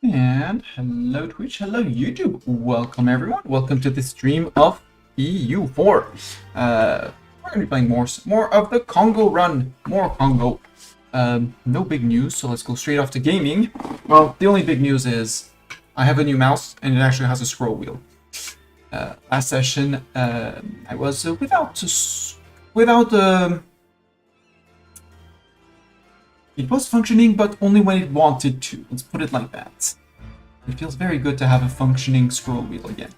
And hello Twitch, hello YouTube, welcome everyone, welcome to the stream of E04. We're going to be playing more of the Kongo run, more Kongo. No big news, so let's go straight off to gaming. Well, the only big news is I have a new mouse and it actually has a scroll wheel. Last session I was it was functioning, but only when it wanted to. Let's put it like that. It feels very good to have a functioning scroll wheel again.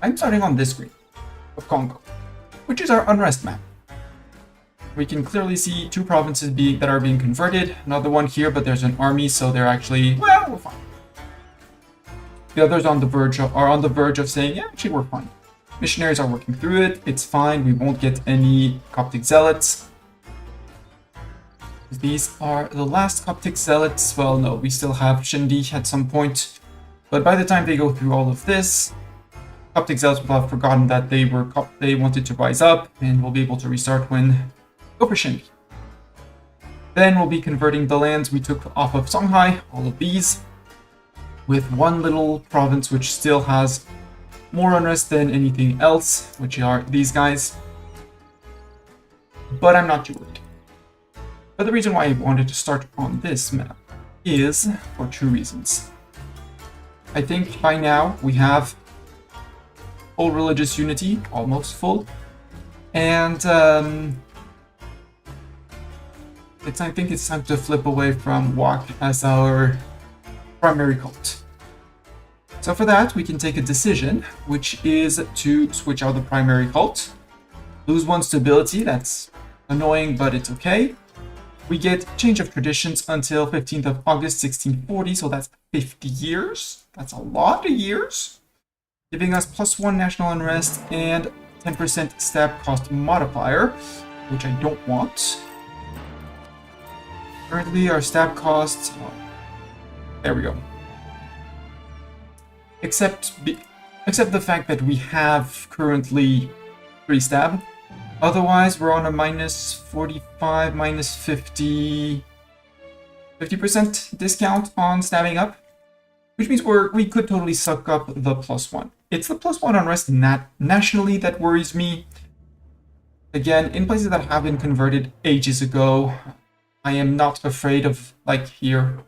I'm starting on this screen of Kongo, which is our unrest map. We can clearly see two provinces that are being converted. Another one here, but there's an army, so they're actually, well, we're fine. The others are on the verge of saying, yeah, actually we're fine. Missionaries are working through it. It's fine. We won't get any Coptic zealots. These are the last Coptic zealots. Well, no, we still have Shindi at some point. But by the time they go through all of this, Coptic zealots will have forgotten that they wanted to rise up, and we'll be able to restart when go for Shindi. Then we'll be converting the lands we took off of Songhai, all of these, with one little province which still has more unrest than anything else, which are these guys. But I'm not too worried. But the reason why I wanted to start on this map is for two reasons. I think by now we have full religious unity, almost full, and I think it's time to flip away from Wok as our primary cult. So for that, we can take a decision, which is to switch out the primary cult, lose one stability, that's annoying, but it's okay. We get change of traditions until 15th of August 1640, so that's 50 years. That's a lot of years. Giving us +1 national unrest and 10% stab cost modifier, which I don't want. Currently, our stab cost... there we go. Except the fact that we have currently 3 stab. Otherwise, we're on a -45, -50% discount on stabbing up, which means we could totally suck up the +1. It's the +1 unrest nationally that worries me. Again, in places that have been converted ages ago, I am not afraid of, like here,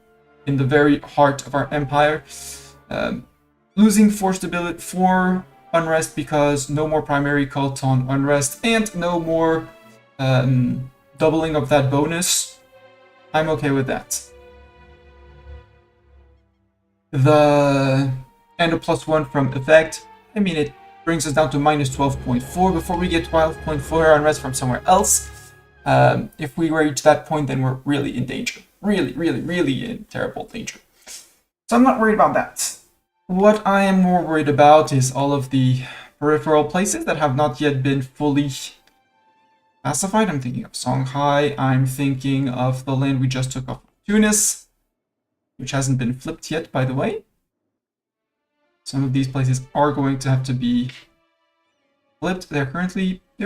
in the very heart of our empire, losing 4 unrest because no more primary cult on unrest and no more doubling of that bonus. I'm okay with that. And a +1 from effect, I mean, it brings us down to -12.4 before we get 12.4 unrest from somewhere else. If we reach that point, then we're really in danger. Really in terrible danger. So I'm not worried about that. What I am more worried about is all of the peripheral places that have not yet been fully pacified. I'm thinking of Songhai. I'm thinking of the land we just took off Tunis, which hasn't been flipped yet, by the way. Some of these places are going to have to be flipped. They're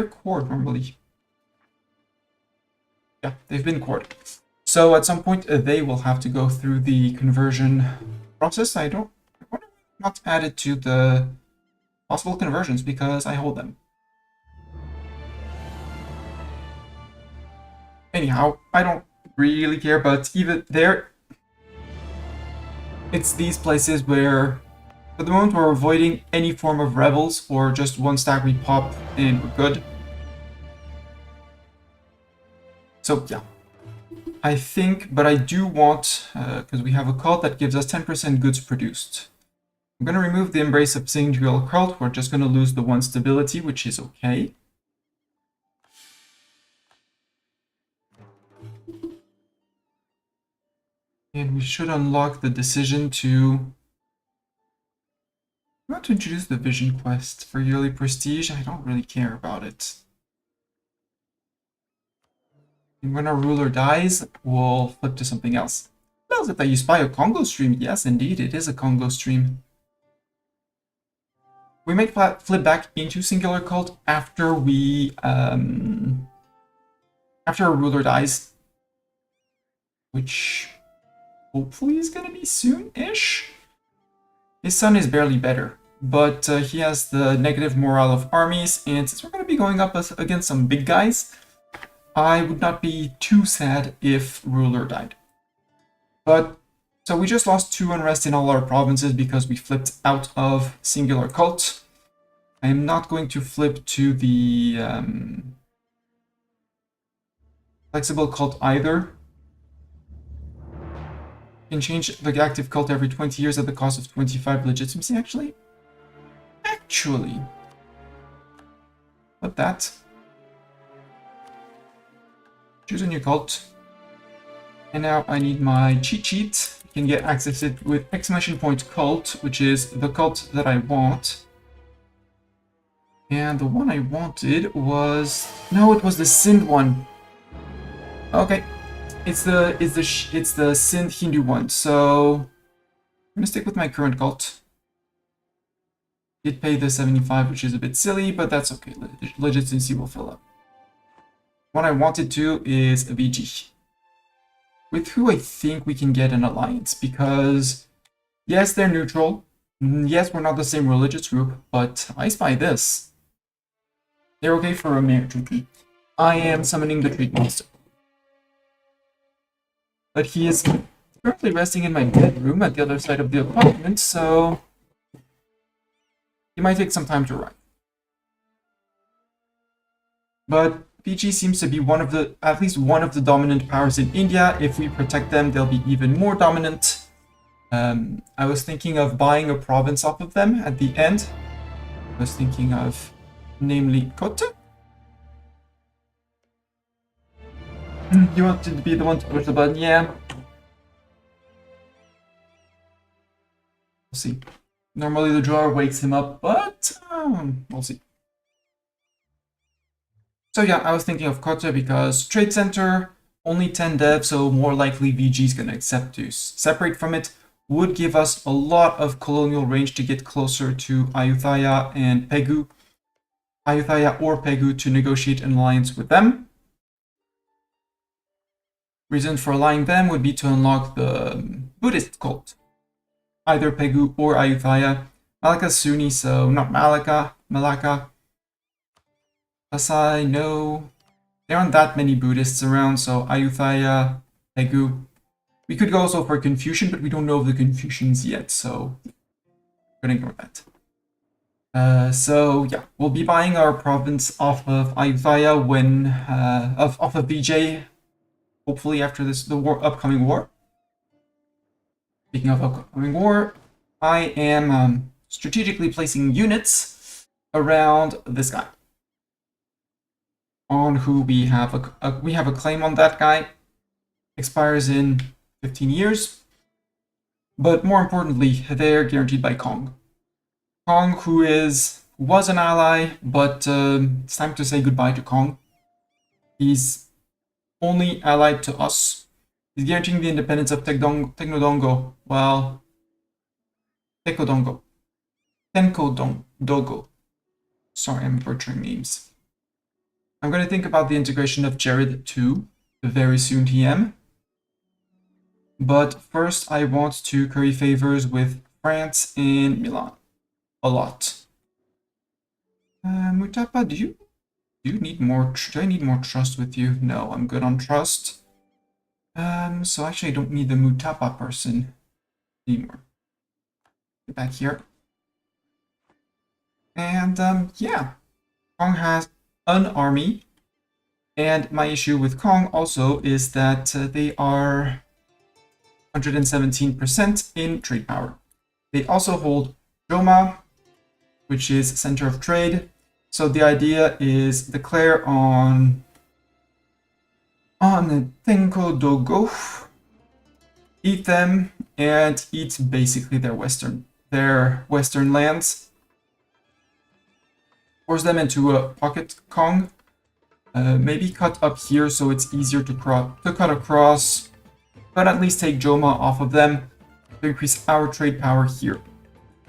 cored normally. Yeah, they've been cored. So at some point, they will have to go through the conversion process. I wonder not add it to the possible conversions because I hold them. Anyhow, I don't really care, but even there, it's these places where, for the moment, we're avoiding any form of rebels or just one stack we pop and we're good. So yeah, I think, but I do want, because we have a cult that gives us 10% goods produced. I'm going to remove the Embrace of Singular Cult. We're just going to lose the 1 stability, which is okay. And we should unlock the decision to... I'm about to introduce the Vision Quest for yearly prestige. I don't really care about it. And when our ruler dies, we'll flip to something else. What else is it that you spy a Kongo stream? Yes, indeed, it is a Kongo stream. We might flip back into Singular Cult after after a ruler dies, which hopefully is gonna be soon-ish. His son is barely better, but he has the negative morale of armies, and since we're gonna be going up against some big guys, I would not be too sad if ruler died. But, so we just lost 2 unrest in all our provinces because we flipped out of singular cult. I am not going to flip to the flexible cult either. You can change the active cult every 20 years at the cost of 25 legitimacy, actually. What that? Choose a new cult. And now I need my cheat sheet. You can get access to it with exclamation point cult, which is the cult that I want. And the one I wanted was... No, it was the Sind one. Okay. It's the Sind Hindu one, so I'm gonna stick with my current cult. Did pay the 75, which is a bit silly, but that's okay. Legitimacy will fill up. What I wanted to is a VG, with who I think we can get an alliance, because yes, they're neutral. Yes, we're not the same religious group, but I spy this. They're okay for a mere treaty. I am summoning the treat monster. But he is currently resting in my bedroom at the other side of the apartment, so he might take some time to arrive. But PG seems to be at least one of the dominant powers in India. If we protect them, they'll be even more dominant. I was thinking of buying a province off of them at the end. I was thinking of, namely, Kotte. You wanted to be the one to push the button, yeah. We'll see. Normally the drawer wakes him up, but we'll see. So yeah, I was thinking of Kotte because Trade Center, only 10 dev, so more likely VG is going to accept to separate from it. Would give us a lot of colonial range to get closer to Ayutthaya and Pegu. Ayutthaya or Pegu to negotiate an alliance with them. Reason for allying them would be to unlock the Buddhist cult. Either Pegu or Ayutthaya. Malacca's Sunni, so not Malacca. Pasai, no. There aren't that many Buddhists around, so Ayutthaya, Pegu. We could go also for Confucian, but we don't know of the Confucians yet, so we're gonna ignore that. So yeah, we'll be buying our province off of Ayutthaya when off of BJ. Hopefully after the upcoming war. Speaking of upcoming war, I am strategically placing units around this guy, on who we have a claim on. That guy expires in 15 years, but more importantly, they're guaranteed by Kong. Kong, who was an ally, but it's time to say goodbye to Kong. He's only allied to us. He's guaranteeing the independence of Tenkodongo. Well, Tenkodongo. Sorry, I'm butchering names. I'm going to think about the integration of Jared too, very soon TM. But first, I want to curry favors with France and Milan. A lot. Mutapa, do you need more? Do I need more trust with you? No, I'm good on trust. So actually I don't need the Mutapa person anymore. Get back here. And yeah, Kong has an army. And my issue with Kong also is that they are 117% in trade power. They also hold Joma, which is center of trade. So the idea is declare on the Tenkodogo, eat them, and eat basically their western lands. Force them into a pocket Kong. Maybe cut up here so it's easier to cut across, but at least take Joma off of them to increase our trade power here.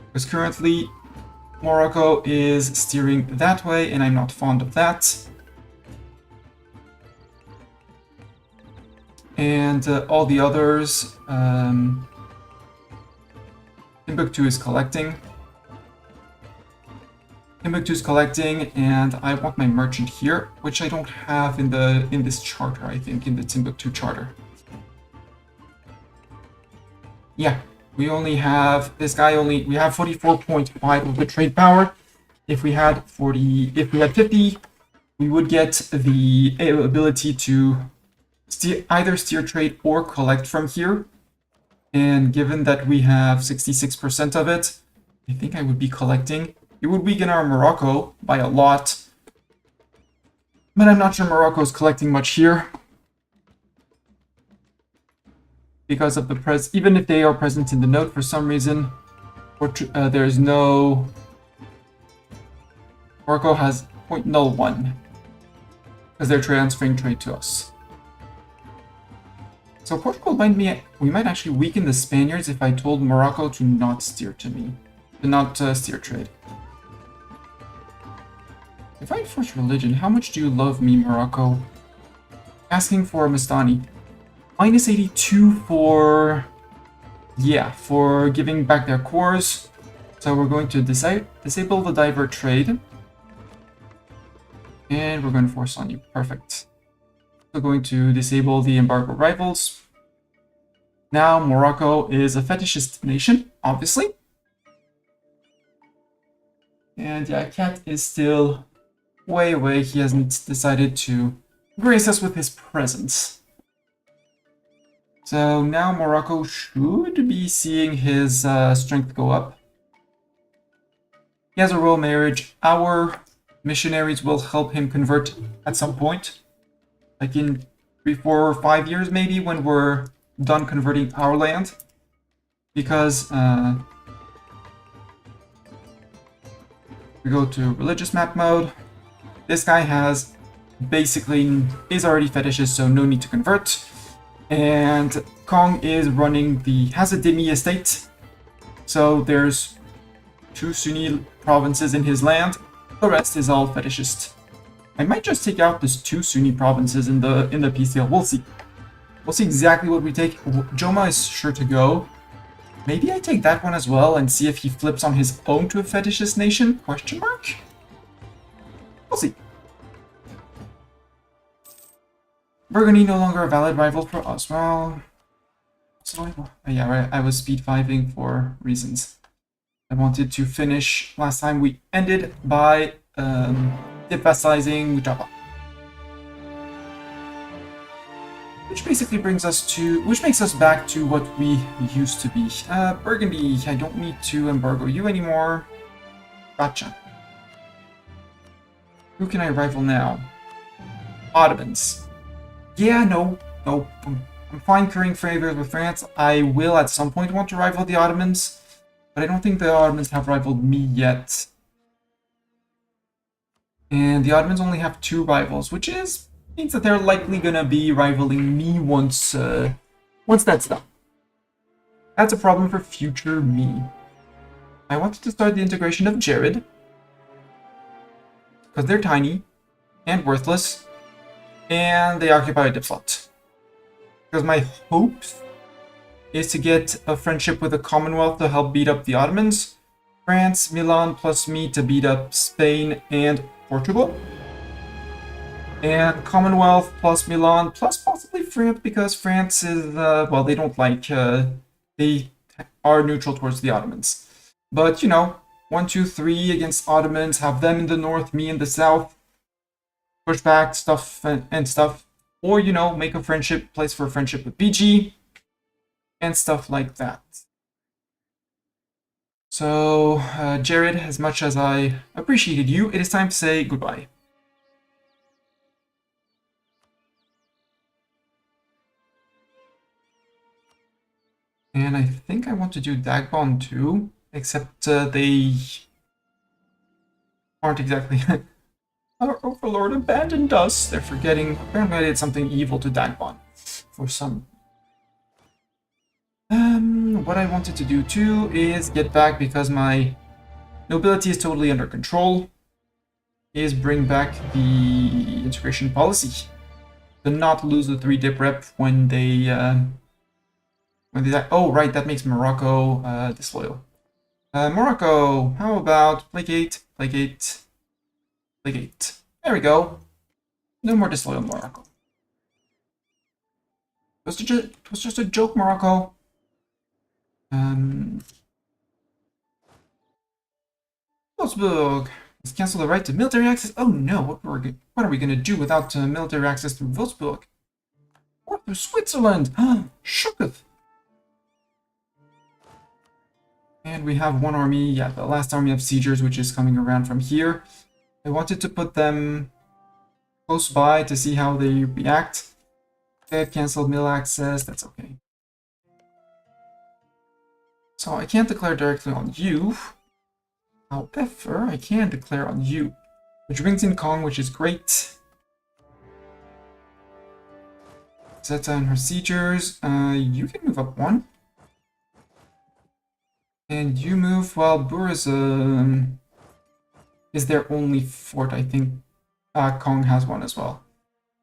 Because currently Morocco is steering that way, and I'm not fond of that. And all the others, Timbuktu is collecting. Timbuktu is collecting, and I want my merchant here, which I don't have in this charter, I think, in the Timbuktu charter. Yeah, we only have, this guy only, we have 44.5 of the trade power. If we had 50, we would get the ability to either steer trade or collect from here. And given that we have 66% of it, I think I would be collecting. It would weaken our Morocco by a lot. But I'm not sure Morocco is collecting much here. Because of the even if they are present in the node for some reason, there's no... Morocco has 0.01. Because they're transferring trade to us. So Portugal we might actually weaken the Spaniards if I told Morocco to not steer to me. To not steer trade. If I enforce religion, how much do you love me, Morocco? Asking for Mastani. Minus 82 for... Yeah, for giving back their cores. So we're going to disable the divert trade. And we're going to force on you. Perfect. We're going to disable the embargo rivals. Now Morocco is a fetishist nation, obviously. And yeah, Cat is still way away. He hasn't decided to grace us with his presence. So now Morocco should be seeing his strength go up. He has a royal marriage. Our missionaries will help him convert at some point. Like in 3, 4, or 5 years maybe, when we're done converting our land. Because we go to religious map mode. This guy is already fetishist, so no need to convert. And Kong is has a Dhimmi estate. So there's 2 Sunni provinces in his land. The rest is all fetishist. I might just take out these 2 Sunni provinces in the PCL. We'll see. We'll see exactly what we take. Joma is sure to go. Maybe I take that one as well and see if he flips on his own to a fetishist nation? Question mark? We'll see. Burgundy no longer a valid rival for us. Well, so yeah, right. I was speed 5ing for reasons. I wanted to finish last time we ended by devassalizing Java. Which basically makes us back to what we used to be. Burgundy, I don't need to embargo you anymore. Gotcha. Who can I rival now? Ottomans. Yeah, no. I'm fine currying favors with France. I will at some point want to rival the Ottomans, but I don't think the Ottomans have rivaled me yet. And the Ottomans only have 2 rivals, which means that they're likely gonna be rivaling me once that's done. That's a problem for future me. I wanted to start the integration of Jared, because they're tiny and worthless, and they occupy a default. Because my hopes is to get a friendship with the Commonwealth to help beat up the Ottomans, France, Milan plus me to beat up Spain and Portugal, and Commonwealth plus Milan plus possibly France, because France is, well, they don't like, they are neutral towards the Ottomans. But, 1, 2, 3 against Ottomans, have them in the north, me in the south, push back stuff and stuff, or, make a place for a friendship with BG, and stuff like that. So, Jared, as much as I appreciated you, it is time to say goodbye. And I think I want to do Dagbon too, except they aren't exactly... Our overlord abandoned us. They're forgetting. Apparently I did something evil to Dagbon for some... What I wanted to do too is get back, because my nobility is totally under control, is bring back the integration policy. to not lose the 3 dip rep when they oh right, that makes Morocco disloyal. Morocco, how about placate, placate, placate. There we go. No more disloyal Morocco. It was just a joke, Morocco. Wolfsburg. Let's cancel the right to military access. Oh no, what are we going to do without military access through Wolfsburg? Or through Switzerland? Shooketh. And we have one army, yeah, the last army of siegers, which is coming around from here. I wanted to put them close by to see how they react. Okay, I've canceled mill access, that's okay. So I can't declare directly on you. However, I can declare on you. Which brings in Kong, which is great. Zeta and her siegers. You can move up 1. And you move, well, Bur is their only fort, I think. Kong has one as well.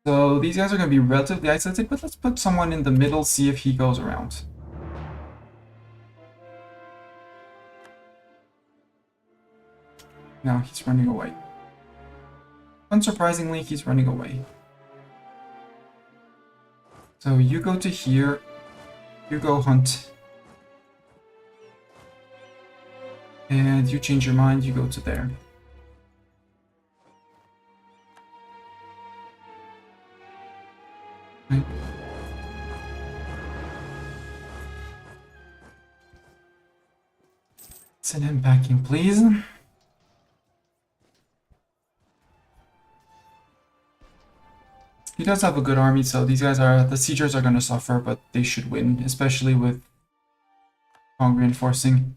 So these guys are going to be relatively isolated, but let's put someone in the middle, see if he goes around. No, he's running away. Unsurprisingly, he's running away. So you go to here, you go hunt. And you change your mind, you go to there. Okay. Send him packing, please. He does have a good army, so these guys are, the siegers are going to suffer, but they should win, especially with Kong reinforcing.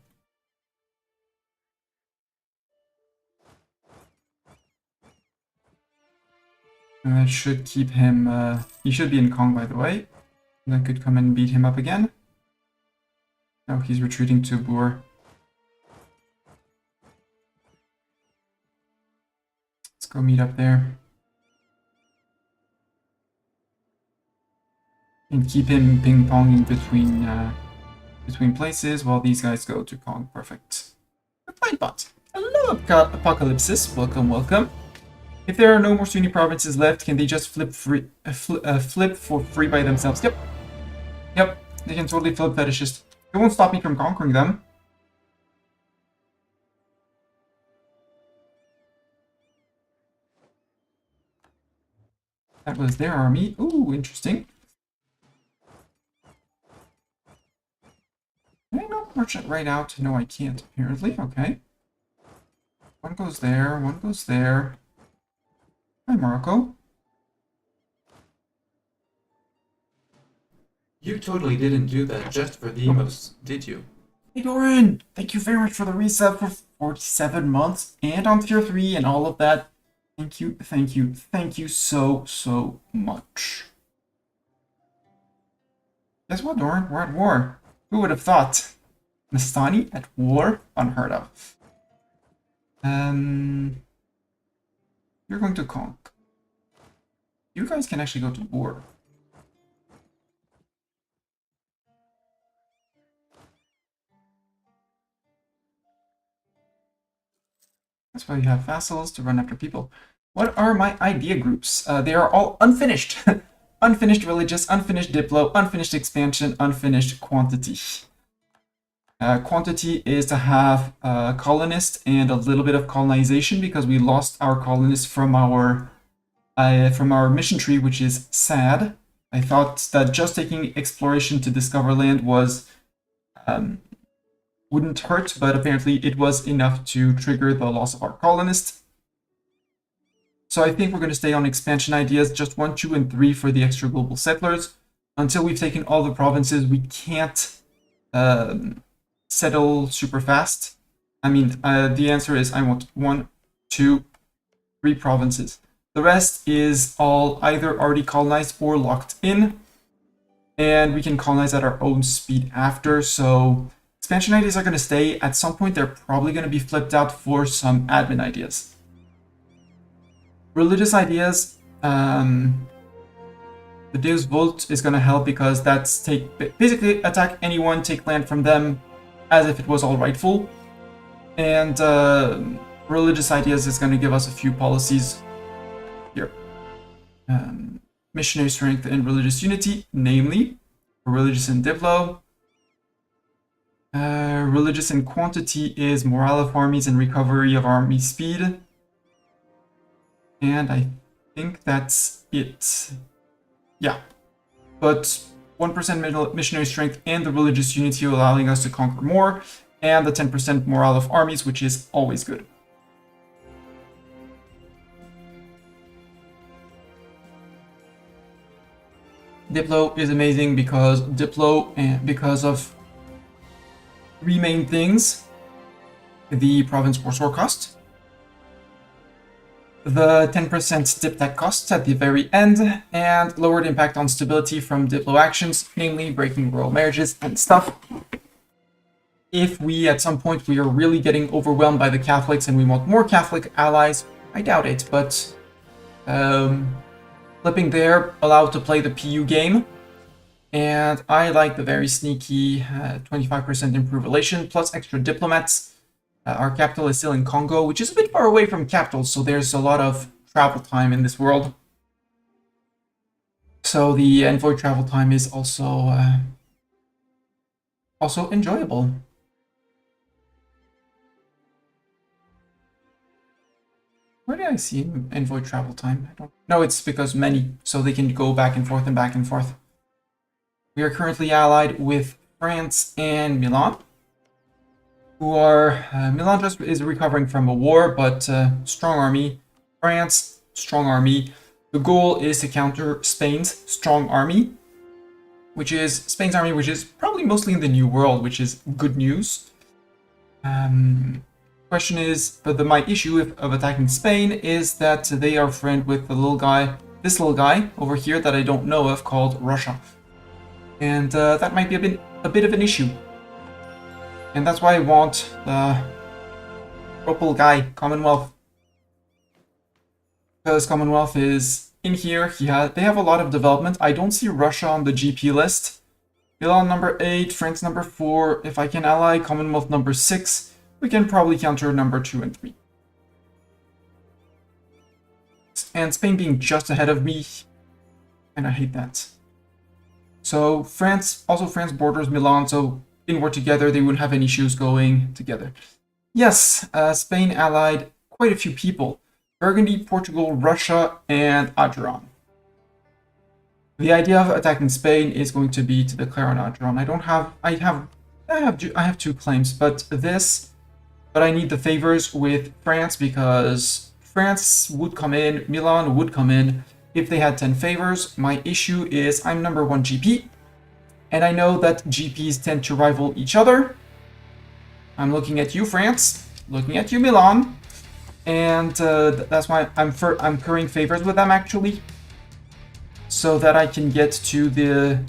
And that should keep him, he should be in Kong, by the way. And I could come and beat him up again. No, he's retreating to Bur. Let's go meet up there. And keep him ping-ponging between places while these guys go to Kong. Perfect. Fightbot. Hello, Apocalypsis. Welcome, welcome. If there are no more Sunni provinces left, can they just flip for free by themselves? Yep. Yep. They can totally flip Fetishist. It won't stop me from conquering them. That was their army. Ooh, interesting. Can I not march it right out? No, I can't, apparently. Okay. One goes there, one goes there. Hi, Morocco. You totally didn't do that just for the emos, did you? Hey, Doran! Thank you very much for the reset for 47 months and on tier 3 and all of that. Thank you, thank you, thank you so much. Guess what, Doran? We're at war. Who would have thought? Nastani at war? Unheard of. You're going to Kong. You guys can actually go to war. That's why you have vassals to run after people. What are my idea groups? They are all unfinished. Unfinished religious, unfinished diplo, unfinished expansion, unfinished quantity. Quantity is to have colonists and a little bit of colonization because we lost our colonists from our mission tree, which is sad. I thought that just taking exploration to discover land was wouldn't hurt, but apparently it was enough to trigger the loss of our colonists. So I think we're going to stay on expansion ideas, just 1, 2, and 3 for the extra global settlers. Until we've taken all the provinces, we can't settle super fast. I mean, the answer is I want 1, 2, 3 provinces. The rest is all either already colonized or locked in, and we can colonize at our own speed after. So expansion ideas are going to stay. At some point, they're probably going to be flipped out for some admin ideas. Religious ideas, The Deus Vult is going to help because that's basically attack anyone, take land from them as if it was all rightful. And Religious Ideas is going to give us a few policies here. Missionary Strength and Religious Unity, namely Religious and Diplo. Religious in Quantity is Morale of Armies and Recovery of Army Speed. And I think that's it. Yeah, but 1% Missionary Strength and the Religious Unity allowing us to conquer more, and the 10% Morale of Armies, which is always good. Diplo is amazing because because of three main things: the province war cost, the 10% dip tech costs at the very end, and lowered impact on stability from Diplo actions, namely breaking royal marriages and stuff. If we, at some point, we are really getting overwhelmed by the Catholics and we want more Catholic allies, I doubt it, but flipping there, allowed to play the PU game. And I like the very sneaky 25% improved relation, plus extra diplomats. Our capital is still in Kongo, which is a bit far away from capital, so there's a lot of travel time in this world. So the envoy travel time is also enjoyable. Where did I see envoy travel time? I don't know. It's because many, so they can go back and forth and back and forth. We are currently allied with France and Milan, who are Milan just is recovering from a war, but strong army. France, strong army. The goal is to counter Spain's strong army, which is Spain's army, which is probably mostly in the New World, which is good news. Question is, but my issue of attacking Spain is that they are friend with the little guy, this little guy over here that I don't know of, called Russia, and that might be a bit of an issue. And that's why I want the purple guy, Commonwealth, because Commonwealth is in here. They have a lot of development. I don't see Russia on the GP list. Milan number 8, France number 4. If I can ally Commonwealth number 6, we can probably counter number 2 and 3. And Spain being just ahead of me, and I hate that. So France borders Milan, so inward together, they wouldn't have any issues going together. Yes, Spain allied quite a few people. Burgundy, Portugal, Russia, and Ageron. The idea of attacking Spain is going to be to declare on Ageron. I have 2 claims, but I need the favors with France because France would come in, Milan would come in if they had 10 favors. My issue is I'm number 1 GP. And I know that GPs tend to rival each other. I'm looking at you, France. Looking at you, Milan. And that's why I'm currying favors with them, actually. So that I can get to the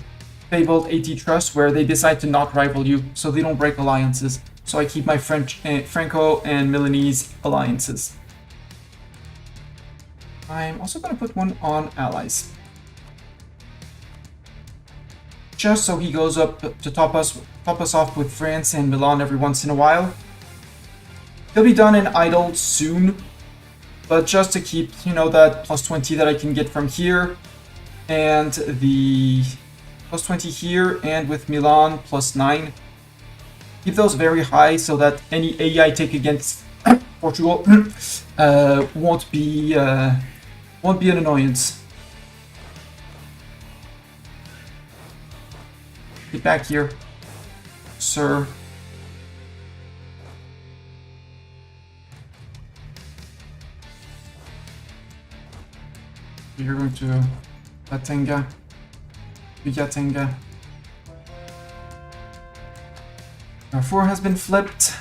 fabled AT Trust, where they decide to not rival you, so they don't break alliances. So I keep my Franco and Milanese alliances. I'm also going to put one on allies. Just so he goes up to top us off with France and Milan every once in a while. He'll be done in idle soon, but just to keep, that plus 20 that I can get from here, and the plus 20 here, and with Milan plus 9. Keep those very high so that any AI take against Portugal won't be an annoyance. Get back here, sir. You're going to Latenga, Vigatenga. Our 4 has been flipped.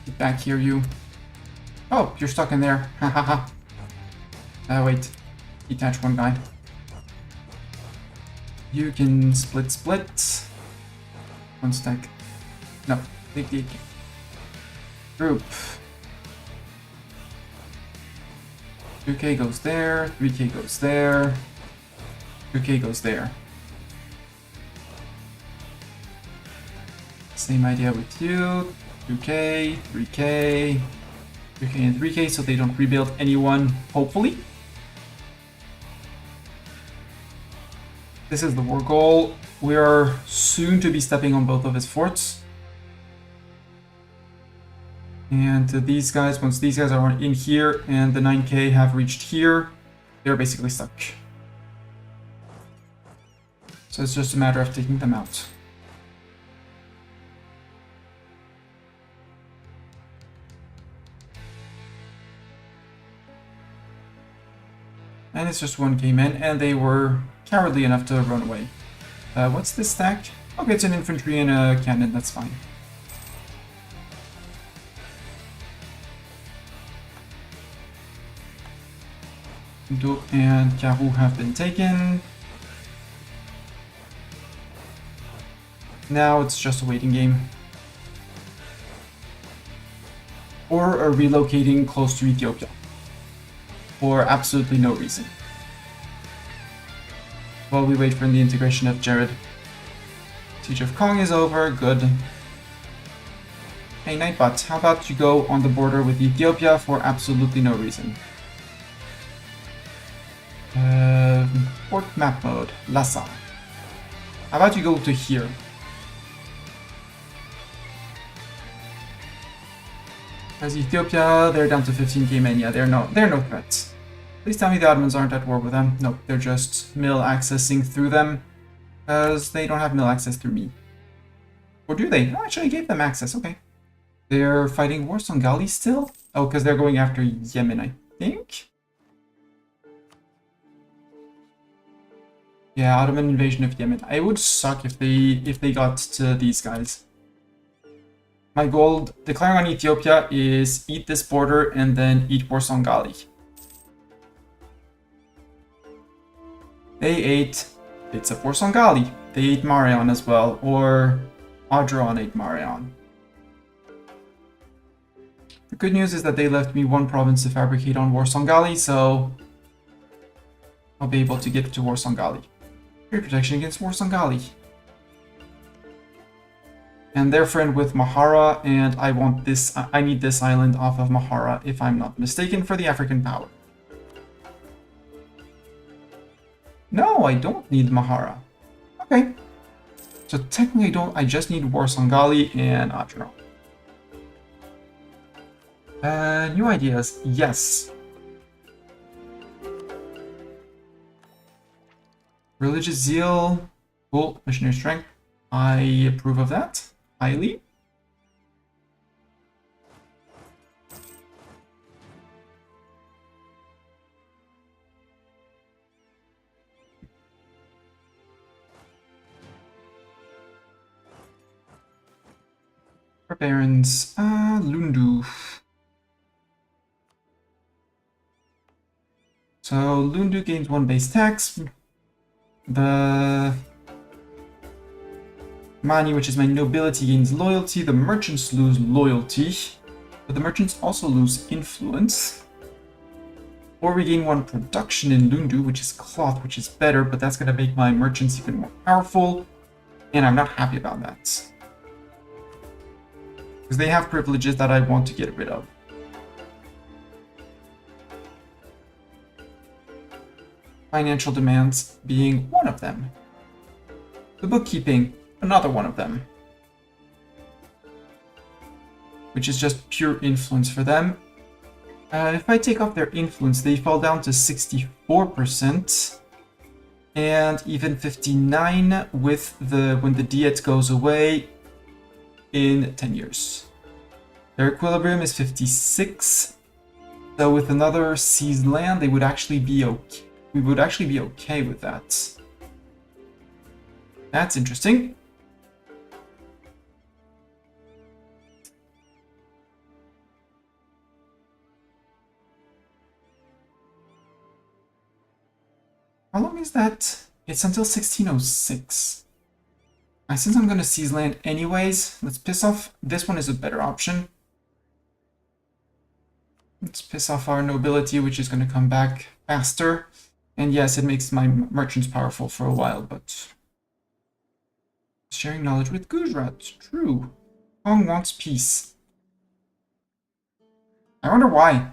Get back here, you. Oh, you're stuck in there. Ha ha ha. Wait. Detach one guy. You can split. One stack. No. Big. Group. 2k goes there, 3k goes there, 2k goes there. Same idea with you, 2k, 3k, 2k and 3k, so they don't rebuild anyone, hopefully. This is the war goal. We are soon to be stepping on both of his forts. And these guys, once these guys are in here and the 9k have reached here, they're basically stuck. So it's just a matter of taking them out. And it's just 1k men, and they were cowardly enough to run away. What's this stack? Okay, it's an infantry and a cannon, that's fine. Do and Karoo have been taken. Now it's just a waiting game. Or relocating close to Ethiopia. For absolutely no reason. While we wait for the integration of Jared. Siege of Kong is over, good. Hey Nightbot, how about you go on the border with Ethiopia for absolutely no reason? Port map mode, Lhasa. How about you go to here? As Ethiopia, they're down to 15k men. Yeah, they're no threats. Please tell me the Ottomans aren't at war with them. Nope, they're just mill accessing through them, because they don't have mill access through me. Or do they? Oh, actually, I gave them access. Okay. They're fighting wars on Gali still? Oh, because they're going after Yemen, I think. Yeah, Ottoman invasion of Yemen. It would suck if they got to these guys. My goal, declaring on Ethiopia, is eat this border and then eat Warsangali. They ate bits of Warsangali. They ate Marion as well, or Adron ate Marion. The good news is that they left me one province to fabricate on Warsangali, so I'll be able to get to Warsangali. Trade protection against Warsangali. And they're friend with Mahara, and I want this. I need this island off of Mahara, if I'm not mistaken, for the African power. No, I don't need Mahara. Okay. So technically, I just need Warsangali and Adron. New ideas, yes. Religious zeal, cool. Missionary strength, I approve of that. Highly. Barons, Lundu. So Lundu gains 1 base tax. The Mani, which is my nobility, gains loyalty. The merchants lose loyalty, but the merchants also lose influence. Or we gain 1 production in Lundu, which is cloth, which is better, but that's going to make my merchants even more powerful, and I'm not happy about that. Because they have privileges that I want to get rid of. Financial demands being one of them. The bookkeeping, another one of them. Which is just pure influence for them. If I take off their influence, they fall down to 64%. And even 59 with when the diet goes away in 10 years. Their equilibrium is 56. So with another seized land, they would actually be okay. We would actually be okay with that. That's interesting. How long is that? It's until 1606. Since I'm going to seize land anyways, let's piss off. This one is a better option. Let's piss off our nobility, which is going to come back faster. And yes, it makes my merchants powerful for a while, but... Sharing knowledge with Gujarat. True. Kong wants peace. I wonder why.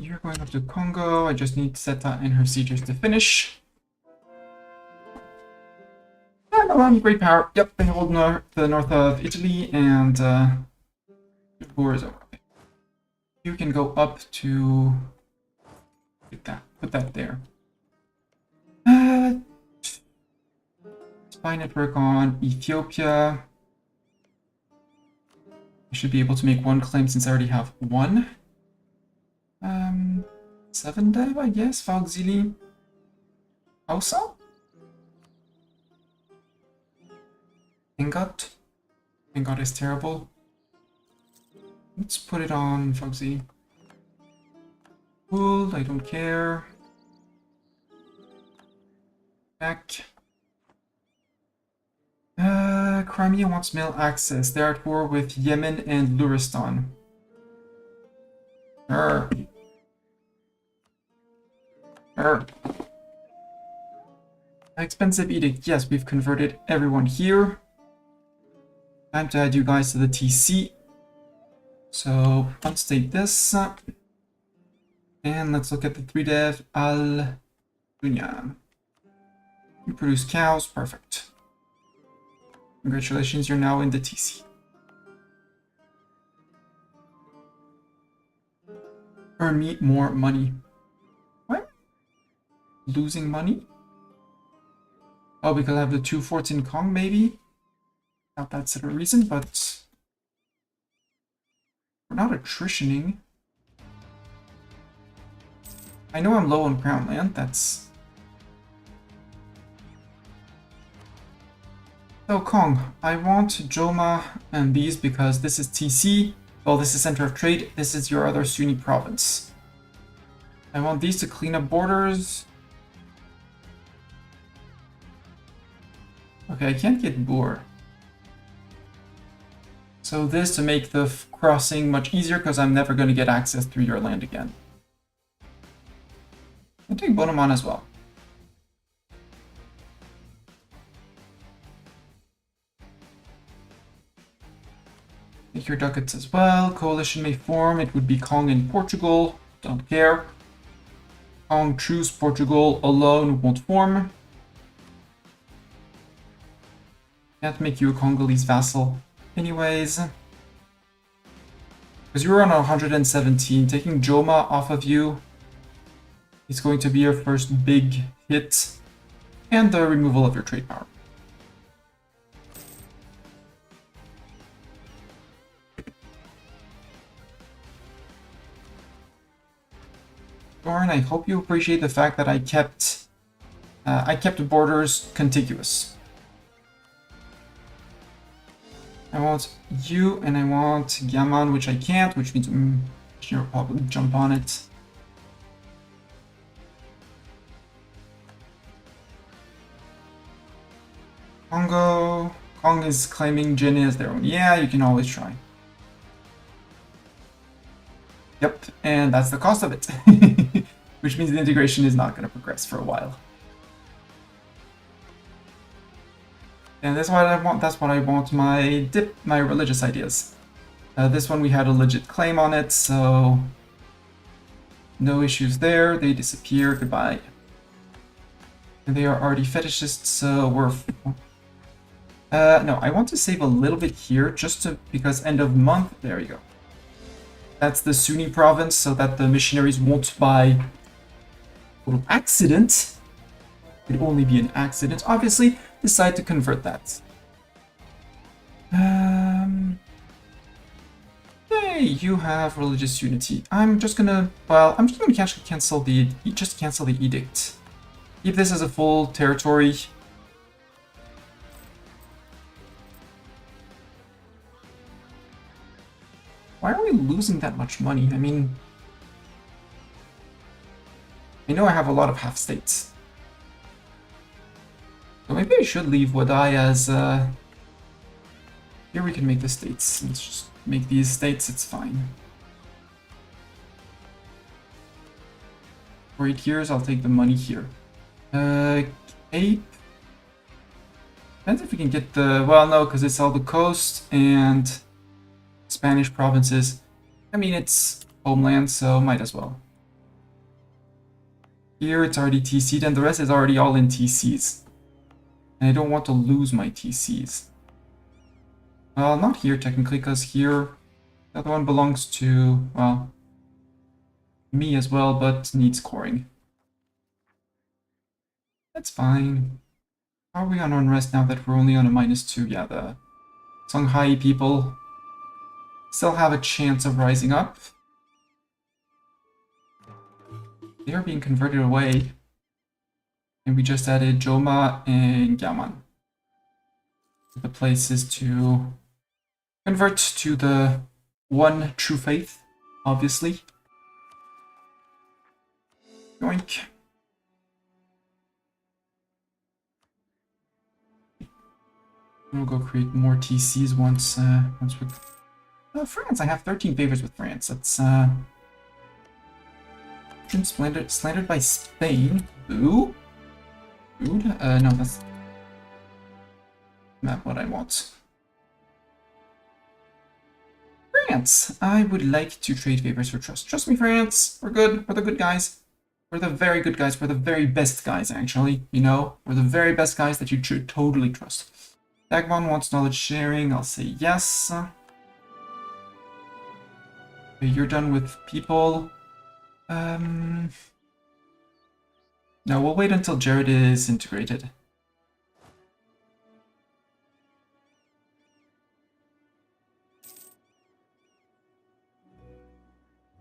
You're going up to Kongo. I just need Seta and her siegers to finish. Great power. Yep, they hold the north of Italy, and the war is over. Okay. You can go up to put that there. Spy network on Ethiopia. I should be able to make one claim since I already have one. 7 dev, I guess. Valxili. Hausa? Ingot. Ingot is terrible. Let's put it on Foxy. Cool, I don't care. Back. Crimea wants mail access. They're at war with Yemen and Luristan. Expensive edict. Yes, we've converted everyone here. Time to add you guys to the TC. So, unstate this. And let's look at the 3 dev Al Dunya. You produce cows. Perfect. Congratulations, you're now in the TC. Earn me more money. What? Losing money? Oh, because I have the 2 forts in Kong, maybe? Not that's a reason, but... We're not attritioning. I know I'm low on crown land, that's... So Kong, I want Joma and these because this is TC. Well, this is center of trade. This is your other Sunni province. I want these to clean up borders. Okay, I can't get Boer. So this to make the crossing much easier because I'm never going to get access through your land again. I'll take Bonoman as well. Take your ducats as well. Coalition may form. It would be Kong and Portugal. Don't care. Kong choose Portugal alone won't form. Can't make you a Congolese vassal. Anyways. Because you were on 117. Taking Joma off of you is going to be your first big hit. And the removal of your trade power. Warren, I hope you appreciate the fact that I kept the borders contiguous. I want you and I want Yaman, which I can't, which means you'll probably jump on it. Kongo. Kong is claiming Jin as their own. Yeah, you can always try. Yep, and that's the cost of it. Which means the integration is not going to progress for a while. And that's what I want. That's what I want. My religious ideas. This one we had a legit claim on it, so no issues there. They disappear. Goodbye. And they are already fetishists, so we're. No, I want to save a little bit here, just because end of month. There you go. That's the Sunni province, so that the missionaries won't, by little accident, it'd only be an accident, obviously, decide to convert that. Hey, you have religious unity. I'm just gonna cancel the edict. Keep this as a full territory. Why are we losing that much money? I mean, I know I have a lot of half states. maybe I should leave Wadai as... Here we can make the states. Let's just make these states, it's fine. For 8 years, I'll take the money here. Cape... Depends if we can get the... Well, no, because it's all the coast and Spanish provinces. I mean, it's homeland, so might as well. Here it's already TC'd, and the rest is already all in TCs. And I don't want to lose my TCs. Well, not here, technically, because here... The other one belongs to, well... me as well, but needs coring. That's fine. How are we on unrest now that we're only on a -2? Yeah, the Songhai people still have a chance of rising up. They are being converted away. And we just added Joma and Yaman. The places to convert to the one true faith, obviously. Yoink. We'll go create more TCs once we... France, I have 13 favors with France. That's, slandered by Spain. Boo? Rude? No, that's not what I want. France! I would like to trade favors for trust. Trust me, France. We're good. We're the good guys. We're the very good guys. We're the very best guys, actually. You know? We're the very best guys that you should totally trust. Dagmon wants knowledge sharing. I'll say yes. Okay, you're done with people. No, we'll wait until Jared is integrated.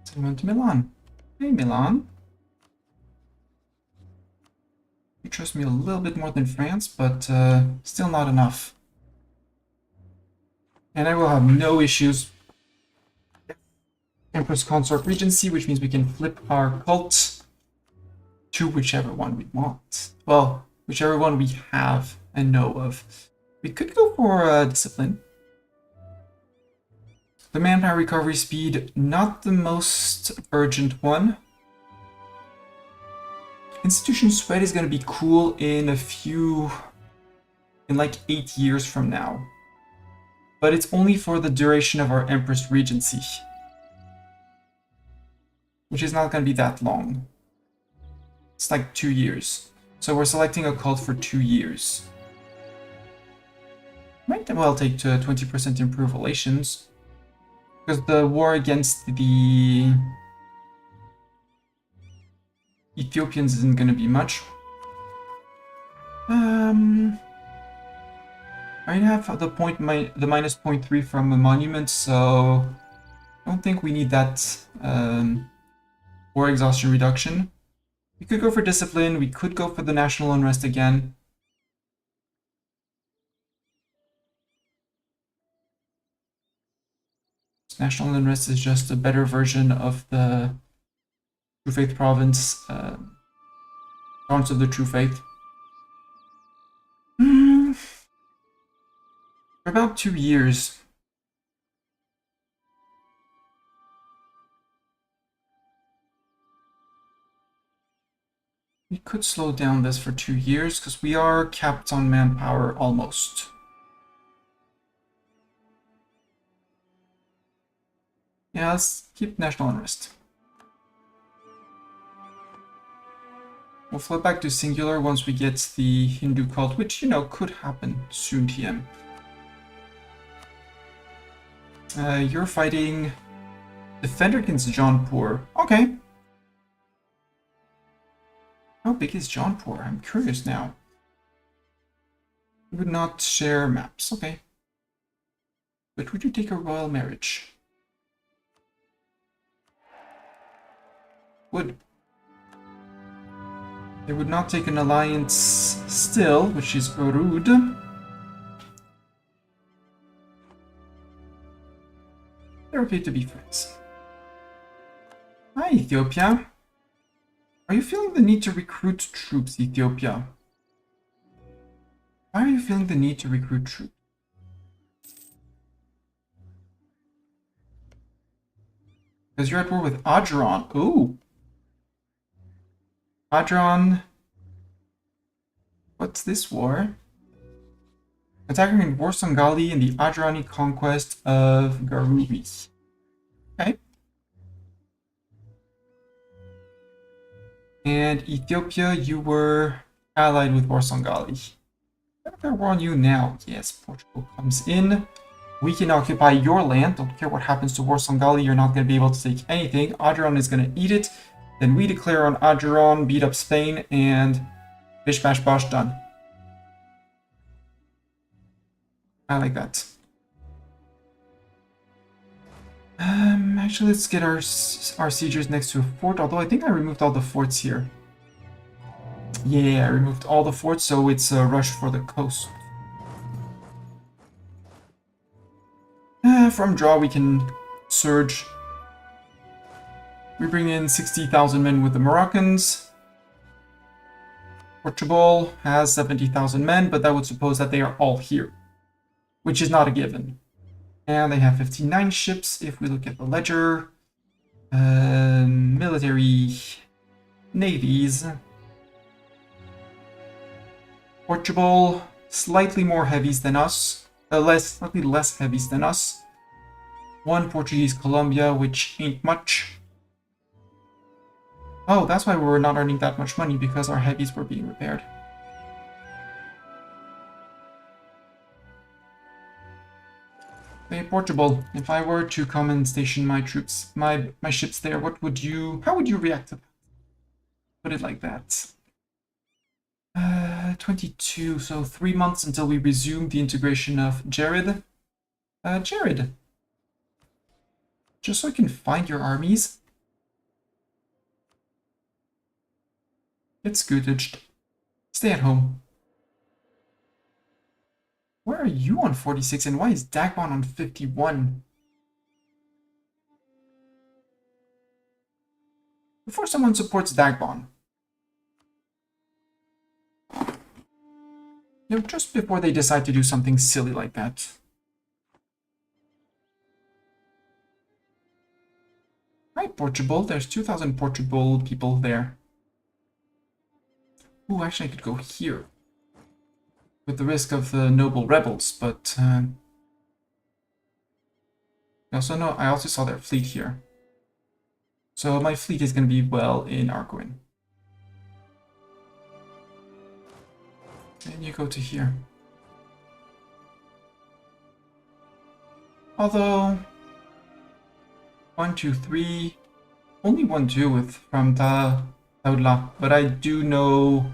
So we went to Milan. Hey, Milan. You trust me a little bit more than France, but still not enough. And I will have no issues. Empress Consort Regency, which means we can flip our cult to whichever one we want. Well, whichever one we have and know of. We could go for Discipline. The manpower recovery speed, not the most urgent one. Institution Sweat is going to be cool in like 8 years from now. But it's only for the duration of our Empress Regency. Which is not going to be that long. It's like 2 years. So we're selecting a cult for 2 years. Might well take to 20% improve relations. Because the war against the Ethiopians isn't going to be much. I have the minus 0.3 from the monument, so I don't think we need that war exhaustion reduction. We could go for discipline. We could go for the national unrest again. National unrest is just a better version of the True Faith province, province of the True Faith. For about 2 years. We could slow down this for 2 years, because we are capped on manpower almost. Yeah, let's keep national unrest. We'll flip back to singular once we get the Hindu cult, which, you know, could happen soon, TM. You're fighting Defender against Jaunpur. Okay. How big is Jaunpur? I'm curious now. We would not share maps. Okay. But would you take a royal marriage? Would. They would not take an alliance still, which is rude. They're okay to be friends. Hi, Ethiopia. Are you feeling the need to recruit troops, Ethiopia? feeling the need to recruit troops? Because you're at war with Adron. Ooh. Adron. What's this war? Attacking in Warsangali in the Adrani conquest of Garuri. Okay. And Ethiopia, you were allied with Warsangali. They're war on you now. Yes, Portugal comes in. We can occupy your land. Don't care what happens to Warsangali. You're not going to be able to take anything. Adron is going to eat it. Then we declare on Adron, beat up Spain, and bish bash bosh, done. I like that. Actually, let's get our siegers next to a fort, although I think I removed all the forts here. Yeah, I removed all the forts, so it's a rush for the coast. From draw, we can surge. We bring in 60,000 men with the Moroccans. Portugal has 70,000 men, but that would suppose that they are all here, which is not a given. And they have 59 ships. If we look at the ledger, military navies. Portugal, slightly more heavies than us. Slightly less heavies than us. One Portuguese Columbia, which ain't much. Oh, that's why we were not earning that much money, because our heavies were being repaired. Hey, Portugal, if I were to come and station my troops, my ships there, how would you react to that? Put it like that. 22, so 3 months until we resume the integration of Jared. Jared, just so I can find your armies. Get scootaged. Stay at home. Where are you on 46 and why is Dagbon on 51? Before someone supports Dagbon. You know, just before they decide to do something silly like that. Right, Portugal. There's 2,000 Portugal people there. Ooh, actually I could go here. With the risk of the noble rebels, but... I also saw their fleet here. So my fleet is going to be well in Arcoin. And you go to here. Although... 1, 2, 3... Only 1, 2 from Taudla, but I do know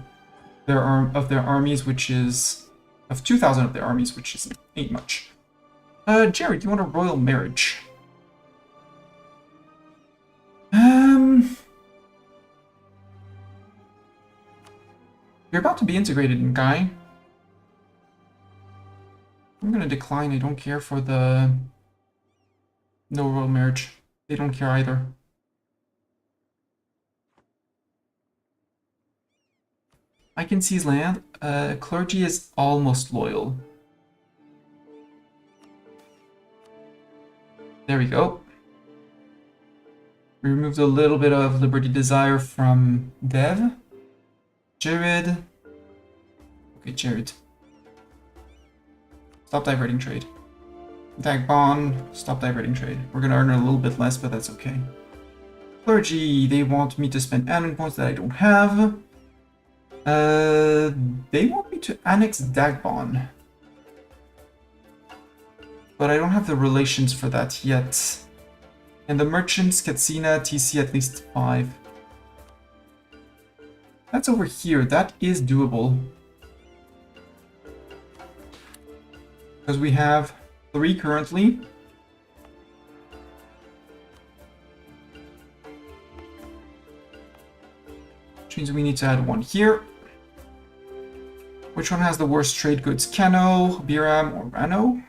their armies, which is... Of 2,000 of their armies, which ain't much. Jared, you want a royal marriage? You're about to be integrated in Guy. I'm gonna decline. I don't care for the... No royal marriage. They don't care either. I can seize land. Clergy is almost loyal. There we go. We removed a little bit of Liberty Desire from Dev. Jared. Okay, Jared. Stop diverting trade. Dagbon, stop diverting trade. We're gonna earn a little bit less, but that's okay. Clergy, they want me to spend admin points that I don't have. They want me to annex Dagbon. But I don't have the relations for that yet. And the merchants, Katsina, TC at least 5. That's over here. That is doable. Because we have 3 currently. Which means we need to add 1 here. Which one has the worst trade goods? Kano, Biram, or Rano?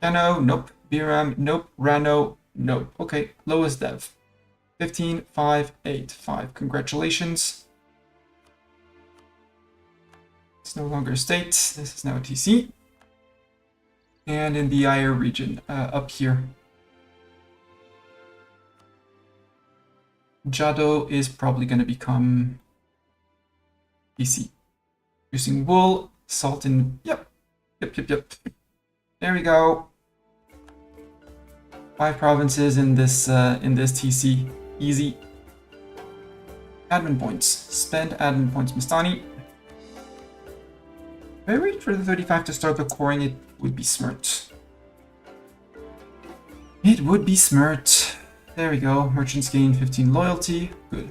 Kano, nope. Biram, nope. Rano, nope. Okay, lowest dev. 15, 5, 8, 5. Congratulations. It's no longer a state. This is now a TC. And in the IR region, up here. Jado is probably going to become TC. Using wool, salt, and yep. There we go. 5 provinces in this TC. Easy. Admin points. Spend admin points, Mistani. If I wait for the 35 to start the coring, it would be smart. It would be smart. There we go. Merchants gain 15 loyalty. Good.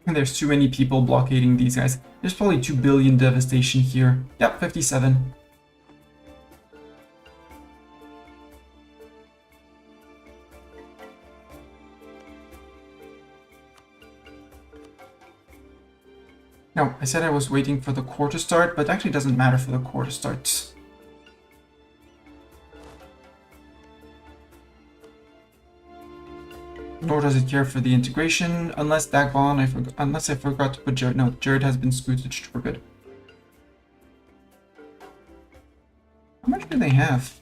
And there's too many people blockading these guys. There's probably 2 billion devastation here. Yep, 57. No, I said I was waiting for the core to start, but it actually doesn't matter for the core to start. Nor does it care for the integration, unless Dagbon, unless I forgot to put Jared. No, Jared has been scootaged for good. How much do they have?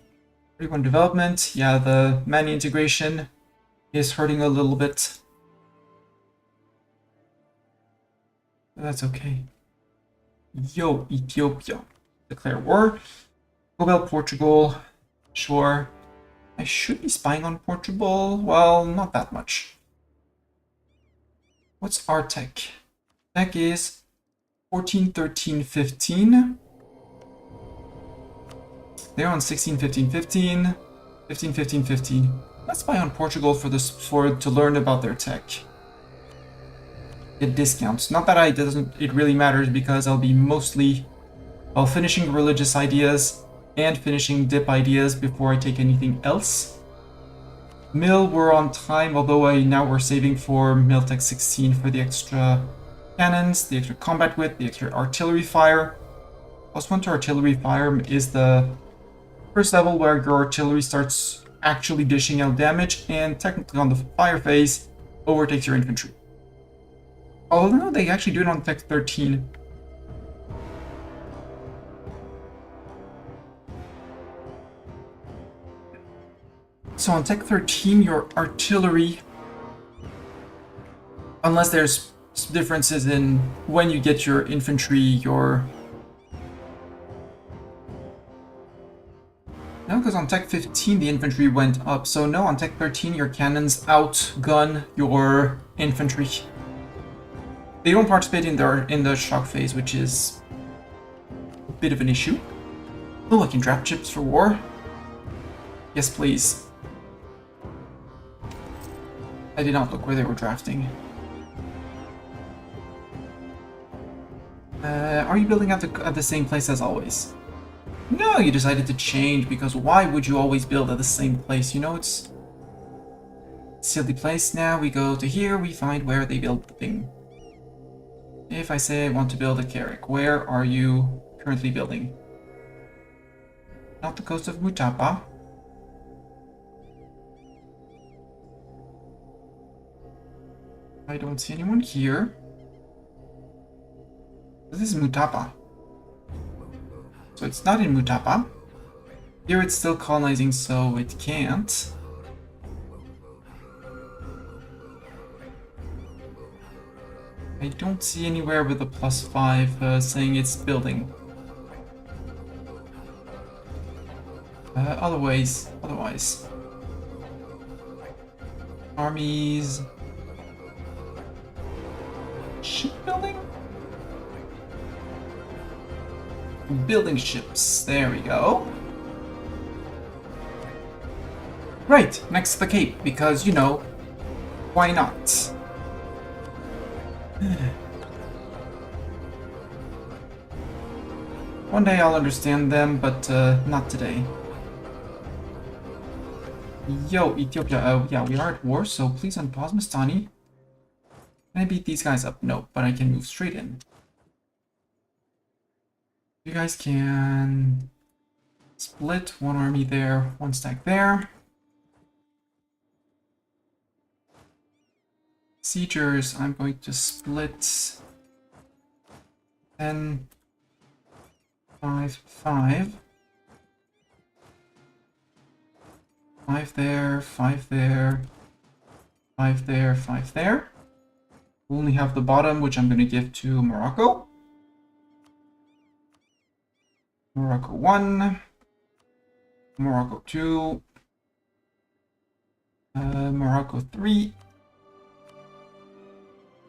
31 development. Yeah, the Mani integration is hurting a little bit. But that's okay. Yo, Ethiopia. Declare war. Cobalt, Portugal. Sure. I should be spying on Portugal. Well, not that much. What's our tech? Tech is 14, 13, 15. They're on 16, 15, 15. 15, 15, 15. Let's spy on Portugal to learn about their tech. Get discounts. Not that it really matters, because I'll be mostly finishing religious ideas and finishing dip ideas before I take anything else. Mill, we're on time, although now we're saving for Mill Tech 16 for the extra cannons, the extra combat width, the extra artillery fire. +1 to artillery fire is the first level where your artillery starts actually dishing out damage, and technically on the fire phase overtakes your infantry. Although no, they actually do it on Tech 13. So on Tech 13, your artillery, unless there's differences in when you get your infantry, No, because on Tech 15 the infantry went up, so no, on Tech 13 your cannons outgun your infantry. They don't participate in the shock phase, which is a bit of an issue. Oh, I can draft chips for war. Yes, please. I did not look where they were drafting. Are you building at the same place as always? No, you decided to change, because why would you always build at the same place? You know, it's a silly place. Now we go to here, we find where they build the thing. If I say I want to build a Carrick, where are you currently building? Not the coast of Mutapa. I don't see anyone here. This is Mutapa. So it's not in Mutapa. Here it's still colonizing, so it can't. I don't see anywhere with a +5 saying it's building. Otherwise. Armies. Shipbuilding? Building ships. There we go. Right, next to the Cape, because, you know, why not? One day I'll understand them, but not today. Yo, Ethiopia. Yeah, we are at war, so please unpause, Mistani. Can I beat these guys up? No, but I can move straight in. You guys can split one army there, one stack there. Siegers, I'm going to split 10, 5, 5. 5 there, 5 there, 5 there, 5 there. We only have the bottom, which I'm going to give to Morocco. Morocco 1, Morocco 2, Morocco 3.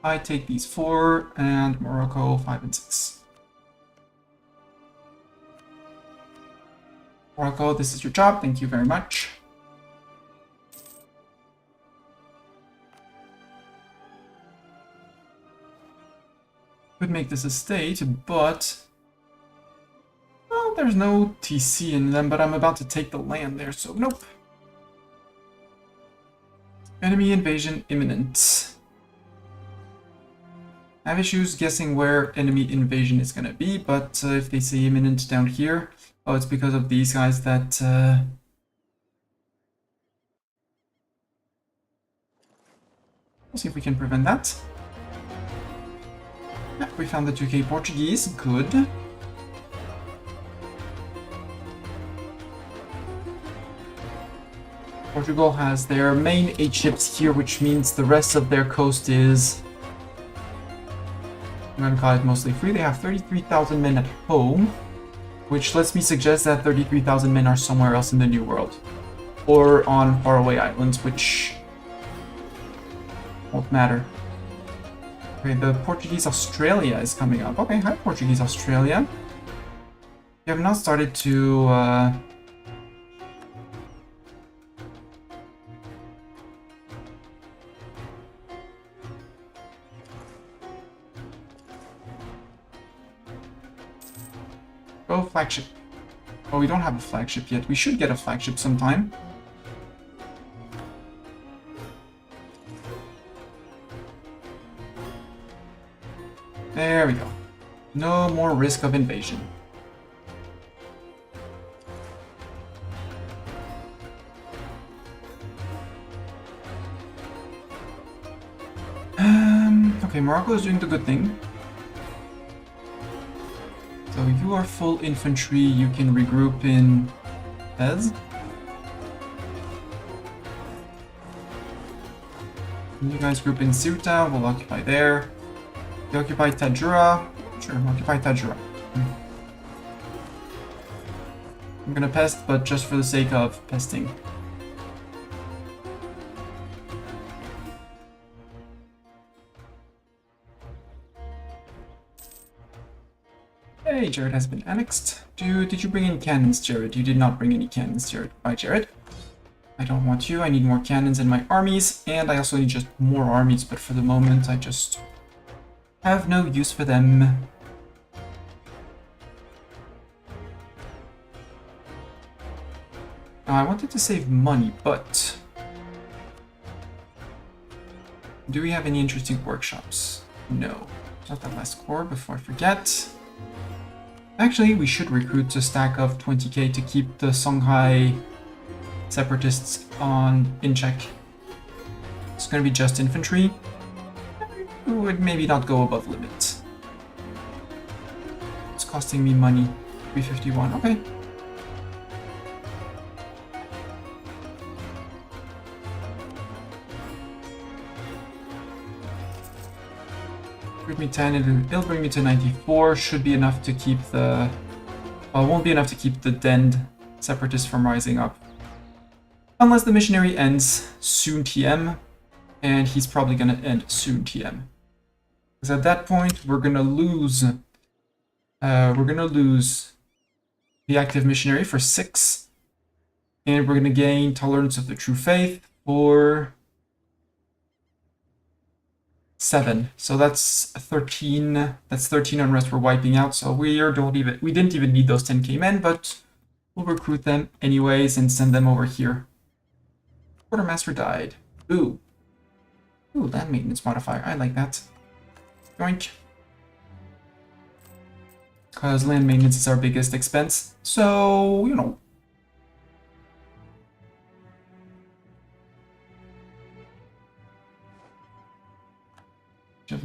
I take these 4, and Morocco 5 and 6. Morocco, this is your job. Thank you very much. Could make this a state, but... well, there's no TC in them, but I'm about to take the land there, so nope. Enemy invasion imminent. I have issues guessing where enemy invasion is gonna be, but if they say imminent down here, oh, it's because of these guys that... we'll see if we can prevent that. Yeah, we found the 2K Portuguese, good. Portugal has their main 8 ships here, which means the rest of their coast is... I'm gonna call it mostly free. They have 33,000 men at home, which lets me suggest that 33,000 men are somewhere else in the New World. Or on faraway islands, which won't matter. Okay, the Portuguese Australia is coming up. Okay, hi Portuguese Australia. You have not started to... go flagship. Oh, we don't have a flagship yet. We should get a flagship sometime. There we go. No more risk of invasion. Okay, Morocco is doing the good thing. So you are full infantry, you can regroup in Fez. You guys group in Ceuta, we'll occupy there. You occupy Tajura. Sure, occupy Tajura. I'm gonna pest, but just for the sake of pesting. Hey, Jared has been annexed. Did you bring in cannons, Jared? You did not bring any cannons, Jared. Bye, Jared. I don't want you. I need more cannons in my armies, and I also need just more armies, but for the moment I just have no use for them. Now, I wanted to save money, but do we have any interesting workshops? No. Not that last core before I forget. Actually, we should recruit a stack of 20k to keep the Songhai separatists in check. It's gonna be just infantry. It would maybe not go above limit. It's costing me money. 351, okay. Bring me 10, it'll bring me to 94. Should be enough to keep the... well, it won't be enough to keep the denned separatists from rising up. Unless the missionary ends soon TM, and he's probably gonna end soon TM. Because at that point, we're gonna lose the active missionary for 6, and we're gonna gain tolerance of the true faith for 7. So that's 13. That's 13 unrest we're wiping out. So we didn't even need those 10k men, but we'll recruit them anyways and send them over here. Quartermaster died. Ooh. Ooh, land maintenance modifier. I like that. Yoink. Because land maintenance is our biggest expense. So, you know.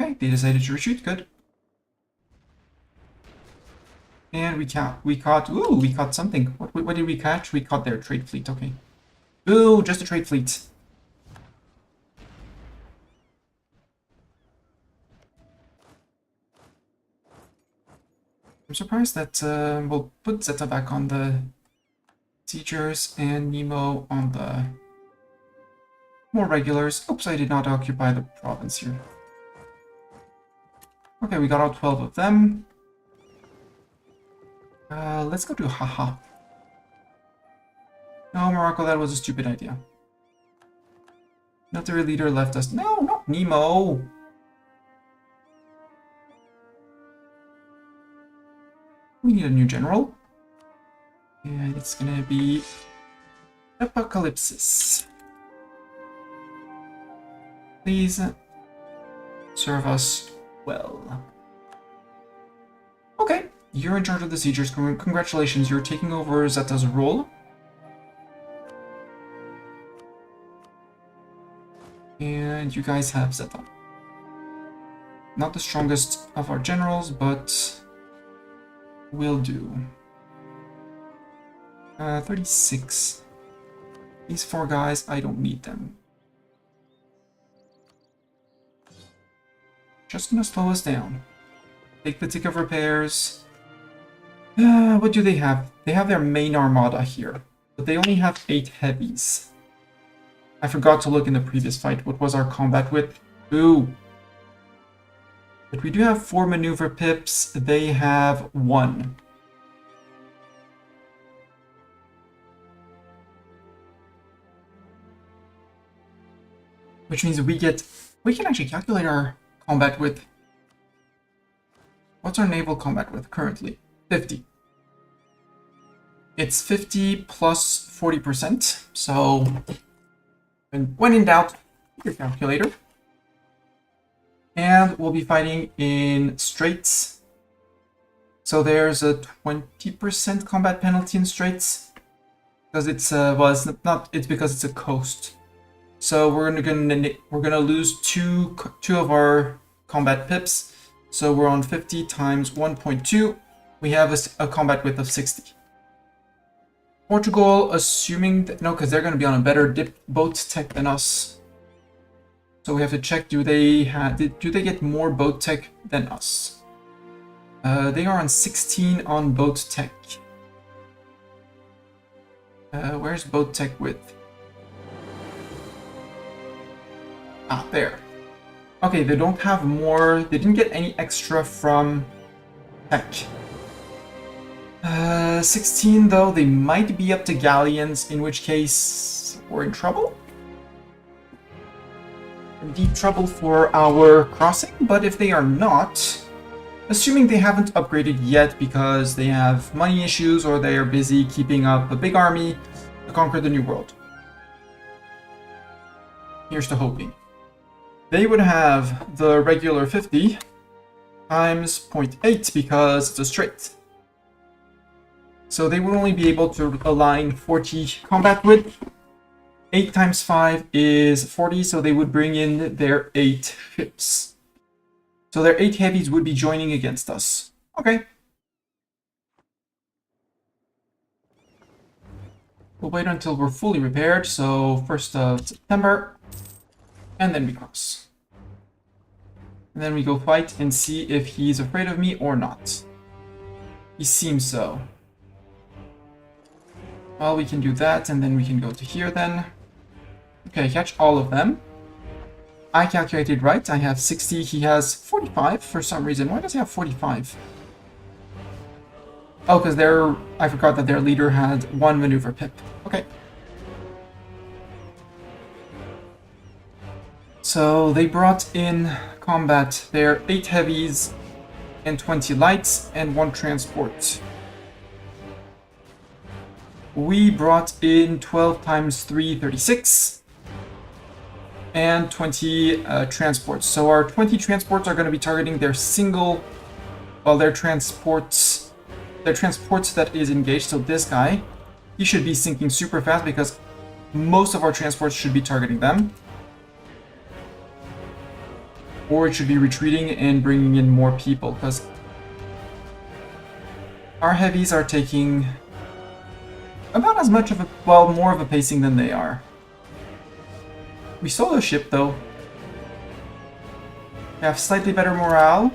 Okay, they decided to retreat. Good. And we caught. Ooh, we caught something. What did we catch? We caught their trade fleet. Okay. Ooh, just a trade fleet. I'm surprised that we'll put Zeta back on the siegers and Nemo on the more regulars. Oops, I did not occupy the province here. Okay, we got all 12 of them. Let's go to Haha. No, Morocco, that was a stupid idea. Military leader left us. No, not Nemo! We need a new general. And it's gonna be Apocalypsis. Please serve us well. Okay, you're in charge of the siegers. Congratulations, you're taking over Zeta's role. And you guys have Zeta. Not the strongest of our generals, but will do. 36. These 4 guys, I don't need them. Just gonna slow us down. Take the tick of repairs. What do they have? They have their main armada here, but they only have 8 heavies. I forgot to look in the previous fight. What was our combat width? Ooh. But we do have 4 maneuver pips. They have 1. Which means we can actually calculate our combat width. What's our naval combat width currently? 50. It's 50 plus 40%. So when in doubt, your calculator. And we'll be fighting in straits. So there's a 20% combat penalty in straits. Because it's it's because it's a coast. So we're gonna lose two of our combat pips. So we're on 50 times 1.2. We have a combat width of 60. Portugal, assuming that, no, because they're gonna be on a better boat tech than us. So we have to check, do they get more boat tech than us? They are on 16 on boat tech. Where's boat tech width? Ah, there. Okay, they don't have more, they didn't get any extra from tech. 16 though, they might be up to galleons, in which case we're in trouble? In deep trouble for our crossing, but if they are not, assuming they haven't upgraded yet because they have money issues or they are busy keeping up a big army to conquer the New World. Here's to hoping. They would have the regular 50 times 0.8 because it's a strait. So they would only be able to align 40 combat width. 8 times 5 is 40, so they would bring in their 8 ships. So their 8 heavies would be joining against us. Okay. We'll wait until we're fully repaired, so 1st of September. And then we cross. And then we go fight and see if he's afraid of me or not. He seems so. Well, we can do that, and then we can go to here then. Okay, catch all of them. I calculated right. I have 60. He has 45 for some reason. Why does he have 45? Oh, because I forgot that their leader had 1 maneuver pip. Okay. So they brought in combat their 8 heavies and 20 lights and 1 transport. We brought in 12 times 3, 36, and 20 transports. So our 20 transports are going to be targeting their their transports that is engaged. So this guy, he should be sinking super fast because most of our transports should be targeting them. Or it should be retreating and bringing in more people, because our heavies are taking about as much of a, well, more of a pacing than they are. We stole a ship, though. We have slightly better morale.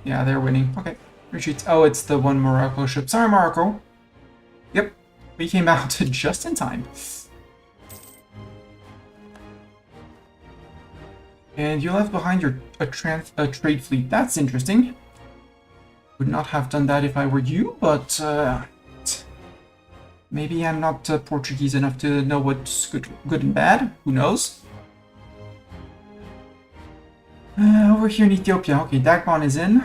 Yeah, they're winning. Okay. Retreat. Oh, it's the one Morocco ship. Sorry, Morocco. Yep. We came out just in time. And you left behind your a trade fleet. That's interesting. Would not have done that if I were you, but maybe I'm not Portuguese enough to know what's good and bad. Who knows? Over here in Ethiopia. Okay, Dagbon is in.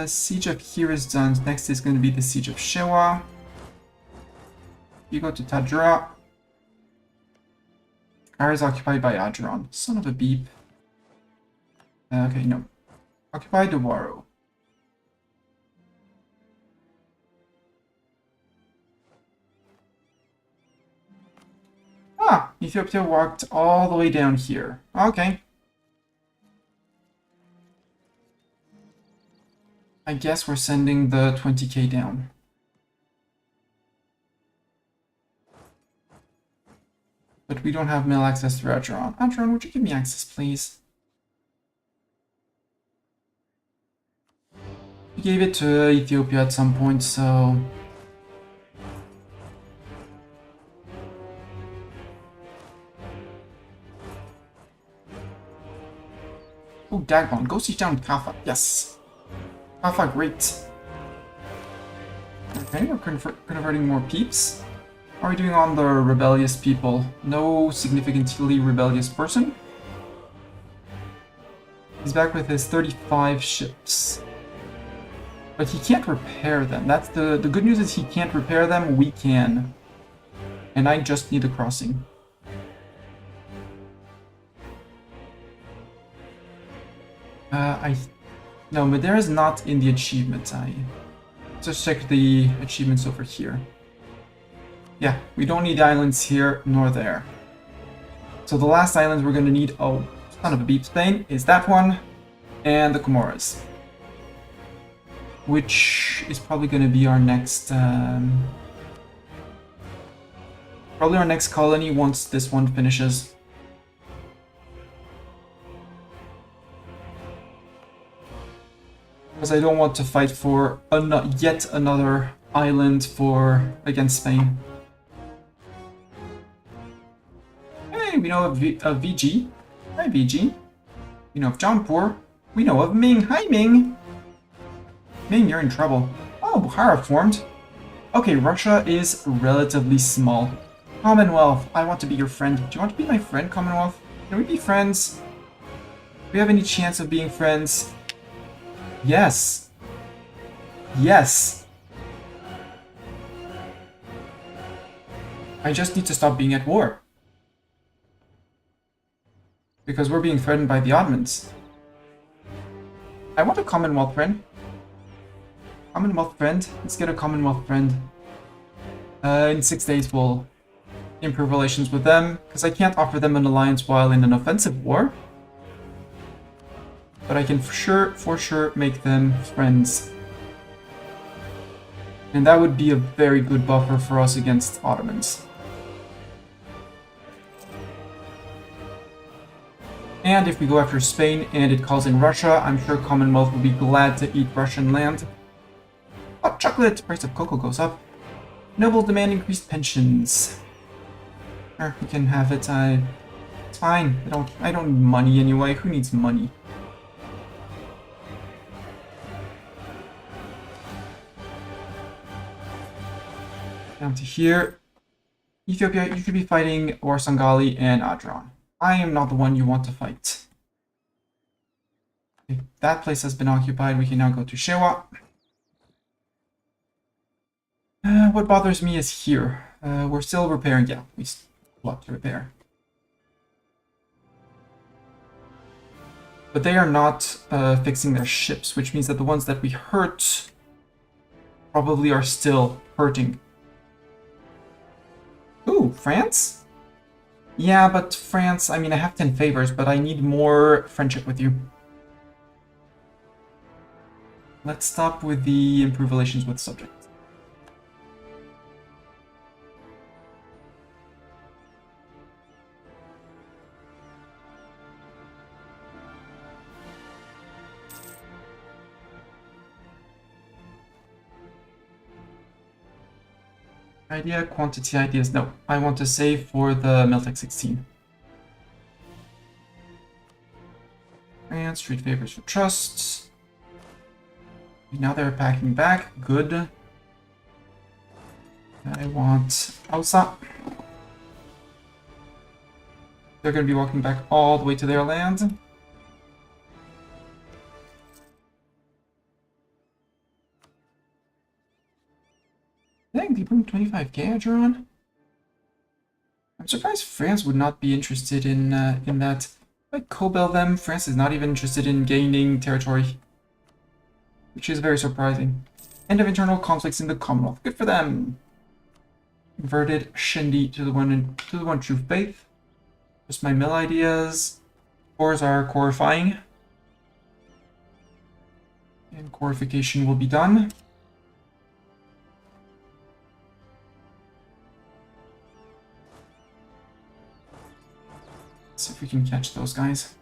Siege of here is done. Next is going to be the Siege of Shewa. You go to Tadra. Kara is occupied by Adron. Son of a beep. Okay, no. Occupy Dawaro. Ah, Ethiopia walked all the way down here. Okay. I guess we're sending the 20k down. But we don't have mail access through Adron. Adron, would you give me access, please? We gave it to Ethiopia at some point, so... Oh, Dagbon, go siege down Kaffa. Yes. Kaffa, great. Okay, we're converting more peeps. How are we doing on the rebellious people? No significantly rebellious person. He's back with his 35 ships. But he can't repair them. That's the good news is he can't repair them, we can. And I just need a crossing. No, Madeira is not in the achievement. Just check the achievements over here. Yeah, we don't need islands here nor there. So the last islands we're going to need, oh, son of a beep, Spain, is that one and the Comoros. Which is probably going to be our next... probably our next colony once this one finishes. Because I don't want to fight for yet another island against Spain. Hey, we know of VG. Hi, VG. We know of Jaunpur. We know of Ming. Hi, Ming. Ming, you're in trouble. Oh, Bukhara formed. Okay, Russia is relatively small. Commonwealth, I want to be your friend. Do you want to be my friend, Commonwealth? Can we be friends? Do we have any chance of being friends? Yes. Yes. I just need to stop being at war. Because we're being threatened by the Ottomans. I want a Commonwealth friend. Commonwealth friend? Let's get a Commonwealth friend. In 6 days we'll improve relations with them, because I can't offer them an alliance while in an offensive war. But I can for sure make them friends. And that would be a very good buffer for us against Ottomans. And if we go after Spain and it calls in Russia, I'm sure Commonwealth will be glad to eat Russian land. Hot chocolate! Price of cocoa goes up. Noble demand increased pensions. Sure, we can have it. It's fine. I don't need money anyway. Who needs money? Down to here. Ethiopia, you should be fighting Orsangali and Adron. I am not the one you want to fight. Okay, that place has been occupied. We can now go to Shewa. What bothers me is here. We're still repairing. Yeah, we still have a lot to repair. But they are not fixing their ships, which means that the ones that we hurt probably are still hurting. Ooh, France? Yeah, but France, I mean, I have 10 favors, but I need more friendship with you. Let's stop with the improve relations with subjects. Idea, quantity ideas. No, I want to save for the Miltech 16. And street favors for trusts. Now they're packing back. Good. I want Alsa. They're going to be walking back all the way to their land. Dang, they bring 25k at Geron? I'm surprised France would not be interested in that. If I co-bell them, France is not even interested in gaining territory. Which is very surprising. End of internal conflicts in the Commonwealth. Good for them. Converted Shindy to the one true faith. Just my mill ideas. Cores are corifying. And corification will be done. Let's see if we can catch those guys.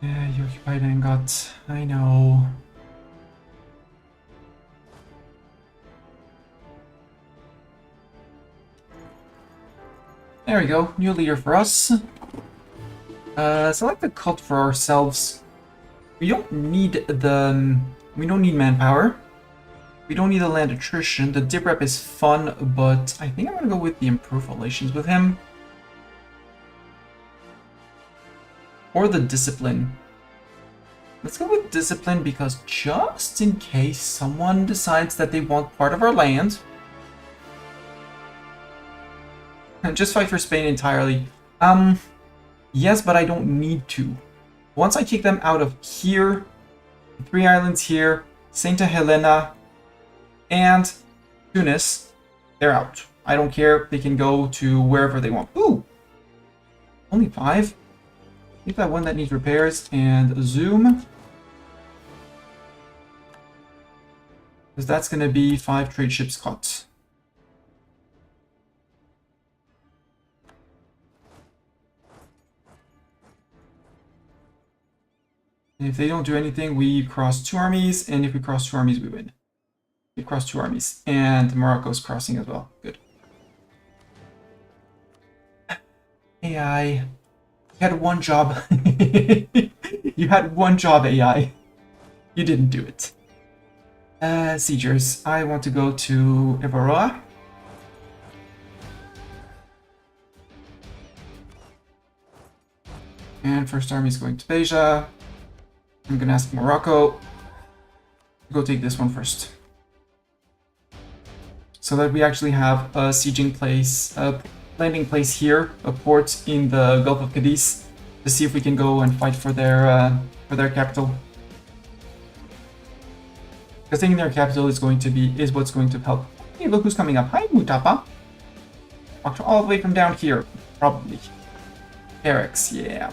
Yeah, you occupied Angot. I know. There we go. New leader for us. Select the cult for ourselves. We don't need we don't need manpower. We don't need the land attrition. The dip rep is fun, but I think I'm gonna go with the improved relations with him. Or the discipline. Let's go with discipline because just in case someone decides that they want part of our land. And just fight for Spain entirely. Yes, but I don't need to. Once I kick them out of here, 3 islands here, Saint Helena, and Tunis, they're out. I don't care. They can go to wherever they want. Ooh! Only 5? Leave that one that needs repairs and zoom. Because that's going to be 5 trade ships caught. And if they don't do anything, we cross 2 armies, and if we cross 2 armies, we win. We cross 2 armies, and Morocco's crossing as well. Good. AI, you had one job. You had one job, AI. You didn't do it. Siegers, I want to go to Evaroa. And first army is going to Beja. I'm gonna ask Morocco. Go take this one first. So that we actually have a sieging place, a landing place here, a port in the Gulf of Cadiz, to see if we can go and fight for their capital. Because taking their capital is what's going to help. Hey, look who's coming up. Hi, Mutapa. Walked all the way from down here, probably. Eric's, yeah.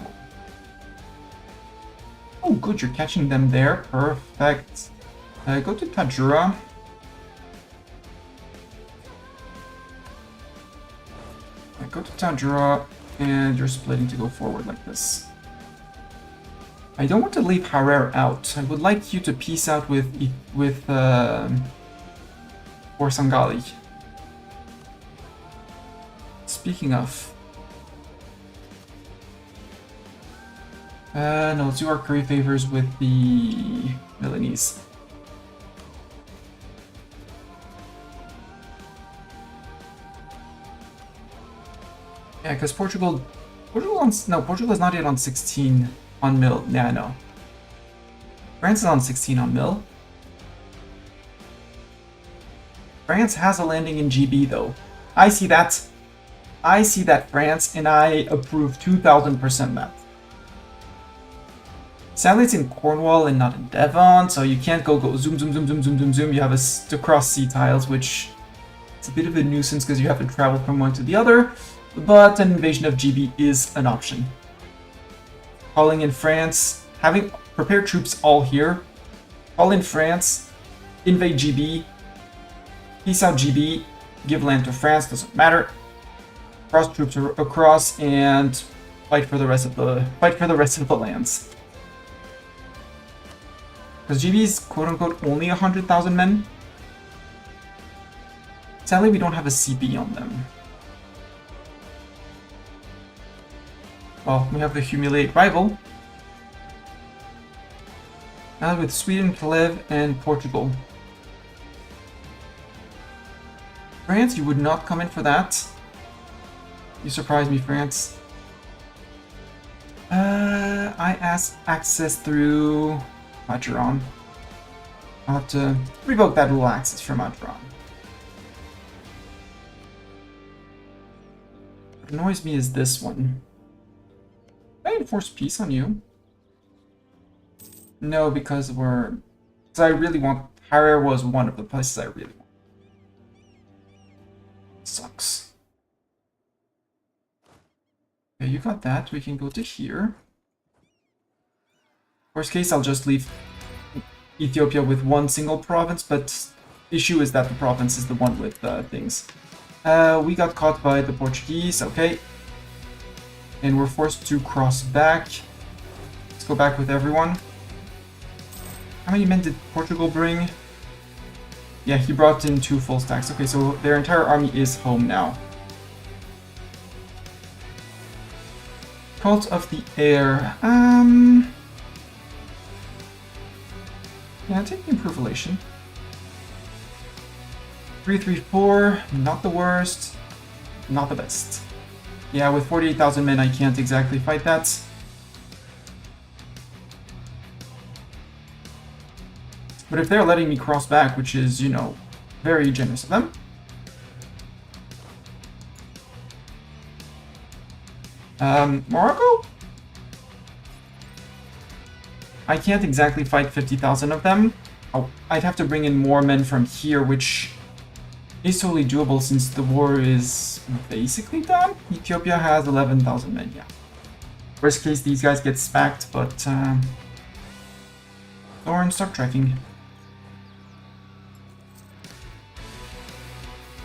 Oh, good, you're catching them there. Perfect. Go to Tajura. Go to Tajura, and you're splitting to go forward like this. I don't want to leave Harer out. I would like you to peace out with Orsangali. Speaking of, no, let's do our curry favors with the Milanese. Yeah, because Portugal is not yet on 16 on mill. Yeah, no. France is on 16 on mill. France has a landing in GB though. I see that. I see that, France, and I approve 2000% that. Sadly, it's in Cornwall and not in Devon, so you can't go zoom, zoom, zoom, zoom, zoom, zoom, zoom. You have to cross sea tiles, which is a bit of a nuisance because you have to travel from one to the other, but an invasion of GB is an option. Calling in France, having prepared troops all here, call in France, invade GB, peace out GB, give land to France, doesn't matter. Cross troops across and fight for the rest of the lands. Because GB is quote-unquote only 100,000 men. Sadly, we don't have a CP on them. Well, we have the humiliate rival. Now with Sweden, Kalev, and Portugal. France, you would not come in for that. You surprised me, France. I asked access through Majoran. I'll have to revoke that little access from Majoran. What annoys me is this one. Can I enforce peace on you? No, because I really want... Hoarder was one of the places I really want. Sucks. Okay, you got that. We can go to here. Worst case, I'll just leave Ethiopia with one single province, but issue is that the province is the one with things. We got caught by the Portuguese, okay. And we're forced to cross back. Let's go back with everyone. How many men did Portugal bring? Yeah, he brought in 2 full stacks. Okay, so their entire army is home now. Cult of the Air. Yeah, take the Improve Relation. 334, not the worst, not the best. Yeah, with 48,000 men, I can't exactly fight that. But if they're letting me cross back, which is, you know, very generous of them. Morocco? I can't exactly fight 50,000 of them. Oh, I'd have to bring in more men from here, which is totally doable since the war is basically done. Ethiopia has 11,000 men, yeah. Worst case, these guys get spacked, but... Thorn, stop tracking.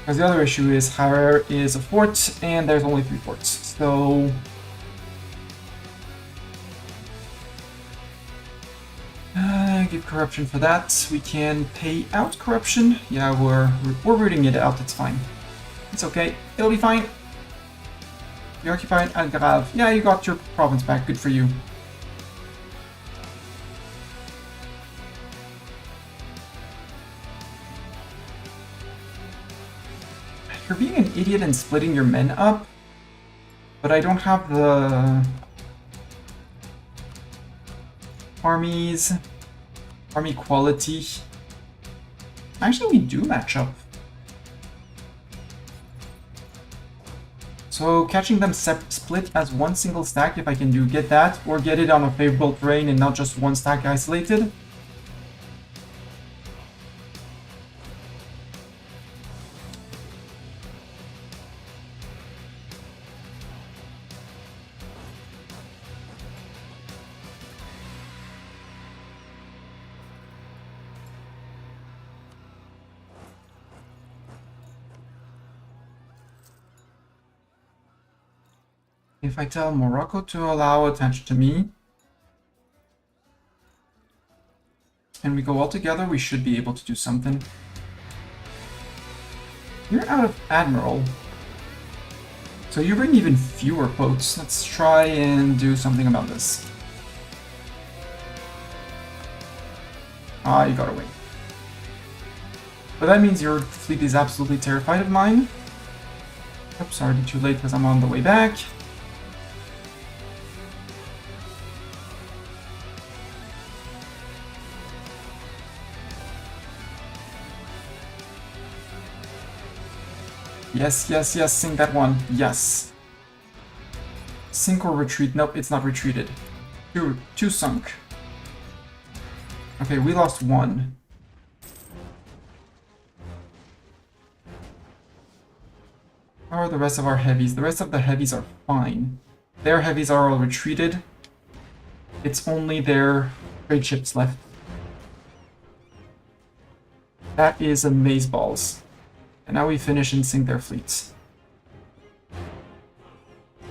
Because the other issue is Hoarder is a fort, and there's only 3 forts, so... give corruption for that. We can pay out corruption. Yeah, we're rooting it out, it's fine. It's okay, it'll be fine. You occupied Algarve. Yeah, you got your province back, good for you. You're being an idiot and splitting your men up, but I don't have the army quality. Actually, we do match up. So catching them split as one single stack, if I can get that, or get it on a favorable terrain and not just one stack isolated. If I tell Morocco to allow attention to me, and we go all together, we should be able to do something. You're out of Admiral. So you bring even fewer boats. Let's try and do something about this. Ah, you got away. But that means your fleet is absolutely terrified of mine. Oops, already too late because I'm on the way back. Yes, yes, yes, sink that one. Yes. Sink or retreat. Nope, it's not retreated. Two sunk. Okay, we lost one. How are the rest of our heavies? The rest of the heavies are fine. Their heavies are all retreated. It's only their trade ships left. That is amazeballs. And now we finish and sink their fleets.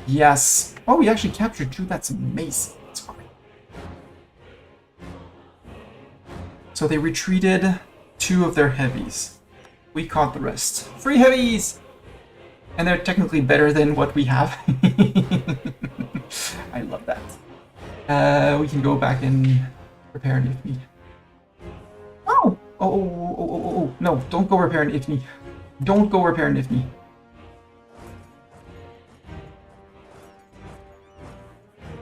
Yes. Oh, we actually captured 2. That's amazing. That's great. So they retreated 2 of their heavies. We caught the rest. Free heavies! And they're technically better than what we have. I love that. We can go back and repair an if need. Oh! Oh. No, don't go repair an if need. Don't go repair an if need.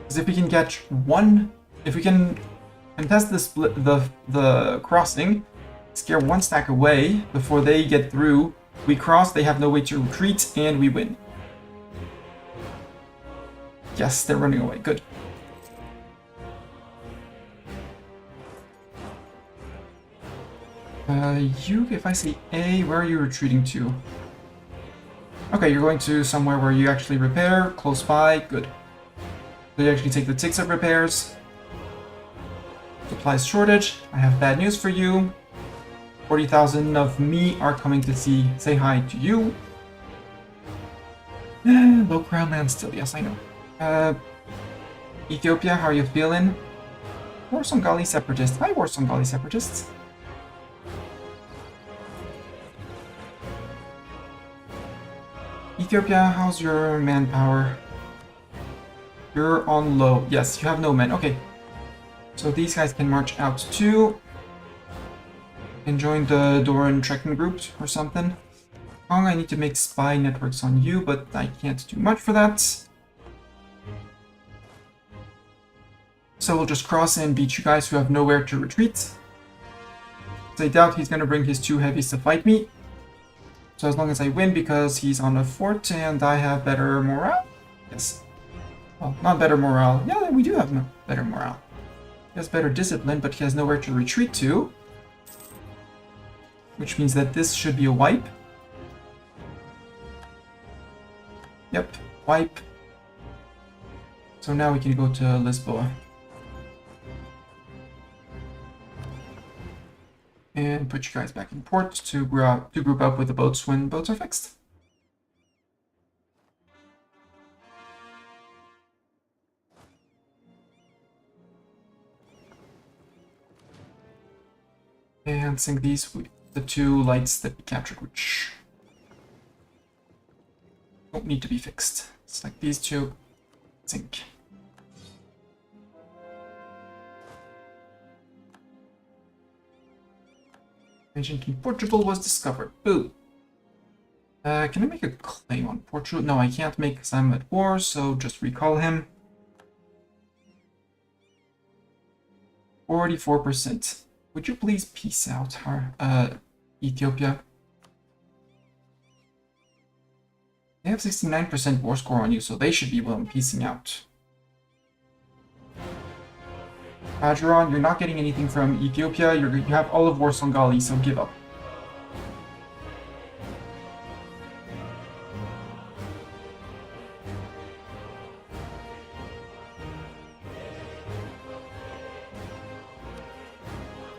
Because if we can catch one, if we can contest the crossing, scare one stack away before they get through, we cross, they have no way to retreat, and we win. Yes, they're running away. Good. You, if I say A, where are you retreating to? Okay, you're going to somewhere where you actually repair, close by, good. So you actually take the ticks of repairs. Supplies shortage, I have bad news for you. 40,000 of me are coming to say hi to you. Low crown land still, yes, I know. Ethiopia, how are you feeling? Warsongali separatists. Hi, Warsongali separatists. Ethiopia, how's your manpower? You're on low. Yes, you have no men. Okay. So these guys can march out too. And join the Doran trekking group or something. Kongo, I need to make spy networks on you, but I can't do much for that. So we'll just cross and beat you guys who have nowhere to retreat. I doubt he's gonna bring his 2 heavies to fight me. So as long as I win because he's on a fort and I have better morale? Yes. Well, not better morale. Yeah, we do have better morale. He has better discipline, but he has nowhere to retreat to. Which means that this should be a wipe. Yep, wipe. So now we can go to Lisboa. And put you guys back in port to group up with the boats when boats are fixed. And sink these with the 2 lights that we captured, which don't need to be fixed. It's like these 2 sink. Agent in Portugal was discovered. Boo! Can I make a claim on Portugal? No, I can't make because I'm at war, so just recall him. 44%. Would you please peace out, Ethiopia? They have 69% war score on you, so they should be well peacing out. Ajuran, you're not getting anything from Ethiopia. You have all of Warsongali, so give up.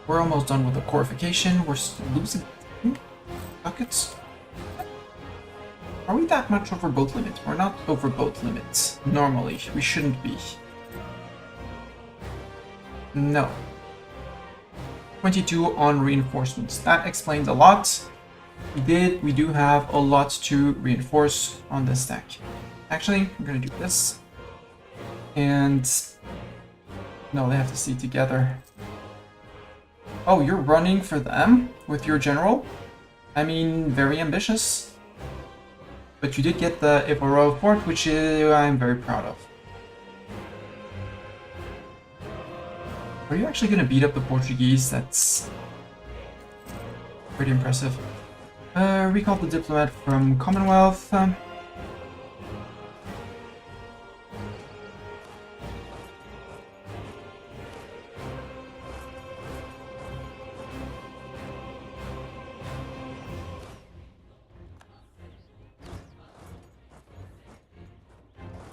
We're almost done with the corification. We're losing buckets. Are we that much over boat limit? We're not over boat limit. Normally, we shouldn't be. No. 22 on reinforcements. That explains a lot. We do have a lot to reinforce on this stack. Actually, I'm gonna do this. And no, they have to see together. Oh, you're running for them with your general? I mean, very ambitious. But you did get the E04 fort, which I'm very proud of. Are you actually going to beat up the Portuguese? That's pretty impressive. Recall the diplomat from Commonwealth.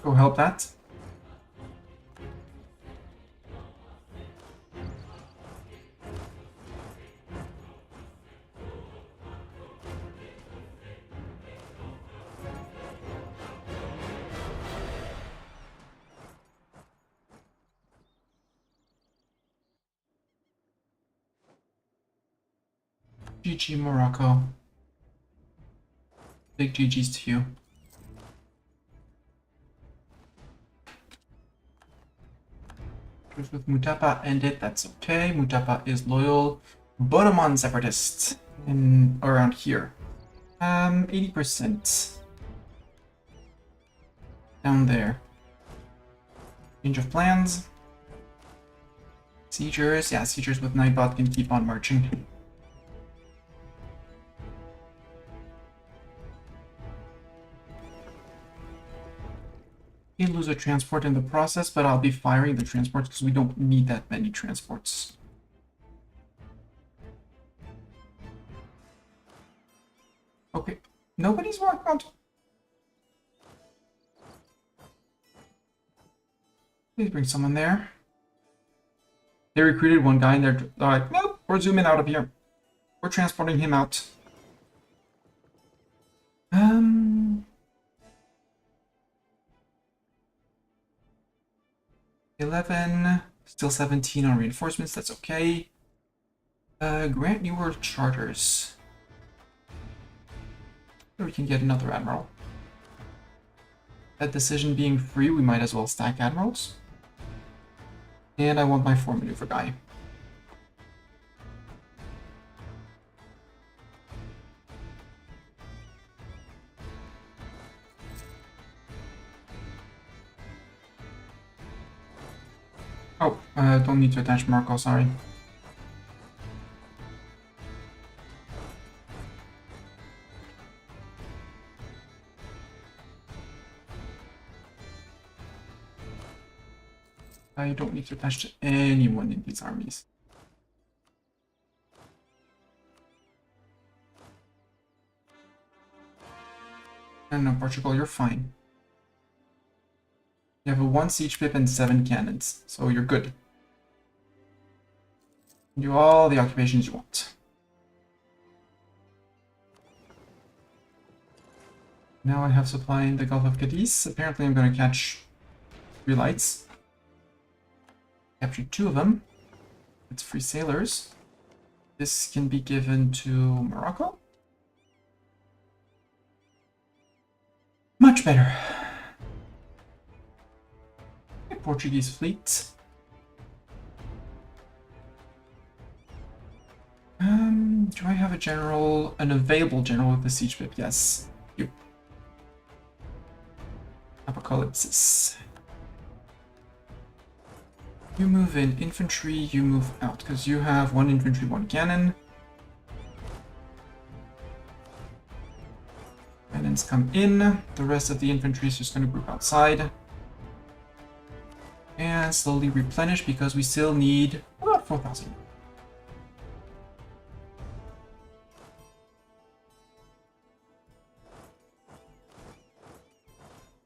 Go help that. GG Morocco. Big GG's to you. With Mutapa ended, that's okay. Mutapa is loyal. Bonamon Separatist in around here. 80%. Down there. Change of plans. Siegers, yeah, Siegers with Nightbot can keep on marching. You lose a transport in the process, but I'll be firing the transports because we don't need that many transports. Okay, nobody's walked out. Please bring someone there. They recruited one guy and they're like, nope, we're zooming out of here. We're transporting him out. 11, still 17 on reinforcements, that's okay. Grant newer charters. So we can get another admiral. That decision being free, we might as well stack admirals. And I want my 4 maneuver guy. Oh, don't need to attach Marco, sorry. I don't need to attach to anyone in these armies. No, Portugal, you're fine. You have a 1 siege pip and 7 cannons, so you're good. Do all the occupations you want. Now I have supply in the Gulf of Cadiz. Apparently I'm going to catch 3 lights. Captured 2 of them. It's free sailors. This can be given to Morocco. Much better. Portuguese fleet. Do I have a general, an available general with the siege pip? Yes. You. Apocalypsis. You move in infantry, you move out, because you have 1 infantry, 1 cannon. Cannons come in, the rest of the infantry is just going to group outside. And slowly replenish because we still need about 4,000.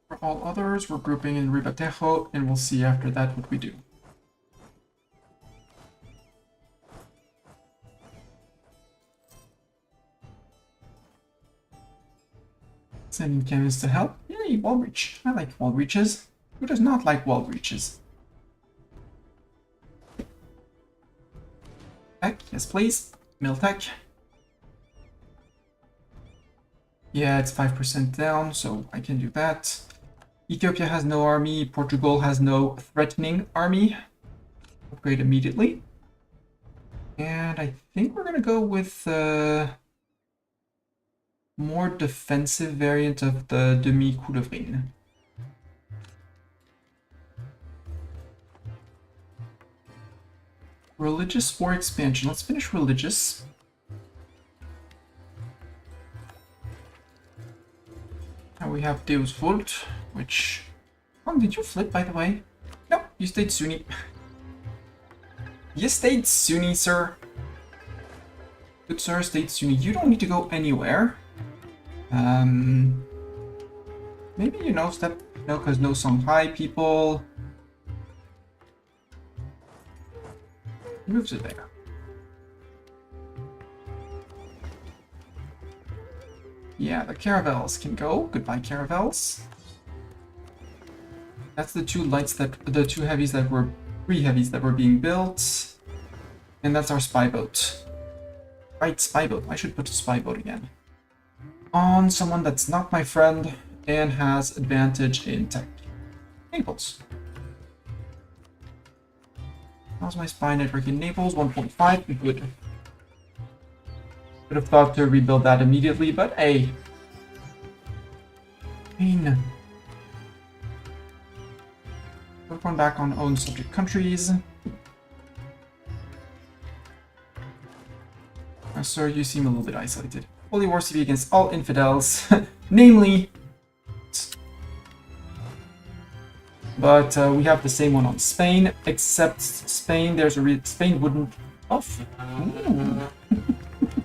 For all others, we're grouping in Ribatejo, and we'll see after that what we do. Sending cannons to help. Yay, wall breach. I like wall breaches. Who does not like wall breaches? Tech, yes please. Mill tech. Yeah, it's 5% down, so I can do that. Ethiopia has no army. Portugal has no threatening army. Upgrade immediately. And I think we're gonna go with more defensive variant of the demi coup de reine. Religious or expansion. Let's finish religious. Now we have Deus Vult, which... Oh, did you flip, by the way? No, you stayed Sunni. You stayed Sunni, sir. Good sir, stayed Sunni. You don't need to go anywhere. Maybe, you know, step No, because no Songhai people. Move to there. Yeah, the caravels can go. Goodbye, caravels. That's the two lights that the two heavies that were three heavies that were being built, and that's our spy boat. Right, spy boat. I should put a spy boat again on someone that's not my friend and has advantage in tech. Naples. How's my spy network in Naples? 1.5. Good. Could have thought to rebuild that immediately, but hey. I mean, put one back on own subject countries. Sir, you seem a little bit isolated. Holy War CV against all infidels, namely. But we have the same one on Spain, except Spain. There's a Spain wouldn't off.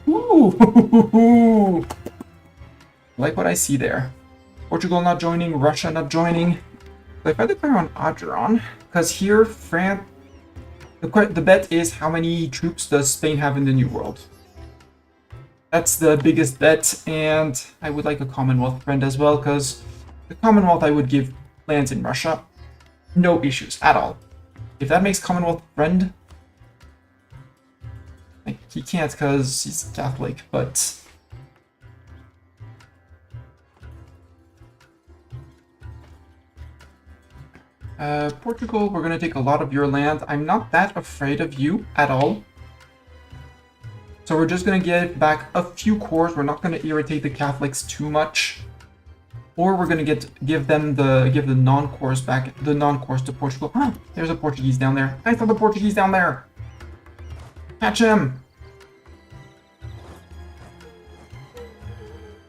Ooh. Like what I see there. Portugal not joining, Russia not joining. So if I declare on Adron, because here France, the bet is how many troops does Spain have in the New World. That's the biggest bet, and I would like a Commonwealth friend as well, because the Commonwealth I would give lands in Russia. No issues at all. If that makes Commonwealth friend, like, he can't because he's Catholic, but Portugal, we're gonna take a lot of your land. I'm not that afraid of you at all. So we're just gonna give back a few cores. We're not gonna irritate the Catholics too much. Or we're gonna give the non-cores back, the non-cores to Portugal. Ah, there's a Portuguese down there. I saw the Portuguese down there. Catch him.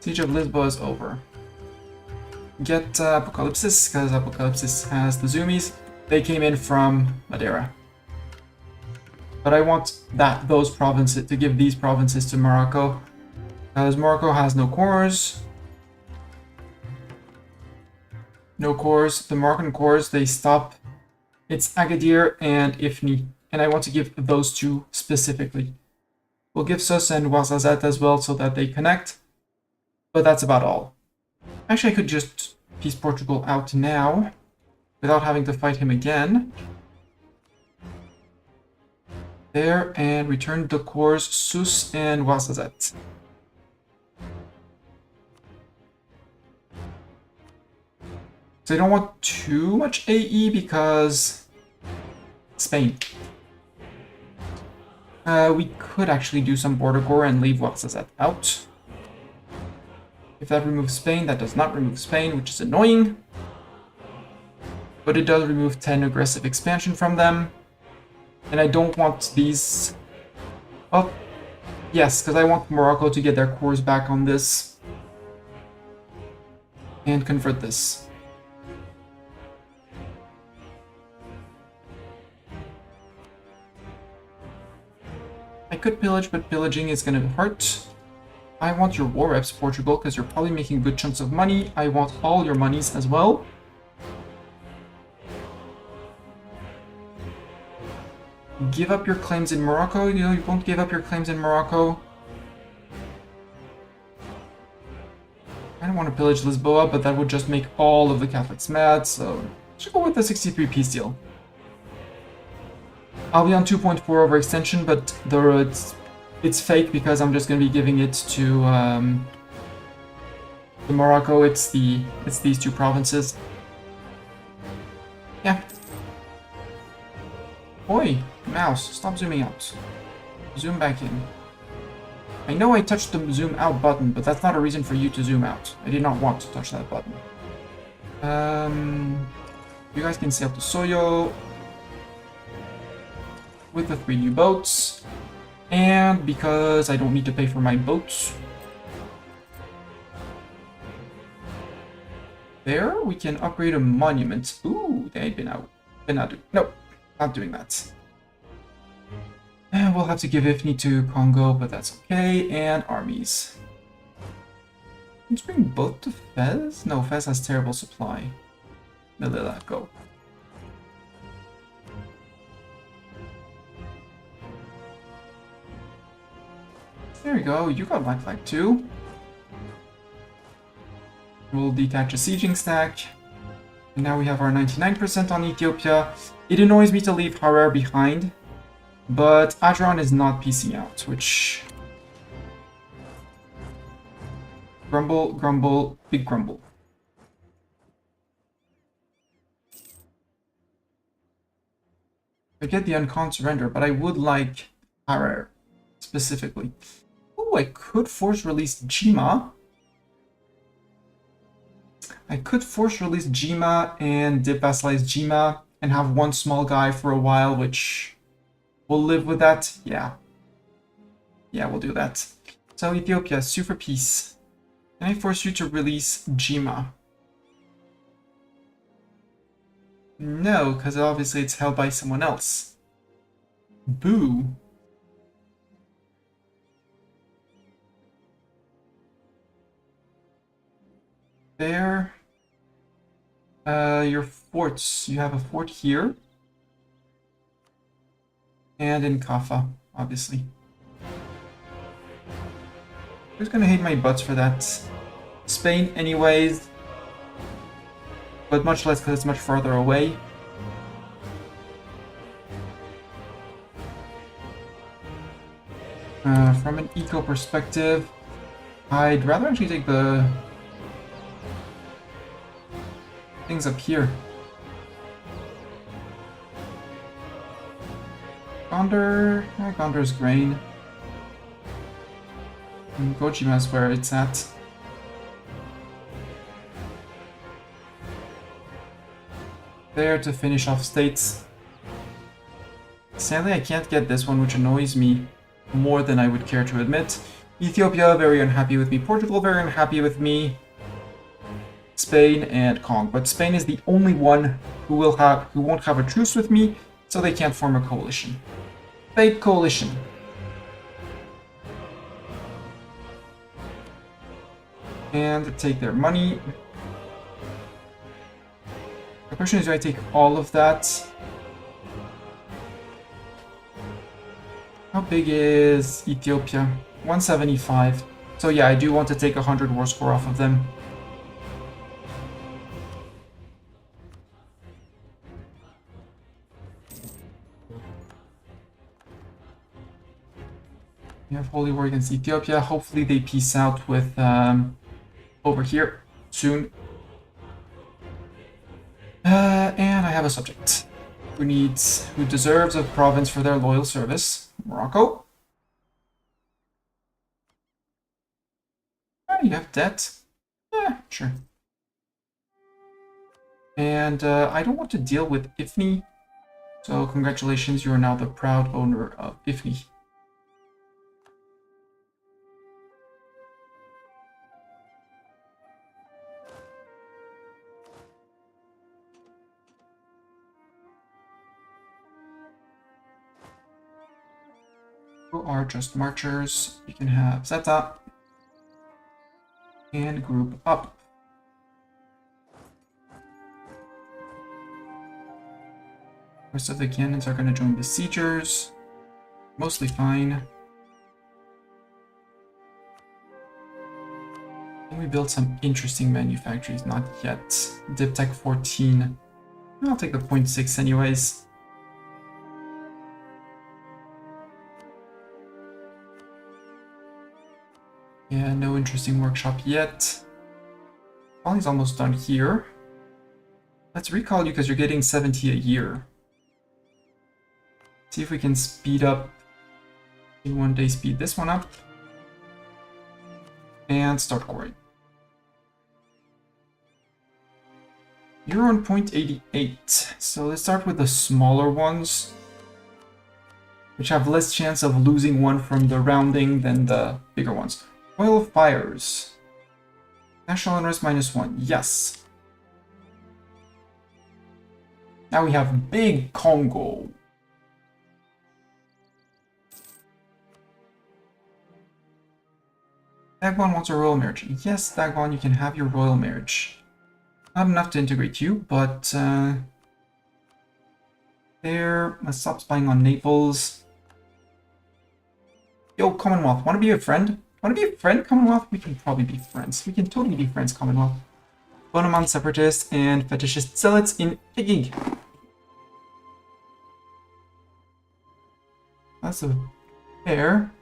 Siege of Lisboa is over. Get Apocalypsis, because Apocalypsis has the Zoomies. They came in from Madeira. But I want those provinces to give these provinces to Morocco, because Morocco has no cores. No cores. The Moroccan cores, they stop. It's Agadir and Ifni, and I want to give those two specifically. We'll give Sus and Ouarzazate as well so that they connect, but that's about all. Actually, I could just piece Portugal out now without having to fight him again. There, and return the cores Sus and Ouarzazate. So I don't want too much AE because Spain. We could actually do some border core and leave Ouarzazate out. If that removes Spain, that does not remove Spain, which is annoying. But it does remove 10 aggressive expansion from them. And I don't want these... Well, yes, because I want Morocco to get their cores back on this. And convert this. I could pillage, but pillaging is going to hurt. I want your war reps, Portugal, because you're probably making good chunks of money. I want all your monies as well. Give up your claims in Morocco. You know, you won't give up your claims in Morocco. I don't want to pillage Lisboa, but that would just make all of the Catholics mad, so I should go with the 63 peace deal. I'll be on 2.4 overextension, but it's fake because I'm just going to be giving it to Morocco. It's these two provinces. Yeah. Oi, mouse, stop zooming out. Zoom back in. I know I touched the zoom out button, but that's not a reason for you to zoom out. I did not want to touch that button. You guys can sail to Soyo with the 3 new boats. And because I don't need to pay for my boats, there we can upgrade a monument. Ooh, they've been out. Nope, not doing that. And we'll have to give Ifni to Kongo, but that's okay. And armies. Let's bring both to Fez? No, Fez has terrible supply. Melilla, go. There you go, you got black flag too. We'll detach a sieging stack. And now we have our 99% on Ethiopia. It annoys me to leave Hoarder behind, but Adron is not piecing out, which... Grumble, grumble, big grumble. I get the uncon surrender, but I would like Hoarder specifically. Oh, I could force release Jima. I could force release Jima and devassalize Jima and have one small guy for a while, which we'll live with that. Yeah. Yeah, we'll do that. So Ethiopia, sue for peace. Can I force you to release Jima? No, because obviously it's held by someone else. Boo. There. Your forts. You have a fort here. And in Kaffa, obviously. Who's gonna hate my butts for that? Spain, anyways. But much less because it's much farther away. From an eco perspective, I'd rather actually take the things up here. Gondor, Gondor's grain. And Gojima's where it's at. There to finish off states. Sadly, I can't get this one, which annoys me more than I would care to admit. Ethiopia, very unhappy with me. Portugal, very unhappy with me. Spain and Kongo. But Spain is the only one who won't have a truce with me, so they can't form a coalition. Fake coalition. And take their money. The question is, do I take all of that? How big is Ethiopia? 175. So yeah, I do want to take 100 war score off of them. We have Holy War against Ethiopia. Hopefully they peace out with over here soon. And I have a subject who deserves a province for their loyal service. Morocco. Oh, you have debt. Yeah, sure. And I don't want to deal with Ifni. So congratulations, you are now the proud owner of Ifni. Who are just marchers? You can have Zeta and group up. Rest of the cannons are going to join besiegers. Mostly fine. Can we build some interesting manufactories? Not yet. Diptech 14. I'll take the 0.6 anyways. Yeah, no interesting workshop yet. Poly's almost done here. Let's recall you because you're getting 70 a year. See if we can speed up, in one day speed this one up. And start quarrying. You're on 0.88, so let's start with the smaller ones, which have less chance of losing one from the rounding than the bigger ones. Oil fires. National unrest -1. Yes. Now we have Big Kongo. Dagwan wants a royal marriage. Yes, Dagwan, you can have your royal marriage. Not enough to integrate you, but there. Let's stop spying on Naples. Yo, Commonwealth, want to be a friend? Want to be a friend, Commonwealth? We can probably be friends. We can totally be friends, Commonwealth. Bonamon Separatists and Fetishist Zealots in Figig. That's a pair.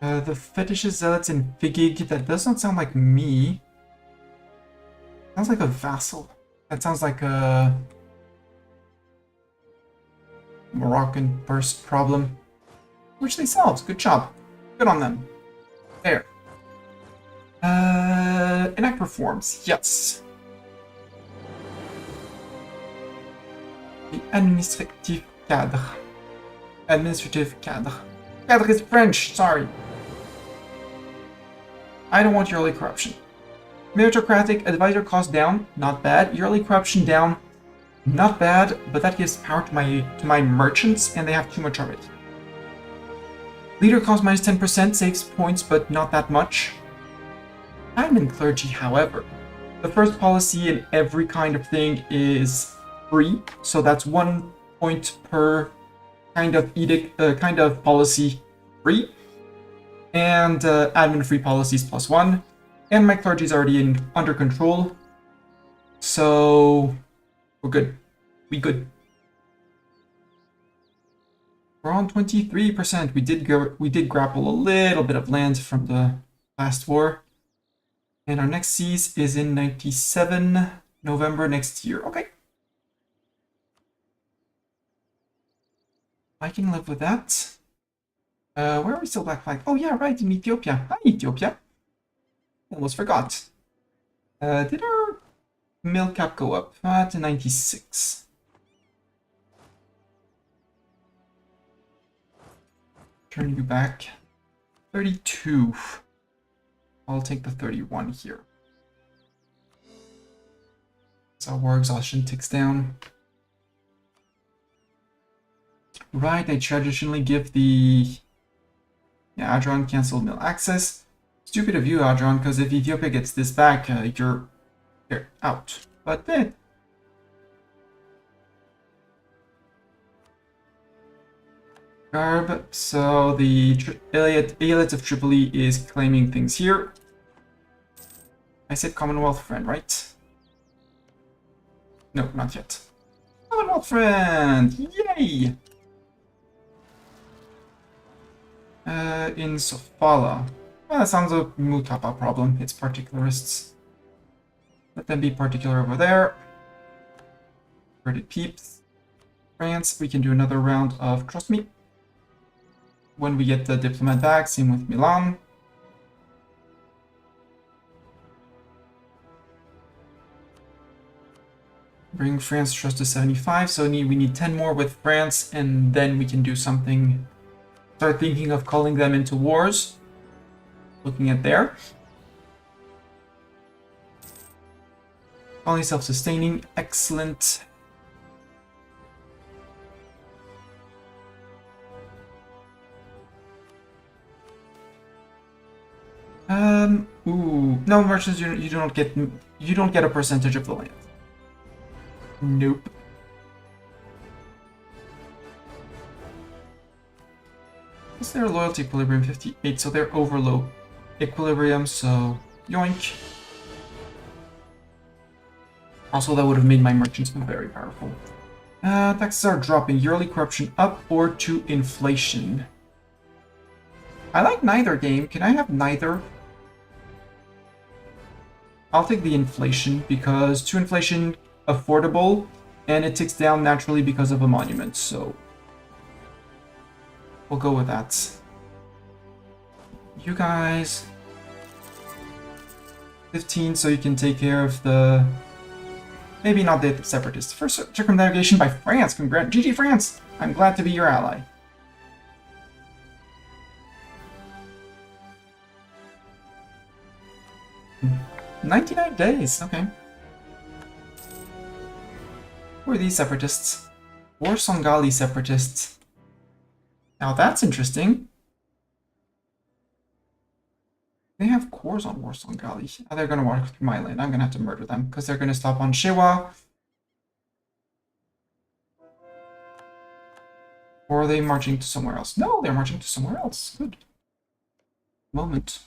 The Fetishist Zealots in Figig, that does not sound like me. Sounds like a vassal. That sounds like a Moroccan burst problem. Which they solved. Good job. Good on them. There. Enact reforms. Yes. The administrative cadre. Administrative cadre. Cadre is French, sorry. I don't want yearly corruption. Meritocratic advisor cost down, not bad. Yearly corruption down, not bad, but that gives power to my merchants, and they have too much of it. Leader cost minus 10%, saves points, but not that much. Admin clergy, however. The first policy in every kind of thing is free, so that's 1 point per kind of edict, kind of policy free. And admin free policies +1. And my clergy is already under control. So we're good. We good. We're on 23%. We did grapple a little bit of land from the last war. And our next siege is in 97 November next year. Okay. I can live with that. Where are we still black flag? Oh yeah, right, in Ethiopia. Hi, Ethiopia. Almost forgot. Did our mill cap go up? To 96. Turn you back. 32. I'll take the 31 here. So war exhaustion ticks down. Right, they traditionally give the Adron cancel mill access. Stupid of you, Adron, because if Ethiopia gets this back, you're out. But then Garb, so the Elite of Tripoli is claiming things here. I said Commonwealth friend, right? No, not yet. Commonwealth friend! Yay! In Sofala. Well, that sounds a Mutapa problem. It's particularists. Let them be particular over there. Pretty peeps. France, we can do another round of trust me. When we get the diplomat back, same with Milan. Bring France trust to 75, so we need 10 more with France, and then we can do something. Start thinking of calling them into wars. Looking at there. Only self-sustaining, excellent. No merchants. You don't get a percentage of the land. Nope. What's their loyalty equilibrium? 58, so they're over low equilibrium, so yoink. Also, that would have made my merchants very powerful. Taxes are dropping. Yearly corruption up or to inflation. I like neither game. Can I have neither? I'll take the inflation because to inflation affordable and it ticks down naturally because of a monument, so we'll go with that. You guys 15 so you can take care of the maybe not the separatists. First circumnavigation by France. Congrats, GG France. I'm glad to be your ally. Hmm. 99 days, okay. Who are these separatists? War Songali separatists. Now that's interesting. They have cores on Warsaw Gali. Oh, they're going to walk through my land. I'm going to have to murder them because they're going to stop on Shewa. Or are they marching to somewhere else? No, they're marching to somewhere else. Good. Moment.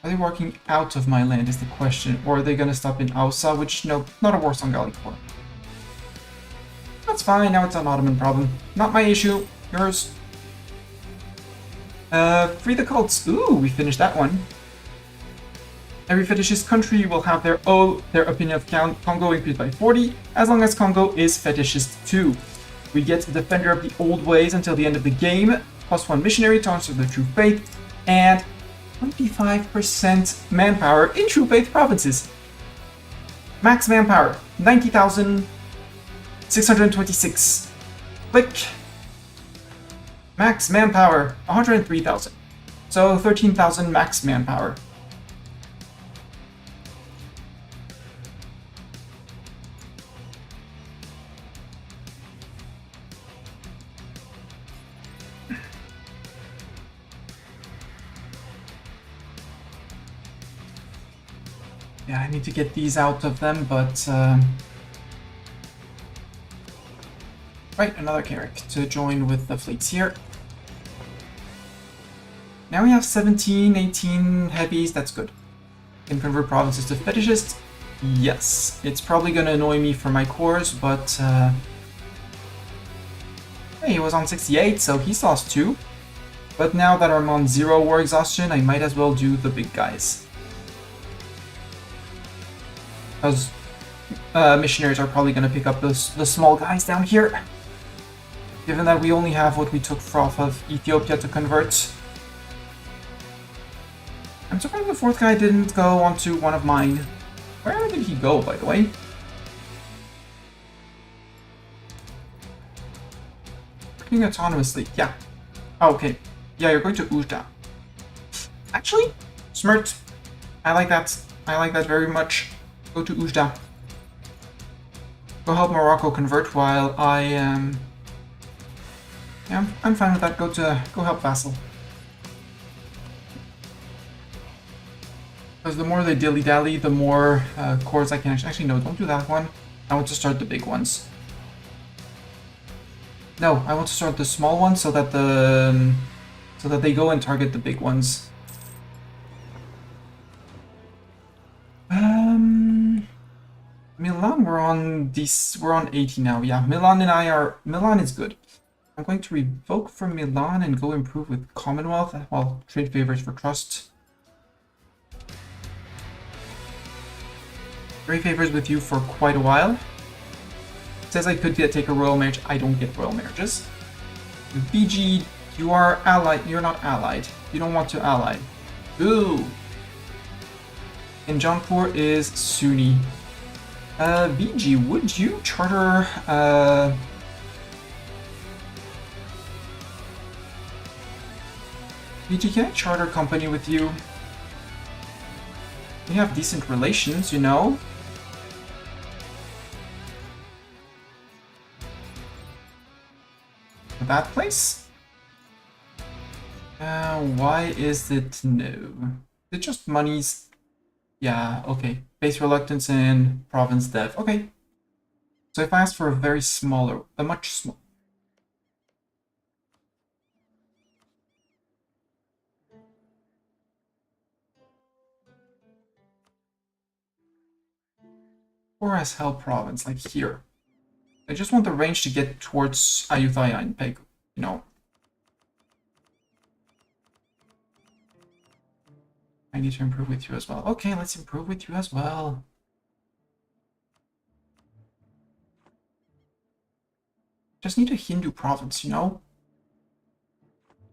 Are they walking out of my land is the question. Or are they going to stop in Ausa, which, no, not a Warsaw Gali core. That's fine, now it's an Ottoman problem. Not my issue, yours. Free the cults. Ooh, we finished that one. Every fetishist country will have their opinion of Kongo increased by 40, as long as Kongo is fetishist too. We get Defender of the Old Ways until the end of the game, +1 missionary tolerance of the True Faith, and 25% manpower in True Faith provinces. Max manpower, 90,626. Click. Max manpower, 103,000. So 13,000 max manpower. Yeah, I need to get these out of them, but... Right, another Carrick to join with the fleets here. Now we have 17, 18 heavies, that's good. Can convert provinces to Fetishist. Yes, it's probably going to annoy me for my cores, but... Hey, he was on 68, so he's lost 2. But now that I'm on 0 war exhaustion, I might as well do the big guys. Because missionaries are probably going to pick up the small guys down here. Given that we only have what we took off of Ethiopia to convert. I'm surprised the 4th guy didn't go onto one of mine. Where did he go, by the way? Working autonomously, yeah. Oh, okay. Yeah, you're going to Ujda. Actually, smart. I like that. I like that very much. Go to Ujda. Go help Morocco convert while I yeah, I'm fine with that. Go help Vassal. Because the more they dilly-dally, the more cores I can actually... no, don't do that one. I want to start the big ones. No, I want to start the small ones so that they go and target the big ones. Milan, we're on 80 now. Yeah, Milan is good. I'm going to revoke from Milan and go improve with Commonwealth. Well, trade favors for trust. Trade favors with you for quite a while. It says I could take a royal marriage. I don't get royal marriages. BG, you are allied. You're not allied. You don't want to ally. Ooh. And Jaunpur is Sunni. BG, would you charter BG, can I charter company with you? We have decent relations, you know? That place? Why is it no? Is it just monies? Yeah, okay. Base reluctance and province dev. Okay. So if I ask for a very smaller, a much smaller. Or as hell province, like here. I just want the range to get towards Ayutthaya and Pegu, you know. I need to improve with you as well. Okay, let's improve with you as well. Just need a Hindu province, you know?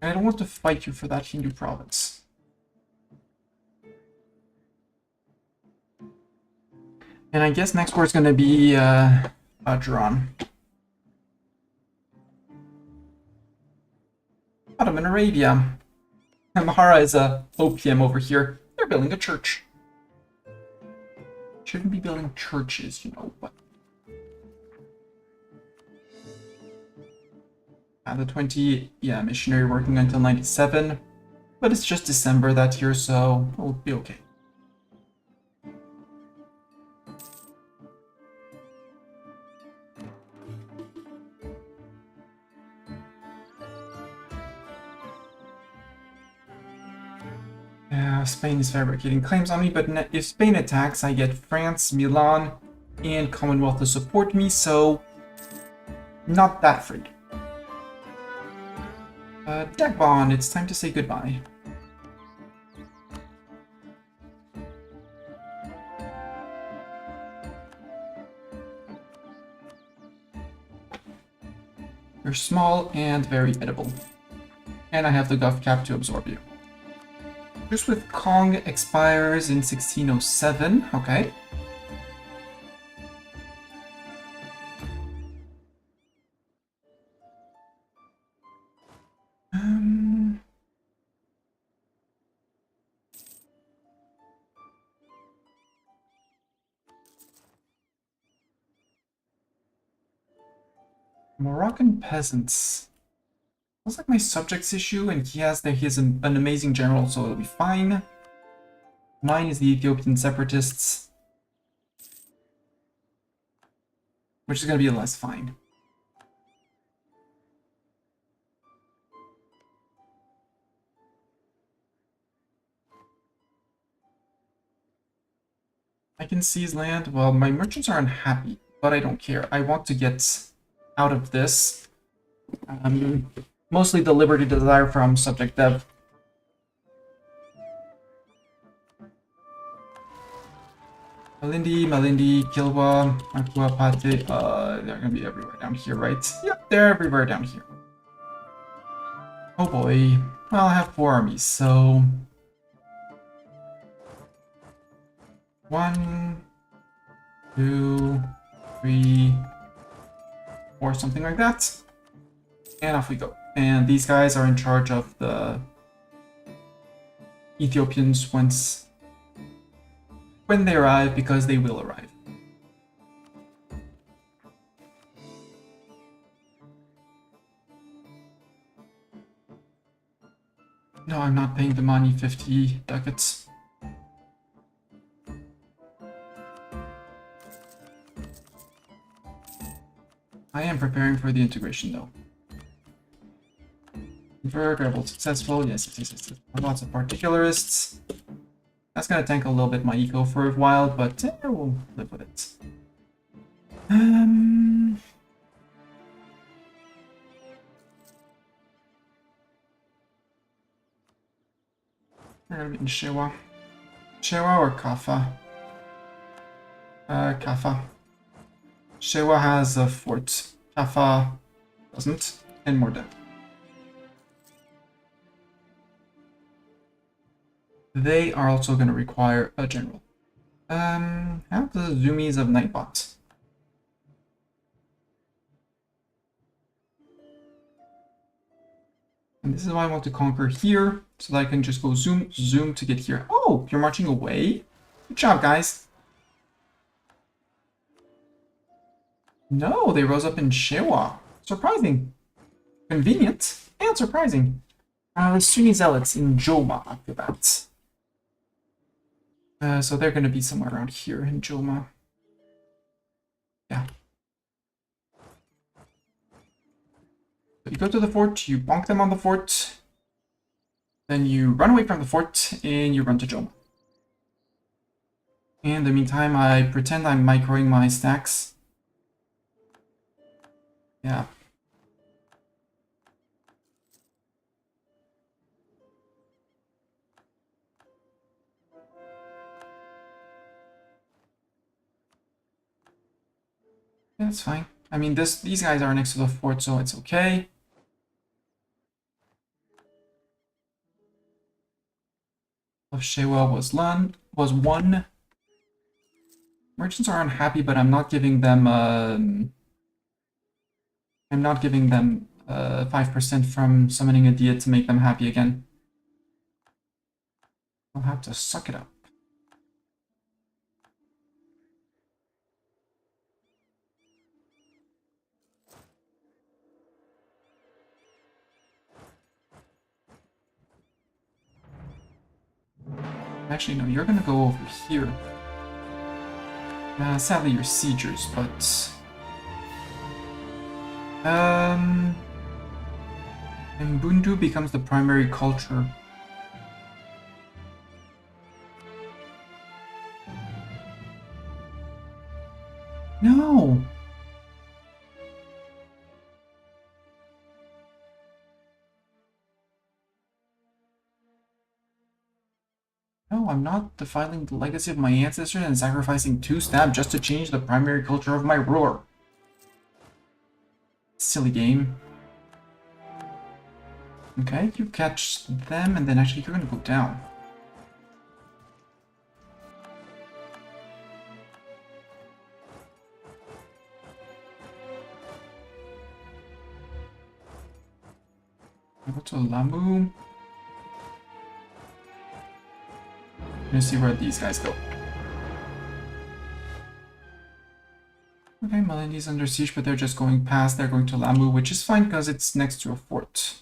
And I don't want to fight you for that Hindu province. And I guess next word's gonna be Ajuran. Ottoman Arabia. Mahara is a OPM over here. They're building a church. Shouldn't be building churches, you know, but... The 20, yeah, missionary working until 97. But it's just December that year, so we'll be okay. Spain is fabricating claims on me, but if Spain attacks, I get France, Milan, and Commonwealth to support me, so not that afraid. Dagbon, it's time to say goodbye. You're small and very edible. And I have the Gov Cap to absorb you. Truce with Kong expires in 1607, okay. Moroccan peasants. Looks like my subjects issue, and he has an amazing general, so it'll be fine. Mine is the Ethiopian separatists, which is going to be less fine. I can seize land. Well, my merchants are unhappy, but I don't care. I want to get out of this. Mostly the liberty desire from subject dev. Malindi, Kilwa, Aqua, Pate, they're gonna be everywhere down here, right? Yep, they're everywhere down here. Oh boy. Well, I have 4 armies, so... 1, 2, 3, 4, something like that. And off we go. And these guys are in charge of the Ethiopians when they arrive, because they will arrive. No, I'm not paying the money, 50 ducats. I am preparing for the integration, though. Convert, rebel successful, yes. Lots of particularists. That's gonna tank a little bit my eco for a while, but we'll live with it. We're gonna be in Shewa. Shewa or Kaffa? Kaffa. Shewa has a fort. Kaffa doesn't, and more debt. They are also going to require a general. How the zoomies of Nightbot? And this is why I want to conquer here, so that I can just go zoom to get here. Oh, you're marching away? Good job, guys. No, they rose up in Shewa. Surprising. Convenient and surprising. Sunni Zealots in Joma after that. So they're going to be somewhere around here in Joma. Yeah. So you go to the fort, you bonk them on the fort, then you run away from the fort, and you run to Joma. In the meantime, I pretend I'm microing my stacks. Yeah. That's fine. I mean, these guys are next to the fort, so it's okay. Of Shewa was 1. Merchants are unhappy, but I'm not giving them 5% from summoning a Dia to make them happy again. I'll have to suck it up. Actually, no, you're gonna go over here. Sadly, you're siegers, but... Mbundu becomes the primary culture. No! No, I'm not defiling the legacy of my ancestors and sacrificing 2 stab just to change the primary culture of my ruler. Silly game. Okay, you catch them, and then actually you're gonna go down. Go to Lamu. Let's see where these guys go. Okay, Melindy's under siege, but they're just going past. They're going to Lamu, which is fine because it's next to a fort.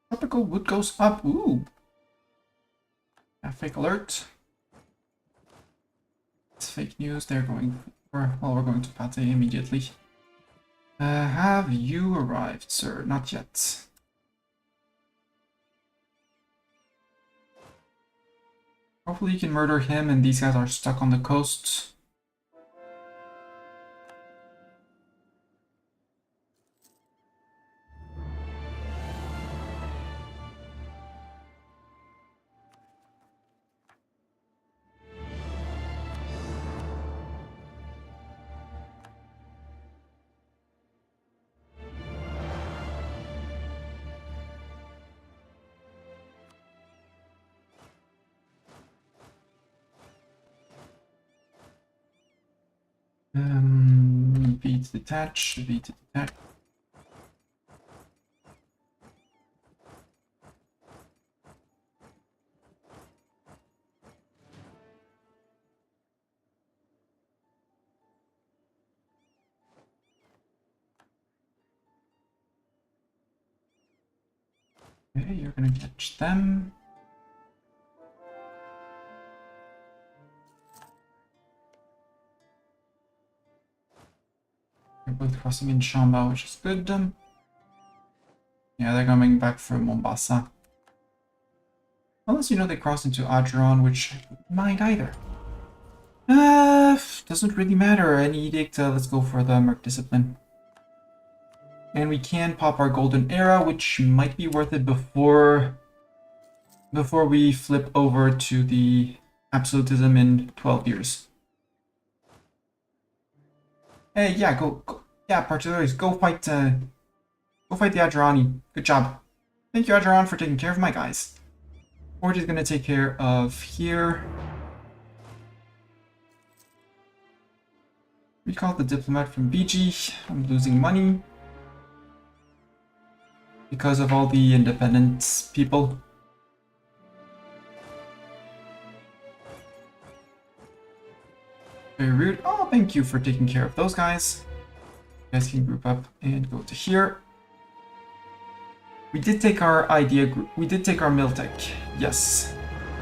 Tropical wood goes up. Ooh. Yeah, fake alert. It's fake news. They're going... Well, we're going to Pate immediately. Have you arrived, sir? Not yet. Hopefully you can murder him and these guys are stuck on the coast. B to detach, B to detach. Okay, you're gonna catch them. They're both crossing in Shamba, which is good. Yeah, they're coming back from Mombasa. Unless, you know, they crossed into Adron, which I don't mind either. Doesn't really matter. Any edict, let's go for the Merc Discipline. And we can pop our Golden Era, which might be worth it before we flip over to the Absolutism in 12 years. Hey, yeah, go yeah, Particulars, go fight the Adjarani. Good job. Thank you, Adjaran, for taking care of my guys. Horde is gonna take care of here. Recall the diplomat from BG. I'm losing money because of all the independent people. Very rude. Oh, thank you for taking care of those guys. You guys can group up and go to here. We did take our idea group. We did take our Miltech. Yes.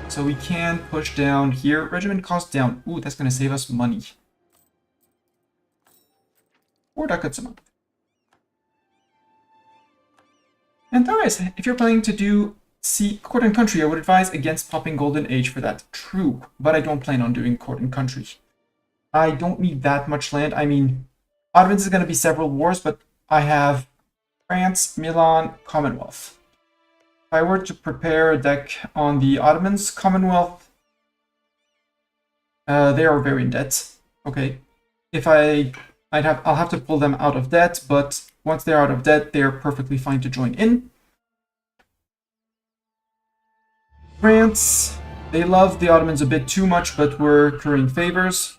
So we can push down here. Regiment cost down. Ooh, that's going to save us money. Or Dakatsuma. And Taris, if you're planning to do Court and Country, I would advise against popping Golden Age for that. True, but I don't plan on doing Court and Country. I don't need that much land. I mean, Ottomans is going to be several wars, but I have France, Milan, Commonwealth. If I were to prepare a deck on the Ottomans, Commonwealth, they are very in debt. Okay, if I'll have to pull them out of debt, but once they're out of debt, they're perfectly fine to join in. France, they love the Ottomans a bit too much, but we're currying favors.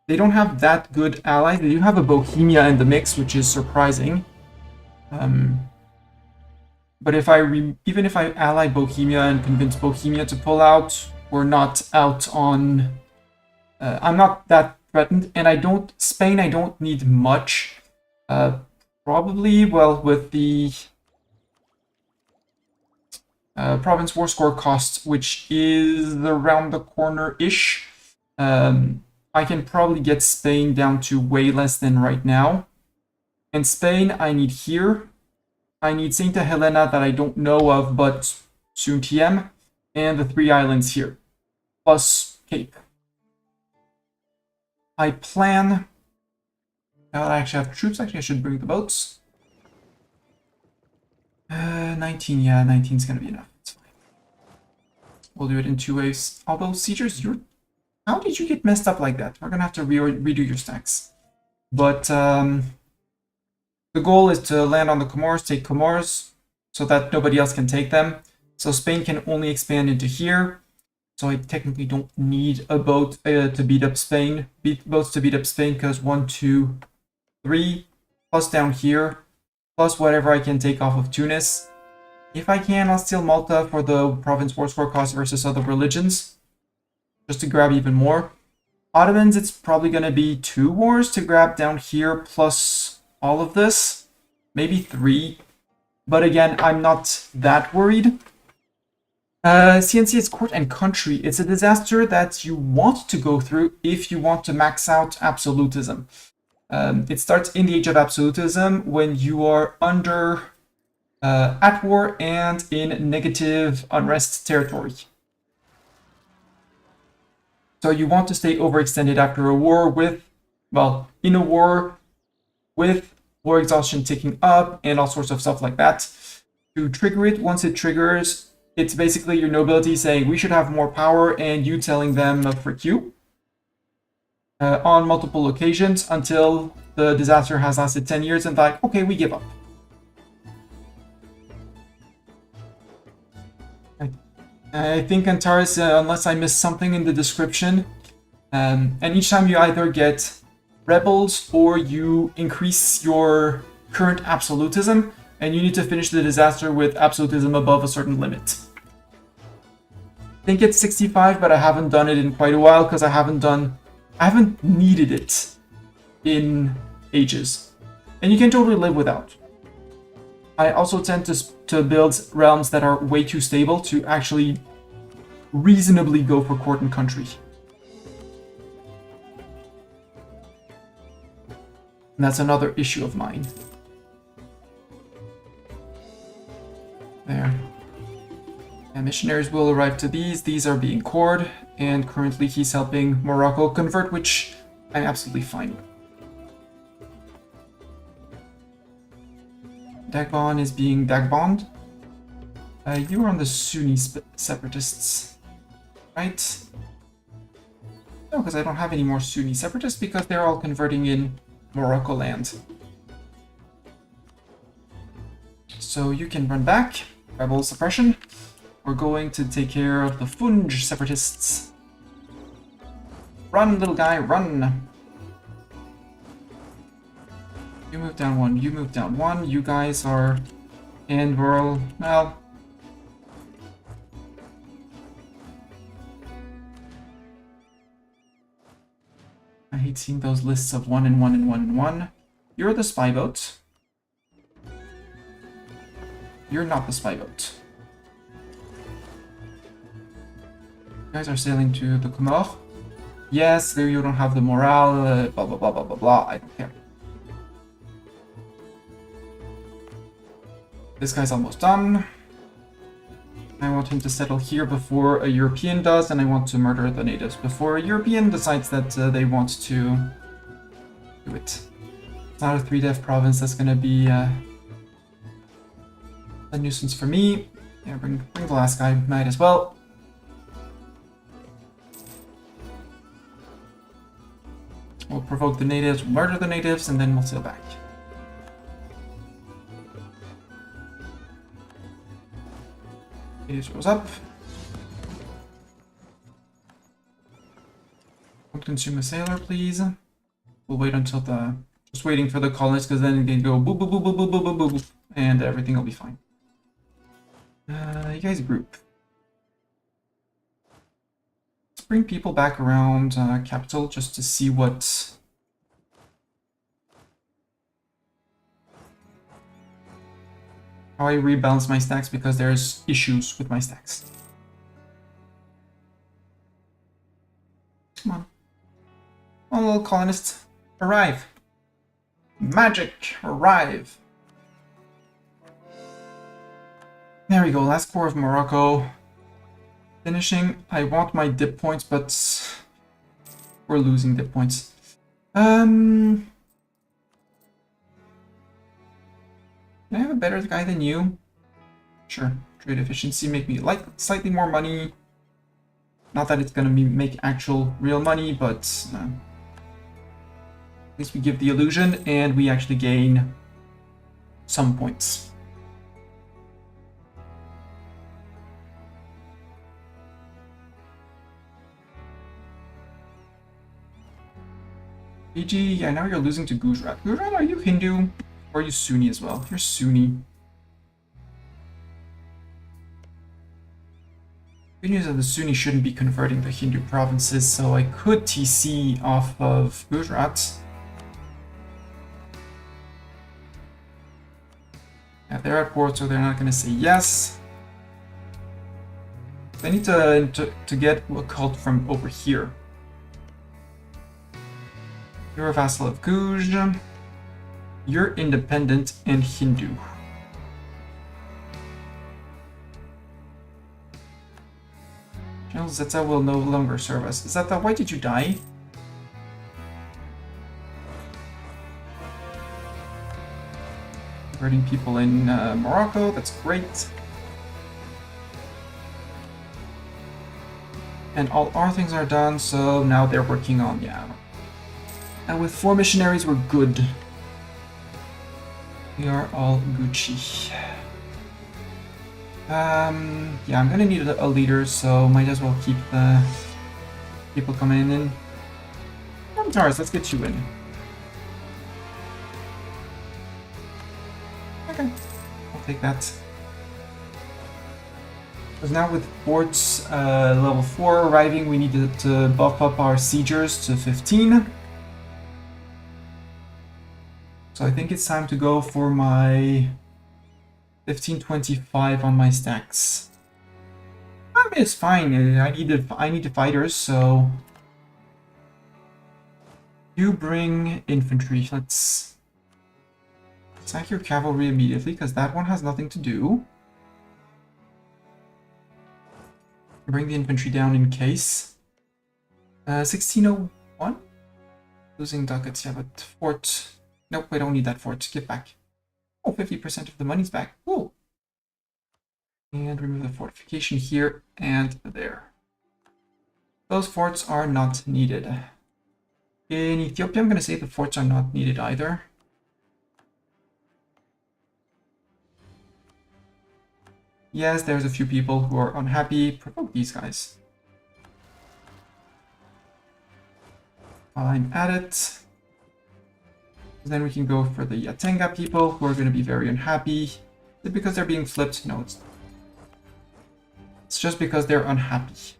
They don't have that good allies. They do have a Bohemia in the mix, which is surprising. But even if I ally Bohemia and convince Bohemia to pull out, we're not out on... I'm not that threatened, and Spain, I don't need much. Probably, well, with the province war score cost, which is around the corner-ish, I can probably get Spain down to way less than right now. And Spain, I need here. I need Saint Helena that I don't know of, but soon TM, and the 3 islands here, plus Cape. I plan... I actually have troops. Actually, I should bring the boats. 19, yeah, 19 is going to be enough. It's fine. We'll do it in 2 waves. Although, Siegers, how did you get messed up like that? We're going to have to redo your stacks. But the goal is to land on the Comores, take Comores, so that nobody else can take them. So Spain can only expand into here. So I technically don't need a boat to beat up Spain. Boats to beat up Spain, because 1, 2, 3, plus down here, plus whatever I can take off of Tunis. If I can, I'll steal Malta for the province war score cost versus other religions, just to grab even more. Ottomans, it's probably going to be 2 wars to grab down here, plus all of this. Maybe 3. But again, I'm not that worried. CNC is court and country. It's a disaster that you want to go through if you want to max out absolutism. It starts in the age of absolutism when you are at war and in negative unrest territory. So you want to stay overextended after a war with, well, in a war with war exhaustion ticking up and all sorts of stuff like that. To trigger it, once it triggers, it's basically your nobility saying we should have more power and you telling them frick you on multiple occasions until the disaster has lasted 10 years and like, okay, we give up. I think Antares, unless I missed something in the description, and each time you either get rebels or you increase your current absolutism, and you need to finish the disaster with absolutism above a certain limit. I think it's 65, but I haven't done it in quite a while because I haven't needed it in ages. And you can totally live without. I also tend to build realms that are way too stable to actually reasonably go for court and country. And that's another issue of mine. There. And missionaries will arrive to these. These are being cored, and currently he's helping Morocco convert, which I'm absolutely fine with. Dagbon is being Dagbond. You are on the Sunni separatists, right? No, because I don't have any more Sunni separatists because they're all converting in Morocco land. So you can run back. Rebel suppression. We're going to take care of the Funj separatists. Run, little guy, run! You move down 1, you move down 1. You guys are in rural, well... I hate seeing those lists of 1 and 1 and 1 and 1. You're the spy boat. You're not the spy boat. You guys are sailing to the Comores. Yes, there you don't have the morale, blah blah blah blah blah blah, I don't care. This guy's almost done. I want him to settle here before a European does, and I want to murder the natives before a European decides that they want to do it. It's not a 3-dev province that's gonna be a nuisance for me. Yeah, bring the last guy, might as well. We'll provoke the natives, we'll murder the natives, and then we'll sail back. Natives goes up. Don't consume a sailor, please. We'll wait until the... Just waiting for the colonists, because then it can go boop boop boop boop boop boop boop boop boop, and everything will be fine. You guys group. Let's bring people back around capital just to see what how I rebalance my stacks because there's issues with my stacks. Come on. One little colonist, arrive. Magic, arrive. There we go, last core of Morocco. Finishing, I want my dip points, but we're losing dip points. Can I have a better guy than you? Sure. Trade efficiency, make me like slightly more money. Not that it's gonna make actual real money, but at least we give the illusion and we actually gain some points. PG, yeah, now you're losing to Gujarat. Gujarat, are you Hindu? Or are you Sunni as well? You're Sunni. Good news is the Sunni shouldn't be converting the Hindu provinces, so I could TC off of Gujarat. Yeah, they're at war, so they're not going to say yes. They need to get a cult from over here. You're a vassal of Guj. You're independent and Hindu. General Zeta will no longer serve us. Zeta, why did you die? Converting people in Morocco, that's great. And all our things are done, so now they're working on, yeah. And with 4 missionaries, we're good. We are all Gucci. Yeah, I'm gonna need a leader, so might as well keep the people coming in. Taurus, let's get you in. Okay, I'll take that. Because now with forts level 4 arriving, we need to buff up our siegers to 15. So I think it's time to go for my 1525 on my stacks. I mean, it's fine. I need the fighters, so you bring infantry. Let's sack your cavalry immediately, because that one has nothing to do. Bring the infantry down in case. 1601? Losing ducats, yeah, but fort. Nope, we don't need that fort. Get back. Oh, 50% of the money's back. Cool. And remove the fortification here and there. Those forts are not needed. In Ethiopia, I'm going to say the forts are not needed either. Yes, there's a few people who are unhappy. Provoke these guys. While I'm at it. Then we can go for the Yatenga people, who are going to be very unhappy. Is it because they're being flipped? No, it's just because they're unhappy.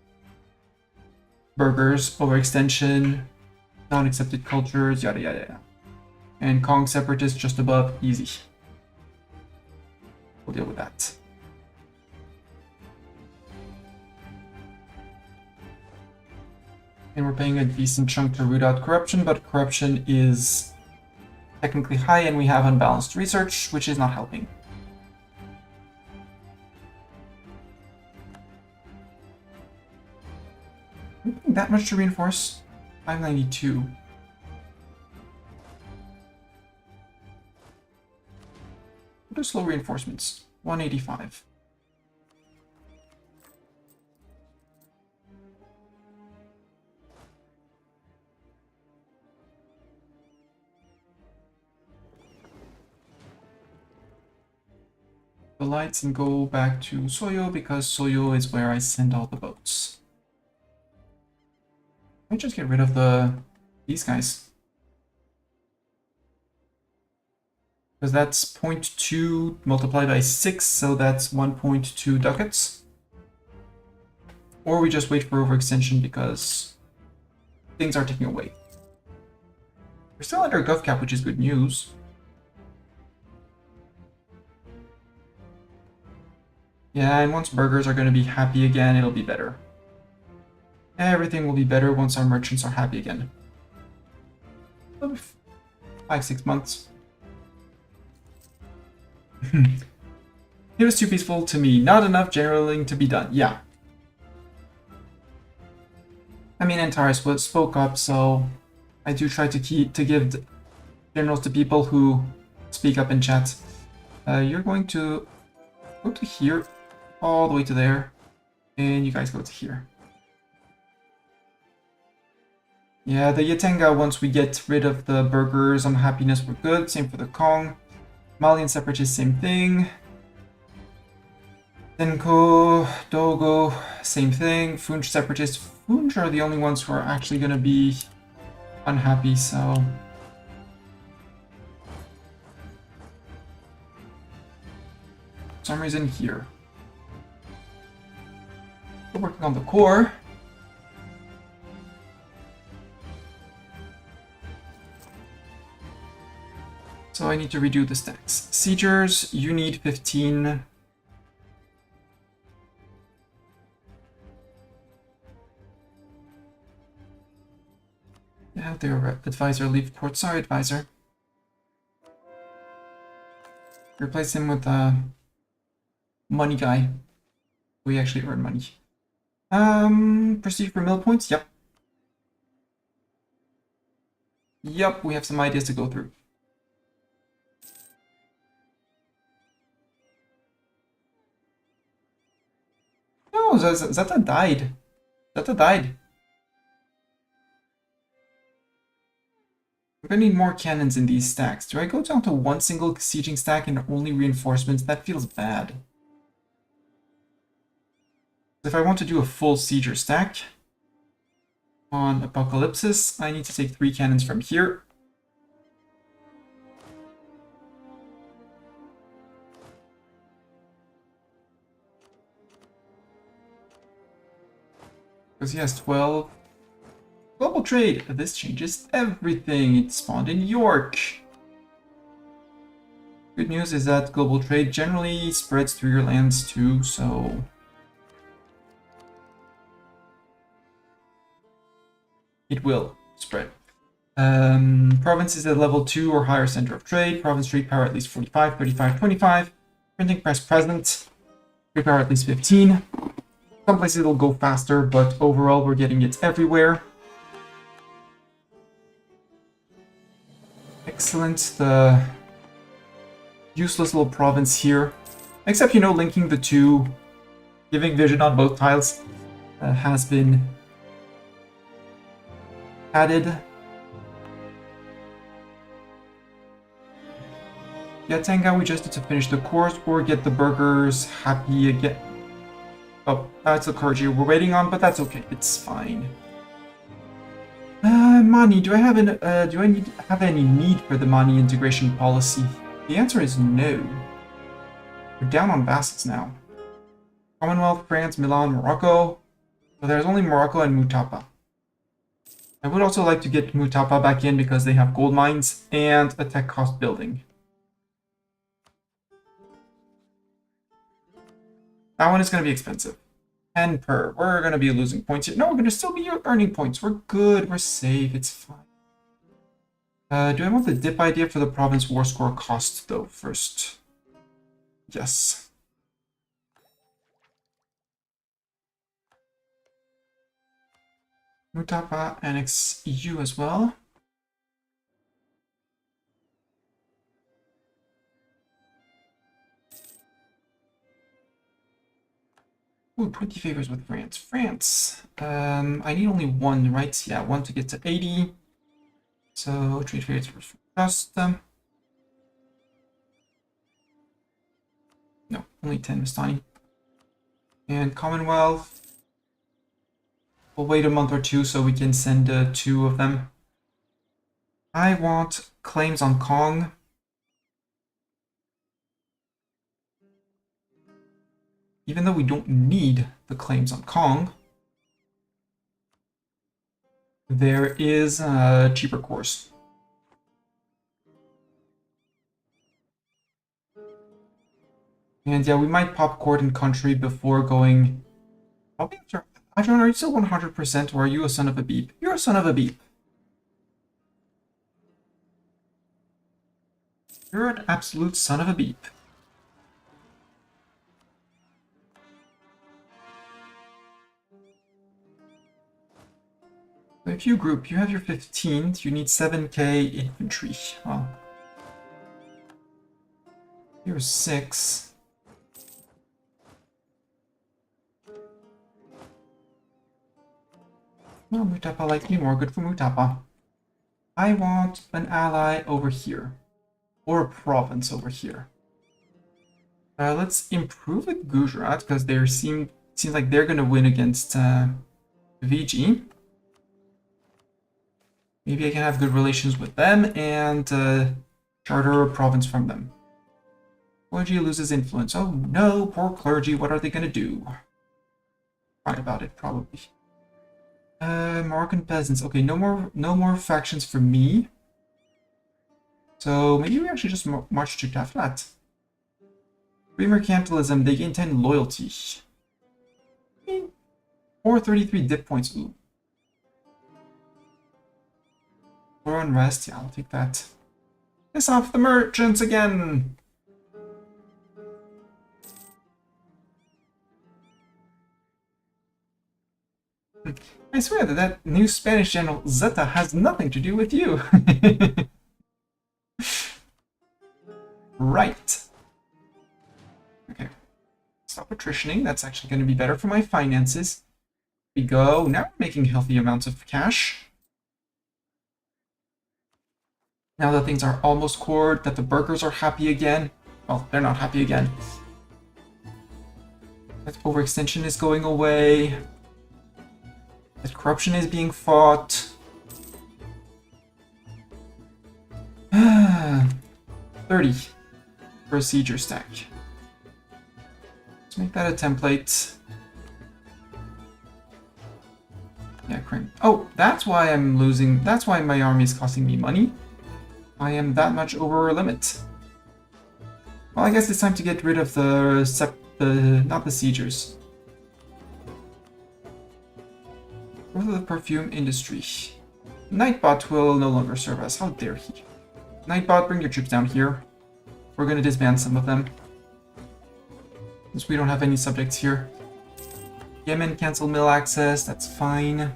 Burgers, overextension, non-accepted cultures, yada yada yada. And Kong separatists just above, easy. We'll deal with that. And we're paying a decent chunk to root out corruption, but corruption is technically high and we have unbalanced research, which is not helping. That much to reinforce? 592. What are slow reinforcements? 185. The lights and go back to Soyo because Soyo is where I send all the boats. Let me just get rid of these guys. Because that's 0.2 multiplied by 6, so that's 1.2 ducats. Or we just wait for overextension because things are taking away. We're still under gov cap, which is good news. Yeah, and once burgers are going to be happy again, it'll be better. Everything will be better once our merchants are happy again. 5-6 months. It was too peaceful to me. Not enough generaling to be done. Yeah. I mean, Antares spoke up, so I do try to give generals to people who speak up in chat. You're going to go to here, all the way to there, and you guys go to here. Yeah, the Yatenga, once we get rid of the burgers, unhappiness, we're good. Same for the Kong. Malian separatists, same thing. Denko, Dogo, same thing. Funj separatists. Funj are the only ones who are actually going to be unhappy, so... For some reason here. We're working on the core. So I need to redo the stacks. Siegers, you need 15. Yeah, their advisor leave port. Sorry, advisor. Replace him with a money guy. We actually earn money. Proceed for mill points? Yep. Yep, we have some ideas to go through. No, Zeta died. Zeta died. We're gonna need more cannons in these stacks. Do I go down to one single sieging stack and only reinforcements? That feels bad. If I want to do a full sieger stack on Apocalypsis, I need to take 3 cannons from here. Because he has 12. Global trade. This changes everything. It spawned in York. Good news is that global trade generally spreads through your lands too, so... It will spread. Provinces at level 2 or higher center of trade. Province trade power at least 45, 35, 25. Printing press present. Trade power at least 15. Some places it'll go faster, but overall we're getting it everywhere. Excellent. The useless little province here. Except, you know, linking the two, giving vision on both tiles has been added. Yeah, Tenga, we just need to finish the course or get the burgers happy again. Oh, that's the clergy we're waiting on, but that's okay. It's fine. Mani, do I have have any need for the Mani integration policy? The answer is no. We're down on vassals now. Commonwealth, France, Milan, Morocco. So there's only Morocco and Mutapa. I would also like to get Mutapa back in because they have gold mines and a tech cost building. That one is going to be expensive. 10 per. We're going to be losing points here. No, we're going to still be earning points. We're good. We're safe. It's fine. Do I want the dip idea for the province war score cost, though, first? Yes. Mutapa annex EU as well. Ooh, 20 favors with France. France. I need only 1, right? Yeah, 1 to get to 80. So, trade favors for trust. No, only 10 Mastani. And Commonwealth. We'll wait a month or 2 so we can send 2 of them. I want claims on Kong. Even though we don't need the claims on Kong, there is a cheaper course. And yeah, we might pop court and country before going... Probably after... Adrian, are you still 100% or are you a son of a beep? You're a son of a beep. You're an absolute son of a beep. So if you group, you have your 15th, you need 7k infantry. Oh. You're 6. Well, Mutapa likes me more. Good for Mutapa. I want an ally over here. Or a province over here. Let's improve with Gujarat, because they seems like they're going to win against VG. Maybe I can have good relations with them and charter a province from them. Clergy loses influence. Oh no, poor clergy. What are they going to do? Cry about it, probably. Moroccan peasants. Okay, no more factions for me. So maybe we actually just march to Taflat. Free mercantilism, they gain 10 loyalty. 433 dip points. Ooh. Or unrest, yeah, I'll take that. Piss off the merchants again! I swear that new Spanish general Zeta has nothing to do with you. Right. Okay. Stop attritioning. That's actually going to be better for my finances. Here we go. Now we're making healthy amounts of cash. Now that things are almost cored, that the burghers are happy again. Well, they're not happy again. That overextension is going away. That corruption is being fought. 30 procedure stack. Let's make that a template. Yeah, crane. Oh, that's why I'm losing. That's why my army is costing me money. I am that much over limit. Well, I guess it's time to get rid of not the siegers. Growth of the perfume industry. Nightbot will no longer serve us. How dare he? Nightbot, bring your troops down here. We're gonna disband some of them. Since we don't have any subjects here. Yemen, cancel mill access, that's fine.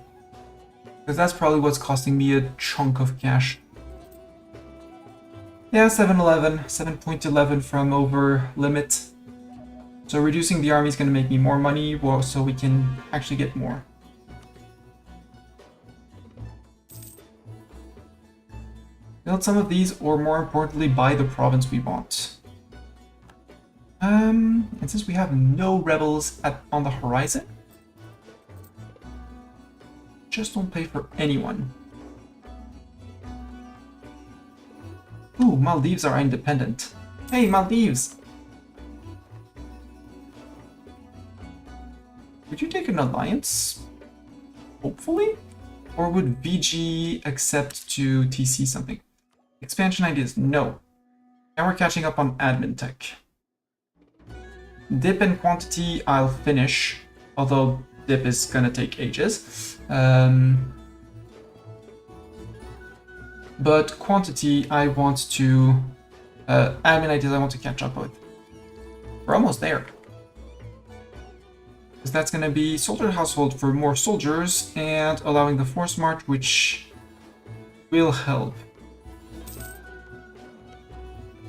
Because that's probably what's costing me a chunk of cash. Yeah, 7.11 from over limit. So reducing the army is going to make me more money, so we can actually get more. Build some of these, or more importantly, buy the province we want. And since we have no rebels on the horizon, just don't pay for anyone. Ooh, Maldives are independent. Hey, Maldives! Would you take an alliance? Hopefully? Or would VG accept to TC something? Expansion ideas, no. Now we're catching up on admin tech. Dip and quantity, I'll finish. Although dip is gonna take ages. But quantity, I want to... admin ideas I want to catch up with. We're almost there. Because that's going to be soldier household for more soldiers, and allowing the force march, which will help.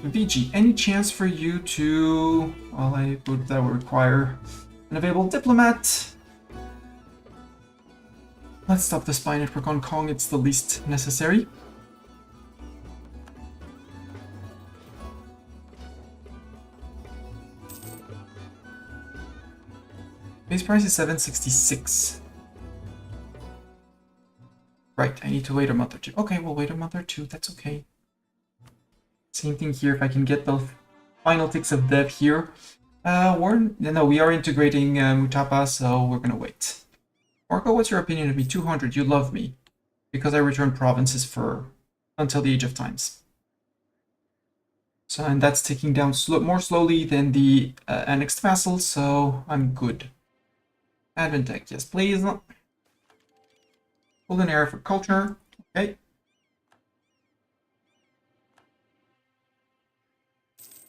VG, any chance for you to... Well, that would require an available diplomat. Let's stop the spy network on Kong, it's the least necessary. Base price is 766. Right, I need to wait a month or two. Okay, we'll wait a month or two, that's okay. Same thing here, if I can get the final ticks of dev here. We are integrating Mutapa, so we're gonna wait. Marco, what's your opinion of me? 200, you love me. Because I return provinces until the Age of Times. So, and that's ticking down more slowly than the annexed vassal, so I'm good. Advent tech, yes please. Golden area for culture, okay.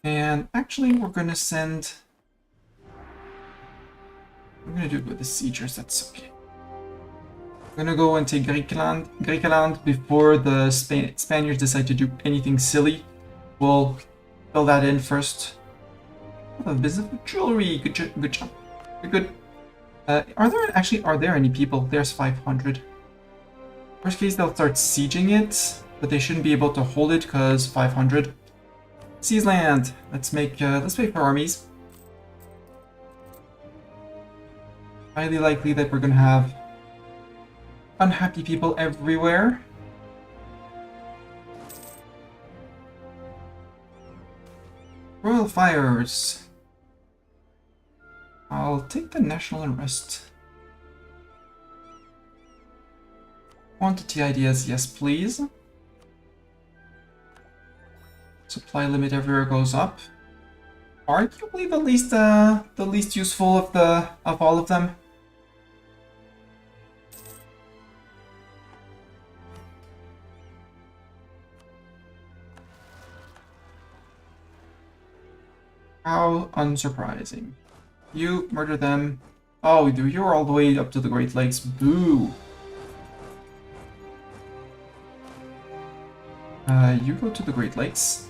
And actually we're gonna send... I'm gonna do it with the siegers, that's okay. I'm gonna go and take Greekland before the Spaniards decide to do anything silly. We'll fill that in first. Oh, business with jewelry. Good job. Good job. You're good. Are there any people? There's 500. Worst case, they'll start sieging it, but they shouldn't be able to hold it because 500. Seize land. Let's wait for armies. Highly likely that we're gonna have unhappy people everywhere. Royal fires. I'll take the national unrest. Quantity ideas, yes please. Supply limit everywhere goes up. Arguably the least useful of all of them. How unsurprising. You murder them. Oh, you're all the way up to the Great Lakes. Boo! You go to the Great Lakes.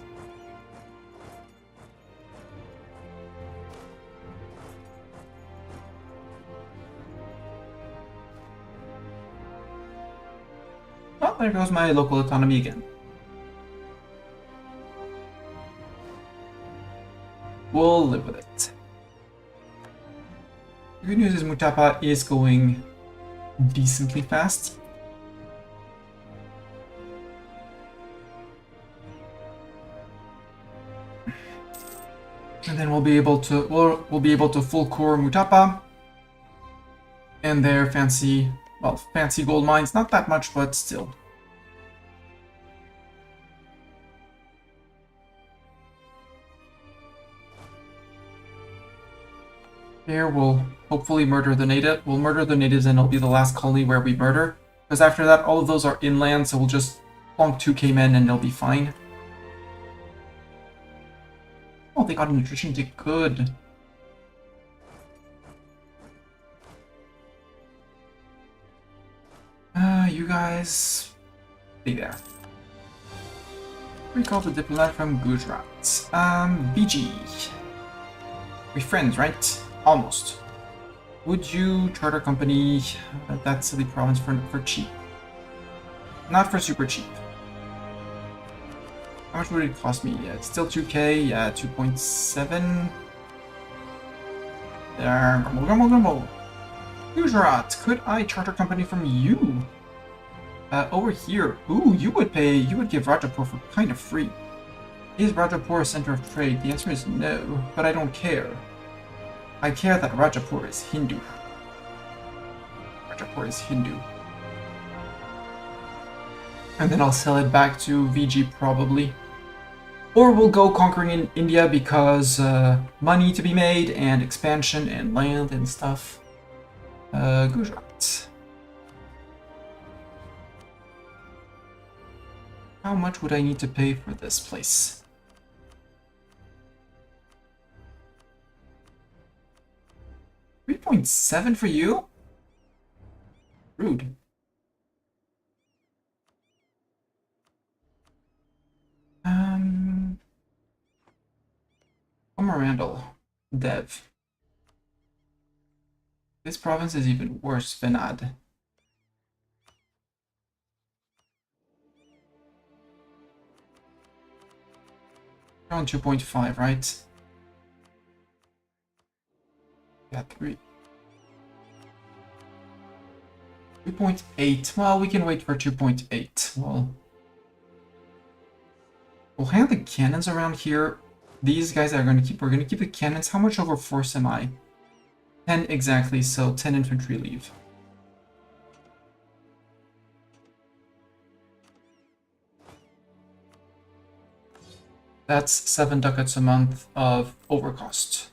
Oh, there goes my local autonomy again. We'll live with it. The good news is Mutapa is going decently fast. And then we'll be able to full core Mutapa and their fancy gold mines. Not that much, but still. Here we'll hopefully murder the native. We'll murder the natives and it'll be the last colony where we murder. Because after that, all of those are inland, so we'll just plonk 2k men and they'll be fine. Oh, they got a nutrition tick. Good. You guys... Stay there. Recall the diplomat from Gujarat. BG. We're friends, right? Almost. Would you charter company that silly province for cheap? Not for super cheap. How much would it cost me? Yeah, it's still 2k. Yeah, 2.7. There. Grumble, grumble, grumble. Gujarat, could I charter company from you? Over here. Ooh, you would give Rajapur for kind of free. Is Rajapur a center of trade? The answer is no, but I don't care. I care that Rajapur is Hindu. Rajapur is Hindu. And then I'll sell it back to VG probably. Or we'll go conquering in India because money to be made and expansion and land and stuff. Gujarat. How much would I need to pay for this place? $3.7 for you? Rude. Homer Randall. Dev. This province is even worse, Venad. Around 2.5, right? Yeah, 2.8. Well, we can wait for 2.8. Well, we'll have the cannons around here. These guys are going to keep. We're going to keep the cannons. How much over force am I? 10 exactly. So 10 infantry leave. That's 7 ducats a month of overcost.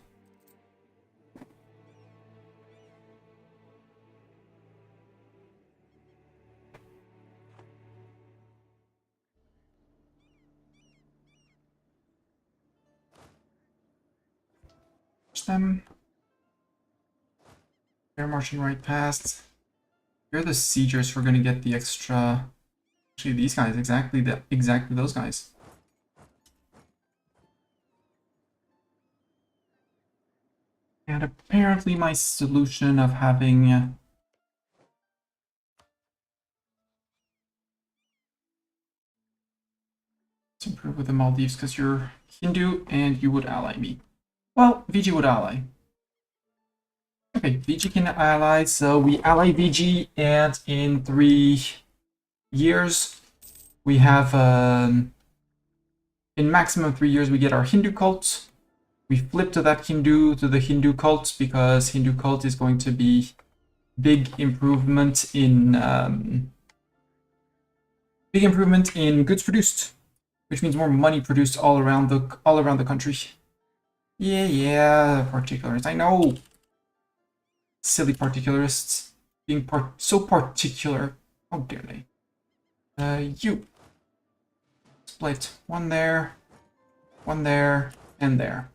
Them. They're marching right past. You're the siegers who are going to get the extra. Actually, these guys, exactly those guys. And apparently, my solution of having to improve with the Maldives because you're Hindu and you would ally me. Well, VG would ally. Okay, VG can ally, so we ally VG, and in 3 years, we have, in maximum 3 years, we get our Hindu cult. We flip to the Hindu cult, because Hindu cult is going to be big improvement in goods produced, which means more money produced all around the country. Yeah, particularists. I know. Silly particularists being so particular. How dare they? You split one there, and there.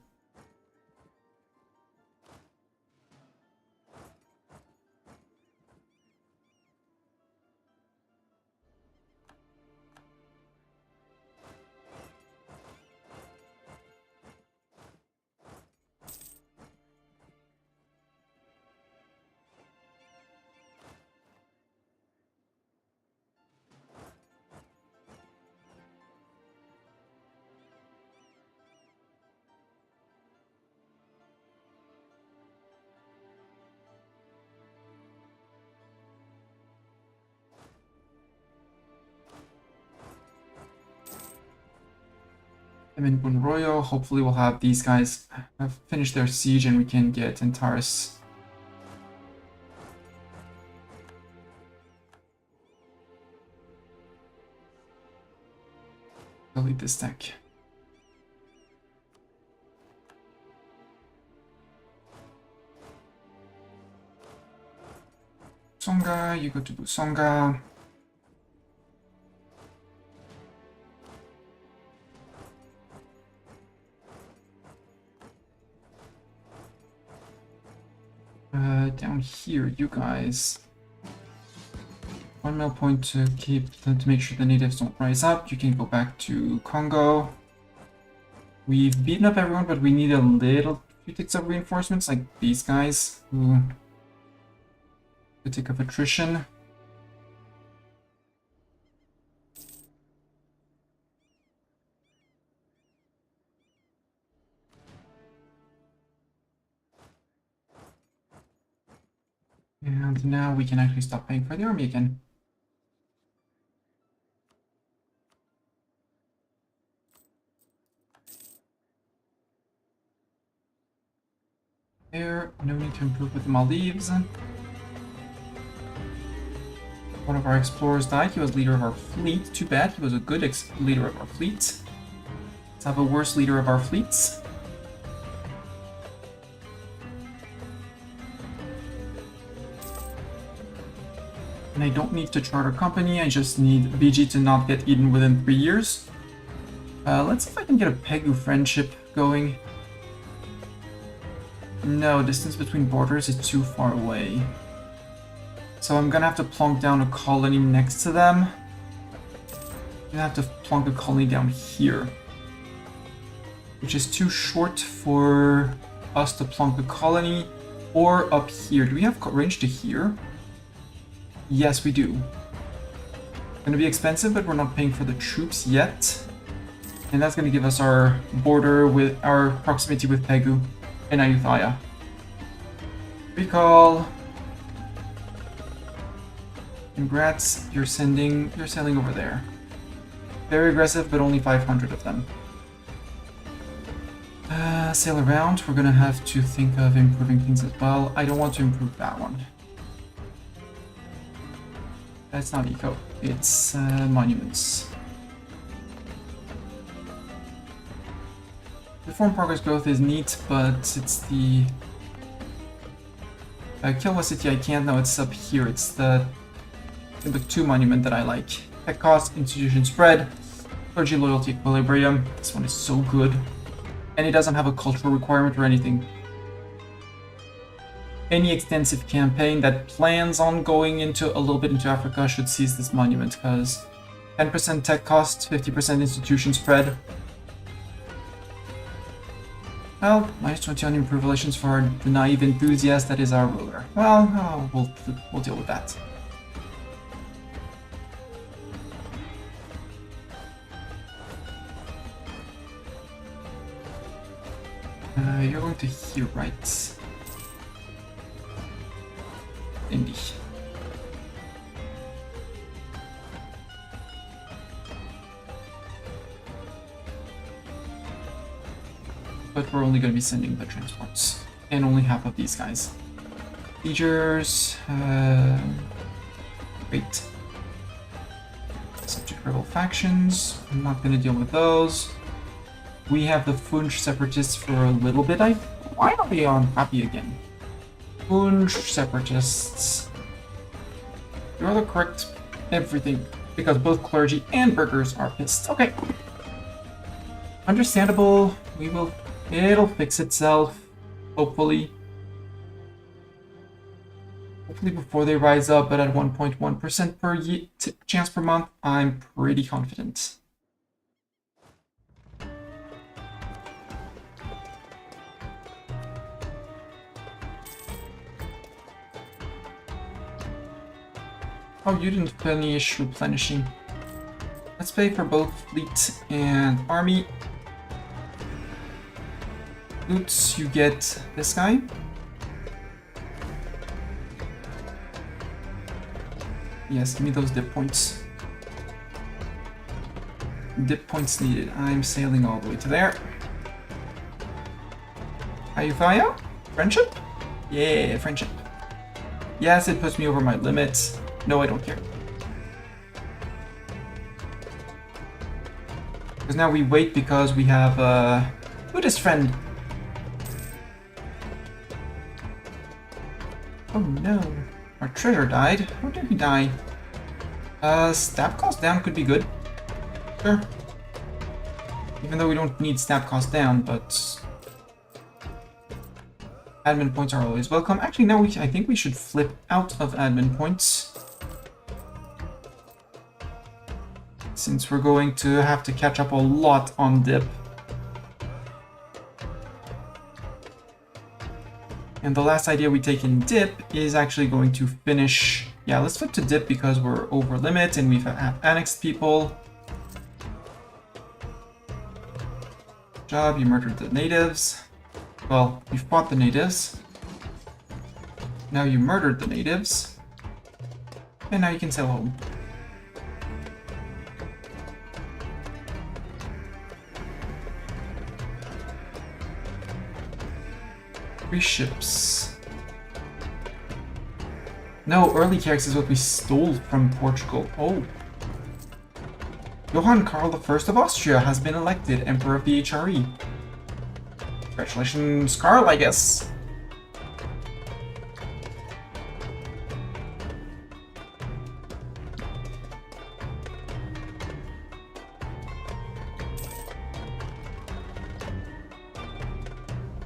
I'm in Bunroyo. Hopefully we'll have these guys have finished their siege and we can get Antares. Delete this deck. Songa, you go to Busonga. Down here, you guys. 1 mil point to make sure the natives don't rise up. You can go back to Kongo. We've beaten up everyone, but we need a few ticks of reinforcements, like these guys, who the tick of attrition. And now we can actually stop paying for the army again. There, no need to improve with the Maldives. One of our explorers died. He was leader of our fleet. Too bad. He was a good leader of our fleet. Let's have a worse leader of our fleets. And I don't need to charter company. I just need BG to not get eaten within 3 years. Let's see if I can get a Pegu friendship going. No, distance between borders is too far away. So I'm gonna have to plonk down a colony next to them. I'm gonna have to plonk a colony down here, which is too short for us to plonk a colony, or up here. Do we have range to here? Yes, we do. Gonna be expensive, but we're not paying for the troops yet. And that's gonna give us our border with our proximity with Pegu and Ayutthaya. Recall. Congrats, you're sailing over there. Very aggressive, but only 500 of them. Sail around. We're gonna have to think of improving things as well. I don't want to improve that one. That's not eco, it's monuments. Reform progress growth is neat, but it's the... Kilwa City I can't, no, it's up here. It's the Timbuktu monument that I like. Tech cost, institution spread, clergy loyalty equilibrium. This one is so good. And it doesn't have a cultural requirement or anything. Any extensive campaign that plans on going into a little bit into Africa should seize this monument, because 10% tech cost, 50% institution spread. Well, minus 20 on improved relations for the naive enthusiast that is our ruler. Well, oh, we'll deal with that. You're going to here, right? Indeed. But we're only going to be sending the transports, and only half of these guys. Siegers, wait. Subject rebel factions, I'm not going to deal with those. We have the Funch separatists for a little bit. Why are they on happy again? Funch separatists. You're the correct everything, because both clergy and burghers are pissed. Okay. Understandable. It'll fix itself, hopefully. Hopefully before they rise up, but at 1.1% per chance per month, I'm pretty confident. Oh, you didn't finish replenishing. Let's pay for both fleet and army. Loots, you get this guy. Yes, give me those dip points. Dip points needed. I'm sailing all the way to there. Ayufaya? Friendship? Yeah, friendship. Yes, it puts me over my limit. No, I don't care. Because now we wait because we have a Buddhist friend. Oh no, our treasure died. How did he die? Stab cost down could be good. Sure. Even though we don't need stab cost down, but admin points are always welcome. Actually, no, I think we should flip out of admin points, since we're going to have to catch up a lot on dip. And the last idea we take in dip is actually going to finish... Yeah, let's flip to dip because we're over limit and we've annexed people. Good job, you murdered the natives. Well, you fought the natives. Now you murdered the natives. And now you can sail home. Three ships. No, early characters is what we stole from Portugal. Oh. Johann Karl I of Austria has been elected Emperor of the HRE. Congratulations, Karl, I guess.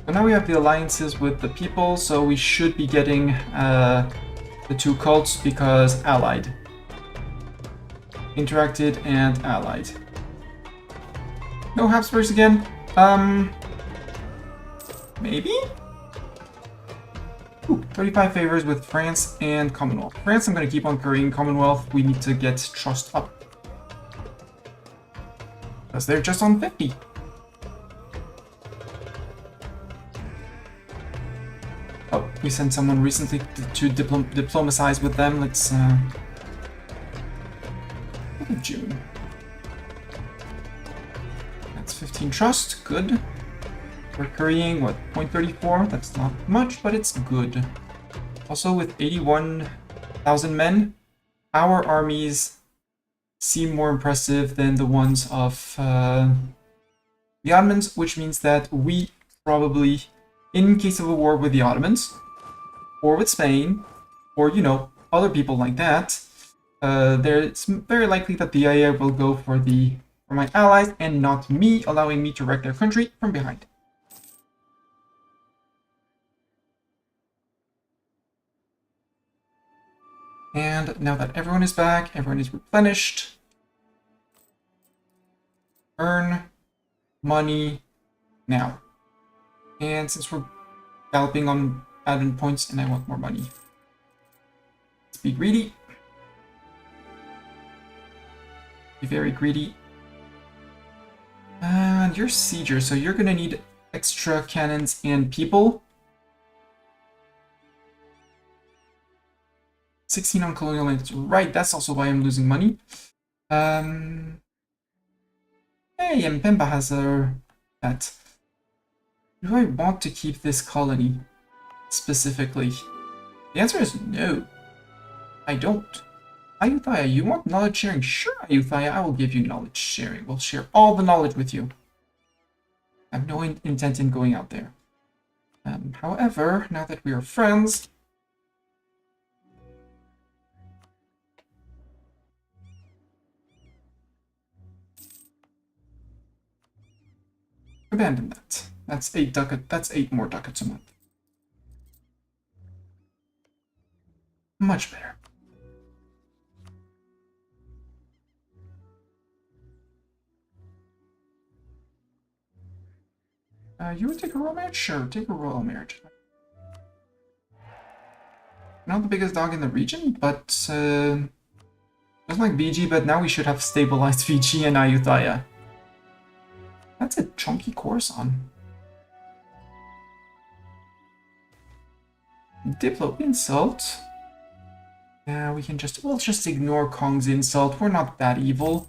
Now we have the alliances with the people, so we should be getting the two cults because allied. Interacted and allied. No Habsburgs again? Maybe? Ooh, 35 favors with France and Commonwealth. France I'm going to keep on currying. Commonwealth we need to get trust up. Because they're just on 50. Oh, we sent someone recently to diplomatize with them. Let's, look at June. That's 15 trust, good. We're currying, what, 0.34? That's not much, but it's good. Also, with 81,000 men, our armies seem more impressive than the ones of the Ottomans, which means that we probably, in case of a war with the Ottomans, or with Spain, or, you know, other people like that, it's very likely that the IA will go for my allies and not me, allowing me to wreck their country from behind. And now that everyone is back, everyone is replenished. Earn money now. And since we're galloping on admin points and I want more money, let's be greedy. Be very greedy. And you're sieger, so you're gonna need extra cannons and people. 16 on colonial lands. Right, that's also why I'm losing money. Hey, Mpemba has that. Do I want to keep this colony specifically? The answer is no. I don't. Ayutthaya, you want knowledge sharing? Sure, Ayutthaya, I will give you knowledge sharing. We'll share all the knowledge with you. I have no intent in going out there. However, now that we are friends, abandon that. That's 8 ducat. That's 8 more ducats a month. Much better. You would take a royal marriage? Sure, take a royal marriage. Not the biggest dog in the region, but just like VG, but now we should have stabilized VG and Ayutthaya. That's a chunky Coruscant. Diplo insult. Yeah, we'll just ignore Kong's insult. We're not that evil.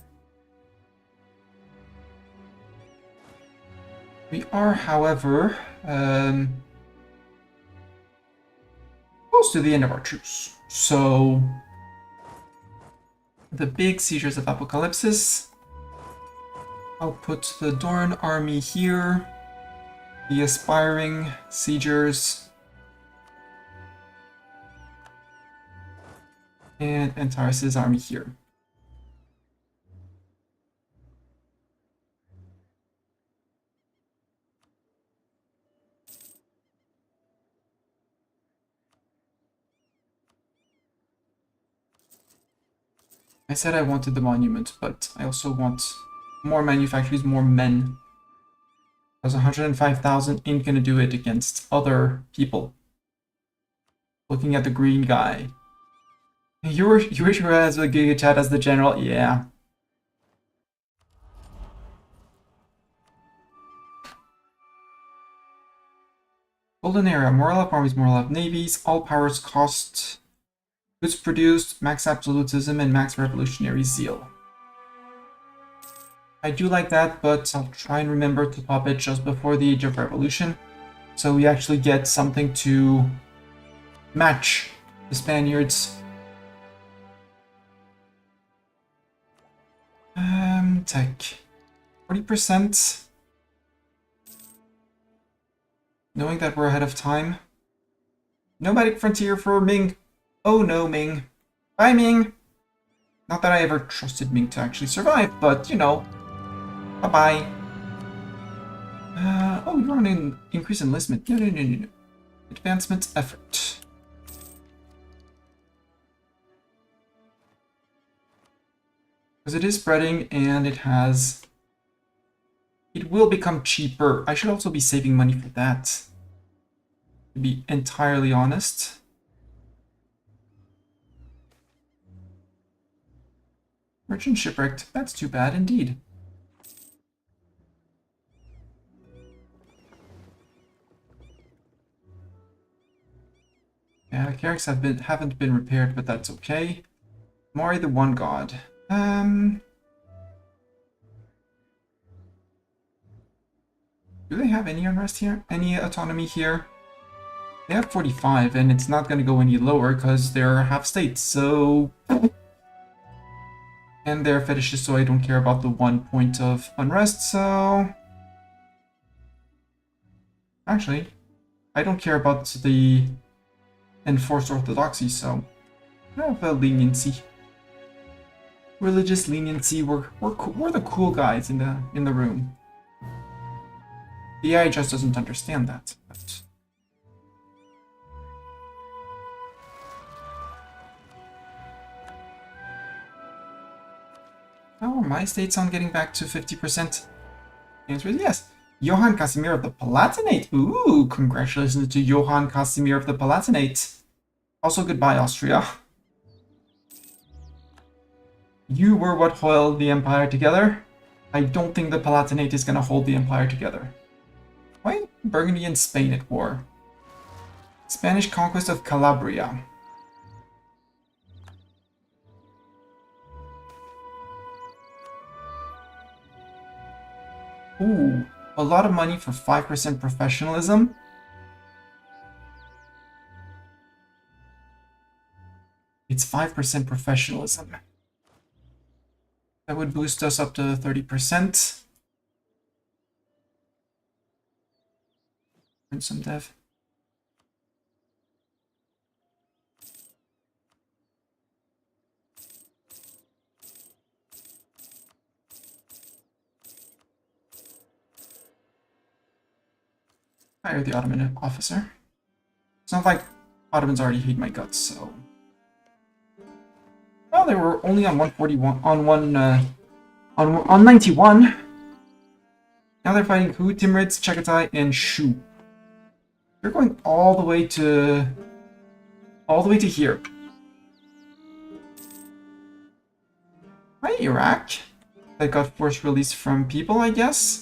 We are, however, close to the end of our truce. So, the big seizures of Apocalypsis. I'll put the Doran army here. The aspiring siegers. And Antares' army here. I said I wanted the monument, but I also want more manufactories, more men. Because 105,000 ain't gonna do it against other people. Looking at the green guy. You were sure as a Giga Chat as the general? Yeah. Golden Era, moral up armies, moral up navies, all powers cost, goods produced, max absolutism, and max revolutionary zeal. I do like that, but I'll try and remember to pop it just before the Age of Revolution, so we actually get something to match the Spaniards. Tech. 40%. Knowing that we're ahead of time. Nomadic frontier for Ming. Oh no, Ming. Bye, Ming. Not that I ever trusted Ming to actually survive, but, you know. Bye-bye. Oh, you're on an increase enlistment. No. Advancement effort. Because it is spreading and it will become cheaper. I should also be saving money for that, to be entirely honest. Merchant shipwrecked. That's too bad indeed. Yeah, the carracks haven't been repaired, but that's okay. Mori the One God. Do they have any unrest here? Any autonomy here? They have 45, and it's not going to go any lower because they're half states, so... And they're fetishists, so I don't care about the 1 point of unrest, so... Actually, I don't care about the enforced orthodoxy, so I have a leniency. Religious leniency. We're the cool guys in the room. The AI just doesn't understand that. But... oh, my state's on getting back to 50%. The answer is yes. Johann Casimir of the Palatinate. Ooh, congratulations to Johann Casimir of the Palatinate. Also, goodbye, Austria. You were what held the empire together. I don't think the Palatinate is going to hold the empire together. Why Burgundy and Spain at war? Spanish conquest of Calabria. Ooh, a lot of money for 5% professionalism. It's 5% professionalism. That would boost us up to 30%. And some dev. Hire the Ottoman officer. It's not like Ottomans already hate my guts, so... well, they were only on 141, on 91. Now they're fighting who? Timurids, Chagatai, and Shu. They're going all the way to here. Hi, Iraq. That got forced release from people, I guess.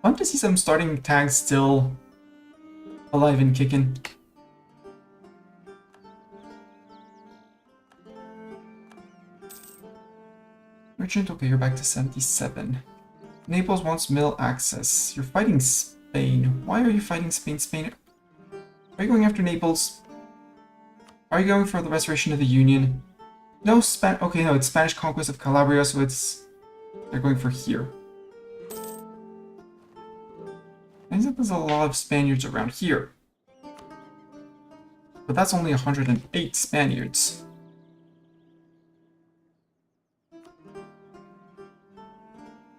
Fun to see some starting tags still alive and kicking. Merchant, okay, you're back to 77. Naples wants mill access. You're fighting Spain. Why are you fighting Spain? Spain? Are you going after Naples? Are you going for the restoration of the Union? No, okay, no, it's Spanish conquest of Calabria, so it's... they're going for here. I think there's a lot of Spaniards around here. But that's only 108 Spaniards.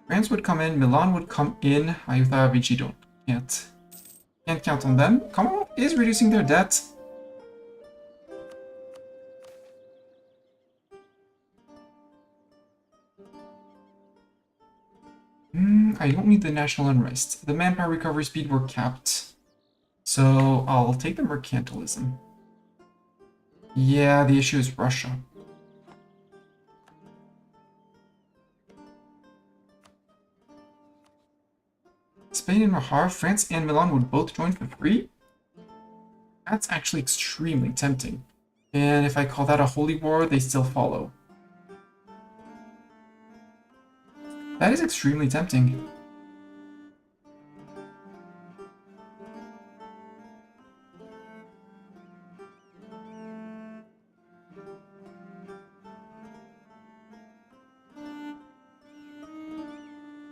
France would come in, Milan would come in. Ayutthaya Vici can't count on them. Commonwealth is reducing their debt. I don't need the national unrest. The manpower recovery speed were capped. So I'll take the mercantilism. Yeah, the issue is Russia. Spain and Mahar, France and Milan would both join for free? That's actually extremely tempting. And if I call that a holy war, they still follow. That is extremely tempting.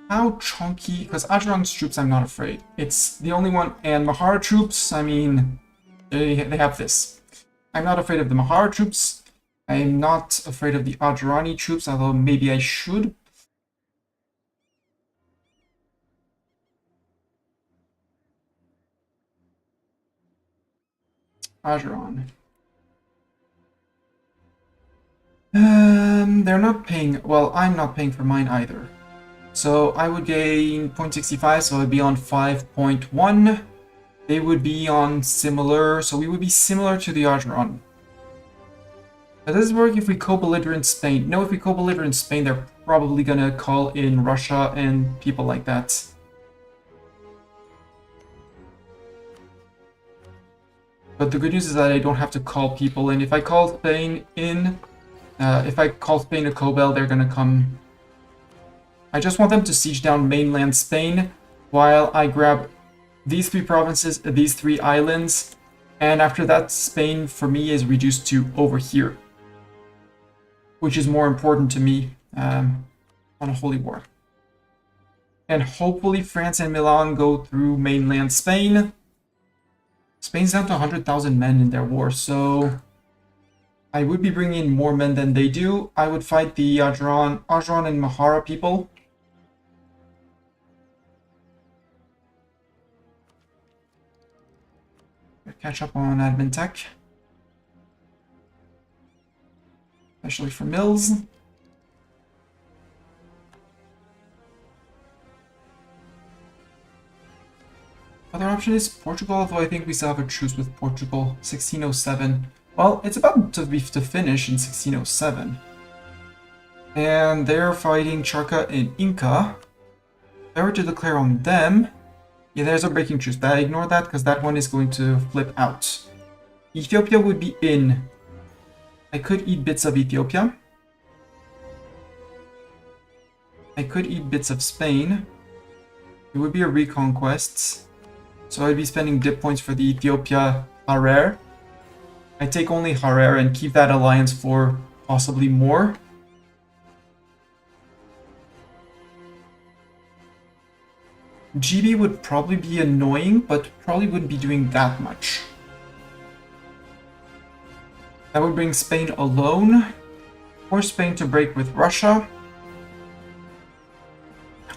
How chunky? Because Ajuran's troops, I'm not afraid. It's the only one. And Mahara troops, I mean, they have this. I'm not afraid of the Mahara troops. I'm not afraid of the Ajurani troops, although maybe I should. Ajuran. They're not paying. Well, I'm not paying for mine either. So I would gain 0.65, so I'd be on 5.1. They would be on similar, so we would be similar to the Ajuran. Now, does this work if we co-belligerent Spain? No, if we co-belligerent Spain, they're probably gonna call in Russia and people like that. But the good news is that I don't have to call people in. If I call Spain in, if I call Spain a co-bell, they're gonna come. I just want them to siege down mainland Spain while I grab these 3 provinces, these 3 islands, and after that, Spain for me is reduced to over here, which is more important to me on a holy war. And hopefully France and Milan go through mainland Spain. Spain's down to 100,000 men in their war, so I would be bringing in more men than they do. I would fight the Ajran and Mahara people. Catch up on admin tech. Especially for mills. Other option is Portugal, although I think we still have a truce with Portugal. 1607. Well, it's about to finish in 1607. And they're fighting Charca and Inca. If I were to declare on them... Yeah, there's a breaking truce. Ignore that, because that one is going to flip out. Ethiopia would be in. I could eat bits of Ethiopia. I could eat bits of Spain. It would be a reconquest. So I'd be spending dip points for the Ethiopia Harar. I take only Harar and keep that alliance for possibly more. GB would probably be annoying, but probably wouldn't be doing that much. That would bring Spain alone. Force Spain to break with Russia.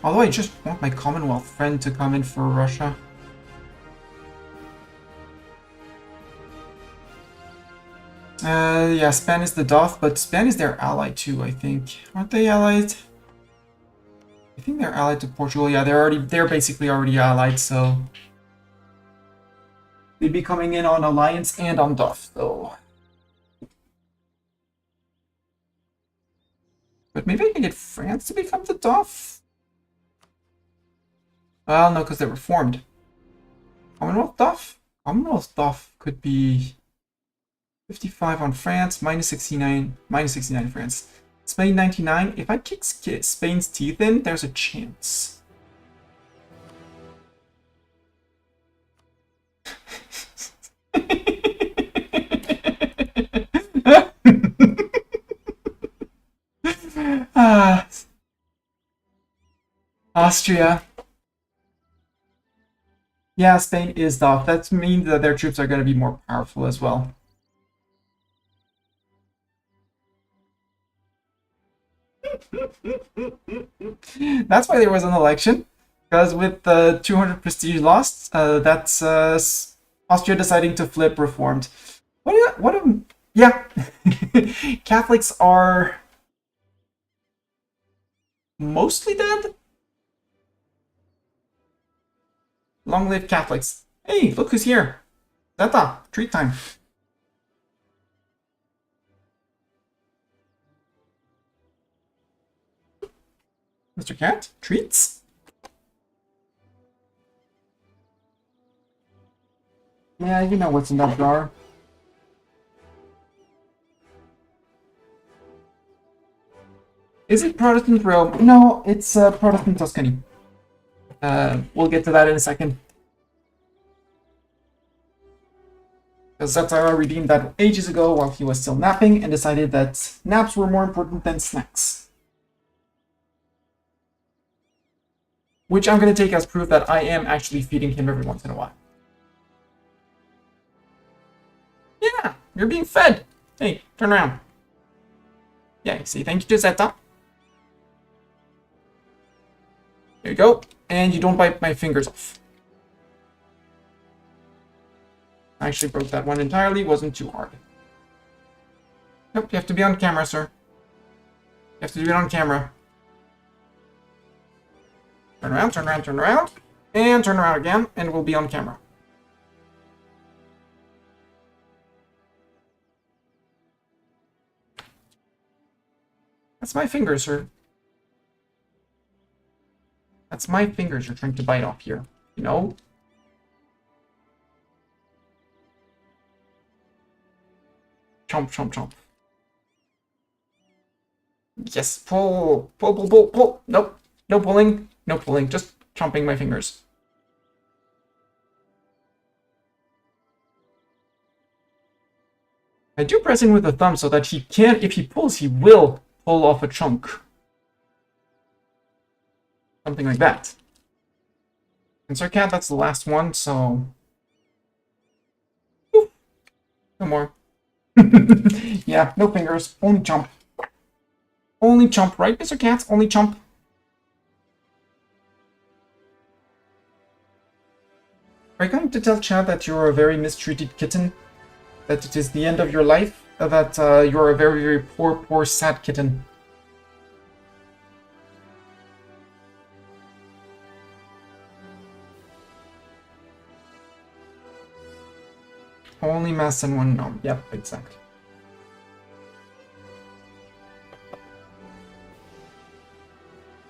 Although I just want my Commonwealth friend to come in for Russia. Yeah, Spain is the DOF, but Spain is their ally too, I think. Aren't they allied? I think they're allied to Portugal. Yeah, they're basically already allied, so they'd be coming in on alliance and on DOF, though. But maybe I can get France to become the DOF? Well, no, because they were formed. Commonwealth DOF? Commonwealth DOF could be 55 on France, minus 69 France. Spain 99. If I kick Spain's teeth in, there's a chance. Austria. Yeah, Spain is DOF. That means that their troops are going to be more powerful as well. That's why there was an election, because with the 200 prestige lost, that's Austria deciding to flip reformed. Yeah, Catholics are mostly dead. Long live Catholics. Hey, look who's here. Zeta, treat time. Mr. Cat, treats? Yeah, you know what's in that jar. Is it Protestant Rome? No, it's Protestant Tuscany. We'll get to that in a second. Because Zatara redeemed that ages ago while he was still napping and decided that naps were more important than snacks. Which I'm going to take as proof that I am actually feeding him every once in a while. Yeah, you're being fed. Hey, turn around. Yeah, say thank you to Zeta. There you go. And you don't bite my fingers off. I actually broke that one entirely. Wasn't too hard. Nope, you have to be on camera, sir. You have to do it on camera. Turn around, turn around, turn around. And turn around again, and we'll be on camera. That's my fingers, sir. That's my fingers you're trying to bite off here. You know? Chomp, chomp, chomp. Yes, pull, pull, pull, pull, pull. Nope, no pulling, no pulling, just chomping my fingers. I do press in with the thumb so that he can, if he pulls, he will pull off a chunk. Something like that. And Sir Cat, that's the last one, so... Oof, no more. Yeah, no fingers, only chomp. Only chomp, right, Mr. Cat? Only chomp. Are you going to tell Chad that you're a very mistreated kitten? That it is the end of your life? That you're a very, very poor, poor, sad kitten? Only mass and one gnome. Yep, exactly.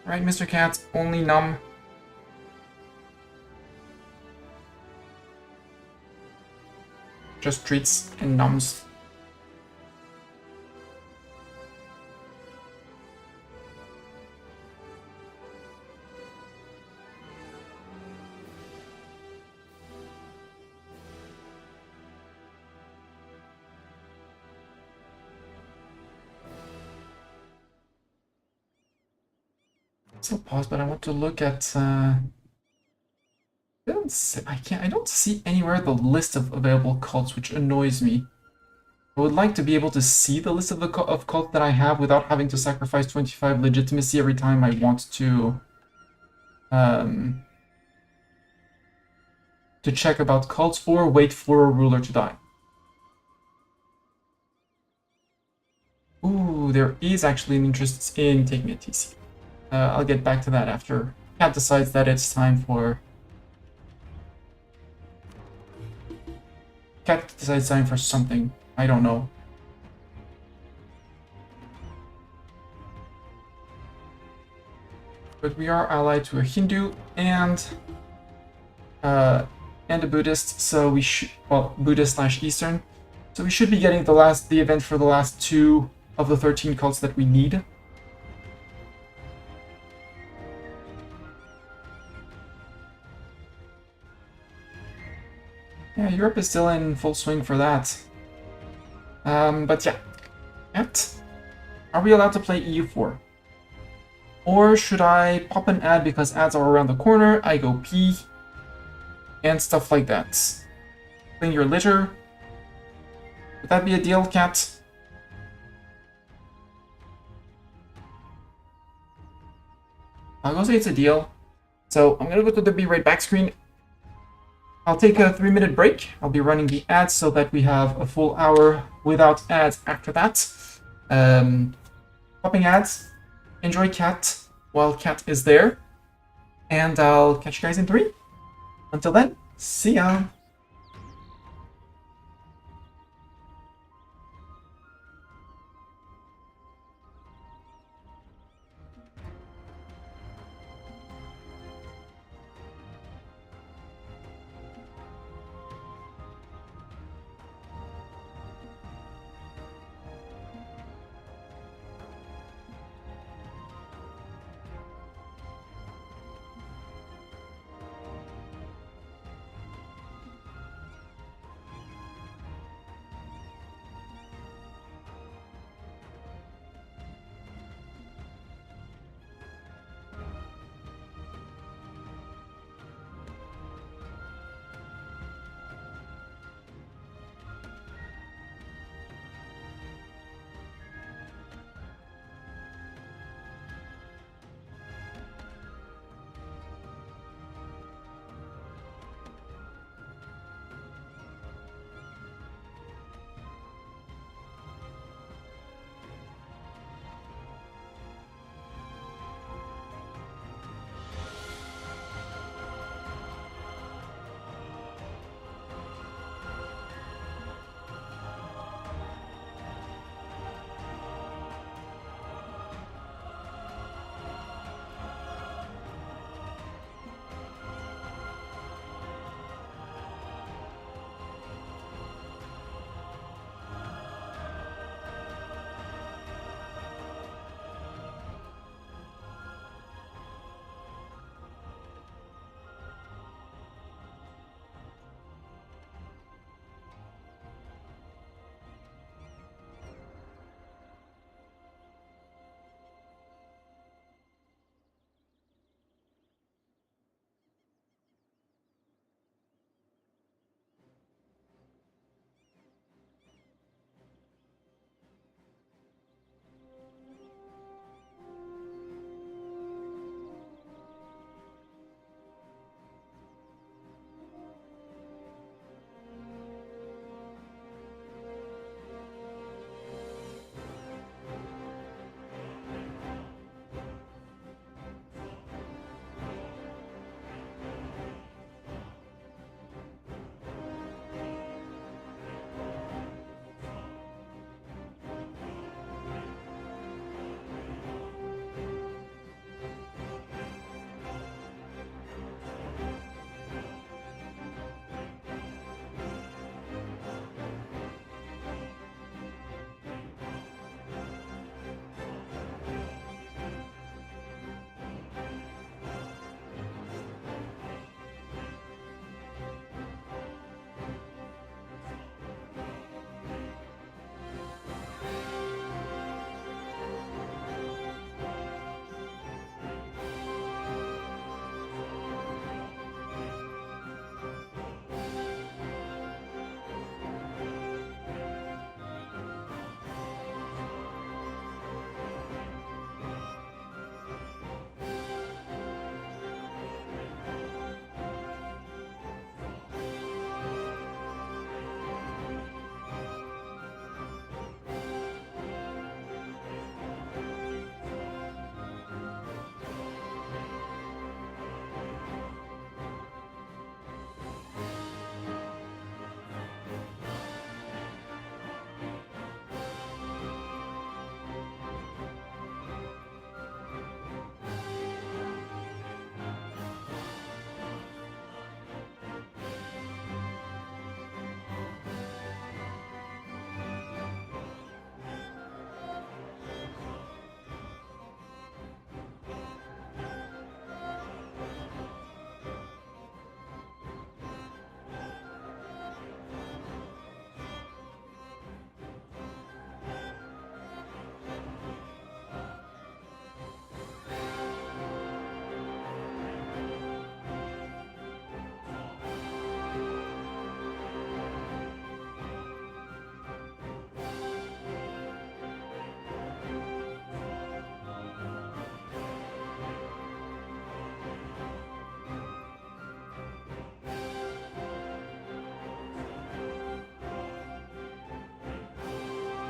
Alright, Mr. Cat, only num. Just treats and nums. Still pause, but I want to look at. I don't see anywhere the list of available cults, which annoys me. I would like to be able to see the list of cults that I have without having to sacrifice 25 legitimacy every time I want to check about cults or wait for a ruler to die. Ooh, there is actually an interest in taking a TC. I'll get back to that after Cat decides that it's time for... Cat decides time for something. I don't know. But we are allied to a Hindu and a Buddhist, so we should... Well, Buddhist/Eastern. So we should be getting the event for the last 2 of the 13 cults that we need. Yeah, Europe is still in full swing for that. But yeah. Are we allowed to play E04? Or should I pop an ad because ads are around the corner, I go pee, and stuff like that? Clean your litter. Would that be a deal, Cat? I'll go say it's a deal. So I'm gonna go to the Be Right Back screen. I'll take a 3-minute break. I'll be running the ads so that we have a full hour without ads after that. Popping ads. Enjoy Cat while Cat is there. And I'll catch you guys in 3. Until then, see ya!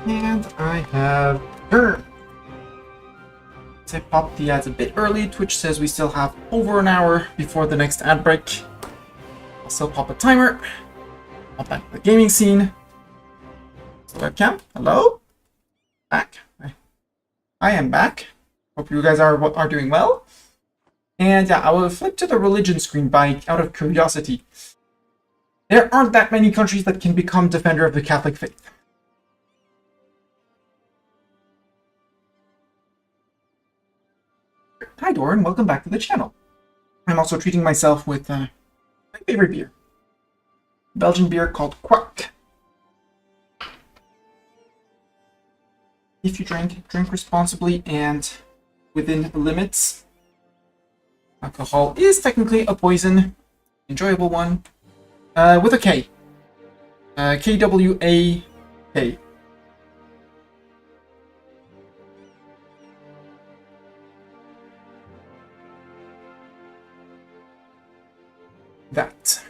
And I have turn. I popped the ads a bit early. Twitch says we still have over an hour before the next ad break. I'll still pop a timer. I'll back to the gaming scene. So webcam, hello? Back. I am back. Hope you guys are doing well. And yeah, I will flip to the religion screen out of curiosity. There aren't that many countries that can become defender of the Catholic faith. Hi Doran, welcome back to the channel. I'm also treating myself with my favorite beer. Belgian beer called Quack. If you drink responsibly and within the limits. Alcohol is technically a poison. Enjoyable one. With a K. K-W-A-K. That.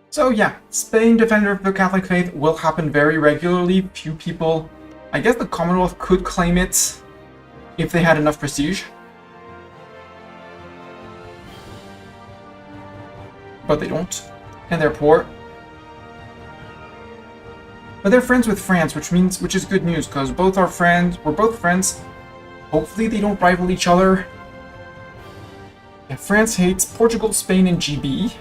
So yeah, Spain defender of the Catholic faith will happen very regularly. Few people, I guess the Commonwealth could claim it if they had enough prestige. But they don't, and they're poor. But they're friends with France, which is good news, because we're both friends. Hopefully they don't rival each other. Yeah, France hates Portugal, Spain, and GB.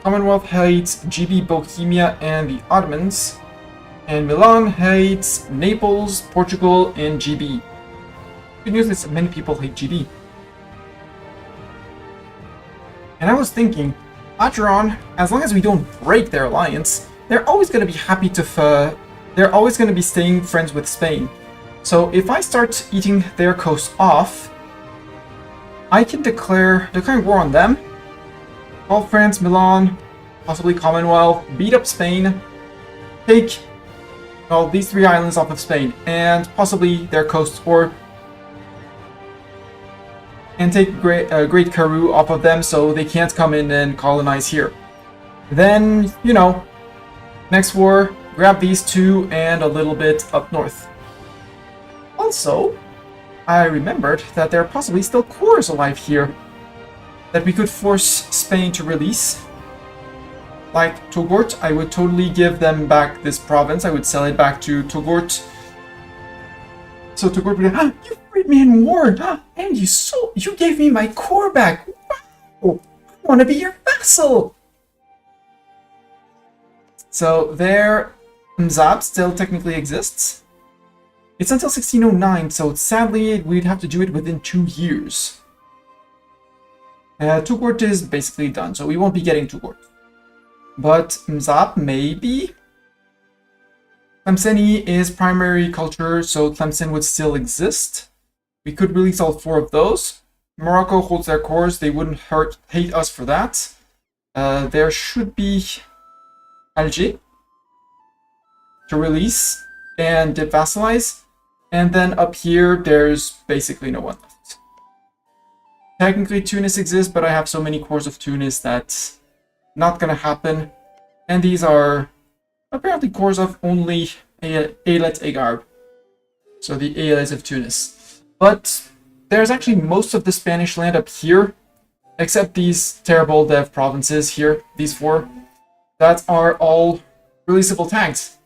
Commonwealth hates GB, Bohemia, and the Ottomans. And Milan hates Naples, Portugal, and GB. Good news is many people hate GB. And I was thinking, Acheron, as long as we don't break their alliance, they're always going to be happy to they're always going to be staying friends with Spain. So if I start eating their coast off, I can declare war on them. Call France, Milan, possibly Commonwealth, beat up Spain, take these 3 islands off of Spain, and possibly their coasts, and take Great Karoo off of them so they can't come in and colonize here. Then, next war, grab these 2 and a little bit up north. Also, I remembered that there are possibly still cores alive here that we could force Spain to release. Like Togourt, I would totally give them back this province. I would sell it back to Togourt. So Togourt would be, you freed me in war, and you gave me my core back. Wow, I want to be your vassal. So their Mzab still technically exists. It's until 1609, so sadly we'd have to do it within 2 years. Togourt is basically done, so we won't be getting Togourt. But Mzab, maybe? Tlemceni is primary culture, so Tlemcen would still exist. We could release all 4 of those. Morocco holds their cores, they wouldn't hate us for that. There should be Alger to release and devassalize. And then up here, there's basically no one left. Technically, Tunis exists, but I have so many cores of Tunis that's not gonna happen. And these are apparently cores of only Elet Egarb. So the Elet of Tunis. But there's actually most of the Spanish land up here, except these terrible dev provinces here, these 4, that are all releasable tags.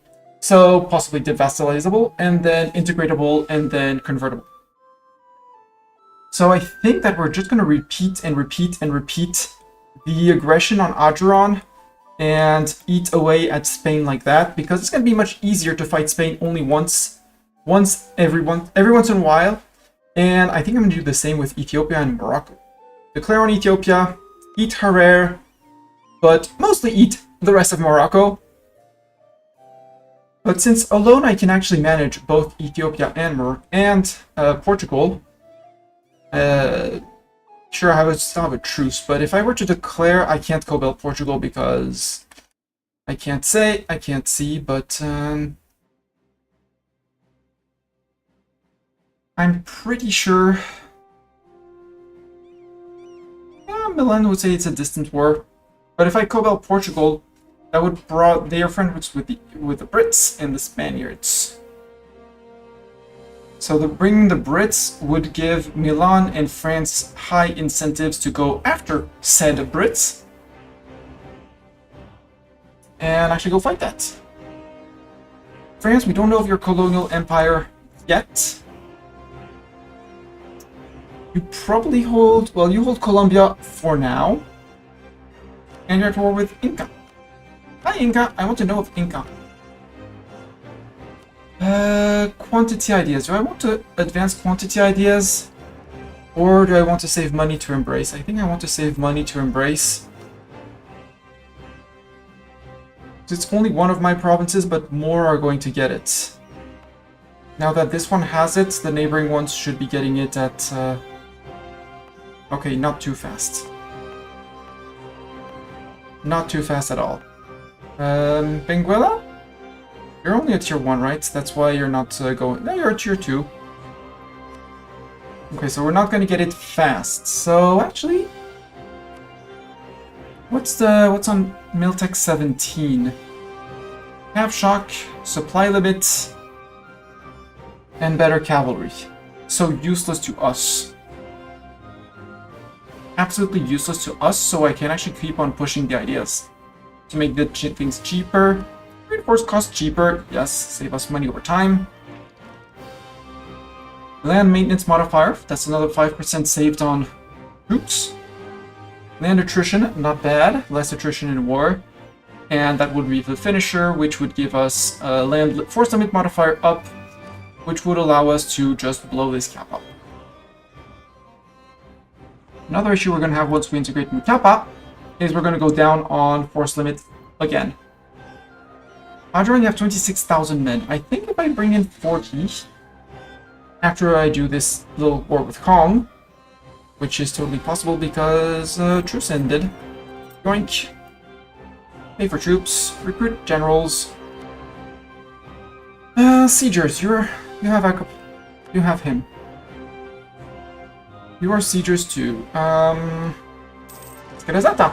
So possibly devassalizable, and then integratable, and then convertible. So I think that we're just going to repeat and repeat and repeat the aggression on Acheron and eat away at Spain like that, because it's going to be much easier to fight Spain only every once in a while. And I think I'm going to do the same with Ethiopia and Morocco. Declare on Ethiopia, eat Hoarder, but mostly eat the rest of Morocco. But since alone I can actually manage both Ethiopia and Portugal, sure, I would still have a truce, but if I were to declare, I can't co-build Portugal because I can't see, but I'm pretty sure Milan would say it's a distant war. But if I co-build Portugal, That would brought their friends with the Brits and the Spaniards. So bringing the Brits would give Milan and France high incentives to go after said Brits and actually go fight that. France, we don't know of your colonial empire yet. You probably hold, well, you hold Colombia for now. And you're at war with Inca. Hi, Inca. I want to know of Inca. Quantity ideas. Do I want to advance quantity ideas? Or do I want to save money to embrace? I think I want to save money to embrace. It's only one of my provinces, but more are going to get it. Now that this one has it, the neighboring ones should be getting it at... Okay, not too fast. Not too fast at all. Benguela? You're only at tier 1, right? That's why you're not going... No, you're at tier 2. Okay, so we're not going to get it fast. So, actually... What's on Miltech 17? Half shock, supply limit, and better cavalry. So useless to us. Absolutely useless to us, so I can actually keep on pushing the ideas. To make the things cheaper. Reinforce cost cheaper, yes, save us money over time. Land maintenance modifier, that's another 5% saved on troops. Land attrition, not bad. Less attrition in war. And that would be the finisher, which would give us a land force limit modifier up, which would allow us to just blow this cap up. Another issue we're going to have once we integrate Mutapa is we're going to go down on force limit again. Hadron, you have 26,000 men. I think if I bring in 40, after I do this little war with Kong, which is totally possible because truce ended. Yoink. Pay for troops. Recruit generals. Siegers, you have him. You are siegers too. Let's get a Zeta.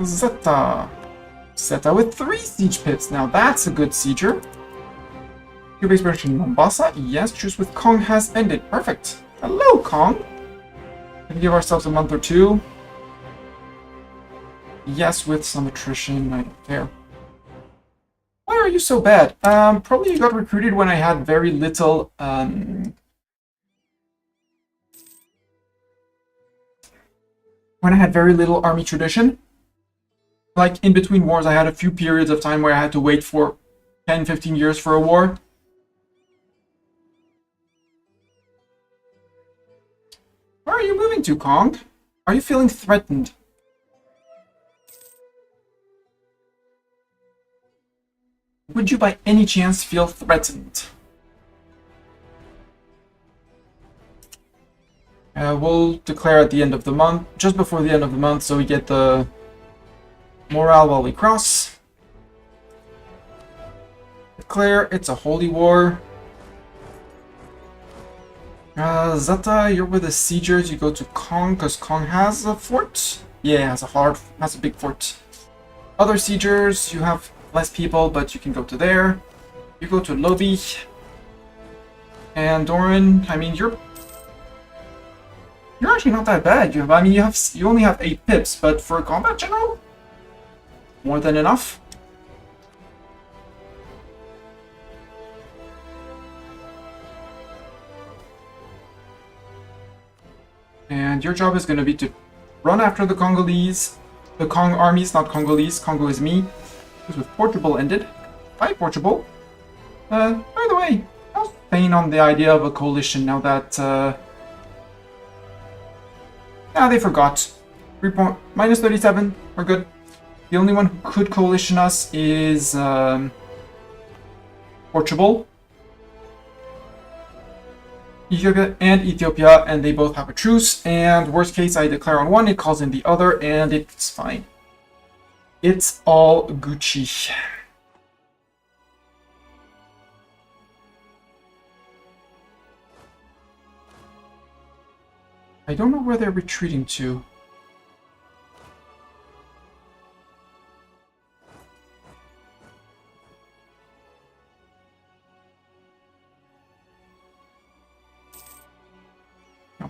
Zeta. Zeta with 3 siege pits. Now that's a good sieger. Your base production in Mombasa? Yes, truce with Kong has ended. Perfect. Hello, Kong. We can give ourselves a month or 2. Yes, with some attrition. I don't care. Why are you so bad? Probably you got recruited when I had very little, when I had very little army tradition. Like, in between wars, I had a few periods of time where I had to wait for 10, 15 years for a war. Where are you moving to, Kong? Are you feeling threatened? Would you by any chance feel threatened? We'll declare at the end of the month, just before the end of the month, so we get the morale while we cross. Declare it's a holy war. Zeta, you're with the siegers. You go to Kong because Kong has a fort. Yeah, has a big fort. Other siegers, you have less people, but you can go to there. You go to Lobby. And Doran, I mean, you're actually not that bad. You only have 8 pips, but for a combat general, more than enough. And your job is going to be to run after the Congolese. The Kong armies, not Congolese. Congo is me. This with Portugal ended. Bye, Portugal. By the way, how's Spain on the idea of a coalition now that... they forgot. Minus 37. We're good. The only one who could coalition us is... Portugal. Ethiopia, and they both have a truce, and worst case I declare on one, it calls in the other, and it's fine. It's all Gucci. I don't know where they're retreating to.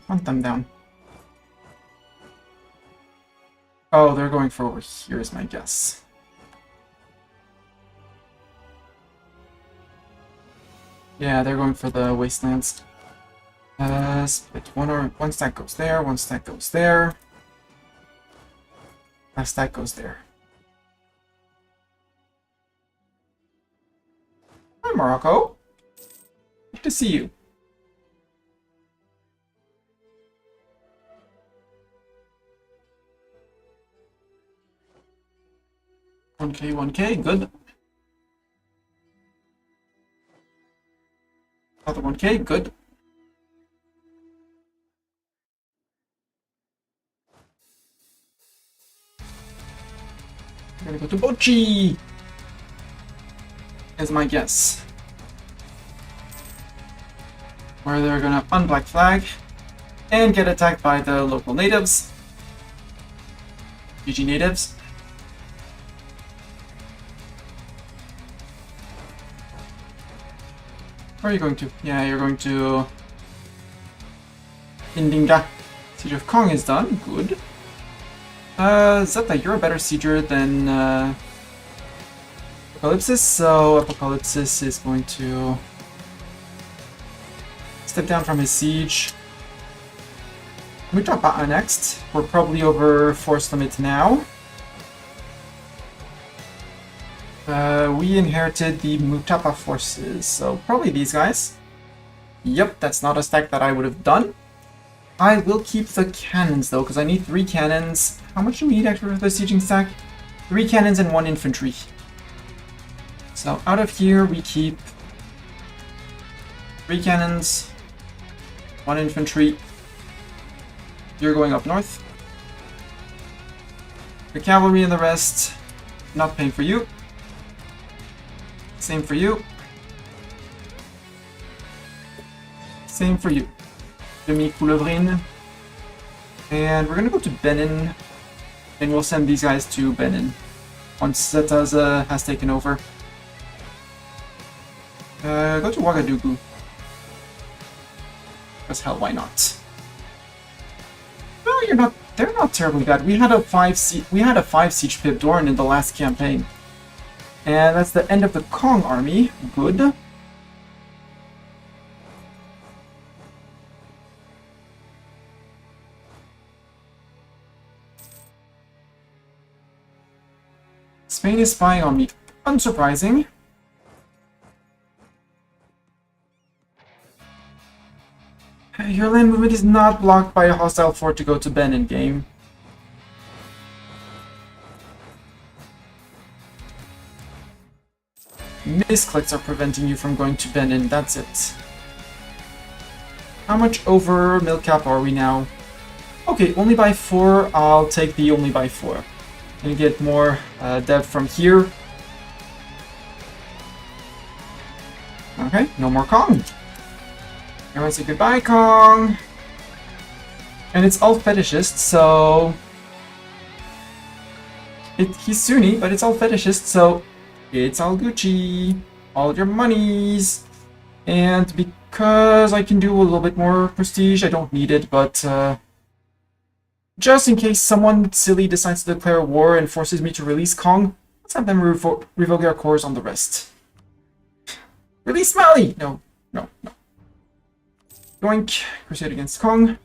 Hunt them down. Oh, they're going for over here is my guess. Yeah, they're going for the wastelands. Split one stack goes there, one stack goes there. Last stack goes there. Hi, Morocco. Good to see you. $1K, $1K, good. Another $1K, good. I'm gonna go to Bochi! Is my guess. Where they're gonna unblack flag and get attacked by the local natives. GG natives. Where are you going to? Yeah, you're going to Indinga. Siege of Kong is done. Good. Zeta, you're a better sieger than Apocalypsis, so Apocalypsis is going to step down from his siege. We drop Ba'a next. We're probably over force limit now. We inherited the Mutapa forces, so probably these guys. Yep, that's not a stack that I would have done. I will keep the cannons though, because I need 3 cannons. How much do we need actually for the sieging stack? 3 cannons and 1 infantry. So out of here we keep 3 cannons, 1 infantry. You're going up north. The cavalry and the rest, not paying for you. Same for you. Same for you. Demi Coulevrine. And we're gonna go to Benin. And we'll send these guys to Benin once Zeta's has taken over. Go to Ouagadougou. Because hell, why not? No, you're not. They're not terribly bad. We had a 5 siege pip Dorn in the last campaign. And that's the end of the Kong army. Good. Spain is spying on me. Unsurprising. Your land movement is not blocked by a hostile fort to go to Benin game. Misclicks are preventing you from going to Benin, that's it. How much over milk cap are we now? Okay, only by 4, I'll take the only by 4. And get more dev from here. Okay, no more Kong. Everyone say goodbye, Kong. And it's all Fetishist, so... he's Sunni, but it's all Fetishist, so... it's all Gucci. All your monies. And because I can do a little bit more prestige, I don't need it, but... just in case someone silly decides to declare war and forces me to release Kong, let's have them revoke their cores on the rest. Release Mali! No, no, no. Yoink. Crusade against Kong.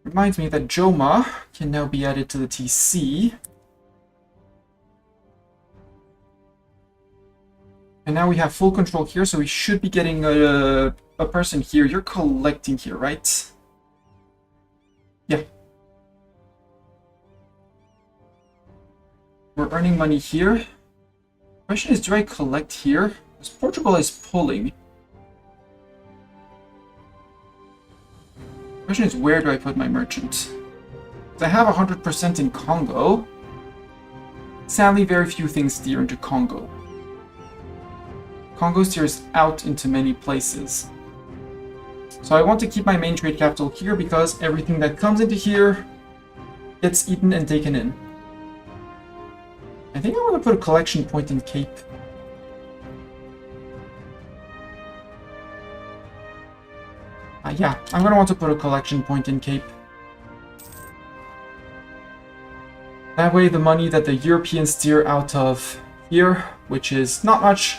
Reminds me that Joma can now be added to the TC. And now we have full control here, so we should be getting a person here. You're collecting here, right? Yeah. We're earning money here. Question is, do I collect here? Because Portugal is pulling. Question is, where do I put my merchant? Because I have 100% in Congo. Sadly, very few things steer into Congo. Congo steers out into many places. So I want to keep my main trade capital here because everything that comes into here gets eaten and taken in. I think I want to put a collection point in Cape. Yeah, I'm gonna want to put a collection point in Cape. That way the money that the Europeans steer out of here, which is not much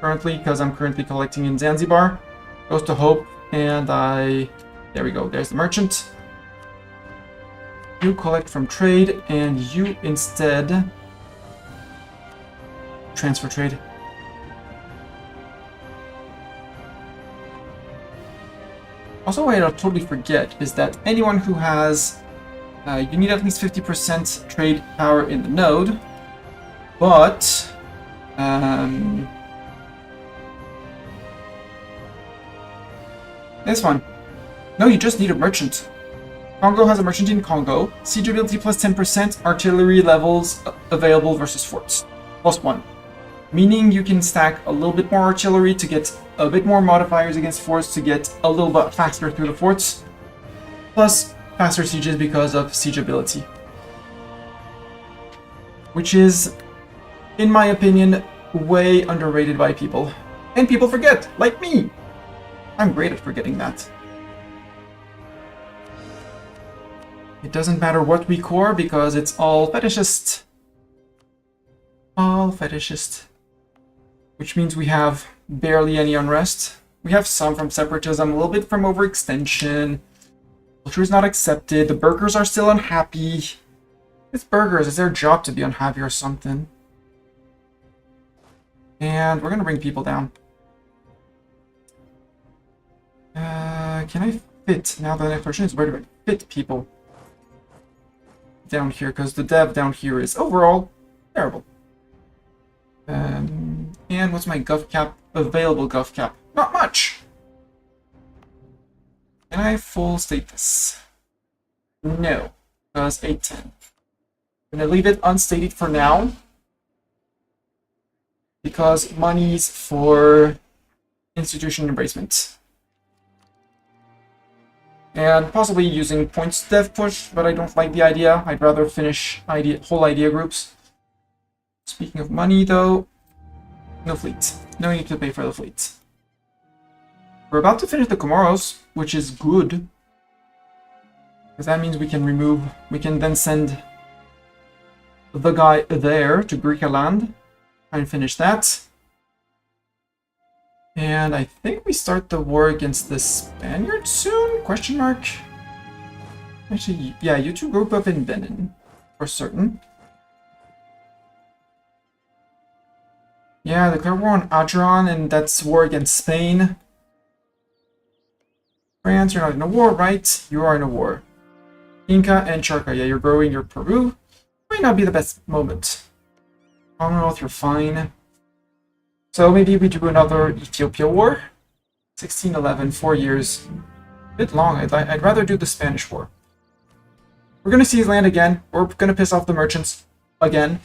currently, because I'm currently collecting in Zanzibar, goes to Hope, and there we go, there's the merchant. You collect from trade, and you instead transfer trade. Also, what I totally forget is that anyone who has you need at least 50% trade power in the node, but this one. No, you just need a merchant. Kongo has a merchant in Kongo. Siege ability plus 10%, artillery levels available versus forts. Plus 1. Meaning you can stack a little bit more artillery to get a bit more modifiers against forts to get a little bit faster through the forts. Plus faster sieges because of siege ability. Which is, in my opinion, way underrated by people. And people forget, like me! I'm great at forgetting that. It doesn't matter what we core because it's all fetishist. All fetishist. Which means we have barely any unrest. We have some from separatism, a little bit from overextension. Culture is not accepted. The burghers are still unhappy. It's burghers. It's their job to be unhappy or something. And we're going to bring people down. Can I fit? Now the next question is where do I fit people down here? Because the dev down here is overall terrible. And what's my gov cap? Available gov cap? Not much! Can I full state this? No, because 810. I'm gonna leave it unstated for now. Because money's for institution embracement. And possibly using points dev push, but I don't like the idea. I'd rather finish whole idea groups. Speaking of money, though, no fleet. No need to pay for the fleet. We're about to finish the Comoros, which is good. Because that means we can then send the guy there to Greek land. Try and finish that. And I think we start the war against the Spaniards soon? Question mark? Actually, yeah, you two group up in Benin, for certain. Yeah, declare war on Adran, and that's war against Spain. France, you're not in a war, right? You are in a war. Inca and Charca, yeah, you're growing your Peru. Might not be the best moment. Commonwealth, you're fine. So maybe we do another Ethiopia war. 1611, 4 years. A bit long. I'd rather do the Spanish war. We're going to seize land again. We're going to piss off the merchants again.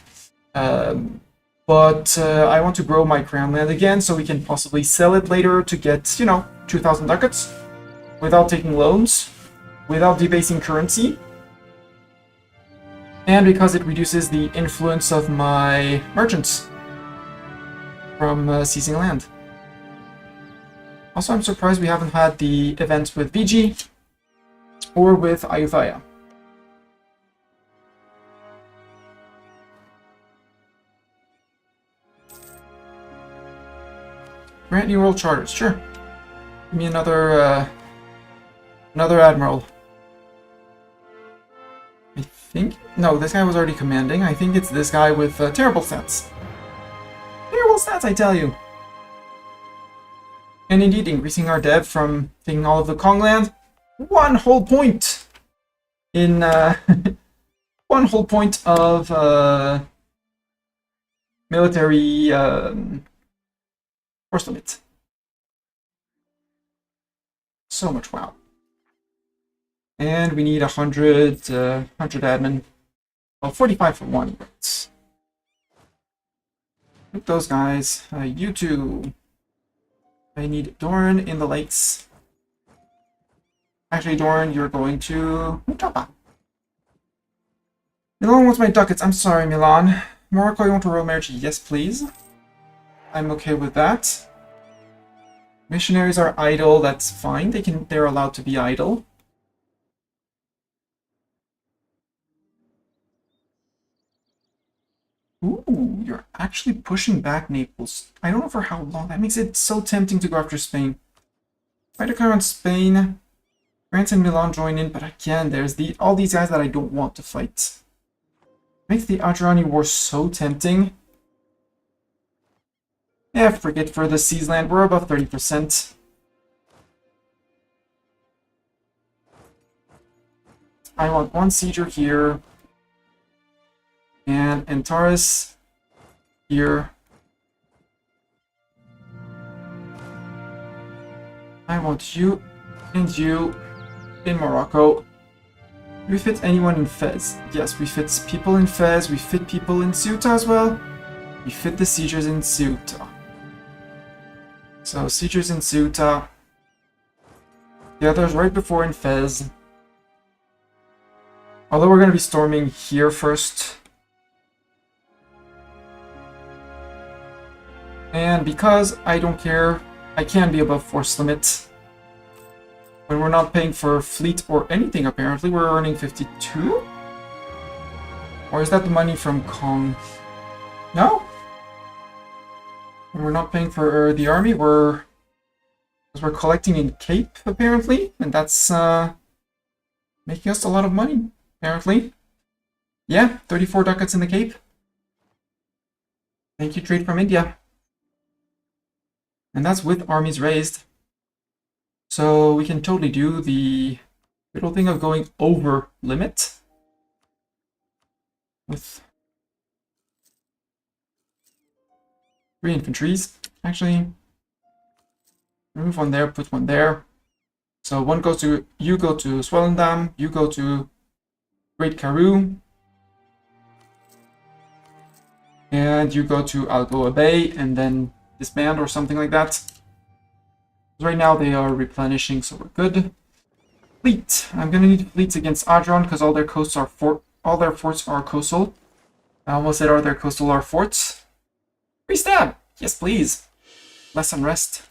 But I want to grow my crown land again so we can possibly sell it later to get, 2,000 ducats. Without taking loans. Without debasing currency. And because it reduces the influence of my merchants from seizing land. Also, I'm surprised we haven't had the events with Fiji or with Ayutthaya. Grant new world charters, sure. Give me another admiral. I think no, this guy was already commanding. I think it's this guy with terrible stats. Terrible stats, I tell you. And indeed, increasing our dev from taking all of the Kong land, 1 whole point in 1 whole point of military force limit. So much wow. And we need 100 admin. Well, 45 for 1. But look those guys. You two. I need Doran in the lakes. Actually, Doran, you're going to Mutapa. Milan wants my ducats. I'm sorry, Milan. Morocco, you want a royal marriage? Yes, please. I'm okay with that. Missionaries are idle, that's fine. They're allowed to be idle. Ooh, you're actually pushing back Naples. I don't know for how long. That makes it so tempting to go after Spain. Fight a car on Spain. France and Milan join in, but again, there's all these guys that I don't want to fight. Makes the Adriani War so tempting. Yeah, forget for the Seas land. We're above 30%. I want one sieger here. And Antares here. I want you and you in Morocco. Do we fit anyone in Fez? Yes, we fit people in Fez. We fit people in Ceuta as well. We fit the siegers in Ceuta. So, siegers in Ceuta. The others right before in Fez. Although we're going to be storming here first. And because I don't care, I can be above force limit. When we're not paying for fleet or anything, apparently, we're earning 52? Or is that the money from Kong? No? When we're not paying for the army, because we're collecting in Cape, apparently, and that's making us a lot of money, apparently. Yeah, 34 ducats in the Cape. Thank you, trade from India. And that's with armies raised. So we can totally do the little thing of going over limit with 3 infantries. Actually, remove one there, put one there. So one goes to, you go to Swellendam, you go to Great Karoo, and you go to Algoa Bay, and then disband or something like that. Right now they are replenishing, so we're good. Fleet. I'm gonna need fleets against Adron because all their coasts are all their forts are coastal. I almost said all their coastal are forts. Free stab! Yes, please. Less unrest.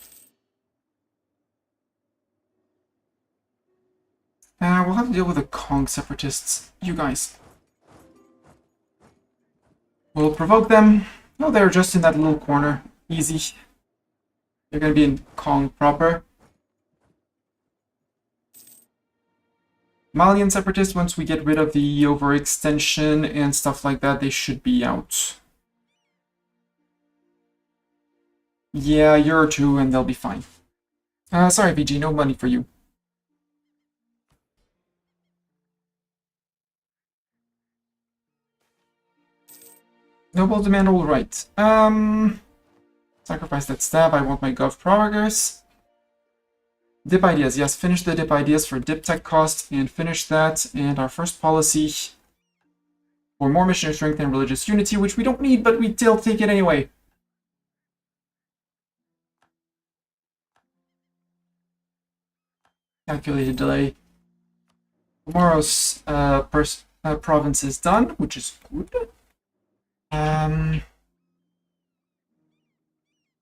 We'll have to deal with the Kong separatists. You guys. We'll provoke them. No, they're just in that little corner. Easy. They're gonna be in Kong proper. Malian separatists, once we get rid of the overextension and stuff like that, they should be out. Yeah, a year or two and they'll be fine. Sorry, VG, no money for you. Noble demand all right. Sacrifice that stab, I want my gov progress. Dip ideas, yes, finish the dip ideas for dip tech cost and finish that. And our first policy for more missionary strength and religious unity, which we don't need, but we still take it anyway. Calculated delay. Tomorrow's province is done, which is good.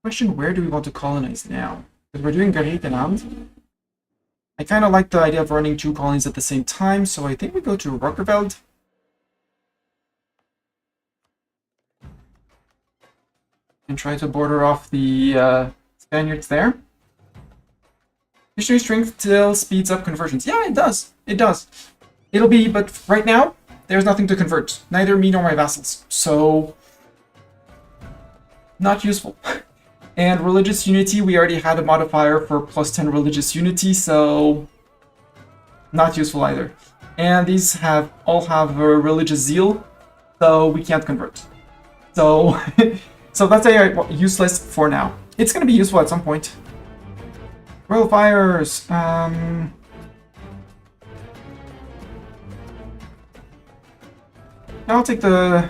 Question, where do we want to colonize now? Because we're doing Garhetenland. I kind of like the idea of running 2 colonies at the same time, so I think we go to Rockerveld. And try to border off the Spaniards there. Missionary strength still speeds up conversions. Yeah, it does. It does. It'll be, but right now, there's nothing to convert. Neither me nor my vassals. So, not useful. And religious unity, we already had a modifier for +10 religious unity, so not useful either. And these all have a religious zeal, so we can't convert. So, so that's useless for now. It's going to be useful at some point. Royal Fires. I'll take the...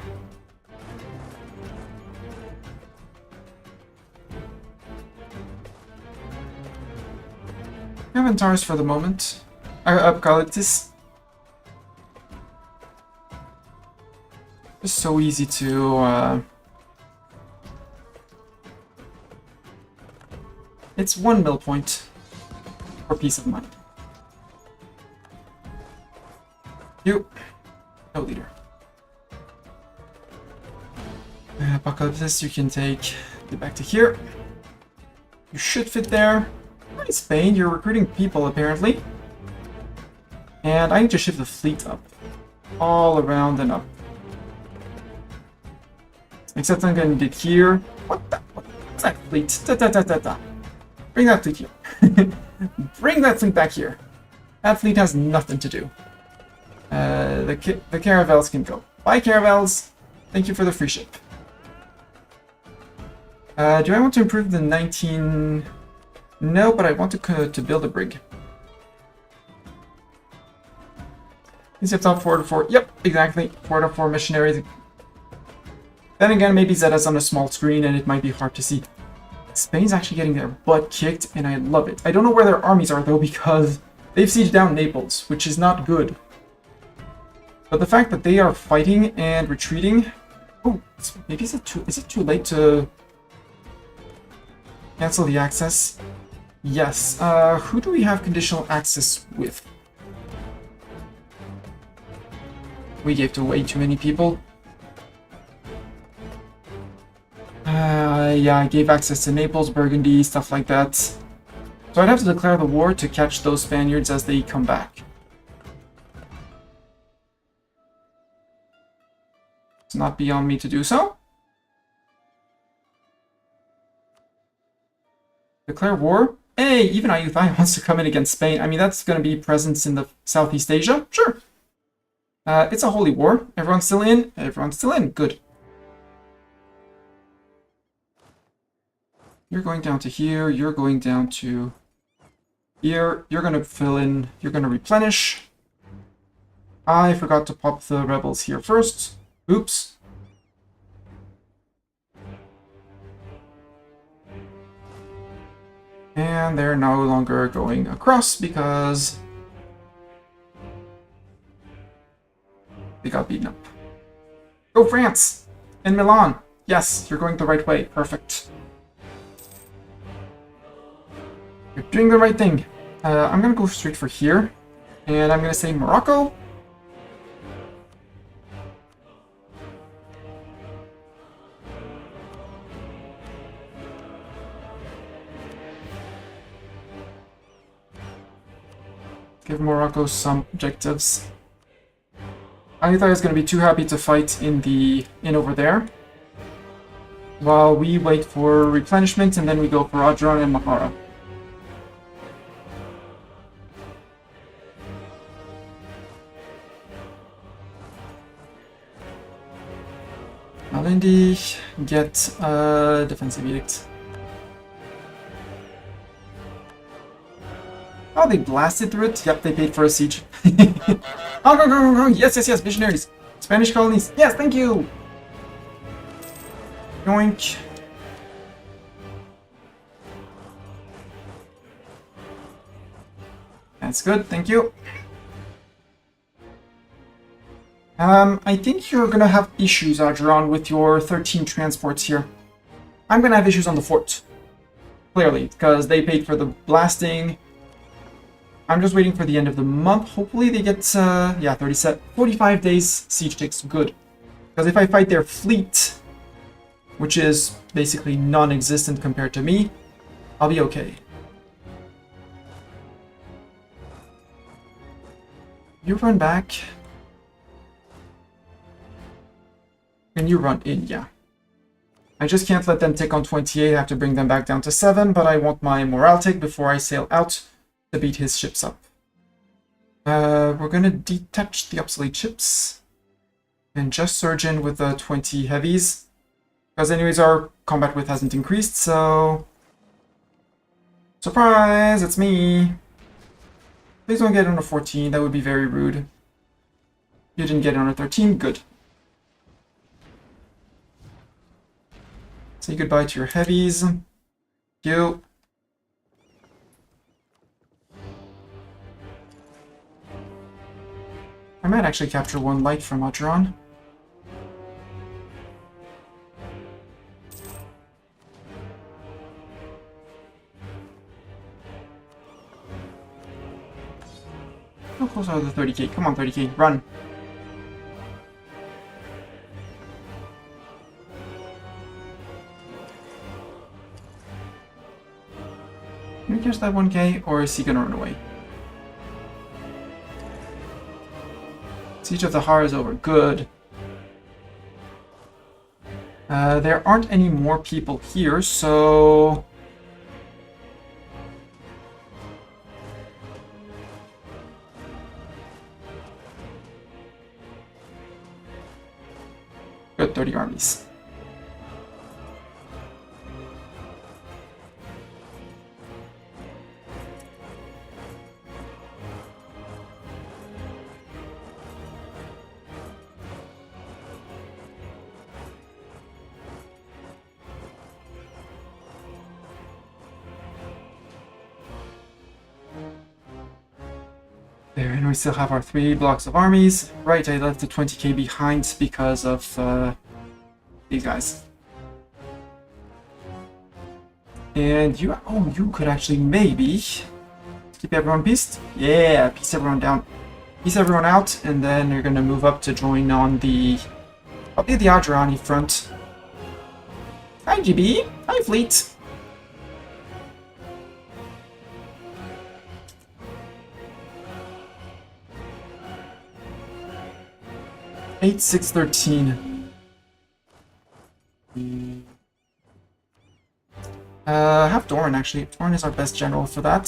Inventars for the moment. Upcalitis. It's so easy to... It's 1 mill point for peace of mind. You. No leader. Apocalypse, you can get back to here. You should fit there. Nice, Spain, you're recruiting people apparently. And I need to shift the fleet up. All around and up. Except I'm gonna need it here. What's that fleet? Bring that fleet here. Bring that fleet back here. That fleet has nothing to do. The caravels can go. Bye, caravels. Thank you for the free ship. Do I want to improve the 19? No, but I want to build a brig. Is it top 4 to 4? Yep, exactly. 4 to 4 missionaries. Then again, maybe Zeta's on a small screen and it might be hard to see. Spain's actually getting their butt kicked, and I love it. I don't know where their armies are though, because they've sieged down Naples, which is not good. But the fact that they are fighting and retreating. Oh, maybe is it too late to cancel the access? Yes. Who do we have conditional access with? We gave to way too many people. Yeah, I gave access to Naples, Burgundy, stuff like that. So I'd have to declare the war to catch those Spaniards as they come back. It's not beyond me to do so. Declare war? Hey, even Ayutthaya wants to come in against Spain. I mean, that's going to be presence in the Southeast Asia. Sure. It's a holy war. Everyone's still in. Everyone's still in. Good. You're going down to here. You're going down to here. You're going to fill in. You're going to replenish. I forgot to pop the rebels here first. Oops. And they're no longer going across because they got beaten up. Go France! And Milan! Yes, you're going the right way. Perfect. You're doing the right thing. I'm gonna go straight for here. And I'm gonna say Morocco. Give Morocco some objectives. I thought I was going to be too happy to fight in over there. While we wait for replenishment and then we go for Adran and Mahara. Malindi, get a defensive edict. Oh, they blasted through it? Yep, they paid for a siege. Oh, go! Yes, missionaries. Spanish colonies. Yes, thank you! Yoink. That's good, thank you. I think you're gonna have issues, Adran, with your 13 transports here. I'm gonna have issues on the fort. Clearly, because they paid for the blasting. I'm just waiting for the end of the month. Hopefully they get, 45 days siege takes. Good. Because if I fight their fleet, which is basically non-existent compared to me, I'll be okay. You run back. And you run in, yeah. I just can't let them take on 28. I have to bring them back down to 7, but I want my morale tick before I sail out to beat his ships up. We're gonna detach the obsolete ships and just surge in with the 20 heavies, because anyways our combat width hasn't increased, so surprise, it's me. Please don't get on a 14, that would be very rude. You didn't get on a 13, good. Say goodbye to your heavies. Thank you. I might actually capture one light from Adran. How close are the 30k? Come on, 30k, run. Can we catch that 1k, or is he gonna run away? Siege of the Har is over. Good. There aren't any more people here, so... Good, 30 armies. There, and we still have our 3 blocks of armies. Right, I left the 20k behind because of these guys. And you, oh, you could actually maybe keep everyone pieced. Yeah, piece everyone down, piece everyone out, and then you're gonna move up to join on the, probably the Adriani front. Hi GB, hi fleet. Eight, 6, 13. Have Doran actually. Doran is our best general for that.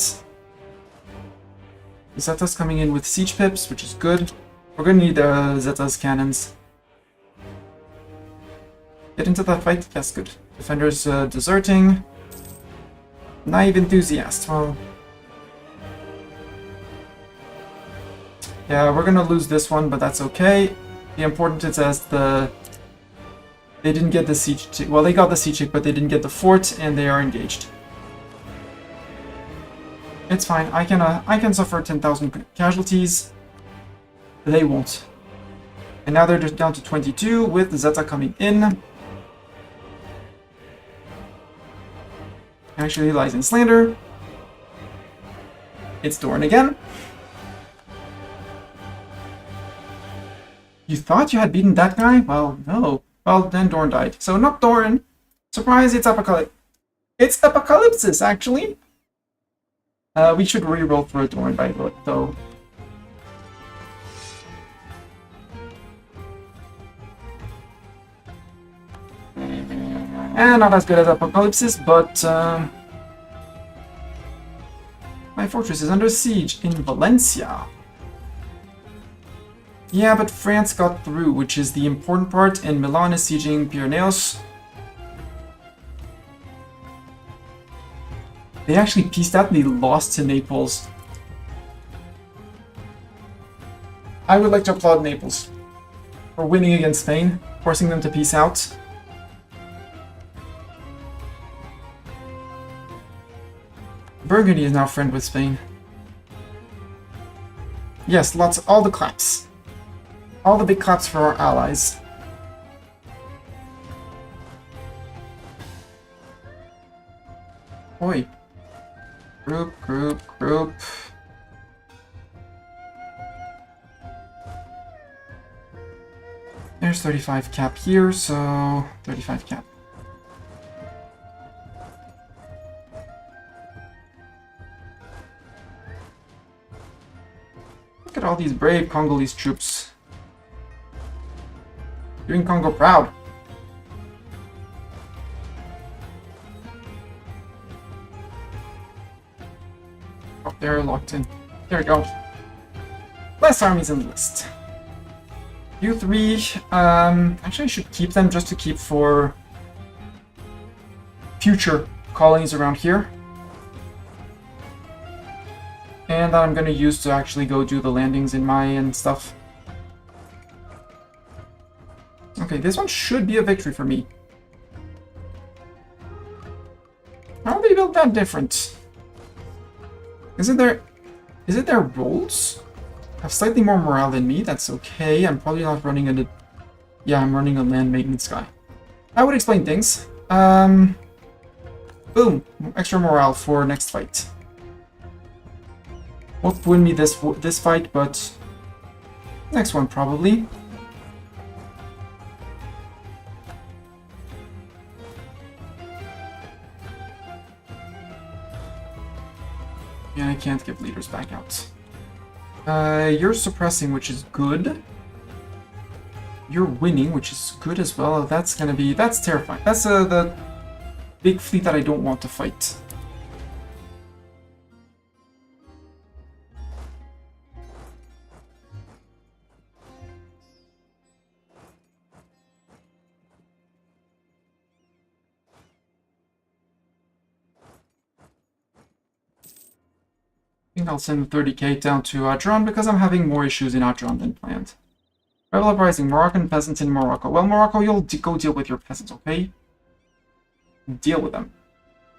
Zeta's coming in with siege pips, which is good. We're gonna need Zeta's cannons. Get into that fight? Yes, good. Defenders deserting. Naive enthusiast. Well, yeah, we're gonna lose this one, but that's okay. The important is as they didn't get the siege tick. Well, they got the siege tick, but they didn't get the fort, and they are engaged. It's fine. I can suffer 10,000 casualties. They won't. And now they're just down to 22 with Zeta coming in. Actually lies in slander. It's Doran again. You thought you had beaten that guy? Well, no. Well, then Doran died. So not Doran. Surprise, it's Apocalypse. It's Apocalypsis, actually. We should re-roll for a Doran by though. And not as good as Apocalypsis, but my fortress is under siege in Valencia. Yeah, but France got through, which is the important part, and Milan is sieging Pyrenees. They actually pieced out and they lost to Naples. I would like to applaud Naples for winning against Spain, forcing them to peace out. Burgundy is now friend with Spain. Yes, all the claps. All the big claps for our allies. Oi. Group. There's 35 cap here, so 35 cap. Look at all these brave Congolese troops. Doing Congo proud. Oh, they're locked in. There we go. Less armies in the list. You 3, actually I should keep them just to keep for future colonies around here. And that I'm gonna use to actually go do the landings in Maya and stuff. Okay, this one should be a victory for me. How are they built that different? Is it their rolls? Have slightly more morale than me, that's okay. I'm probably not running a... Yeah, I'm running a land maintenance guy. I would explain things. Boom! Extra morale for next fight. Won't win me this fight, but next one probably. Yeah, I can't give leaders back out. You're suppressing, which is good. You're winning, which is good as well. That's terrifying. That's the big fleet that I don't want to fight. I think I'll send 30k down to Adron because I'm having more issues in Adron than planned. Rebel uprising, Moroccan peasants in Morocco. Well, Morocco, you'll go deal with your peasants, okay? Deal with them.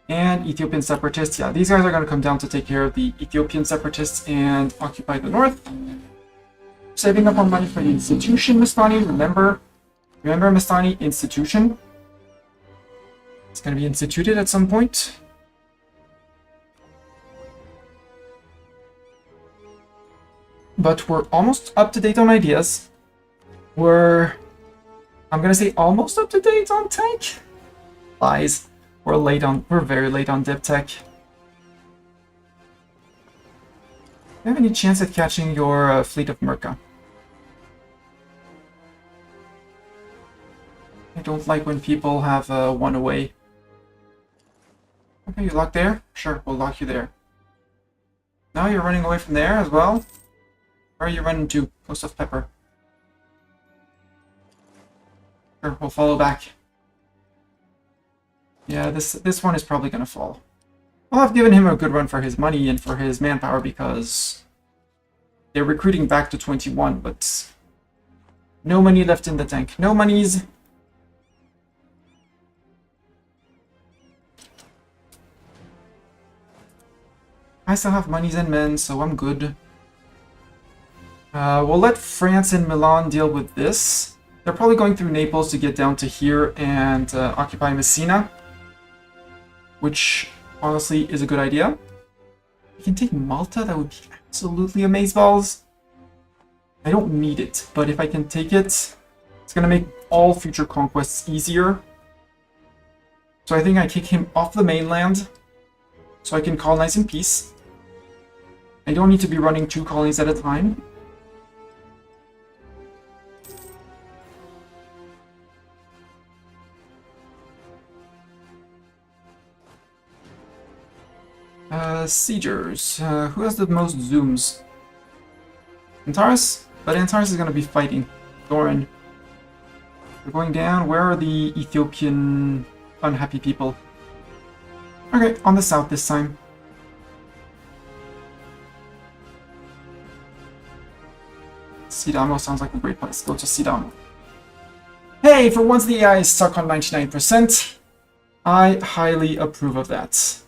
And Ethiopian separatists, yeah, these guys are going to come down to take care of the Ethiopian separatists and occupy the north. Saving up on money for the institution, Mistani, remember, Mistani, institution. It's going to be instituted at some point. But we're almost up to date on ideas. I'm gonna say almost up to date on tech. Lies. We're very late on dip tech. Do you have any chance at catching your fleet of Merca? I don't like when people have one away. Okay, you locked there? Sure, we'll lock you there. Now you're running away from there as well? Where are you running to? Coast of Pepper. Sure, we'll follow back. Yeah, this one is probably gonna fall. Well, I've given him a good run for his money and for his manpower because they're recruiting back to 21, but no money left in the tank. No monies. I still have monies and men, so I'm good. We'll let France and Milan deal with this. They're probably going through Naples to get down to here and occupy Messina, which honestly is a good idea. We can take Malta, that would be absolutely amazeballs. I don't need it, but if I can take it, it's going to make all future conquests easier. So I think I kick him off the mainland so I can colonize in peace. I don't need to be running 2 colonies at a time. Siegers. Who has the most zooms? Antares? But Antares is going to be fighting. Thorin. We're going down. Where are the Ethiopian unhappy people? Okay, on the south this time. Sidamo sounds like a great place. Go to Sidamo. Hey, for once the AI is stuck on 99%. I highly approve of that.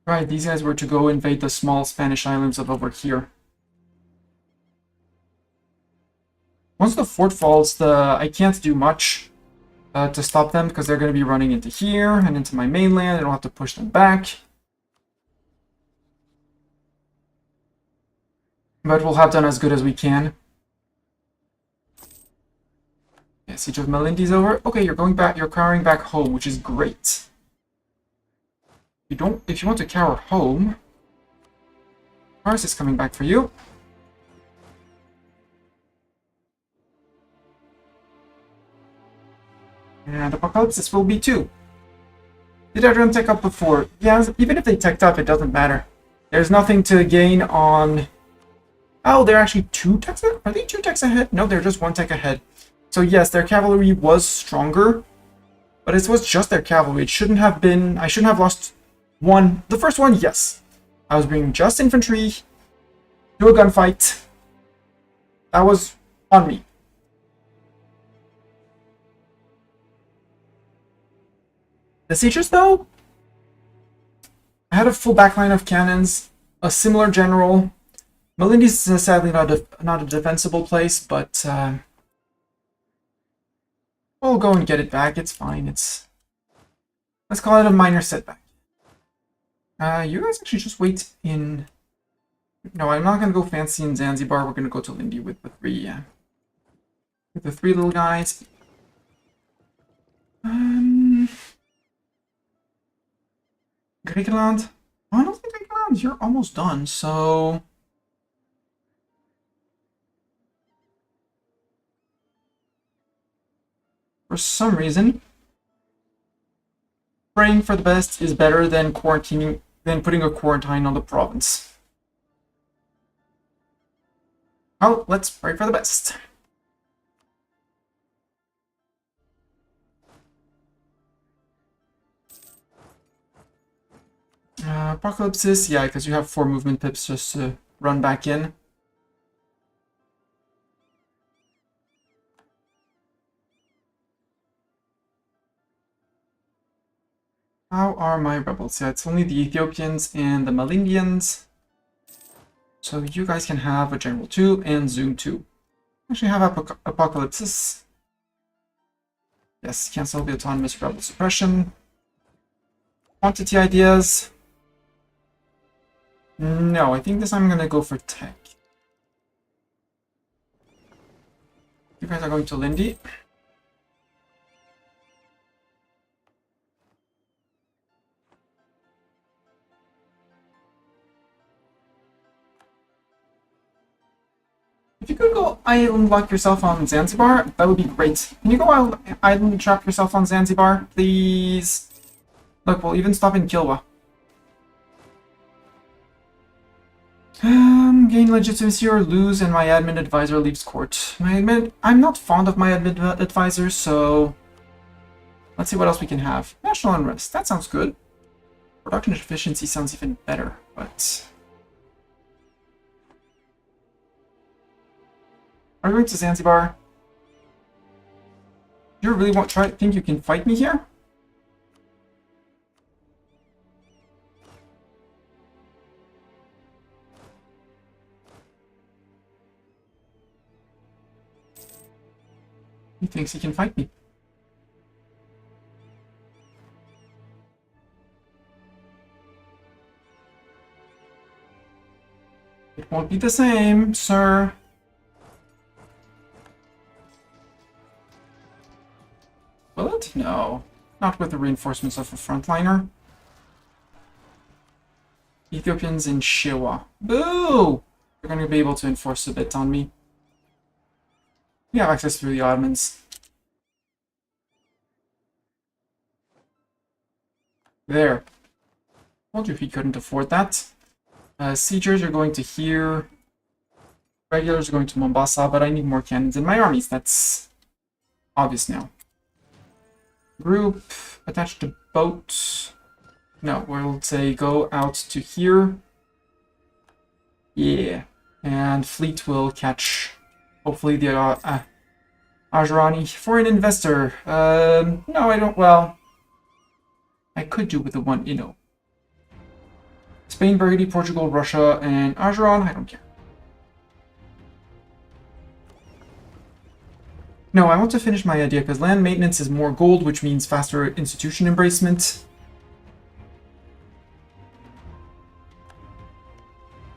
Right, these guys were to go invade the small Spanish islands of over here. Once the fort falls, I can't do much to stop them because they're going to be running into here and into my mainland. I don't have to push them back. But we'll have done as good as we can. Yeah, Siege of Melindi's over. Okay, you're going back. You're carrying back home, which is great. If you want to cower home, Mars is coming back for you. And Apocalypsis will be too. Did everyone tech up before? Yeah, even if they teched up, it doesn't matter. There's nothing to gain on... Oh, they're actually 2 techs ahead? Are they 2 techs ahead? No, they're just 1 tech ahead. So yes, their cavalry was stronger, but it was just their cavalry. It shouldn't have been... I shouldn't have lost... one. The first one, yes. I was bringing just infantry to a gunfight. That was on me. The sieges, though, I had a full backline of cannons, a similar general. Melindi's sadly not a defensible place, but We'll go and get it back. It's fine. Let's call it a minor setback. You guys actually just wait in... No, I'm not gonna go fancy in Zanzibar. We're gonna go to Lindy with the three little guys. Griekenland? Oh, I don't think Griekenland. You're almost done, so... For some reason, praying for the best is better than putting a quarantine on the province. Oh, let's pray for the best. Apocalypsis, yeah, because you have 4 movement pips just to run back in. How are my rebels? Yeah, it's only the Ethiopians and the Malindians. So you guys can have a General 2 and Zoom 2. Actually have Apocalypsis. Yes, cancel the autonomous rebel suppression. Quantity ideas. No, I think this time I'm gonna go for tech. You guys are going to Lindy. If you could go island lock yourself on Zanzibar, that would be great. Can you go island trap yourself on Zanzibar, please? Look, we'll even stop in Kilwa. Gain legitimacy or lose, and my admin advisor leaves court. I'm not fond of my admin advisor, so let's see what else we can have. National unrest, that sounds good. Production efficiency sounds even better, but... Are you going to Zanzibar? Do you really think you can fight me here? He thinks he can fight me. It won't be the same, sir. Will it? No. Not with the reinforcements of a frontliner. Ethiopians in Shewa. Boo! They're going to be able to enforce a bit on me. We have access through the Ottomans. There. Told you he couldn't afford that. Siegers are going to here. Regulars are going to Mombasa, but I need more cannons in my armies. That's obvious now. Group attached to boat. No, we'll say go out to here. Yeah. And fleet will catch, hopefully, the Ajarani. Foreign investor. No, I don't. Well, I could do with the one, you know. Spain, Burgundy, Portugal, Russia, and Ajaran. I don't care. No, I want to finish my idea because land maintenance is more gold, which means faster institution embracement.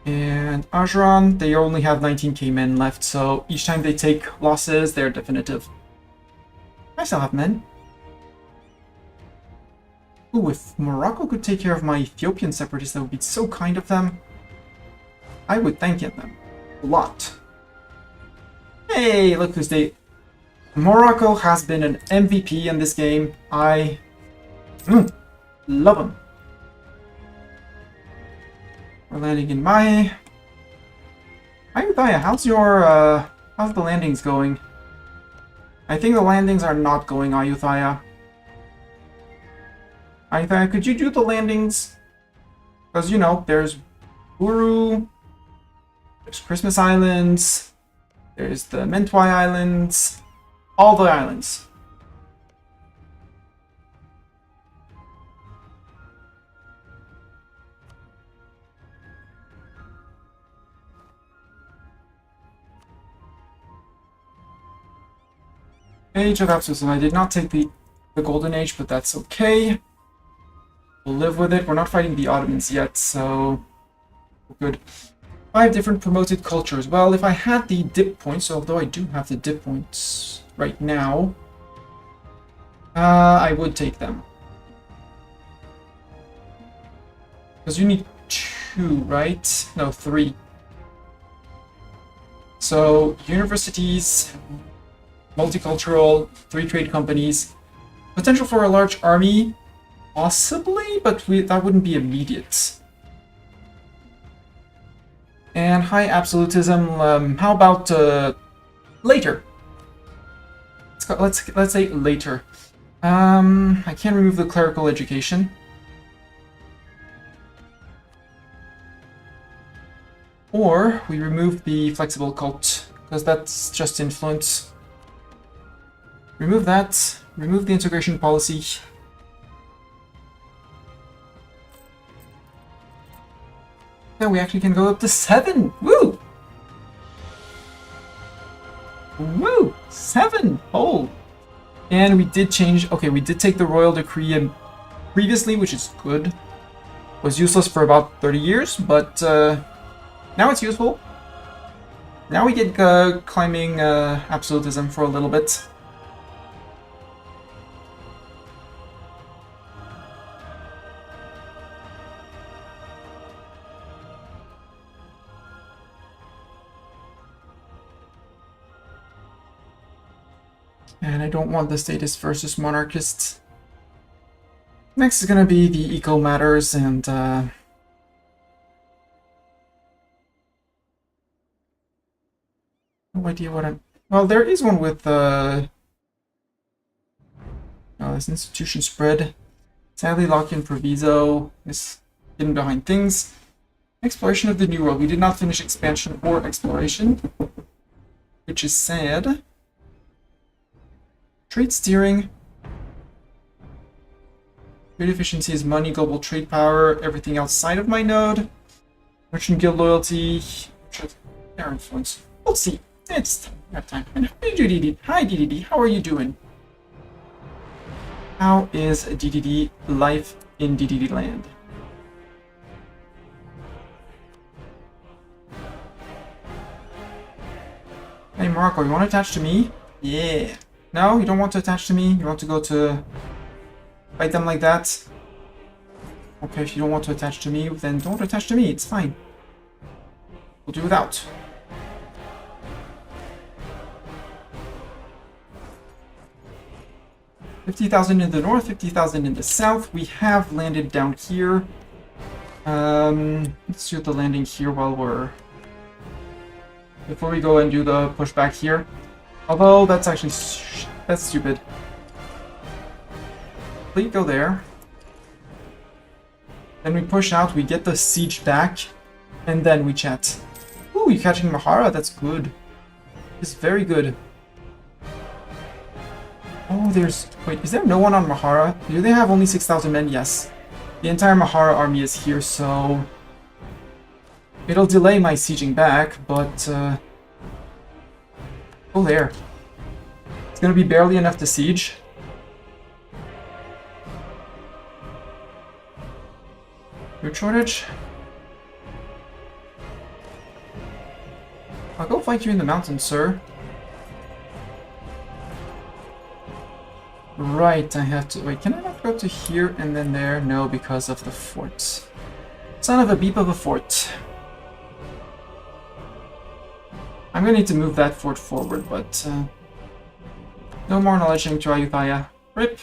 And Ajaran, they only have 19k men left, so each time they take losses, they're definitive. I still have men. Ooh, if Morocco could take care of my Ethiopian separatists, that would be so kind of them. I would thank them a lot. Hey, look who's Morocco has been an MVP in this game. I love him. We're landing in Mahe. Ayutthaya, how's the landings going? I think the landings are not going, Ayutthaya. Ayutthaya, could you do the landings? Because, you know, there's Uru, there's Christmas Islands, there's the Mentwai Islands, all the islands. Age of Absolutism. I did not take the Golden Age, but that's okay. We'll live with it. We're not fighting the Ottomans yet, so we're good. 5 different promoted cultures. Well, if I had the dip points, although I do have the dip points right now, I would take them. Because you need 2, right? No, 3. So, universities, multicultural, 3 trade companies, potential for a large army, possibly, but that wouldn't be immediate. And high absolutism, how about later? Let's say later. I can remove the clerical education. Or we remove the flexible cult, because that's just influence. Remove that. Remove the integration policy. Now we actually can go up to 7! Woo! Woo! 7! Oh! And we did change... Okay, we did take the royal decree previously, which is good. Was useless for about 30 years, but now it's useful. Now we get climbing absolutism for a little bit. And I don't want the statist versus monarchist. Next is gonna be the eco matters and no idea what I'm... Well, there is one with oh, this institution spread. Sadly, lock-in proviso is hidden behind things. Exploration of the New World. We did not finish expansion or exploration, which is sad. Trade steering. Trade efficiency is money, global trade power, everything outside of my node. Merchant guild loyalty. Their influence. We'll see. It's time. And how are you, DDD? Hi, DDD. How are you doing? How is DDD life in DDD land? Hey, Morocco, you want to attach to me? Yeah. No, you don't want to attach to me? You want to go to fight them like that? Okay, if you don't want to attach to me, then don't attach to me. It's fine. We'll do without. $50,000 in the north, 50,000 in the south. We have landed down here. Let's do the landing here while we're... Before we go and do the pushback here. Although, that's actually... that's stupid. Please go there. Then we push out, we get the siege back, and then we chat. Ooh, you're catching Mahara? That's good. It's very good. Oh, there's... Wait, is there no one on Mahara? Do they have only 6,000 men? Yes. The entire Mahara army is here, so... It'll delay my sieging back, but... Oh, there. It's gonna be barely enough to siege. Food shortage? I'll go fight you in the mountains, sir. Right, I have to... Wait, can I not go to here and then there? No, because of the fort. Son of a beep of a fort. I'm gonna need to move that fort forward, but... no more knowledging to Ayutthaya. RIP.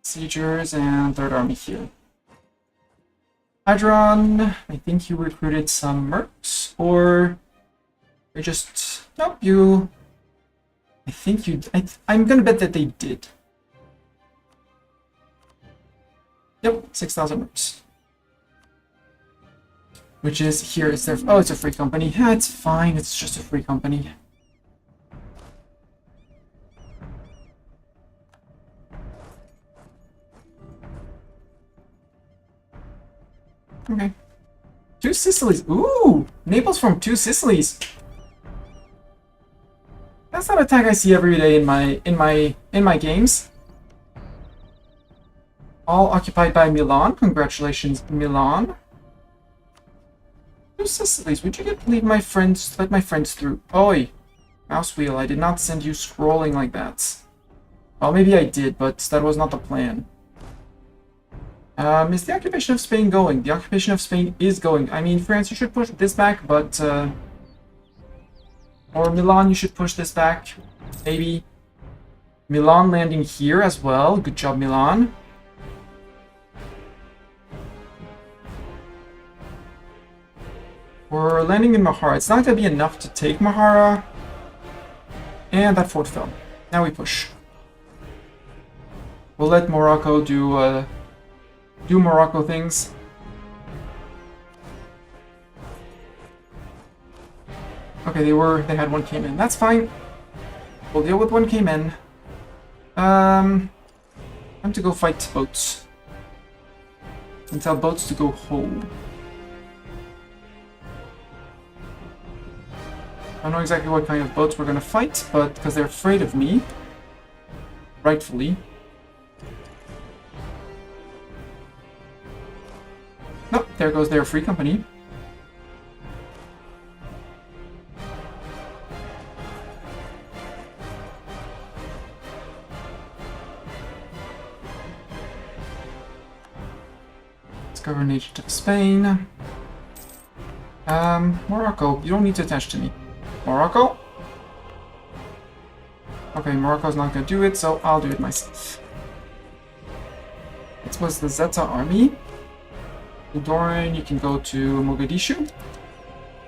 Siegers and Third Army here. Hydron, I think you recruited some mercs, or you're just... Nope, you... I think you... I'm gonna bet that they did. Yep, 6,000 mercs. Which is, here it's their... Oh, it's a free company. Yeah, it's fine, it's just a free company. Okay. 2 Sicilies. Ooh! Naples from 2 Sicilies. That's not a tag I see every day in my games. All occupied by Milan. Congratulations, Milan. 2 Sicilies. Would you let my friends through? Oi. Mouse wheel. I did not send you scrolling like that. Well, maybe I did, but that was not the plan. Is the occupation of Spain going? The occupation of Spain is going. I mean, France, you should push this back, but... or Milan, you should push this back. Maybe. Milan landing here as well. Good job, Milan. We're landing in Mahara. It's not going to be enough to take Mahara. And that fort fell. Now we push. We'll let Morocco do Morocco things. Okay, they had one came in. That's fine. We'll deal with one came in. Time to go fight boats. And tell boats to go home. I don't know exactly what kind of boats we're gonna fight, but because they're afraid of me. Rightfully. Oh, there goes their free company. Discover an agent of Spain. Morocco, you don't need to attach to me. Morocco? Okay, Morocco's not gonna do it, so I'll do it myself. This was the Zeta army. Doran, you can go to Mogadishu.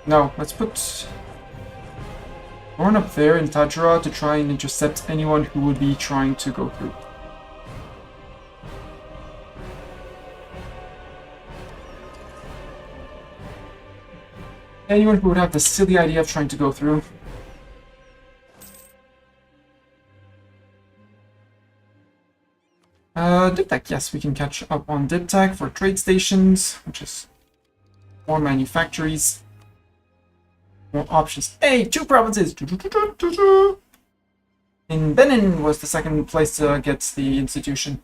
No, let's put Doran up there in Tajra to try and intercept anyone who would be trying to go through. Anyone who would have the silly idea of trying to go through. Diptech, yes, we can catch up on Diptech for trade stations, which is more manufactories, more options. Hey, 2 provinces! In Benin was the second place to get the institution.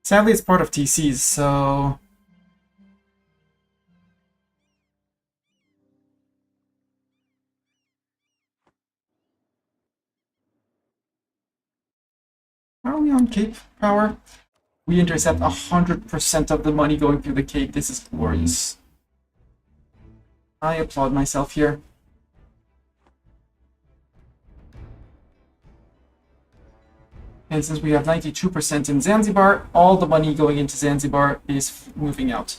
Sadly, it's part of TC's, so... Are we on Cape Power? We intercept 100% of the money going through the Cape. This is glorious. I applaud myself here. And since we have 92% in Zanzibar, all the money going into Zanzibar is moving out.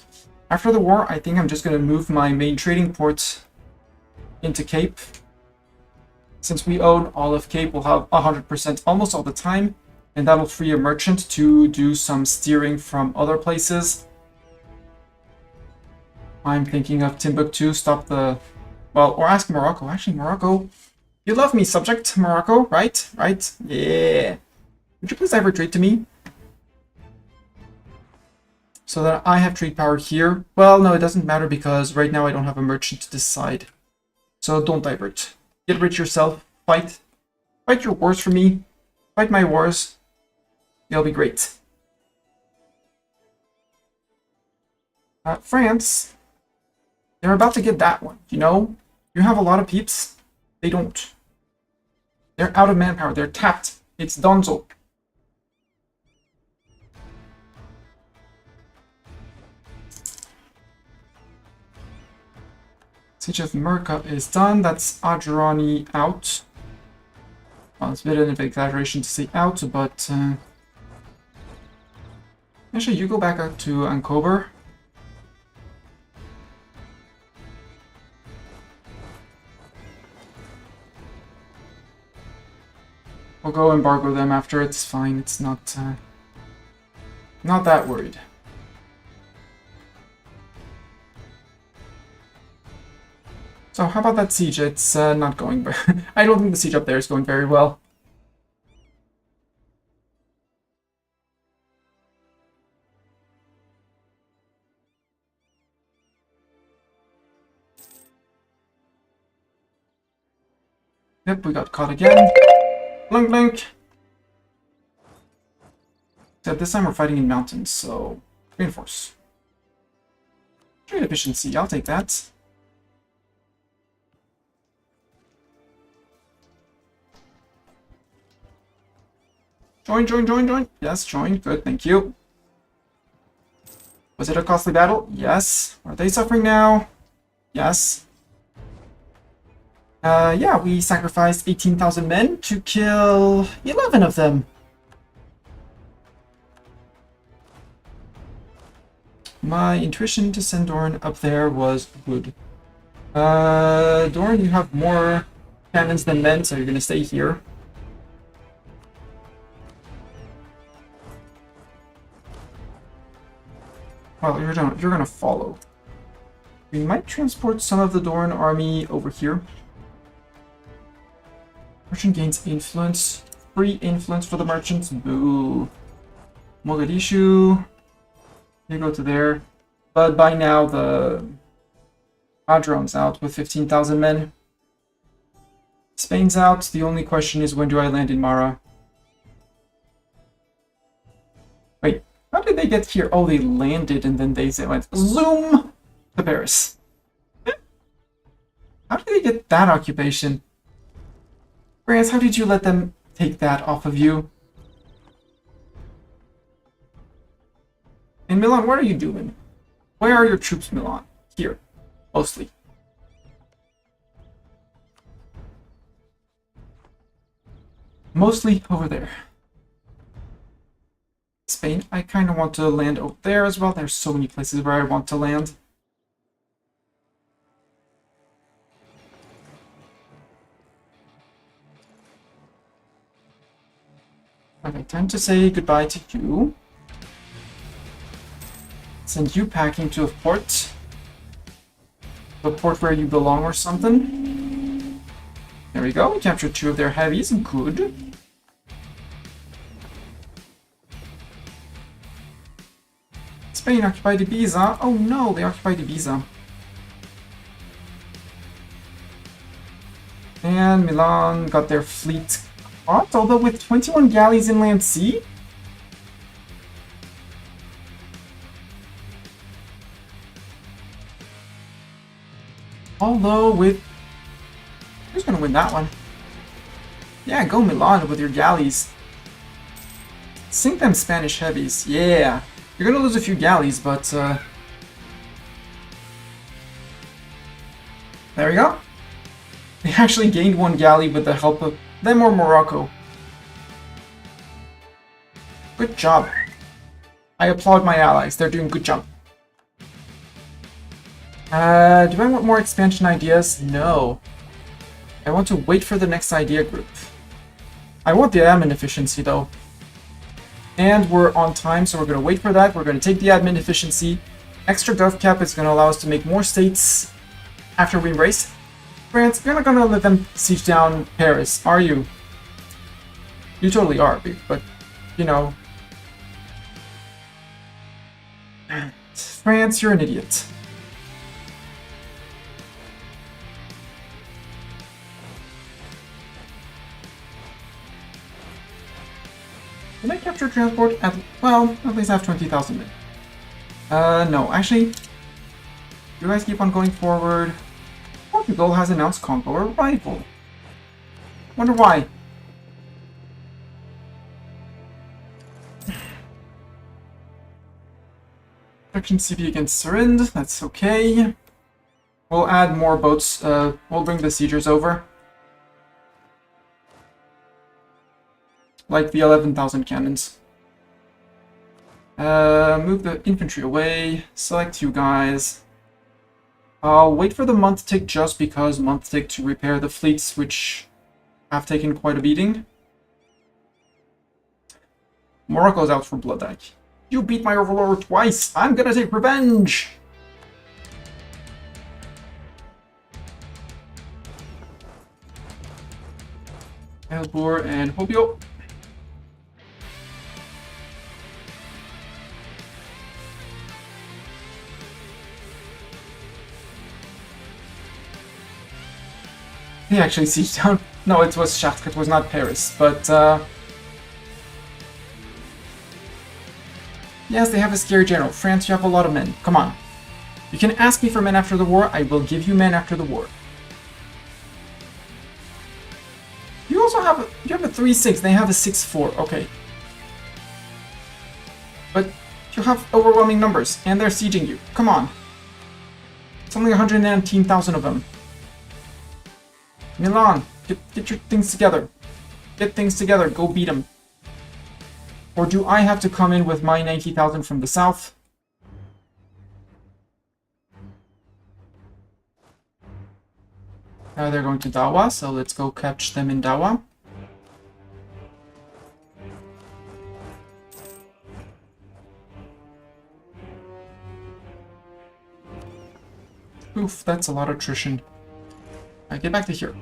After the war, I think I'm just going to move my main trading port into Cape. Since we own all of Cape, we'll have 100% almost all the time. And that'll free a merchant to do some steering from other places. I'm thinking of Timbuktu, stop the... Well, or ask Morocco. Actually, Morocco, you love me, subject, Morocco, right? Right? Yeah. Would you please ever trade to me? So that I have trade power here. Well, no, it doesn't matter because right now I don't have a merchant to decide. So don't divert. Get rich yourself. Fight. Fight your wars for me. Fight my wars. It'll be great. France, they're about to get that one, you know? You have a lot of peeps. They don't. They're out of manpower. They're tapped. It's Donzo. Siege of Merca is done. That's Adjurani out. Well, it's a bit of an exaggeration to say out, but... Actually, you go back out to Ankober. We'll go embargo them after. It's fine. It's not that worried. So how about that siege? It's not going... I don't think the siege up there is going very well. Yep, we got caught again. Blink, blink. Except this time we're fighting in mountains, so reinforce. Trade efficiency, I'll take that. Join, join, join, join. Yes, join. Good, thank you. Was it a costly battle? Yes. Are they suffering now? Yes. Yeah, we sacrificed 18,000 men to kill 11 of them. My intuition to send Dorn up there was good. Dorn, you have more cannons than men, so you're gonna stay here. Well, you're gonna follow. We might transport some of the Dorn army over here. Merchant gains influence. Free influence for the merchants. Boo. Mogadishu. You go to there. But by now the Hadron's out with 15,000 men. Spain's out. The only question is, when do I land in Mara? Wait, how did they get here? Oh, they landed and then they went zoom to Paris. How did they get that occupation? France, how did you let them take that off of you? And Milan, what are you doing? Where are your troops, Milan? Here, mostly. Mostly over there. Spain, I kind of want to land over there as well. There's so many places where I want to land. Okay, time to say goodbye to you. Send you packing to a port. A port where you belong or something. There we go, we captured 2 of their heavies, good. Spain occupied Ibiza. Oh no, they occupied Ibiza. And Milan got their fleet caught, although with 21 galleys inland sea? Although with... Who's gonna win that one? Yeah, go Milan with your galleys. Sink them Spanish heavies. Yeah. You're gonna lose a few galleys, but... There we go. They actually gained 1 galley with the help of them or Morocco. Good job. I applaud my allies. They're doing good job. Do I want more expansion ideas? No. I want to wait for the next idea group. I want the admin efficiency though. And we're on time, so we're going to wait for that. We're going to take the admin efficiency. Extra gov cap is going to allow us to make more states after we embrace. France, you're not going to let them siege down Paris, are you? You totally are, but, you know... France, you're an idiot. Can I capture transport at, well, at least I have 20,000 men. No, actually, you guys keep on going forward. Portugal has announced Kongo arrival. Wonder why. Protection CP against Surind, that's okay. We'll add more boats, we'll bring the siegers over. Like the 11,000 cannons. Move the infantry away, select you guys. I'll wait for the month tick just because month tick to repair the fleets, which have taken quite a beating. Morocco's out for Blood Dyke. You beat my overlord twice! I'm gonna take revenge! Elbur and Hobio. They actually siege down No, it was Chartres, it was not Paris, but yes, they have a scary general. France, you have a lot of men. Come on. You can ask me for men after the war, I will give you men after the war. You also have you have a 3-6, they have a 6-4, okay. But you have overwhelming numbers, and they're sieging you. Come on. It's only 119,000 of them. Milan, get your things together. Get things together, go beat them. Or do I have to come in with my 90,000 from the south? They're going to Dawa, so let's go catch them in Dawa. Oof, that's a lot of attrition. Alright, get back to here.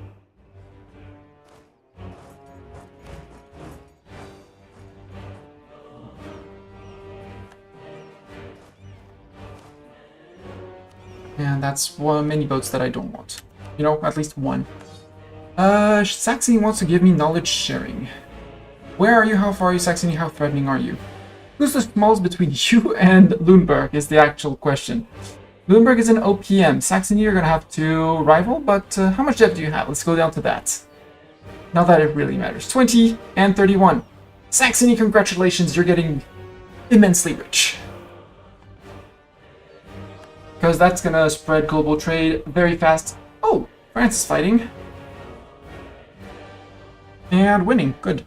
And that's many boats that I don't want. You know, at least one. Saxony wants to give me knowledge sharing. Where are you? How far are you, Saxony? How threatening are you? Who's the smallest between you and Lüneburg is the actual question. Lüneburg is an OPM. Saxony, you're gonna have to rival, but how much debt do you have? Let's go down to that. Not that it really matters. 20 and 31. Saxony, congratulations, you're getting immensely rich. Because that's gonna spread global trade very fast. Oh, France is fighting. And winning, good.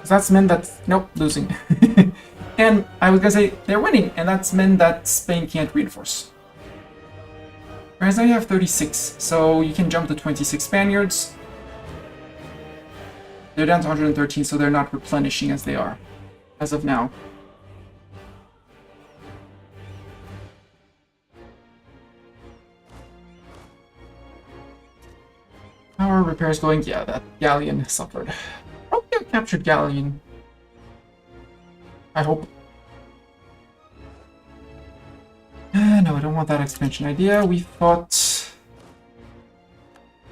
That's meant that, nope, losing. And I was gonna say, they're winning, and that's meant that Spain can't reinforce. Whereas now you have 36, so you can jump to 26 Spaniards. They're down to 113, so they're not replenishing as they are, as of now. How are repairs going? Yeah, that galleon suffered. Probably a captured galleon. I hope. No, I don't want that expansion idea. We fought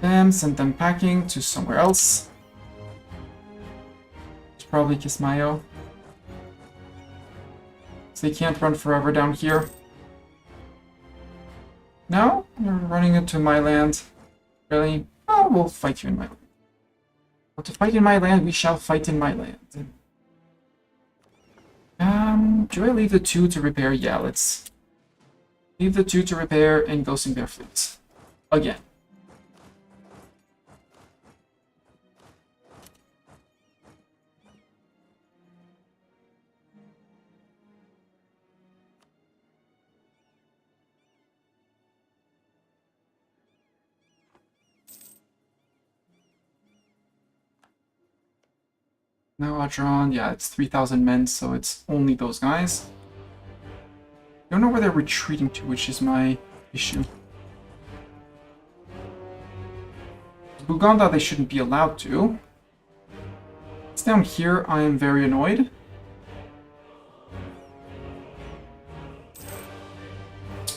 them, sent them packing to somewhere else. It's probably Kismayo. So they can't run forever down here. No? You're running into my land. Really? Oh, we'll fight you in my land. Well, to fight in my land, we shall fight in my land. Do I leave the 2 to repair? Yeah, let's leave the 2 to repair and go sink their fleets. Again. Now Adron, yeah, it's 3,000 men, so it's only those guys. I don't know where they're retreating to, which is my issue. Buganda, they shouldn't be allowed to. It's down here, I am very annoyed.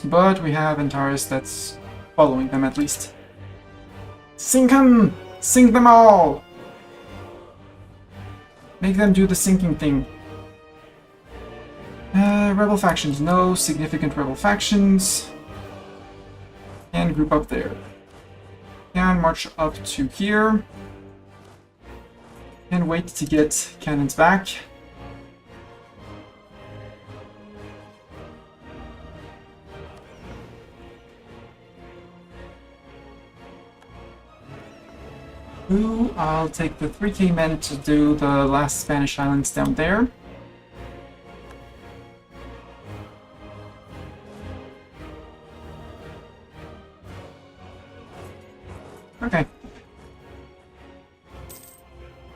But we have Antares that's following them at least. Sink them! Sink them all! Make them do the sinking thing. Rebel factions. No significant rebel factions. And group up there. And march up to here. And wait to get cannons back. Ooh, I'll take the 3k men to do the last Spanish islands down there. Okay.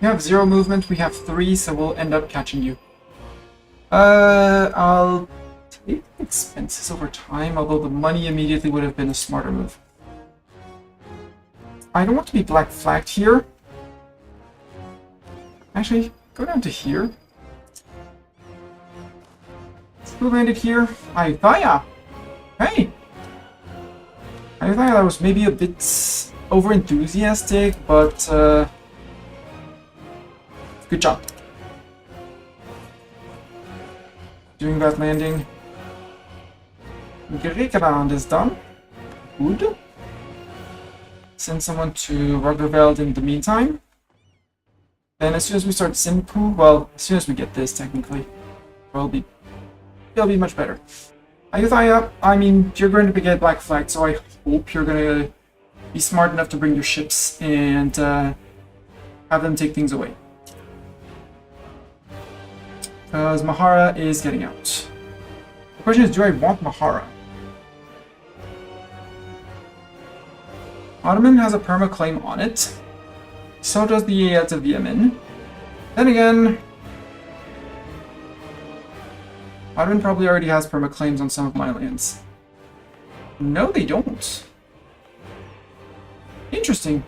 You have 0 movement, we have 3, so we'll end up catching you. I'll take expenses over time, although the money immediately would have been a smarter move. I don't want to be black flagged here. Actually, go down to here. Who landed here? Ayutthaya! Hey! Ayutthaya, that was maybe a bit over enthusiastic, but good job doing that landing. Griechenland is done. Good. Send someone to Ruggerveld in the meantime. Then as soon as we start Simpu, well, as soon as we get this, technically, it'll be much better. Ayutthaya, I mean, you're going to get Black Flag, so I hope you're going to be smart enough to bring your ships and have them take things away. Because Mahara is getting out. The question is, do I want Mahara? Ottoman has a perma-claim on it. So does the Ayat of Yemen. Then again, Ottoman probably already has perma-claims on some of my lands. No, they don't. Interesting.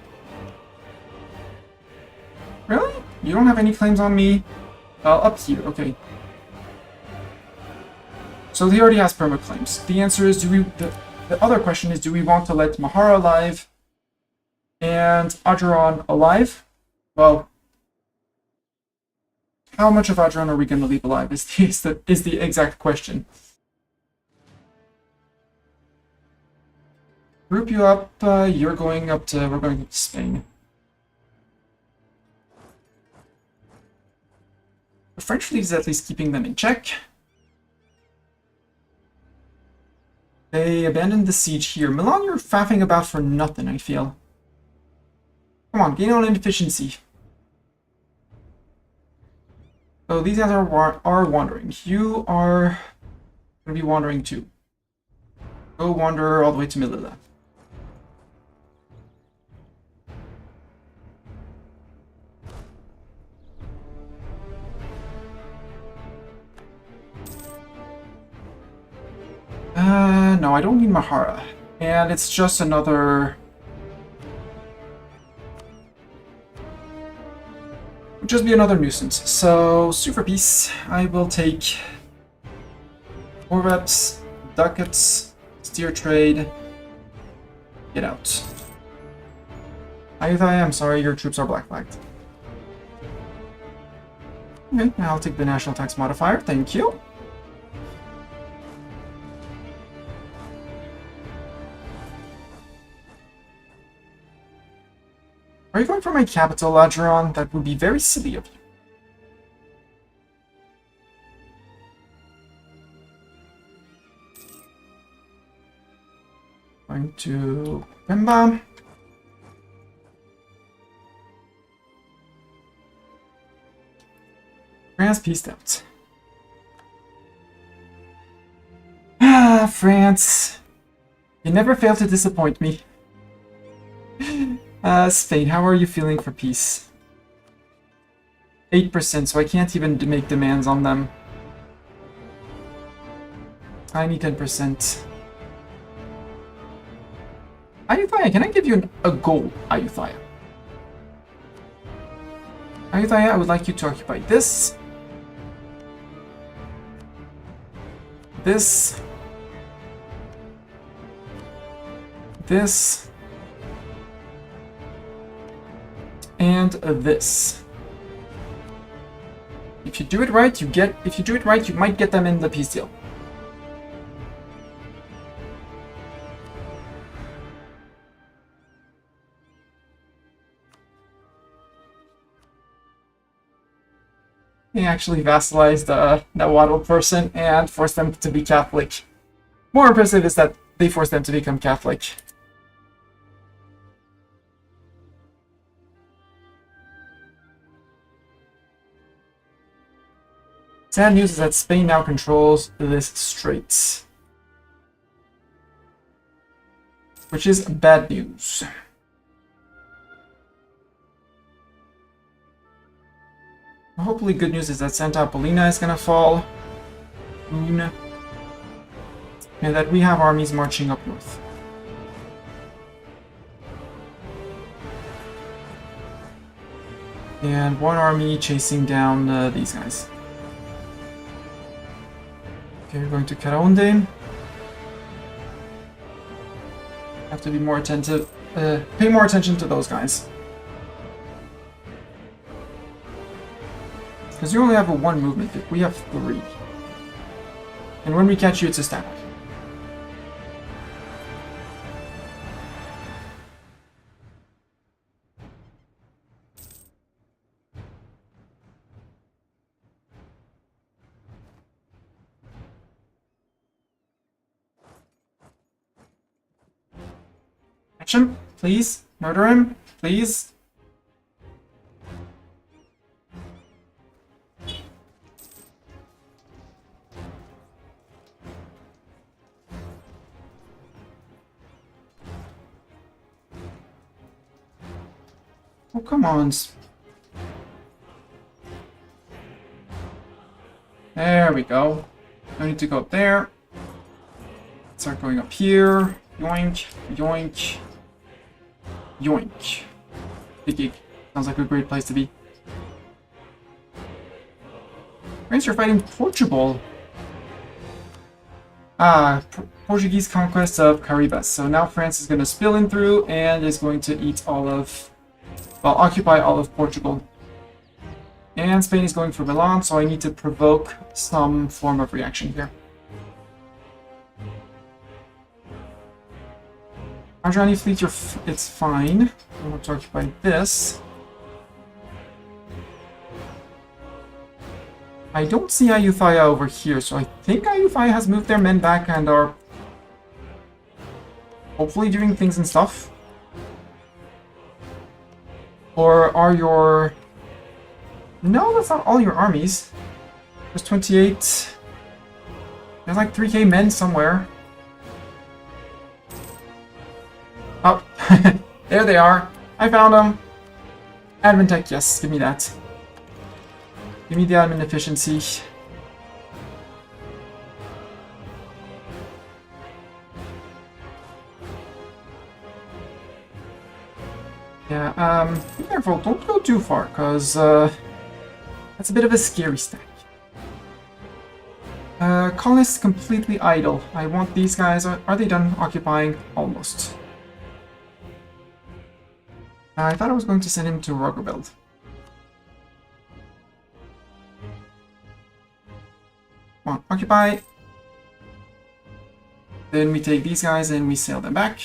Really? You don't have any claims on me? Up here, okay. So he already has perma-claims. The answer is, the other question is, do we want to let Mahara alive and Ajuran alive? Well, how much of Ajuran are we going to leave alive is the exact question. Group you up, we're going up to Spain. The French fleet is at least keeping them in check. They abandoned the siege here. Milan, you're faffing about for nothing, I feel. Come on, gain on inefficiency. So these guys are wandering. You are going to be wandering too. Go wander all the way to Melilla. No, I don't need Mahara. And it's just another... Would just be another nuisance. So, Super Peace, I will take 4 reps, ducats, steer trade, get out. Ayutthaya, I'm sorry, your troops are black flagged. Okay, now I'll take the national tax modifier, thank you. Are you going for my capital, Ajuran? That would be very silly of you. Going to Pemba. France peaced out. Ah, France. You never fail to disappoint me. Spain, how are you feeling for peace? 8%, so I can't even make demands on them. I need 10%. Ayutthaya, can I give you a goal, Ayutthaya? Ayutthaya, I would like you to occupy this. This. This. And this. If you do it right, you might get them in the peace deal. He actually vassalized that Waddle person and forced them to be Catholic. More impressive is that they forced them to become Catholic. Sad news is that Spain now controls this strait, which is bad news. Hopefully good news is that Santa Apollina is gonna fall soon, and that we have armies marching up north. And one army chasing down these guys. Okay, we're going to Caronde. Have to be more attentive pay more attention to those guys. Because you only have a 1 movement, we have 3. And when we catch you, it's a stack. Catch him, please. Murder him, please. Oh, come on. There we go. No need to go up there. Start going up here. Yoink, yoink, yoink. Big gig. Sounds like a great place to be. France, you're fighting Portugal. Portuguese conquest of Caribas. So now France is going to spill in through and is going to eat all of... well, occupy all of Portugal. And Spain is going for Milan, so I need to provoke some form of reaction here. Arjani fleet, it's fine. I want to occupy this. I don't see Ayutthaya over here, so I think Ayutthaya has moved their men back and are hopefully doing things and stuff. Or are your... no, that's not all your armies. There's 28. There's like 3k men somewhere. Oh, there they are. I found them. Admin tech, yes, give me that. Give me the admin efficiency. Yeah, be careful, don't go too far, because that's a bit of a scary stack. Colonists completely idle. I want these guys. Are they done occupying? Almost. I thought I was going to send him to Roggeveld. Come on, occupy. Then we take these guys and we sail them back.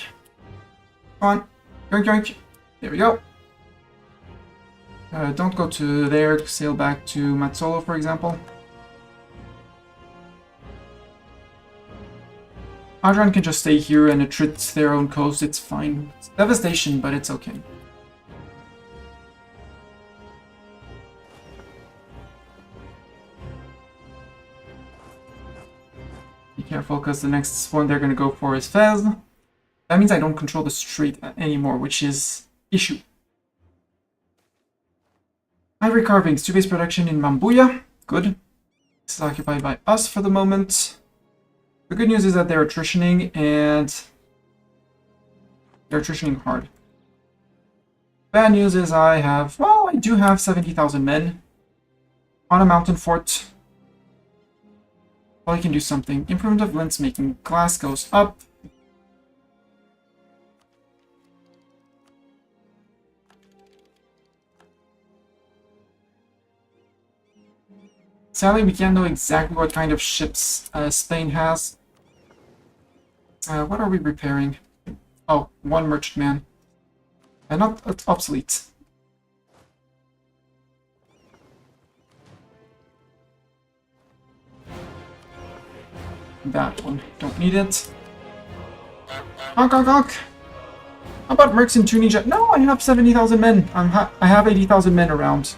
Come on, yoink yoink. There we go. Don't go to there, sail back to Mazzolo, for example. Adran can just stay here and attrit their own coast, it's fine. It's devastation, but it's okay. Be careful, because the next one they're going to go for is Fez. That means I don't control the strait anymore, which is issue. Ivory carvings, 2-base production in Mambuya. Good. This is occupied by us for the moment. The good news is that they're attritioning, and they're attritioning hard. Bad news is I do have 70,000 men on a mountain fort. Well, I can do something. Improvement of lens making. Glass goes up. Sadly, we can't know exactly what kind of ships Spain has. What are we repairing? Oh, 1 merchantman. Not obsolete. That one. Don't need it. Honk, honk, honk! How about mercs in Tunisia? No, I have 70,000 men. I have 80,000 men around.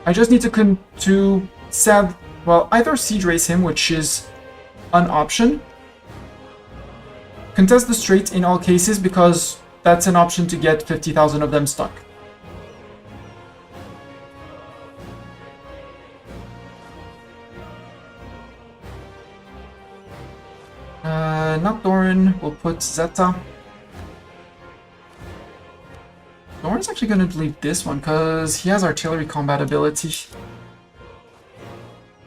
I just need to either siege race him, which is an option. Contest the strait in all cases, because that's an option to get 50,000 of them stuck. Not Doran, we'll put Zeta. Doran's actually going to delete this one, because he has artillery combat ability.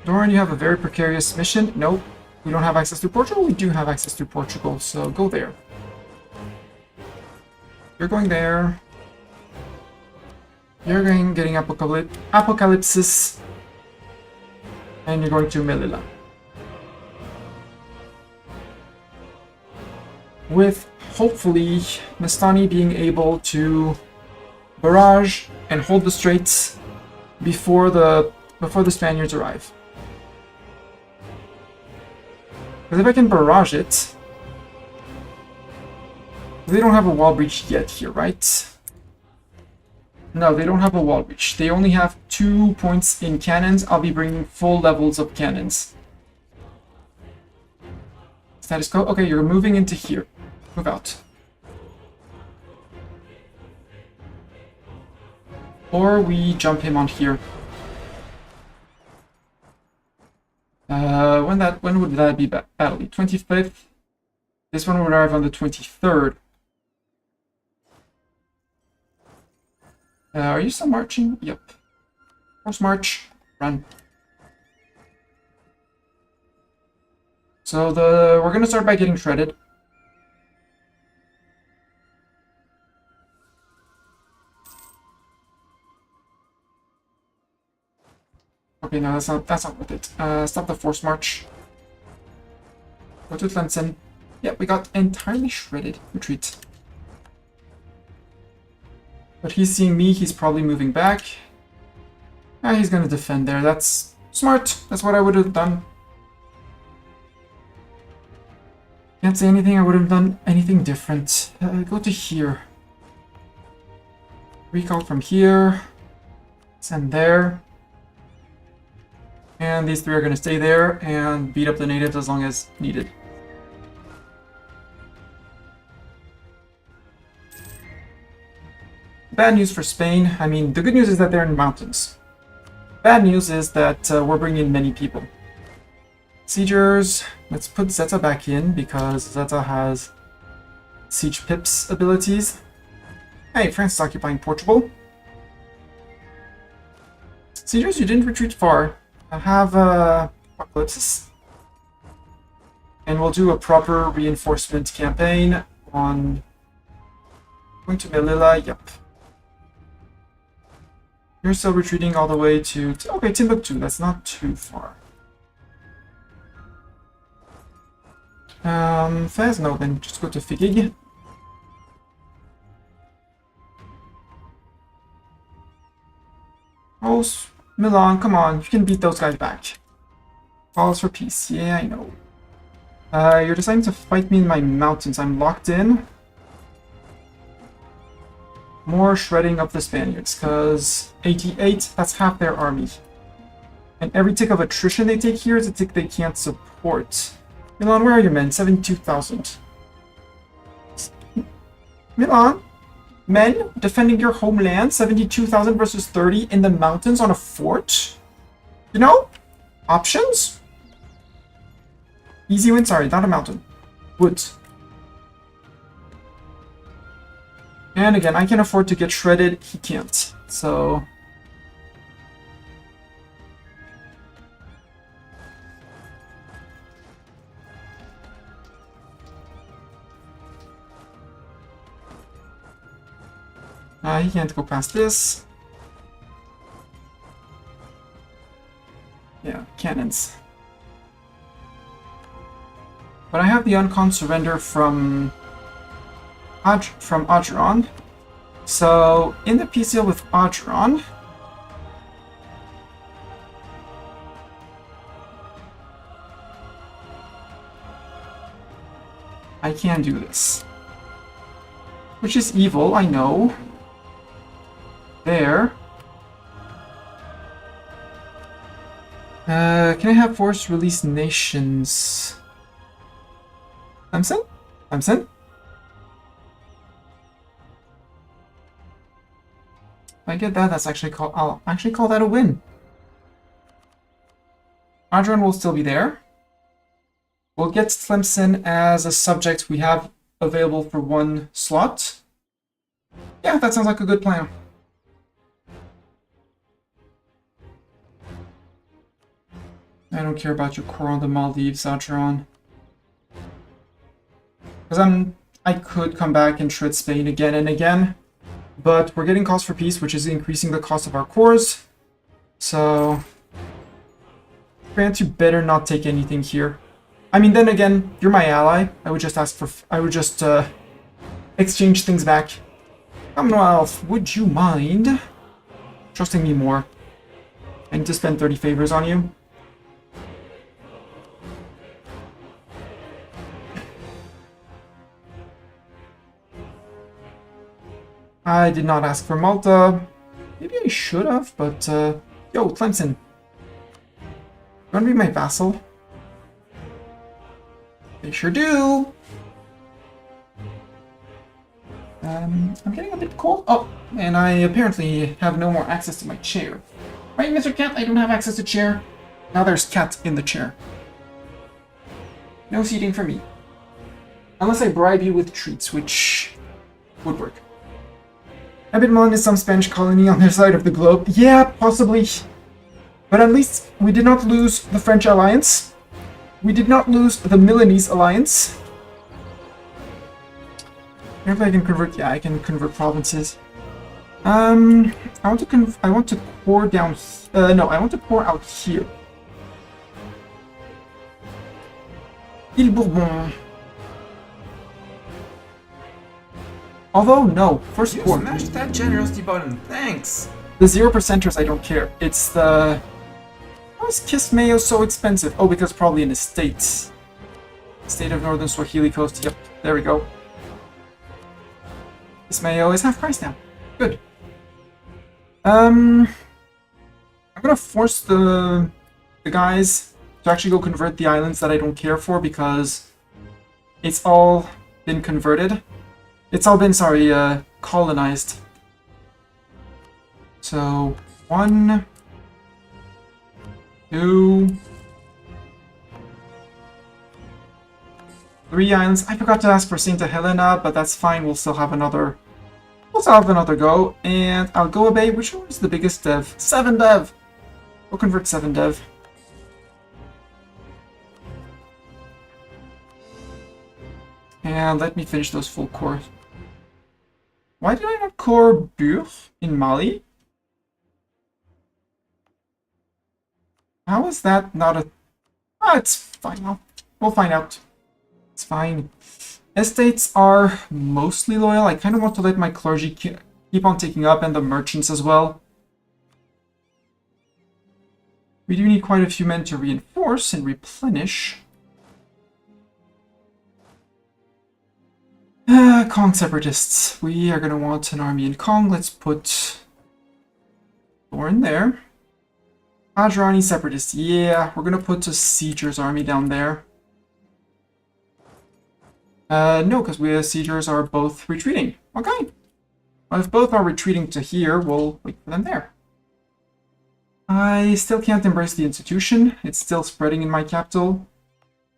Doran, you have a very precarious mission. Nope. We don't have access to Portugal. We do have access to Portugal, so go there. You're going there. You're getting Apocalypsis. And you're going to Melilla. With, hopefully, Mastani being able to barrage and hold the straits before the Spaniards arrive. Because if I can barrage it... They don't have a wall breach yet here, right? No, they don't have a wall breach. They only have 2 points in cannons. I'll be bringing full levels of cannons. Status quo. Okay, you're moving into here. Move out. Or we jump him on here. When would that be battle? 25th. This one would arrive on the 23rd. Are you still marching? Yep. Force march. Run. So we're gonna start by getting shredded. Okay, no, that's not worth it. Stop the force march. Go to Tlemcen. Yeah, we got entirely shredded. Retreat. But he's seeing me, he's probably moving back. Ah, he's gonna defend there. That's smart. That's what I would have done. Can't say anything, I would have done anything different. Go to here. Recall from here. Send there. And these three are gonna stay there and beat up the natives as long as needed. Bad news for Spain. I mean, the good news is that they're in mountains. Bad news is that we're bringing in many people. Siegers, let's put Zeta back in because Zeta has Siege Pips abilities. Hey, France is occupying Portugal. Siegers, you didn't retreat far. I have Apocalypsis. And we'll do a proper reinforcement campaign on... Going to Melilla, yep. You're still retreating all the way to... Okay, Timbuktu, that's not too far. Fez, no, then just go to Figig. Oh, Milan, come on, you can beat those guys back. Calls for peace, yeah, I know. You're deciding to fight me in my mountains. I'm locked in. More shredding of the Spaniards, because 88, that's half their army. And every tick of attrition they take here is a tick they can't support. Milan, where are your men? 72,000. Milan? Men defending your homeland? 72,000 versus 30 in the mountains on a fort? You know? Options? Easy win, sorry, not a mountain. Woods. And again, I can afford to get shredded, he can't. So... he can't go past this. Yeah, cannons. But I have the uncon surrender from Ageron. So in the peace deal with Ageron, I can do this. Which is evil, I know. There. Can I have force release nations? Tlemcen? Tlemcen? If I get that, that's actually I'll actually call that a win. Adrian will still be there. We'll get Tlemcen as a subject we have available for one slot. Yeah, that sounds like a good plan. I don't care about your core on the Maldives, Acheron. Because I could come back and shred Spain again and again, but we're getting cost for peace, which is increasing the cost of our cores. So, France, you better not take anything here. I mean, then again, you're my ally. I would just exchange things back. Commonwealth, would you mind trusting me more? I need to spend 30 favors on you. I did not ask for Malta. Maybe I should have, but yo, Clemson. You wanna be my vassal? They sure do. I'm getting a bit cold. Oh, and I apparently have no more access to my chair. Right, Mr. Cat? I don't have access to chair. Now there's cat in the chair. No seating for me. Unless I bribe you with treats, which would work. Abidman is some Spanish colony on their side of the globe. Yeah, possibly. But at least we did not lose the French alliance. We did not lose the Milanese alliance. If I can convert, yeah, I can convert provinces. I want to pour down. No, I want to pour out here. Ile Bourbon. Although no, first pour. Smash that generosity button. Thanks. The 0%ers, I don't care. It's the. Why is Kiss Mayo so expensive? Oh, because probably an estate. State of Northern Swahili Coast. Yep, there we go. Kiss Mayo is half price now. Good. I'm gonna force the guys to actually go convert the islands that I don't care for because it's all been converted. It's all been, sorry, colonized. So, 1, 2, 3 islands. I forgot to ask for Saint Helena, but that's fine. We'll still have another. We'll still have another go. And Algoa Bay, which one is the biggest dev? 7 dev. We'll convert 7 dev. And let me finish those full cores. Why did I not core Bure in Mali? How is that not a... Ah, it's fine. We'll find out. It's fine. Estates are mostly loyal. I kind of want to let my clergy keep on taking up and the merchants as well. We do need quite a few men to reinforce and replenish. Kong separatists. We are going to want an army in Kong. Let's put Thor in there. Hadrani separatists. Yeah, we're going to put a Siegers army down there. No, because we Siegers are both retreating. Okay. Well, if both are retreating to here, we'll wait for them there. I still can't embrace the institution. It's still spreading in my capital.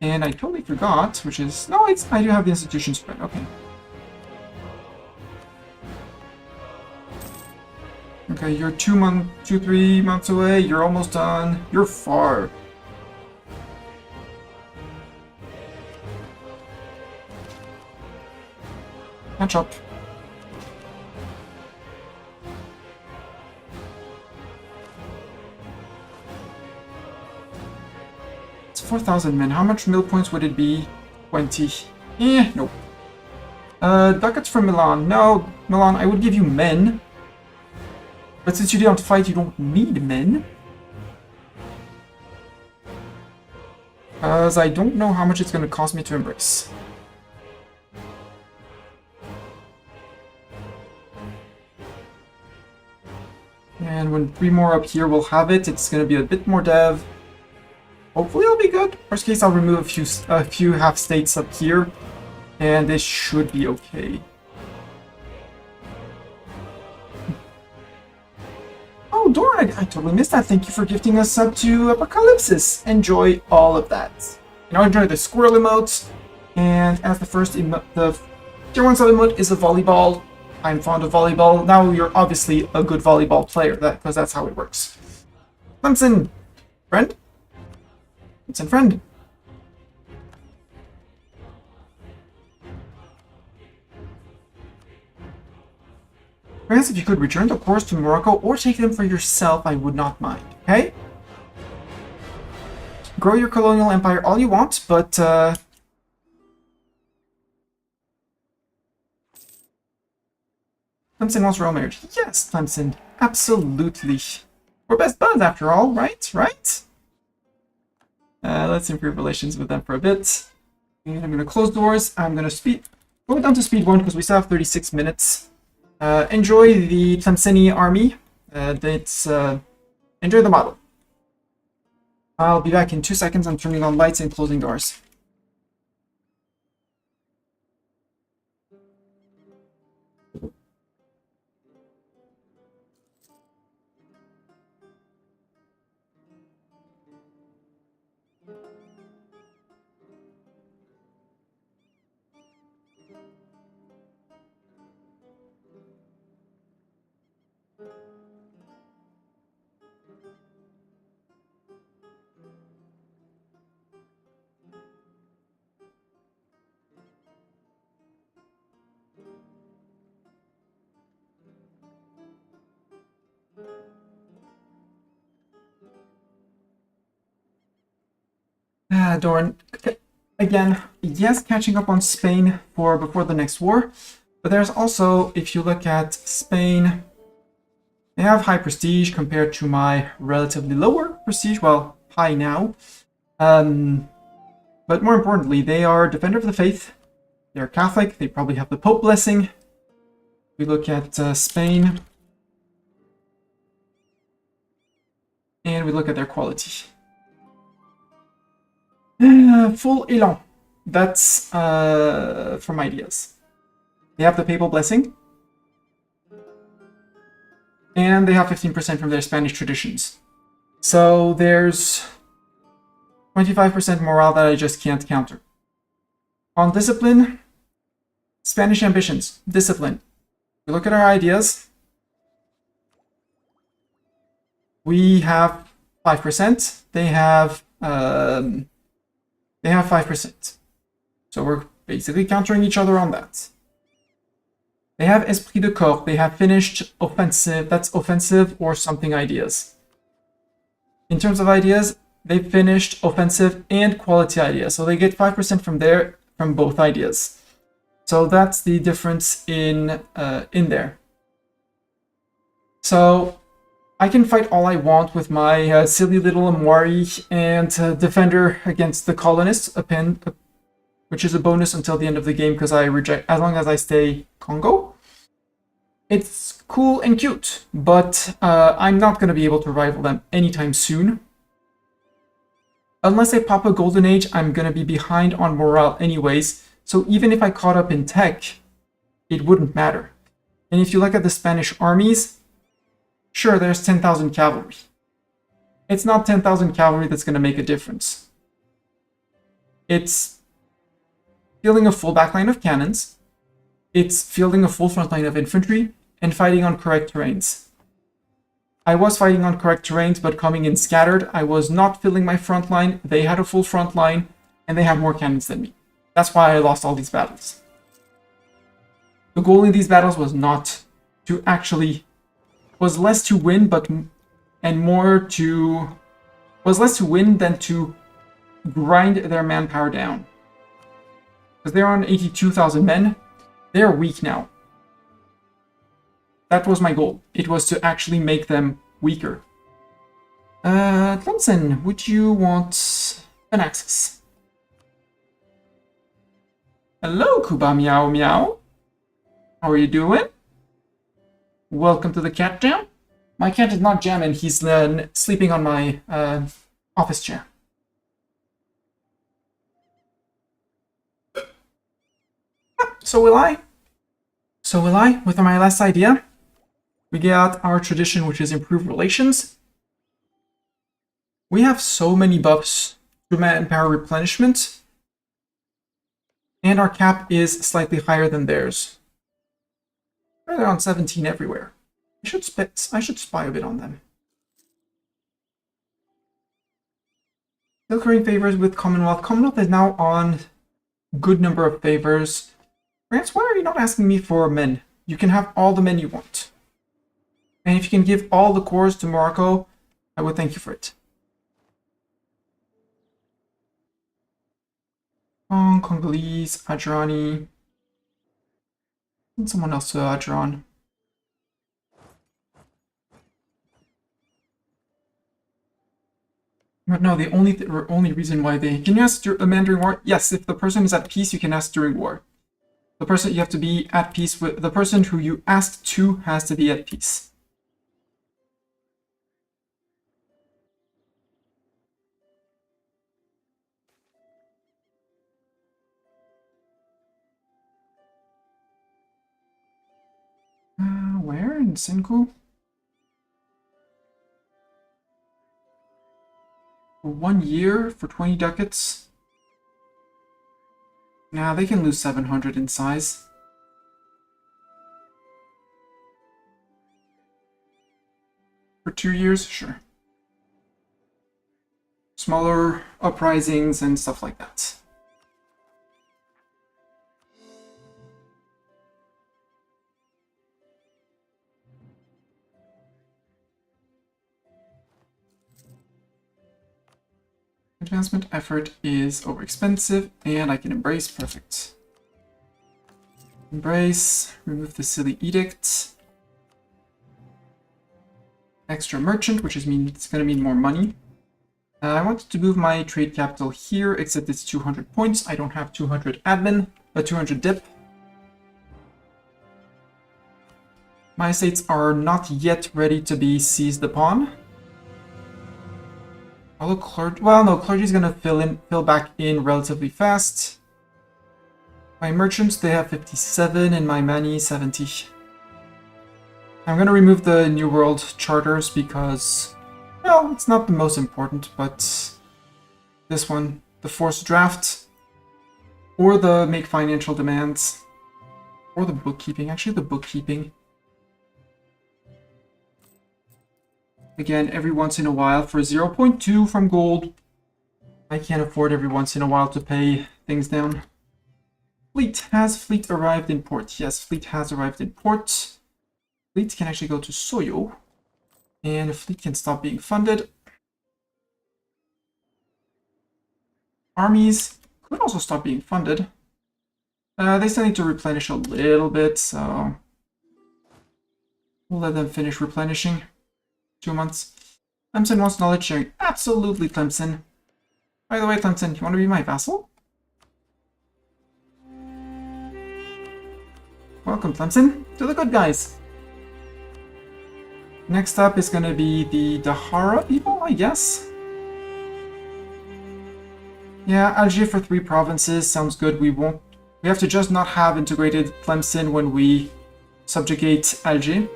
And I totally forgot, which is... No, I do have the institution spread. Okay. Okay, you're 3 months away. You're almost done. You're far. Catch up. It's 4,000 men. How much mill points would it be? 20. Nope. Ducats from Milan. No, Milan, I would give you men. But since you don't fight, you don't need men. Because I don't know how much it's going to cost me to embrace. And when 3 more up here will have it, it's going to be a bit more dev. Hopefully it'll be good. Worst case, I'll remove a few half states up here. And this should be okay. Oh, Dora, I totally missed that. Thank you for gifting us up to Apocalypsis. Enjoy all of that. You know, enjoy the squirrel emotes. And as the first emote, the tier 1 sub emote is a volleyball. I'm fond of volleyball. Now you're obviously a good volleyball player, because that's how it works. Clemson, friend? Clemson, friend. Perhaps if you could return the cores to Morocco or take them for yourself, I would not mind, okay? Grow your colonial empire all you want, but, Clemson wants royal marriage. Yes, Clemson, absolutely. We're best buds after all, right? Right? Let's improve relations with them for a bit. And I'm going to close doors. I'm going to go down to speed 1 because we still have 36 minutes. Enjoy the Tlemceni army. Enjoy the model. I'll be back in 2 seconds. I'm turning on lights and closing doors. Doran, again, yes, catching up on Spain for before the next war, but there's also, if you look at Spain, they have high prestige compared to my relatively lower prestige, well, high now. But more importantly, they are Defender of the Faith, they're Catholic, they probably have the Pope blessing. We look at Spain, and we look at their quality. Full Elan. That's from ideas. They have the Papal Blessing. And they have 15% from their Spanish traditions. So there's 25% morale that I just can't counter. On discipline, Spanish ambitions, discipline. We look at our ideas. We have 5%. They have 5%. So we're basically countering each other on that. They have Esprit de Corps. They have finished offensive. That's offensive or something ideas. In terms of ideas, they finished offensive and quality ideas. So they get 5% from both ideas. So that's the difference in there. So I can fight all I want with my silly little Amwari and Defender against the Colonists, which is a bonus until the end of the game because I reject, as long as I stay Kongo. It's cool and cute, but I'm not going to be able to rival them anytime soon. Unless I pop a Golden Age, I'm going to be behind on morale anyways, so even if I caught up in tech, it wouldn't matter. And if you look at the Spanish armies, sure, there's 10,000 cavalry. It's not 10,000 cavalry that's going to make a difference. It's fielding a full backline of cannons, it's fielding a full front line of infantry, and fighting on correct terrains. I was fighting on correct terrains, but coming in scattered. I was not filling my front line. They had a full front line, and they had more cannons than me. That's why I lost all these battles. The goal in these battles was not to actually... was less to win, was less to win than to grind their manpower down. Because they're on 82,000 men. They're weak now. That was my goal. It was to actually make them weaker. Clemson, would you want an access? Hello, Kuba Meow Meow. How are you doing? Welcome to the cat jam. My cat is not jamming. He's sleeping on my office chair. So will I. With my last idea, we get our tradition, which is improved relations. We have so many buffs to manpower replenishment, and our cap is slightly higher than theirs. They're on 17 everywhere. I should spy a bit on them. Still current favors with Commonwealth. Commonwealth is now on good number of favors. France, why are you not asking me for men? You can have all the men you want. And if you can give all the cores to Morocco, I would thank you for it. Congolese, Adjurani, and someone else to Adjuran. But no, the only reason why they... Can you ask a man during war? Yes, if the person is at peace, you can ask during war. The person you have to be at peace with... The person who you asked to has to be at peace. Where? In Senku? For 1 year, for 20 ducats? Nah, they can lose 700 in size. For 2 years? Sure. Smaller uprisings and stuff like that. Advancement effort is overexpensive, and I can embrace. Perfect. Embrace, remove the silly edict. Extra merchant, which means it's going to mean more money. I wanted to move my trade capital here, except it's 200 points. I don't have 200 admin, but 200 dip. My estates are not yet ready to be seized upon. Although clergy, well, no, clergy's gonna fill back in relatively fast. My merchants, they have 57, and my mani 70. I'm gonna remove the New World charters because, well, it's not the most important, but this one, the forced draft, or the make financial demands, or the bookkeeping. Actually, the bookkeeping. Again, every once in a while for 0.2 from gold. I can't afford every once in a while to pay things down. Fleet. Has fleet arrived in port? Yes, fleet has arrived in port. Fleet can actually go to Soyo. And fleet can stop being funded. Armies could also stop being funded. They still need to replenish a little bit, so we'll let them finish replenishing. 2 months. Clemson wants knowledge sharing. Absolutely, Clemson. By the way, Clemson, you want to be my vassal? Welcome, Clemson, to the good guys. Next up is going to be the Dahara people, I guess. Yeah, Alger for 3 provinces sounds good. We have to just not have integrated Clemson when we subjugate Alger.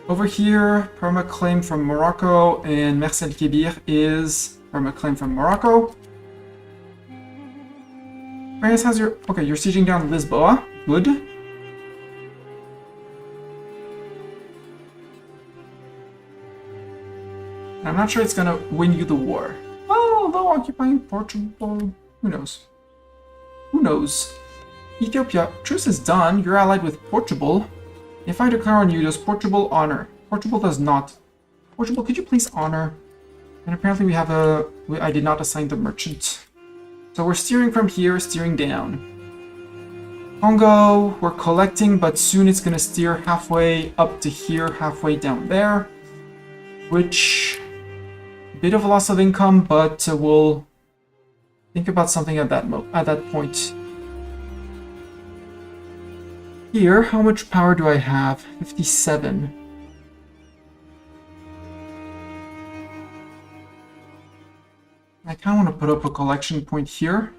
Over here, perma-claim from Morocco, and Mersel Kebir is perma-claim from Morocco. France has your... Okay, you're sieging down Lisboa. Good. I'm not sure it's gonna win you the war. Oh, although occupying Portugal... Who knows? Who knows? Ethiopia, truce is done. You're allied with Portugal. If I declare on you, does Portugal honor? Portugal does not. Portugal, could you please honor? And apparently we have a... I did not assign the merchant. So we're steering from here, steering down. Kongo, we're collecting, but soon it's going to steer halfway up to here, halfway down there. Which... bit of a loss of income, but we'll think about something at that point. Here, how much power do I have? 57. I kind of want to put up a collection point here.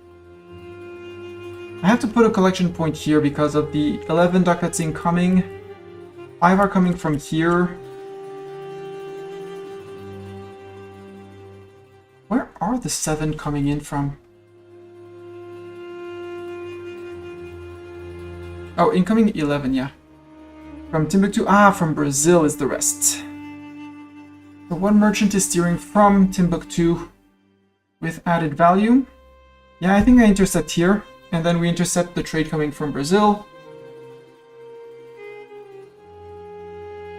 I have to put a collection point here because of the 11 ducats incoming. 5 are coming from here. Where are the 7 coming in from? Oh, incoming 11, yeah. From Timbuktu. Ah, from Brazil is the rest. The one merchant is steering from Timbuktu with added value. Yeah, I think I intercept here, and then we intercept the trade coming from Brazil.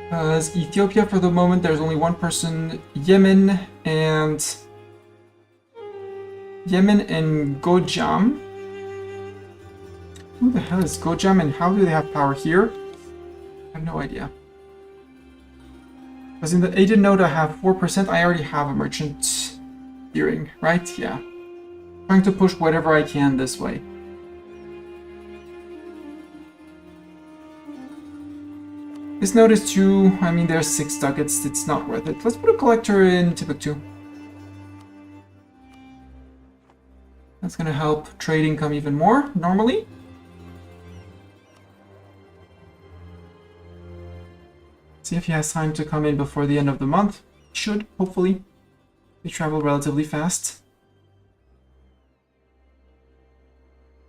As Ethiopia for the moment, there's only one person, Yemen and Gojam. Who the hell is Gojam and how do they have power here? I have no idea. Because in the agent node I have 4%, I already have a merchant steering, right? Yeah. Trying to push whatever I can this way. This node is 2, I mean there's 6 ducats, it's not worth it. Let's put a collector in Timbuktu. That's gonna help trade income even more, normally. See if he has time to come in before the end of the month. Should, hopefully. They travel relatively fast.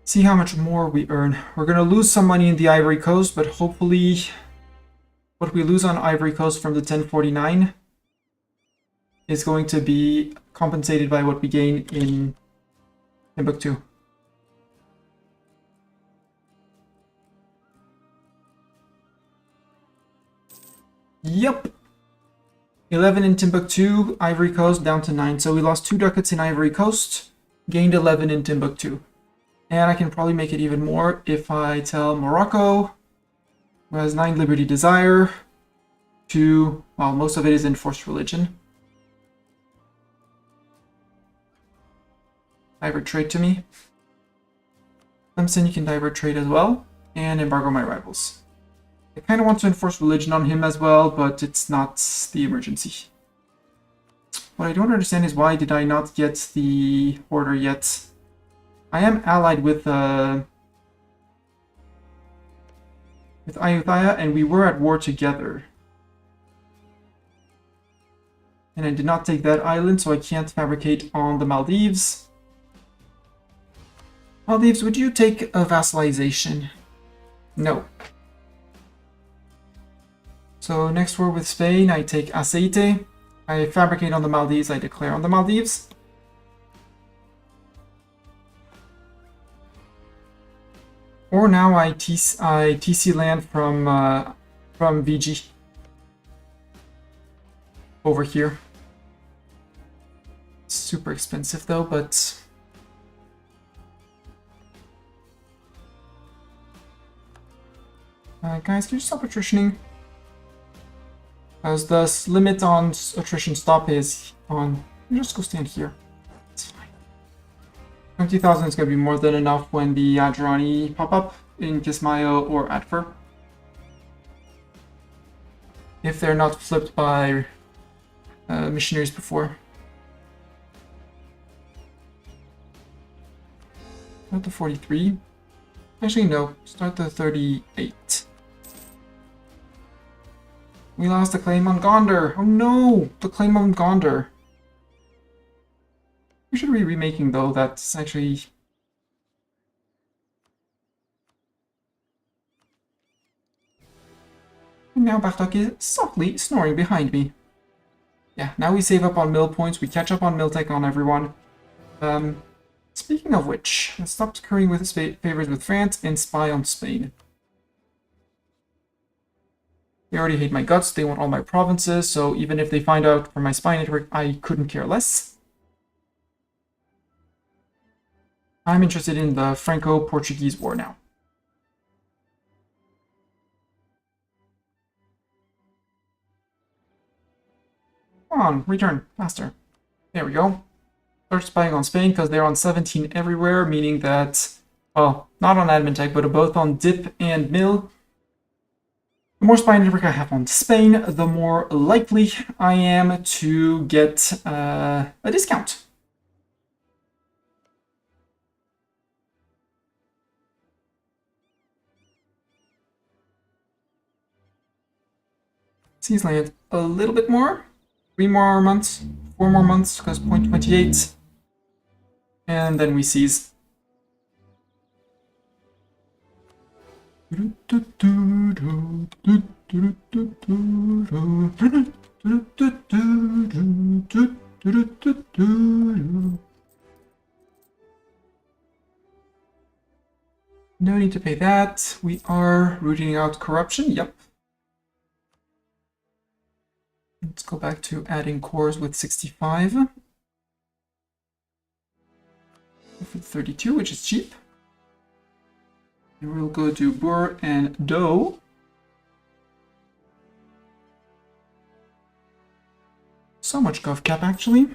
See how much more we earn. We're gonna lose some money in the Ivory Coast, but hopefully what we lose on Ivory Coast from the 1049 is going to be compensated by what we gain in Timbuktu. Yep. 11 in Timbuktu, Ivory Coast down to 9. So we lost 2 ducats in Ivory Coast, gained 11 in Timbuktu. And I can probably make it even more if I tell Morocco, who has 9 Liberty Desire, to, well, most of it is enforced religion. Divert trade to me. Clemson, you can divert trade as well, and embargo my rivals. I kind of want to enforce religion on him as well, but it's not the emergency. What I don't understand is why did I not get the Hoarder yet? I am allied with Ayutthaya, and we were at war together. And I did not take that island, so I can't fabricate on the Maldives. Maldives, would you take a vassalization? No. So next war with Spain, I take Aceite. I fabricate on the Maldives, I declare on the Maldives. Or now I TC land from VG over here. Super expensive though, but guys, can you stop attritioning? As the limit on attrition stop is on. You just go stand here. It's fine. 20,000 is going to be more than enough when the Adjurani pop up in Kismayo or Adfer. If they're not flipped by missionaries before. Start the 43. Actually, no. Start the 38. We lost the claim on Gondar. Oh no! The claim on Gondar. We should be remaking though. That's actually... And now Bartok is softly snoring behind me. Yeah, now we save up on mill points. We catch up on mill tech on everyone. Speaking of which, let's stop currying with favors with France and spy on Spain. They already hate my guts, they want all my provinces, so even if they find out from my spy network, I couldn't care less. I'm interested in the Franco-Portuguese War now. Come on, return, faster. There we go. Start spying on Spain, because they're on 17 everywhere, meaning that, well, not on admin tech, but both on dip and mill. The more spy network I have on Spain, the more likely I am to get a discount. Seize land a little bit more. 3 more months, 4 more months, because 0.28. And then we seize. No need to pay that. We are rooting out corruption. Yep. Let's go back to adding cores with 65. For 32, which is cheap. And we'll go to Boer and Dough. So much GovCap, actually.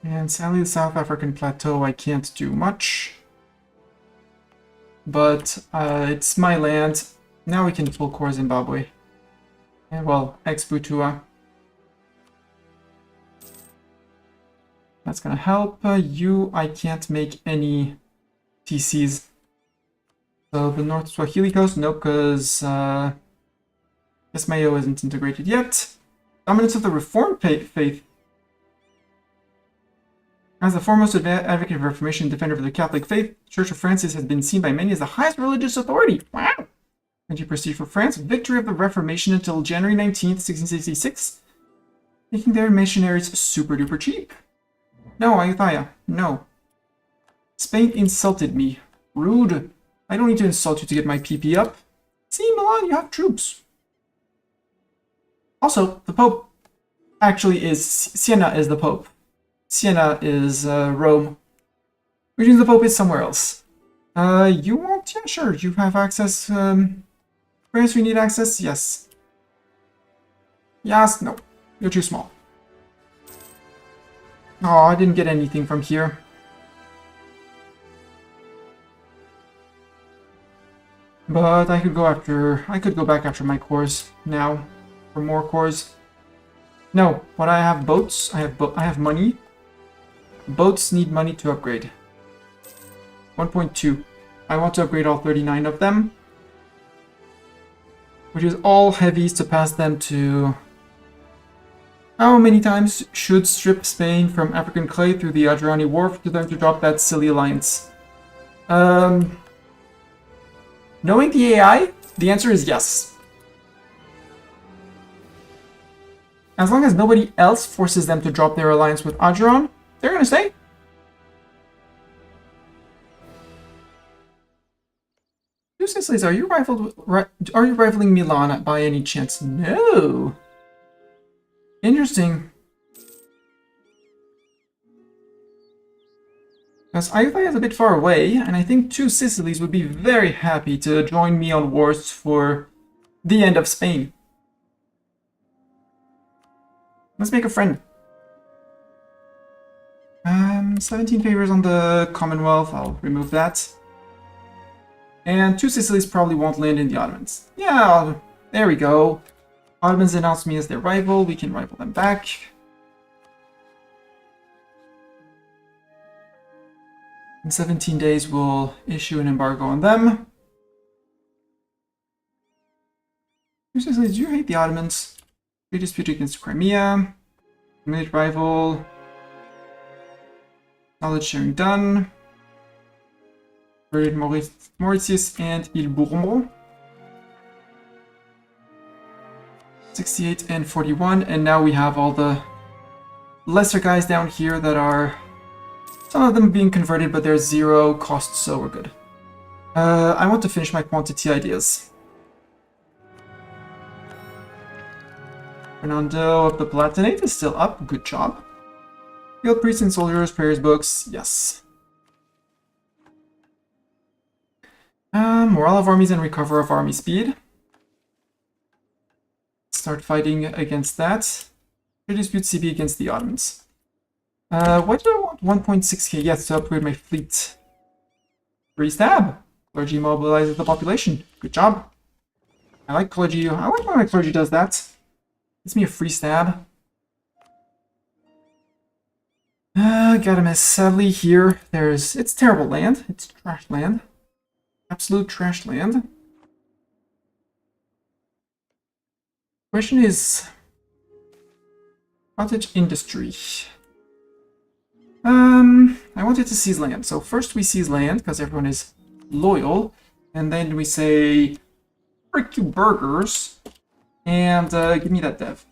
And sadly, the South African plateau, I can't do much. But it's my land. Now we can full core Zimbabwe. And well, ex-Butua. That's gonna help. You, I can't make any TCs. So the North Swahili coast, no, because Ismail isn't integrated yet. Dominance of the Reformed faith. As the foremost advocate of Reformation and defender of the Catholic faith, the Church of Francis has been seen by many as the highest religious authority. Wow! And you proceed for France, victory of the Reformation until January 19th, 1666, making their missionaries super duper cheap. No, Ayutthaya, no. Spain insulted me. Rude. I don't need to insult you to get my PP up. See, Milan, you have troops. Also, the Pope actually is... Siena is the Pope. Siena is Rome. Which means the Pope is somewhere else. You want? Yeah, sure. You have access. France, we need access? Yes. Yes, no. You're too small. Oh, I didn't get anything from here. But I could go back after my cores now for more cores. No, but I have boats. I have money. Boats need money to upgrade. 1.2. I want to upgrade all 39 of them. Which is all heavies to pass them to... How many times should strip Spain from African clay through the Adriani Wharf to them to drop that silly alliance? Knowing the AI, the answer is yes. As long as nobody else forces them to drop their alliance with Adrian, they're gonna stay. Two Sicilies, are you rivaling Milan by any chance? No. Interesting. Because Ayutthaya is a bit far away, and I think two Sicilies would be very happy to join me on wars for the end of Spain. Let's make a friend. 17 favors on the Commonwealth, I'll remove that. And two Sicilies probably won't land in the Ottomans. Yeah, there we go. Ottomans announce me as their rival, we can rival them back. In 17 days, we'll issue an embargo on them. Two Sicilies, do you hate the Ottomans? We dispute against Crimea. Immediate rival. Knowledge sharing done. Mauritius and Ile Bourbon. 68 and 41, and now we have all the lesser guys down here that are... Some of them being converted, but they're 0 cost, so we're good. I want to finish my quantity ideas. Fernando of the Palatinate is still up, good job. Field priests and soldiers, prayers books, yes. Morale of armies and recover of army speed. Start fighting against that. Dispute CB against the Ottomans. Why do I want 1.6k? Yes, to upgrade my fleet. Free stab. Clergy mobilizes the population. Good job. I like clergy. I like when my clergy does that. Gives me a free stab. Gotta miss. Sadly, here it's terrible land. It's trash land. Absolute trash land. Question is cottage industry. I wanted to seize land. So first we seize land because everyone is loyal, and then we say, "Frick you burgers," and give me that dev.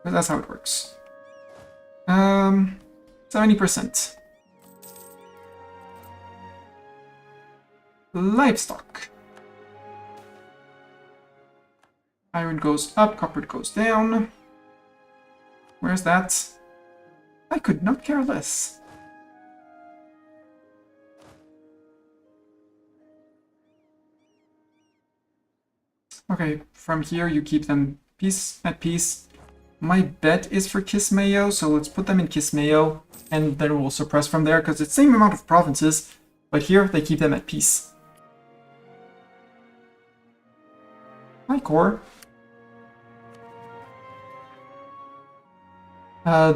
But that's how it works. 70%. livestock. Iron goes up, copper goes down. Where's that? I could not care less. Okay, from here you keep them at peace. My bet is for Kismayo, so let's put them in Kismayo, and then we'll suppress from there, because it's the same amount of provinces, but here they keep them at peace. Hi, Core.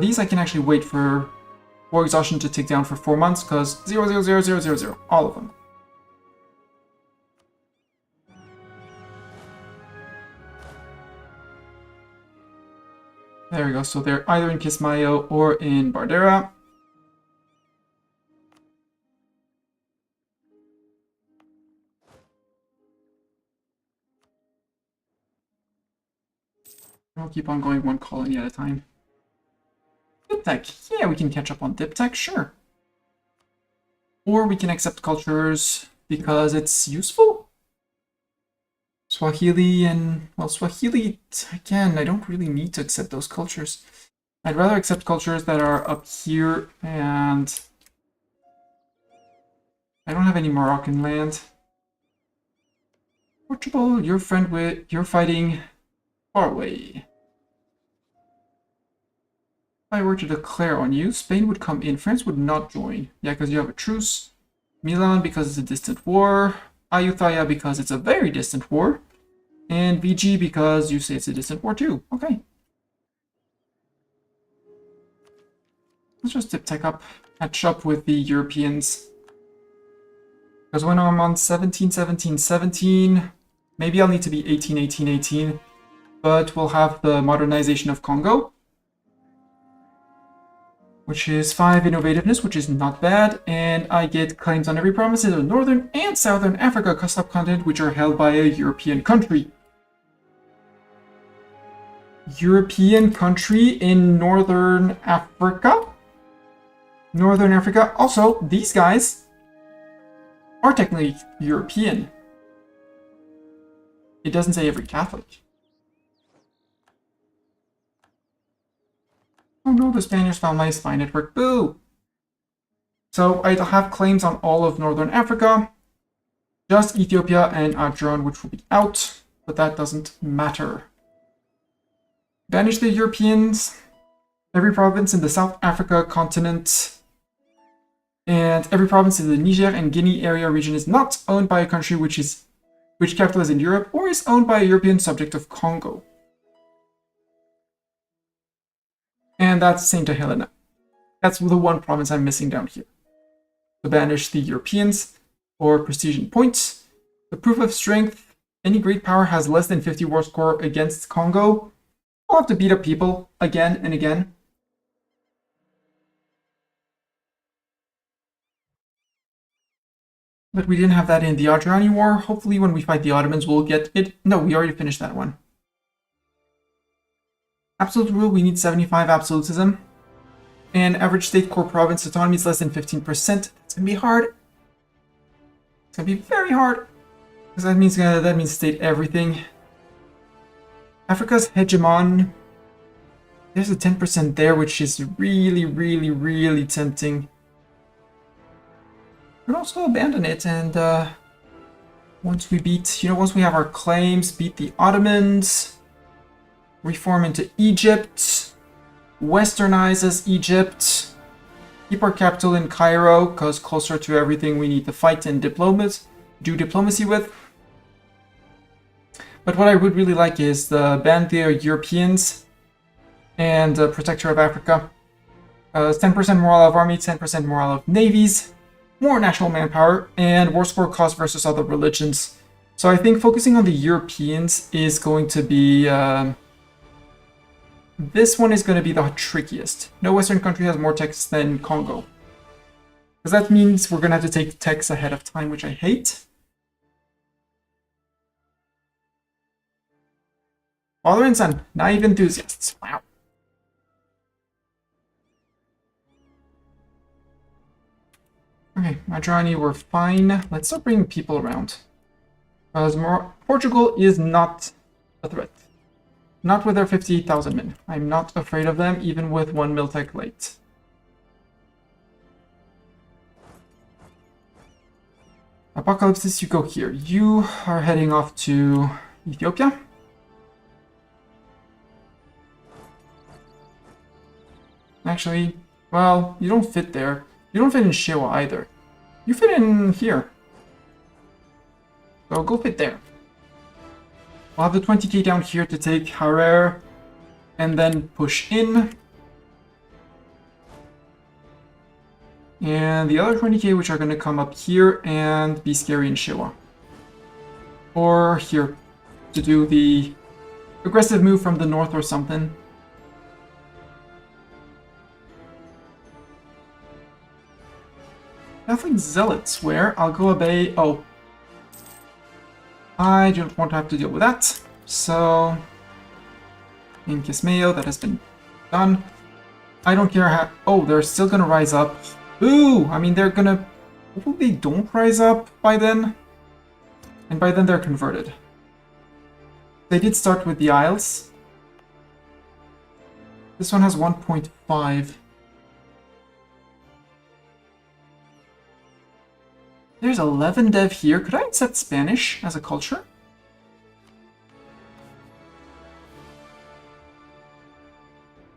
These I can actually wait for war exhaustion to tick down for 4 months, because 0, 0, 0, 0, 0, 0, all of them. There we go, so they're either in Kismayo or in Bardera. I'll keep on going one colony at a time. Dip tech, yeah, we can catch up on dip tech, sure. Or we can accept cultures because it's useful. Swahili and, well, Swahili, again, I don't really need to accept those cultures. I'd rather accept cultures that are up here, and I don't have any Moroccan land. Portugal, you're fighting far away. If I were to declare on you, Spain would come in, France would not join. Yeah, because you have a truce. Milan because it's a distant war. Ayutthaya because it's a very distant war. And VG because you say it's a distant war too. Okay. Let's just dip tech up, catch up with the Europeans. Because when I'm on 17, 17, 17, maybe I'll need to be 18, 18, 18. But we'll have the modernization of Congo, which is 5 innovativeness, which is not bad, and I get claims on every province in Northern and Southern Africa subcontinent, which are held by a European country. European country in Northern Africa? Northern Africa. Also, these guys are technically European. It doesn't say every Catholic. Oh no, the Spaniards found my spy network. Boo! So I have claims on all of Northern Africa. Just Ethiopia and Adjon, which will be out. But that doesn't matter. Banish the Europeans. Every province in the South Africa continent. And every province in the Niger and Guinea area region is not owned by a country which capital is in Europe or is owned by a European subject of Congo. And that's Saint Helena. That's the one province I'm missing down here. To banish the Europeans or prestige points. The proof of strength. Any great power has less than 50 war score against Congo. I'll have to beat up people again and again. But we didn't have that in the Adriani War. Hopefully when we fight the Ottomans we'll get it. No, we already finished that one. Absolute rule, we need 75 absolutism. And average state core province autonomy is less than 15%. That's gonna be hard. It's gonna be very hard. Because that means state everything. Africa's hegemon. There's a 10% there, which is really, really, really tempting. But also abandon it and once we have our claims, beat the Ottomans. Reform into Egypt, westernize as Egypt, keep our capital in Cairo, because closer to everything we need to fight and do diplomacy with. But what I would really like is the ban the Europeans and protector of Africa. 10% morale of army, 10% morale of navies, more national manpower, and war score cost versus other religions. So I think focusing on the Europeans is going to be... this one is going to be the trickiest. No Western country has more techs than Congo. Because that means we're going to have to take techs ahead of time, which I hate. Father and son, naive enthusiasts. Wow. Okay, Madrani, we're fine. Let's start bringing people around. Because Portugal is not a threat. Not with their 58,000 men. I'm not afraid of them, even with 1 Miltech late. Apocalypsis, you go here. You are heading off to Ethiopia. Actually, well, you don't fit there. You don't fit in Shewa either. You fit in here. So go fit there. We'll have the 20k down here to take Harer and then push in. And the other 20k which are going to come up here and be scary in Shewa. Or here to do the aggressive move from the north or something. Catholic Zealots, where I'll go obey. Oh, I don't want to have to deal with that. So, in Kismayo, that has been done. I don't care how. Oh, they're still gonna rise up. Ooh, I mean, they're gonna. Hopefully, they don't rise up by then. And by then, they're converted. They did start with the Isles. This one has 1.5. There's 11 dev here. Could I accept Spanish as a culture?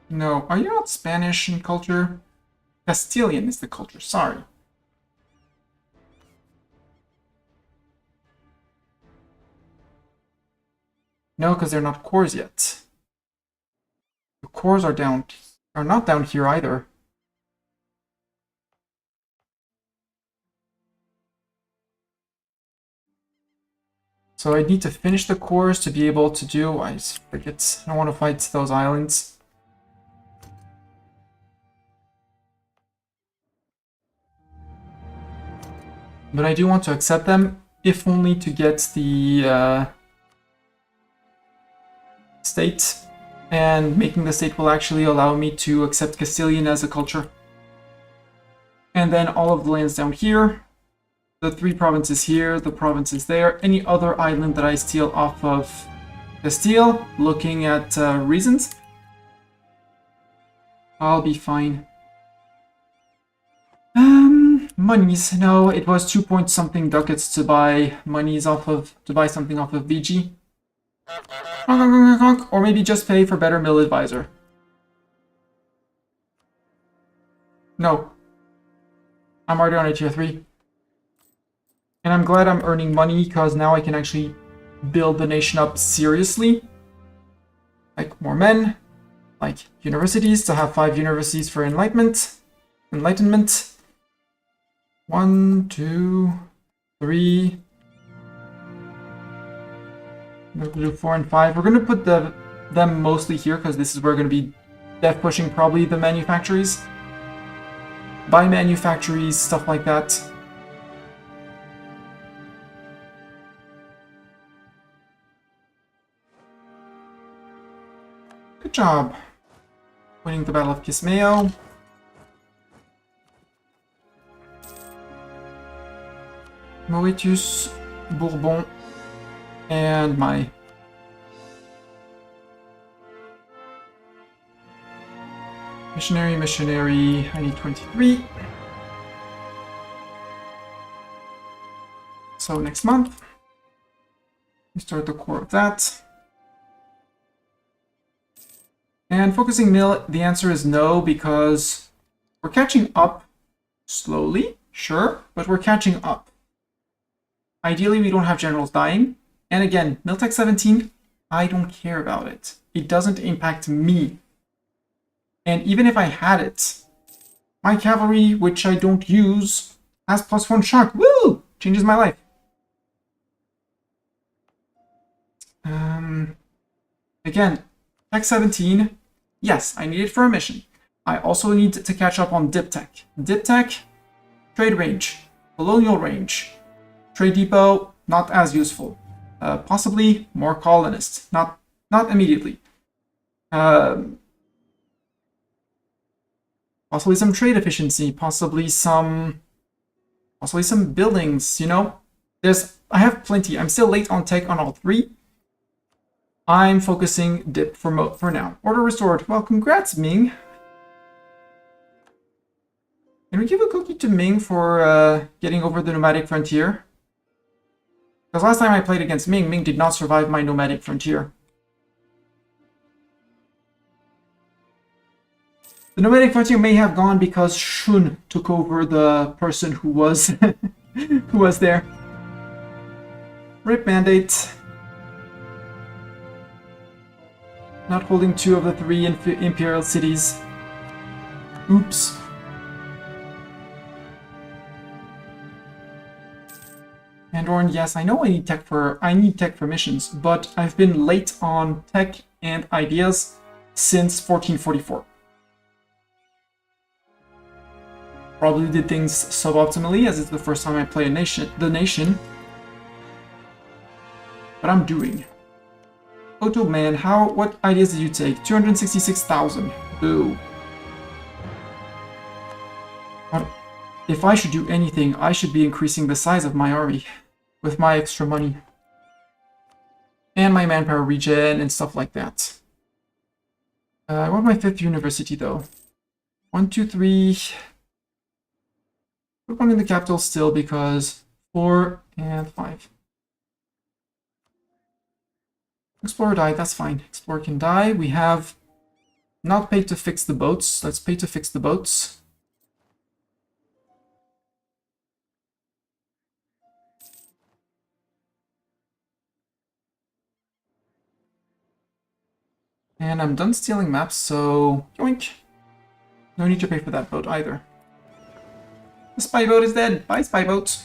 No, are you not Spanish in culture? Castilian is the culture, sorry. No, because they're not cores yet. The cores are not down here either. So I need to finish the cores to be able to do. I forget. I don't want to fight those islands. But I do want to accept them, if only to get the state. And making the state will actually allow me to accept Castilian as a culture. And then all of the lands down here. The 3 provinces here, the provinces there, any other island that I steal off of Castile, looking at reasons, I'll be fine. Monies, no, it was 2 point something ducats to buy monies off of, to buy something off of VG. Or maybe just pay for better mill advisor. No. I'm already on a tier 3. And I'm glad I'm earning money, because now I can actually build the nation up seriously. Like more men, like universities, to have 5 universities for enlightenment. 1, 2, 3. I'm going to do 4 and 5. We're going to put them mostly here, because this is where we're going to be dev pushing probably the manufactories. Buy manufactories, stuff like that. Good job. Winning the Battle of Kismayo. Mauritius, Bourbon, and my missionary. I need 23. So next month, we start the core of that. And focusing mill, the answer is no, because we're catching up slowly, sure, but we're catching up. Ideally, we don't have generals dying. And again, Miltech 17, I don't care about it. It doesn't impact me. And even if I had it, my cavalry, which I don't use, has +1 shock. Woo! Changes my life. Again, Tech 17, yes, I need it for a mission. I also need to catch up on Dip Tech. Dip Tech, trade range, colonial range. Trade depot, not as useful. Possibly more colonists, not immediately. Possibly some trade efficiency, possibly some Possibly some buildings, you know? I have plenty. I'm still late on tech on all three. I'm focusing dip for now. Order restored. Well, congrats, Ming. Can we give a cookie to Ming for getting over the nomadic frontier? Because last time I played against Ming, Ming did not survive my nomadic frontier. The nomadic frontier may have gone because Shun took over the person who was who was there. RIP mandate. Not holding 2 of the 3 imperial cities. Oops. Andorn, yes, I know I need tech for missions, but I've been late on tech and ideas since 1444. Probably did things suboptimally, as it's the first time I play the nation. But I'm doing. Otto man, what ideas did you take? 266,000. Boo. But if I should do anything, I should be increasing the size of my army with my extra money. And my manpower regen and stuff like that. I want my 5th university though. 1, 2, 3. Put one in the capital still because 4 and 5. Explorer died, that's fine. Explorer can die. We have not paid to fix the boats. Let's pay to fix the boats. And I'm done stealing maps, so yoink. No need to pay for that boat either. The spy boat is dead. Bye, spy boat.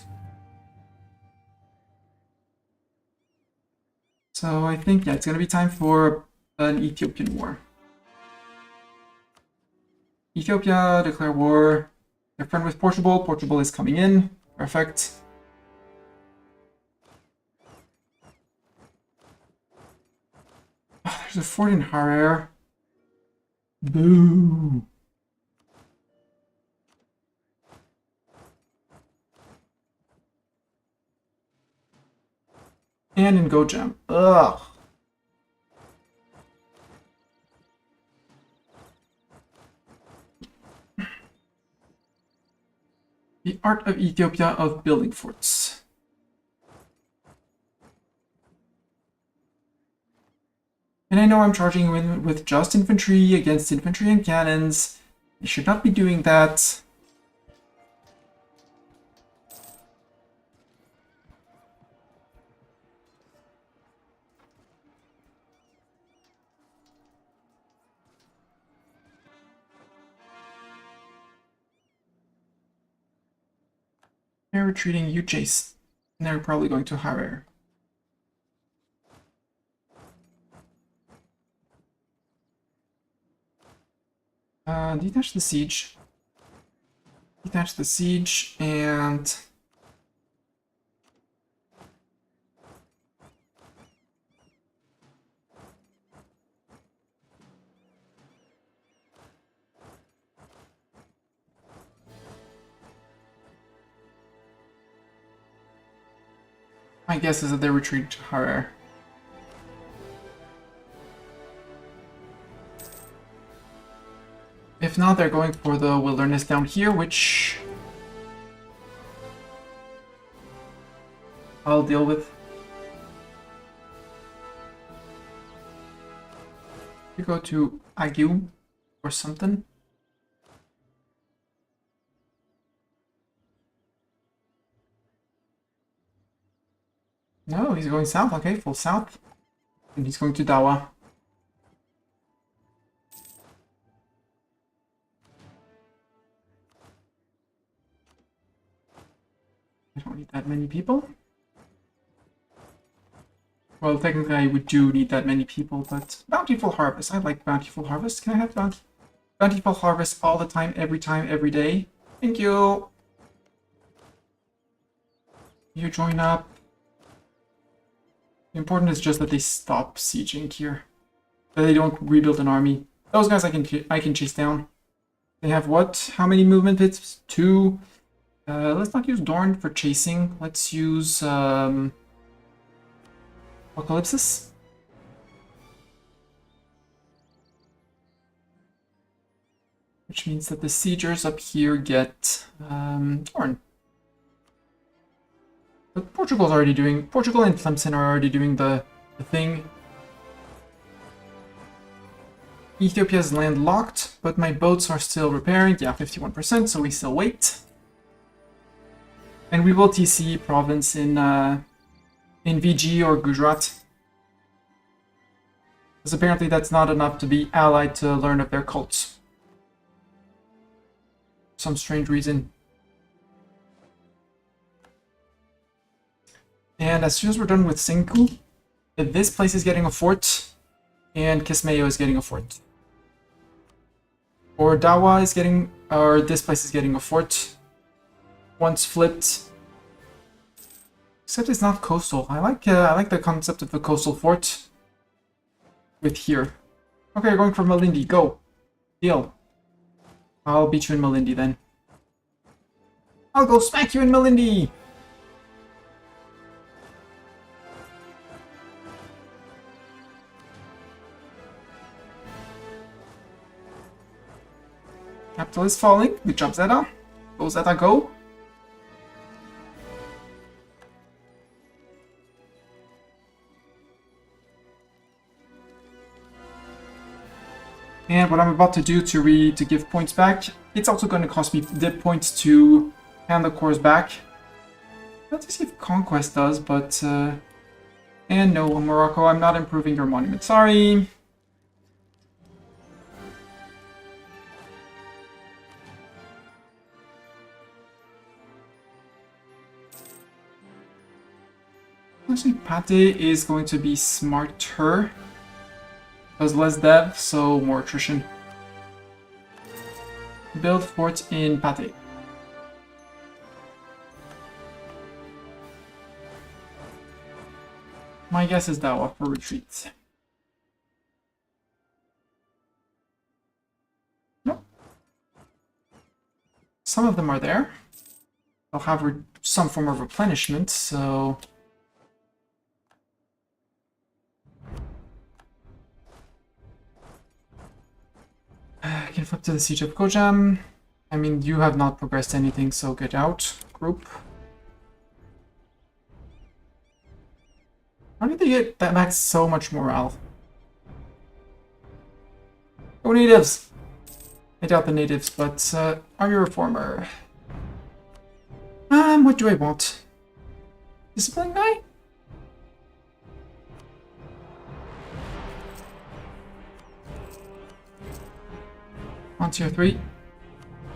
So I think, yeah, it's gonna be time for an Ethiopian war. Ethiopia, declare war. They're friend with Portugal. Portugal is coming in. Perfect. Oh, there's a fort in Hoarder. Boo. And in Gojam. Ugh. The art of Ethiopia of building forts. And I know I'm charging with just infantry against infantry and cannons. I should not be doing that. They're retreating, you chase. And they're probably going to Harar. Detach the siege. Detach the siege and... My guess is that they're retreating to Harar. If not, they're going for the wilderness down here, which I'll deal with. You go to Agu or something. No, he's going south. Okay, full south. And he's going to Dawa. I don't need that many people. Well, technically I do need that many people, but bountiful harvest. I like bountiful harvest. Can I have bountiful harvest all the time, every day? Thank you. You join up. The important is just that they stop sieging here. That they don't rebuild an army. Those guys I can chase down. They have what? How many movement pits? 2. Let's not use Dorn for chasing. Let's use Apocalypsis. Which means that the siegers up here get Dorn. But Portugal and Tlemcen are already doing the thing. Ethiopia's landlocked, but my boats are still repairing. Yeah, 51%, so we still wait. And we will TC province in VG or Gujarat. Because apparently that's not enough to be allied to learn of their cults. For some strange reason. And as soon as we're done with Senku, this place is getting a fort, and Kismayo is getting a fort. Or Dawa is getting, or this place is getting a fort. Once flipped. Except it's not coastal. I like the concept of the coastal fort. With here. Okay, you're going for Malindi. Go. Deal. I'll beat you in Malindi then. I'll go smack you in Malindi! Capital is falling. Good job, Zeta. Go, Zeta, go. And what I'm about to do to give points back, it's also going to cost me dip points to hand the cores back. Let's see if Conquest does, but... and no, Morocco, I'm not improving your monument. Sorry. Actually, Pate is going to be smarter. Does less dev, so more attrition. Build fort in Pate. My guess is Dawa for retreat. Nope. Some of them are there. They'll have some form of replenishment, so... I can flip to the Siege of Kojam. I mean, you have not progressed anything, so get out, group. How did they get that back so much morale? Go natives! I doubt the natives, but army reformer. What do I want? Discipline guy? On tier 3.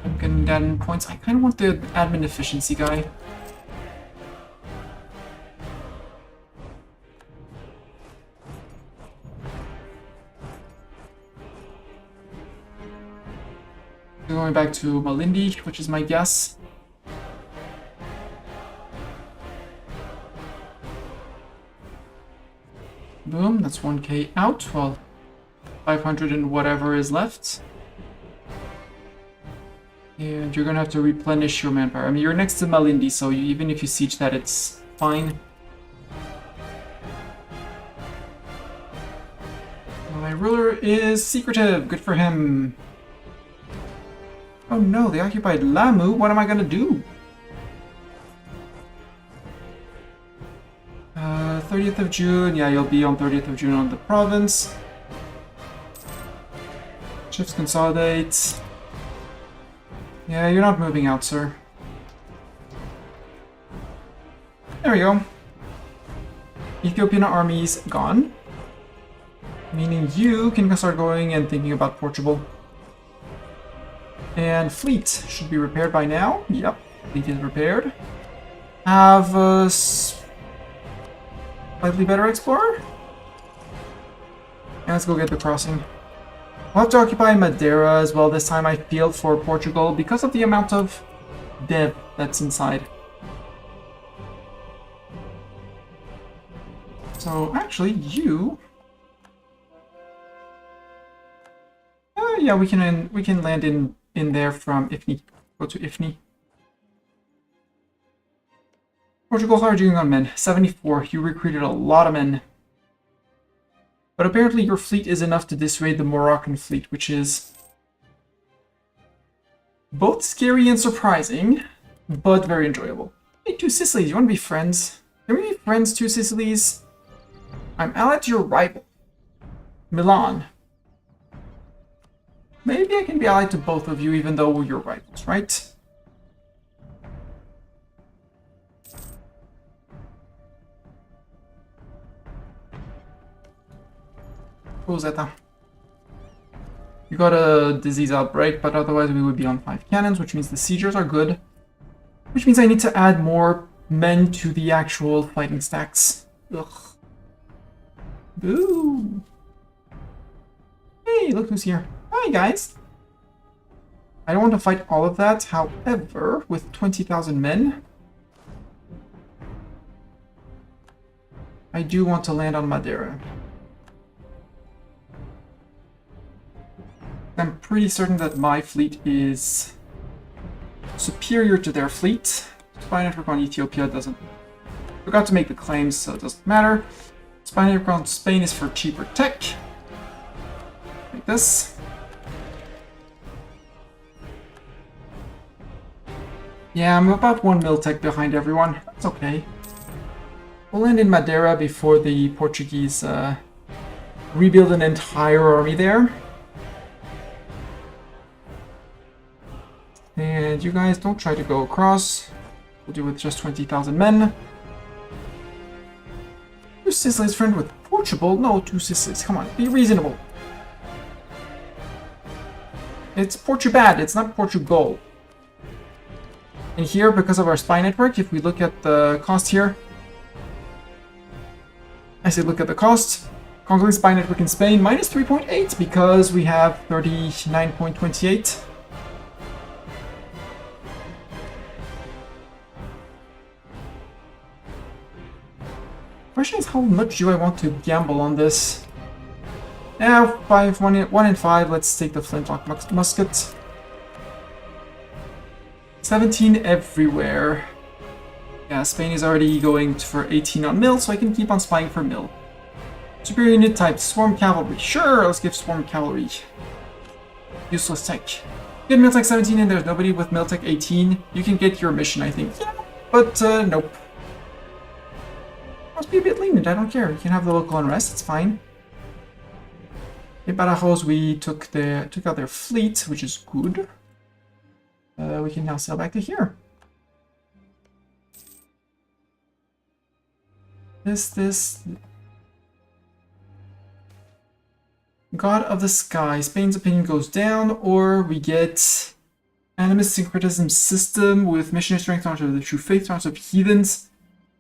I'm getting that in points. I kind of want the admin efficiency guy. Going back to Malindi, which is my guess. Boom, that's 1k out. Well, 500 and whatever is left. And you're gonna have to replenish your manpower. I mean, you're next to Malindi, so even if you siege that, it's fine. My ruler is secretive. Good for him. Oh no, they occupied Lamu. What am I gonna do? 30th of June. Yeah, you'll be on 30th of June on the province. Ships consolidate. Yeah, you're not moving out, sir. There we go. Ethiopian army's gone. Meaning you can start going and thinking about Portugal. And fleet should be repaired by now. Yep, fleet is repaired. Have a slightly better explorer. And let's go get the crossing. We'll have to occupy Madeira as well this time, I feel, for Portugal, because of the amount of dev that's inside. So, actually, you... yeah, we can land in there from Ifni. Go to Ifni. Portugal, how are you doing on men? 74. You recruited a lot of men. But apparently your fleet is enough to dissuade the Moroccan fleet, which is both scary and surprising, but very enjoyable. Hey, two Sicilies, you want to be friends? Can we be friends, two Sicilies? I'm allied to your rival, Milan. Maybe I can be allied to both of you, even though we're your rivals, right? Rosetta. You got a disease outbreak, but otherwise we would be on 5 cannons, which means the siegers are good. Which means I need to add more men to the actual fighting stacks. Ugh. Boo! Hey, look who's here. Hi, guys! I don't want to fight all of that, however, with 20,000 men, I do want to land on Madeira. I'm pretty certain that my fleet is superior to their fleet. Spy network on Ethiopia doesn't... Forgot to make the claims, so it doesn't matter. Spy network on Spain is for cheaper tech. Like this. Yeah, I'm about 1 mil tech behind everyone. That's okay. We'll land in Madeira before the Portuguese rebuild an entire army there. And you guys don't try to go across. We'll do with just 20,000 men. Two Sicily's friend with Portugal? No, two Sicilies. Come on, be reasonable. It's Portubad, it's not Portugal. And here, because of our spy network, if we look at the cost here, I say look at the cost. Congolese spy network in Spain, minus 3.8 because we have 39.28. Question is, how much do I want to gamble on this? Yeah, 1 in 5, let's take the flintlock musket. 17 everywhere. Yeah, Spain is already going for 18 on mill, so I can keep on spying for mill. Superior unit type, swarm cavalry. Sure, let's give swarm cavalry. Useless tech. Get mill tech 17 and there's nobody with mill tech 18. You can get your mission, I think. Yeah, but nope. Must be a bit lenient, I don't care. You can have the local unrest, it's fine. In Badajoz, we took out their fleet, which is good. We can now sail back to here. This... God of the Sky. Spain's opinion goes down, or we get Animist Syncretism System with missionary strength onto the true faith, onto heathens.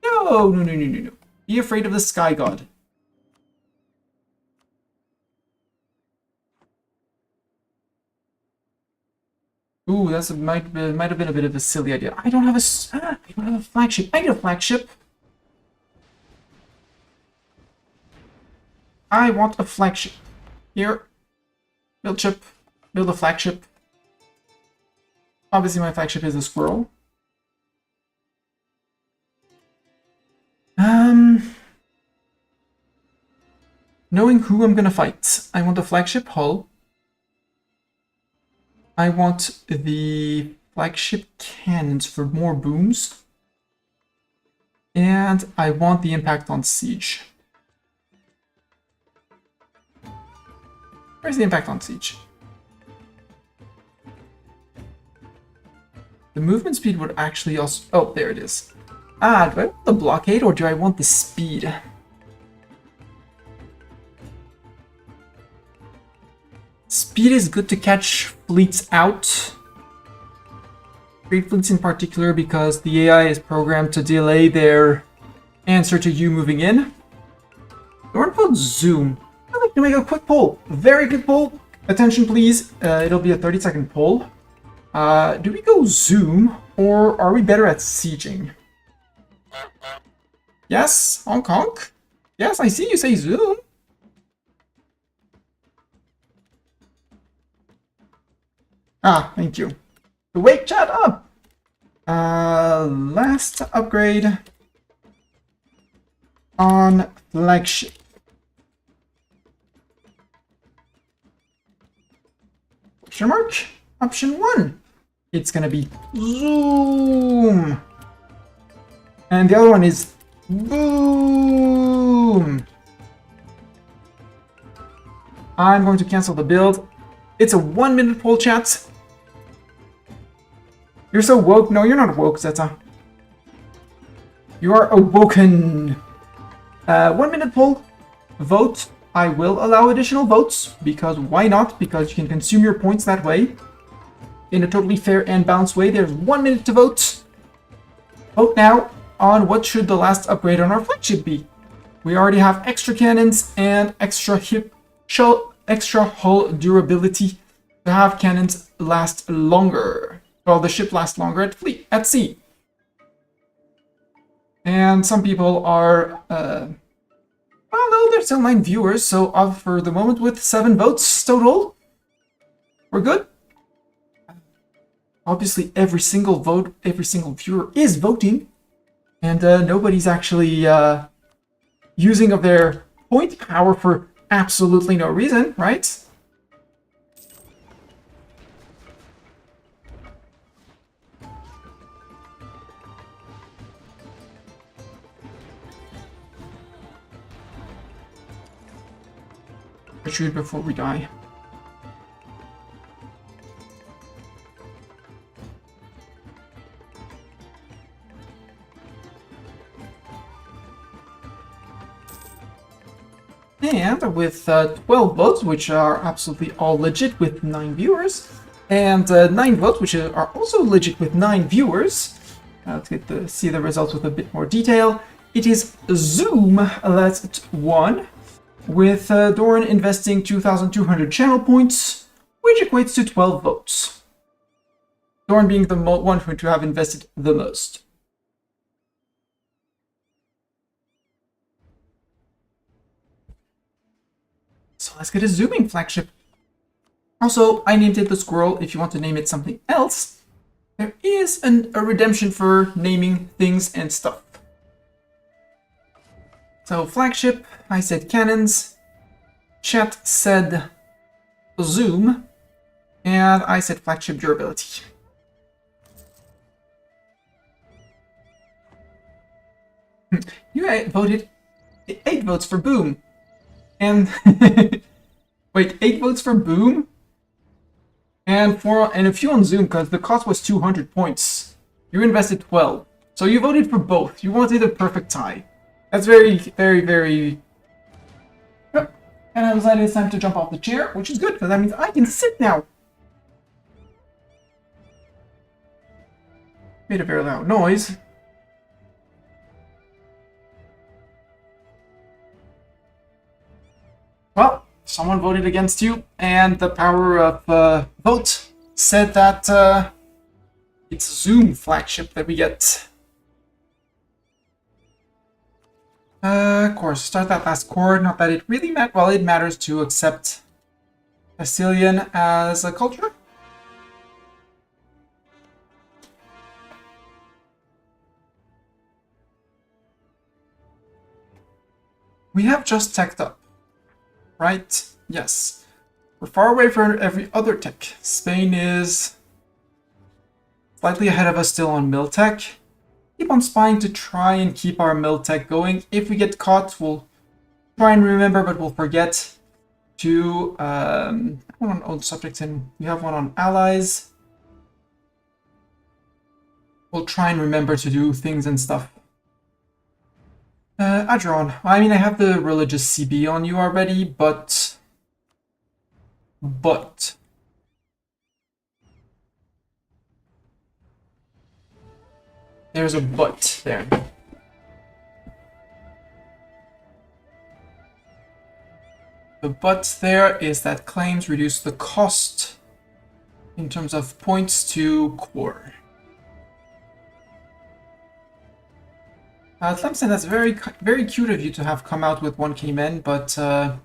No. Be afraid of the Sky God. Ooh, that might have been a bit of a silly idea. I don't have a flagship. I need a flagship. I want a flagship. Here. Build ship. Build a flagship. Obviously my flagship is a squirrel. Knowing who I'm gonna fight. I want a flagship hull. I want the flagship cannons for more booms. And I want the impact on siege. Where's the impact on siege? The movement speed would actually also... Oh, there it is. Ah, do I want the blockade or do I want the speed? Speed is good to catch fleets out. Great fleets in particular because the AI is programmed to delay their answer to you moving in. I want to put zoom. I'd like to make a quick poll. Very good poll. Attention please. It'll be a 30-second poll. Do we go zoom or are we better at sieging? Yes, honk honk. Yes, I see you say zoom. Ah, thank you. Wake chat up! Last upgrade. on flagship. Question mark? Option 1. It's gonna be zoom. And the other one is boom. I'm going to cancel the build. It's a 1-minute poll, chat. You're so woke. No, you're not woke, Zeta. You are awoken. 1-minute poll. Vote. I will allow additional votes, because why not? Because you can consume your points that way. In a totally fair and balanced way. There's 1 minute to vote. Vote now on what should the last upgrade on our flagship be. We already have extra cannons and extra hull durability to have cannons last longer. Well, the ship lasts longer at sea. And some people are, well, no, there's still 9 viewers, so for the moment with 7 votes total, we're good. Obviously, every single vote, every single viewer is voting, and nobody's actually using of their point power for absolutely no reason, right? Retreat before we die. And with 12 votes, which are absolutely all legit with 9 viewers, and 9 votes, which are also legit with 9 viewers, let's get to see the results with a bit more detail. It is Zoom that's won, with Doran investing 2,200 channel points, which equates to 12 votes. Doran being the one to have invested the most. So let's get a zooming flagship. Also, I named it the Squirrel. If you want to name it something else, there is a redemption for naming things and stuff. So flagship, I said cannons, chat said zoom, and I said flagship durability. You voted 8 votes for boom. And wait, 8 votes for boom, and a few on zoom because the cost was 200 points. You invested 12, so you voted for both. You wanted a perfect tie. That's very, very, very. Yep. And I decided it's time to jump off the chair, which is good because that means I can sit now. Made a very loud noise. Well, someone voted against you, and the power of vote said that it's Zoom flagship that we get. Of course, start that last chord. Not that it really matters. Well, it matters to accept Castilian as a culture. We have just teched up. Right? Yes. We're far away from every other tech. Spain is slightly ahead of us still on mill tech. Keep on spying to try and keep our mill tech going. If we get caught, we'll try and remember, but we'll forget to one on old subjects, and we have one on allies. We'll try and remember to do things and stuff. Adron, I mean, I have the religious CB on you already, but... There's a but there. The but there is that claims reduce the cost in terms of points to core. Tlemcen, that's very cute of you to have come out with 1k men, but no,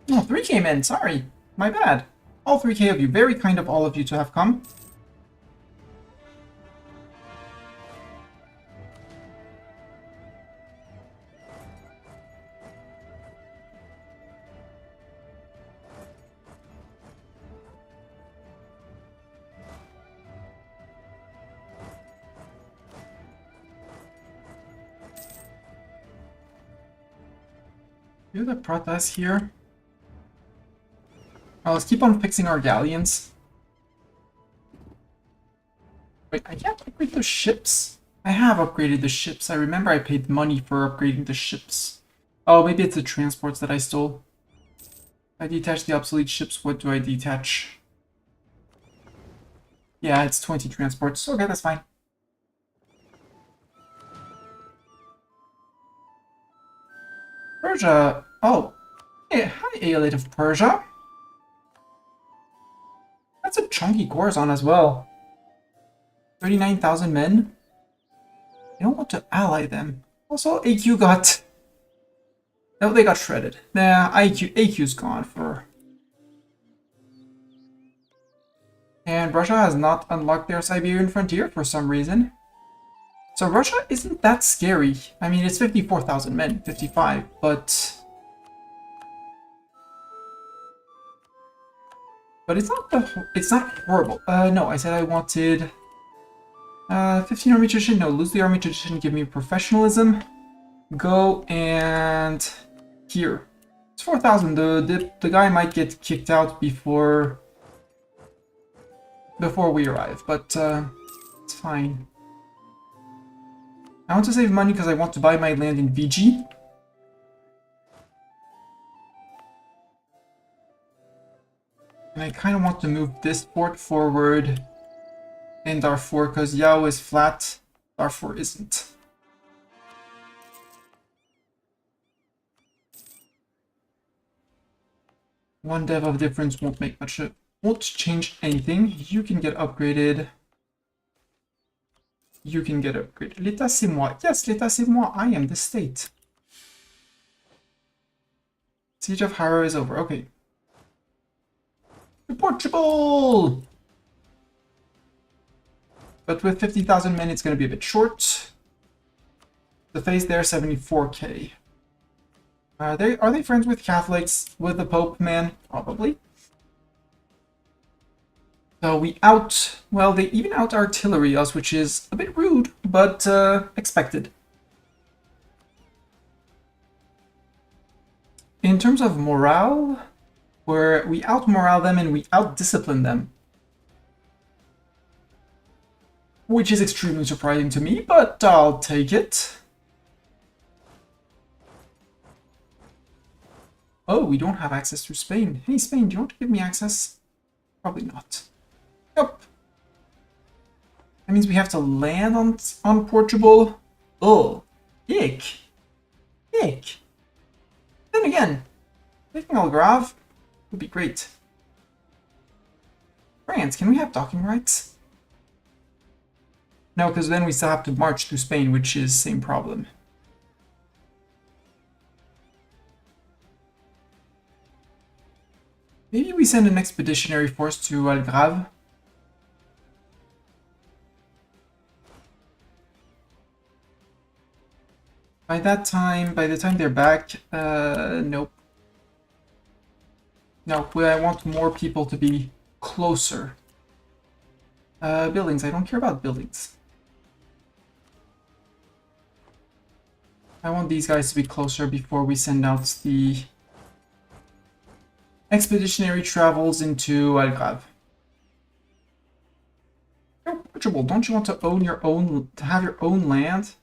3k men, sorry. My bad. All 3k of you, very kind of all of you to have come. Do the protest here. Oh, let's keep on fixing our galleons. Wait, I can't upgrade the ships? I have upgraded the ships. I remember I paid money for upgrading the ships. Oh, maybe it's the transports that I stole. I detach the obsolete ships. What do I detach? Yeah, it's 20 transports. Okay, that's fine. Persia. Oh. Hey, hi, Aelite of Persia. That's a chunky Corazon as well. 39,000 men. I don't want to ally them. Also, AQ got... No, they got shredded. Nah, AQ's gone for... And Russia has not unlocked their Siberian frontier for some reason. So Russia isn't that scary. I mean, it's 54,000 men, 55, but... But it's not horrible. No, I said I wanted... 15 army tradition. No, lose the army tradition. Give me professionalism. Go and... Here. It's 4,000. The guy might get kicked out before we arrive, but it's fine. I want to save money because I want to buy my land in VG. And I kind of want to move this port forward in Darfur because Yao is flat, Darfur isn't. One dev of difference won't make much of, won't change anything. You can get upgraded. You can get upgraded. L'état c'est moi. Yes, l'état c'est moi. I am the state. Siege of Harrow is over. Okay. To Portugal! But with 50,000 men, it's going to be a bit short. The phase there, 74k. Are they friends with Catholics? With the Pope, man? Probably. So we well, they even out-artillery us, which is a bit rude, but expected. In terms of morale, we out-morale them and we out-discipline them. Which is extremely surprising to me, but I'll take it. Oh, we don't have access to Spain. Hey, Spain, do you want to give me access? Probably not. Yep. That means we have to land on Portugal. Oh, ick. Ick. Then again, taking Algarve would be great. France, can we have docking rights? No, because then we still have to march to Spain, which is same problem. Maybe we send an expeditionary force to Algarve. By the time they're back, nope. No, I want more people to be closer. Buildings, I don't care about buildings. I want these guys to be closer before we send out the expeditionary travels into Algarve. Oh, Portugal, don't you want to have your own land?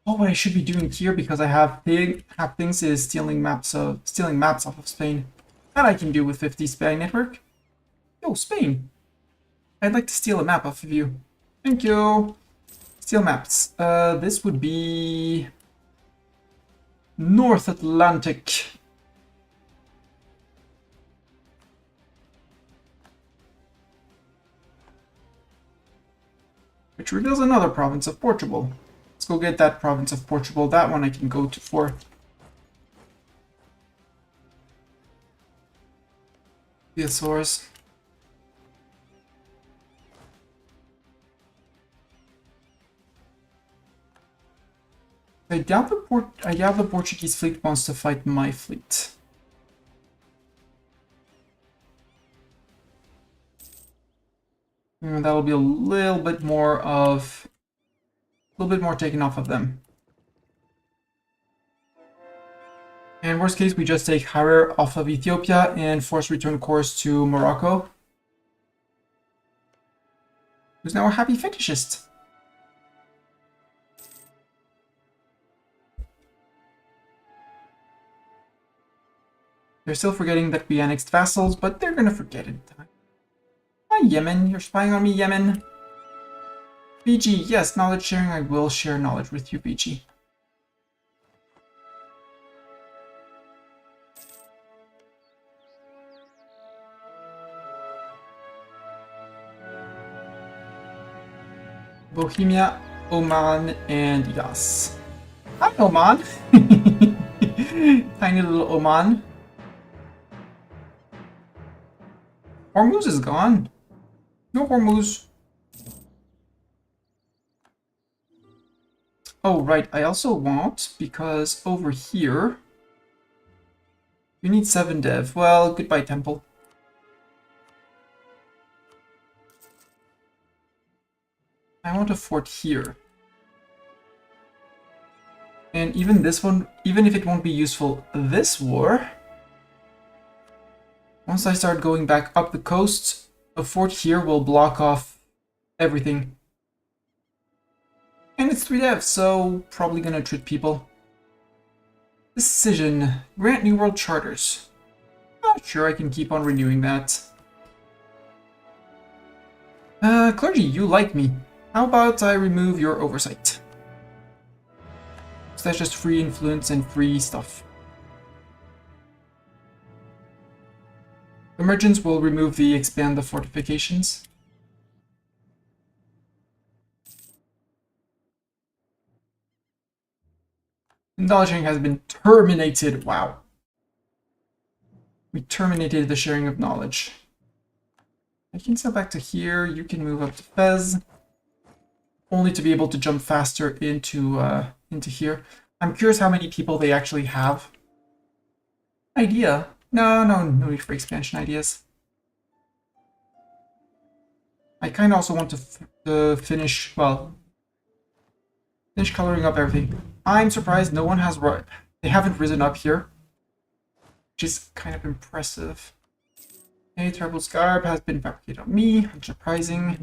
Oh, what I should be doing here, because I have things is stealing maps off of Spain. That I can do with 50 spy network. Yo, Spain. I'd like to steal a map off of you. Thank you. Steal maps. This would be North Atlantic. Which reveals another province of Portugal. Let's go get that province of Portugal. That one I can go to for. E04s. I doubt the Portuguese fleet wants to fight my fleet. And that'll be a little bit more taken off of them. And worst case, we just take Hoarder off of Ethiopia and force return course to Morocco. Who's now a happy fetishist. They're still forgetting that we annexed vassals, but they're gonna forget it in time. Hi, Yemen. You're spying on me, Yemen. Fiji, yes, knowledge sharing. I will share knowledge with you, Fiji. Bohemia, Oman, and Yas. Hi, Oman. Tiny little Oman. Hormuz is gone. No Hormuz. Oh, right. I also want, because over here, you need 7 dev. Well, goodbye, temple. I want a fort here. And even this one, even if it won't be useful this war, once I start going back up the coast, a fort here will block off everything. And it's 3 dev, so probably gonna treat people. Decision. Grant New World Charters. Not sure I can keep on renewing that. Clergy, you like me. How about I remove your oversight? So that's just free influence and free stuff. The merchants will remove the expand the fortifications. Knowledge sharing has been terminated. Wow. We terminated the sharing of knowledge. I can sell back to here. You can move up to Fez. Only to be able to jump faster into here. I'm curious how many people they actually have. Idea. No need for expansion ideas. I kind of also want to finish, well, finish coloring up everything. I'm surprised no one has, they haven't risen up here, which is kind of impressive. A terrible scarab has been fabricated on me, unsurprising.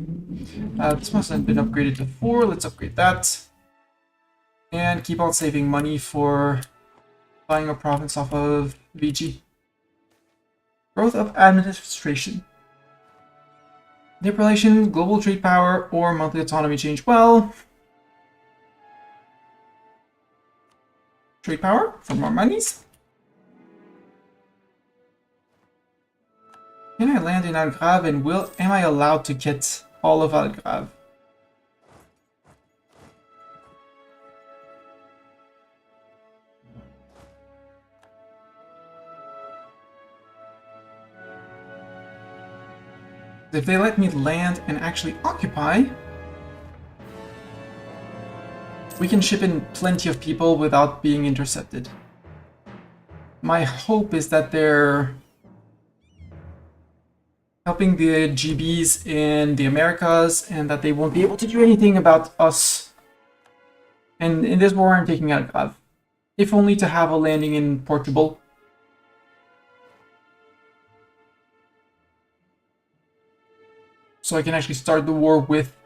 This must have been upgraded to 4, let's upgrade that. And keep on saving money for buying a province off of VG. Growth of administration. Liberation, global trade power, or monthly autonomy change. Well, trade power for more monies. Can I land in Algrave and am I allowed to get all of Algrave? If they let me land and actually occupy, we can ship in plenty of people without being intercepted. My hope is that they're helping the GBs in the Americas and that they won't be able to do anything about us. And in this war, I'm taking out Algrave, if only to have a landing in Portugal. So I can actually start the war with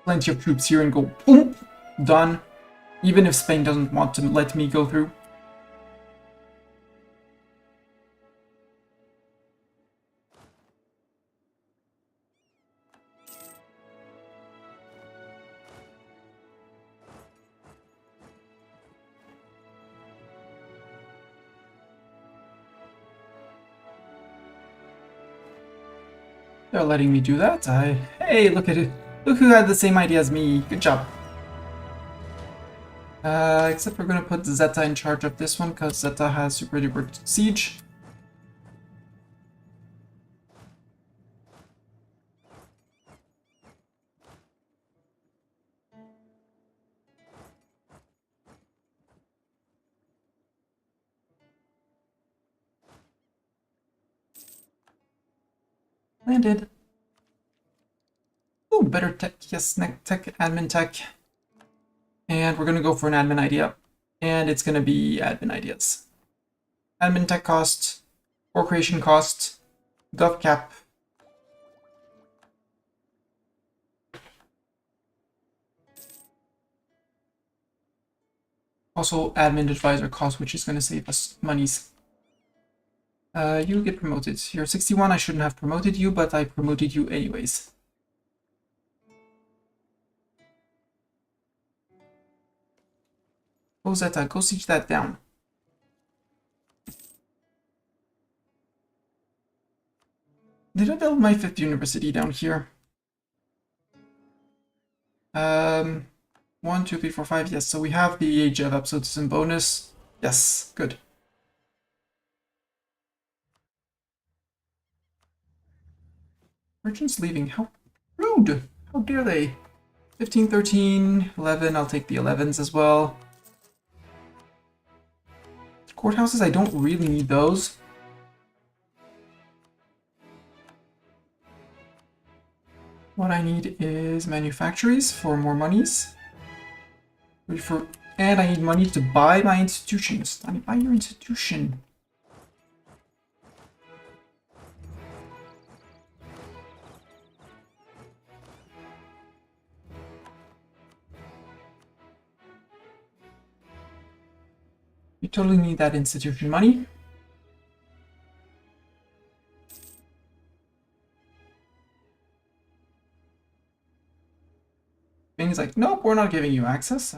plenty of troops here and go, boom, done. Even if Spain doesn't want to let me go through. They're letting me do that. Hey, look at it. Look who had the same idea as me. Good job. Except we're gonna put Zeta in charge of this one because Zeta has super duper siege. Landed. Ooh, better tech. Yes, tech, admin tech. And we're gonna go for an admin idea. And it's gonna be admin ideas. admin tech cost, core creation cost, gov cap. Also admin advisor cost, which is going to save us monies. You get promoted. You're 61, I shouldn't have promoted you, but I promoted you anyways. Rosetta, go siege that down. Did I build my 5th university down here? 1, 2, 3, 4, 5, yes, so we have the age of absolutism bonus. Yes, good. Merchants leaving, how rude! How dare they? 15, 13, 11, I'll take the 11s as well. Courthouses, I don't really need those. What I need is manufactories for more monies. And I need money to buy my institutions. I need to buy your institution. You totally need that institution money. Bing's like, nope, we're not giving you access.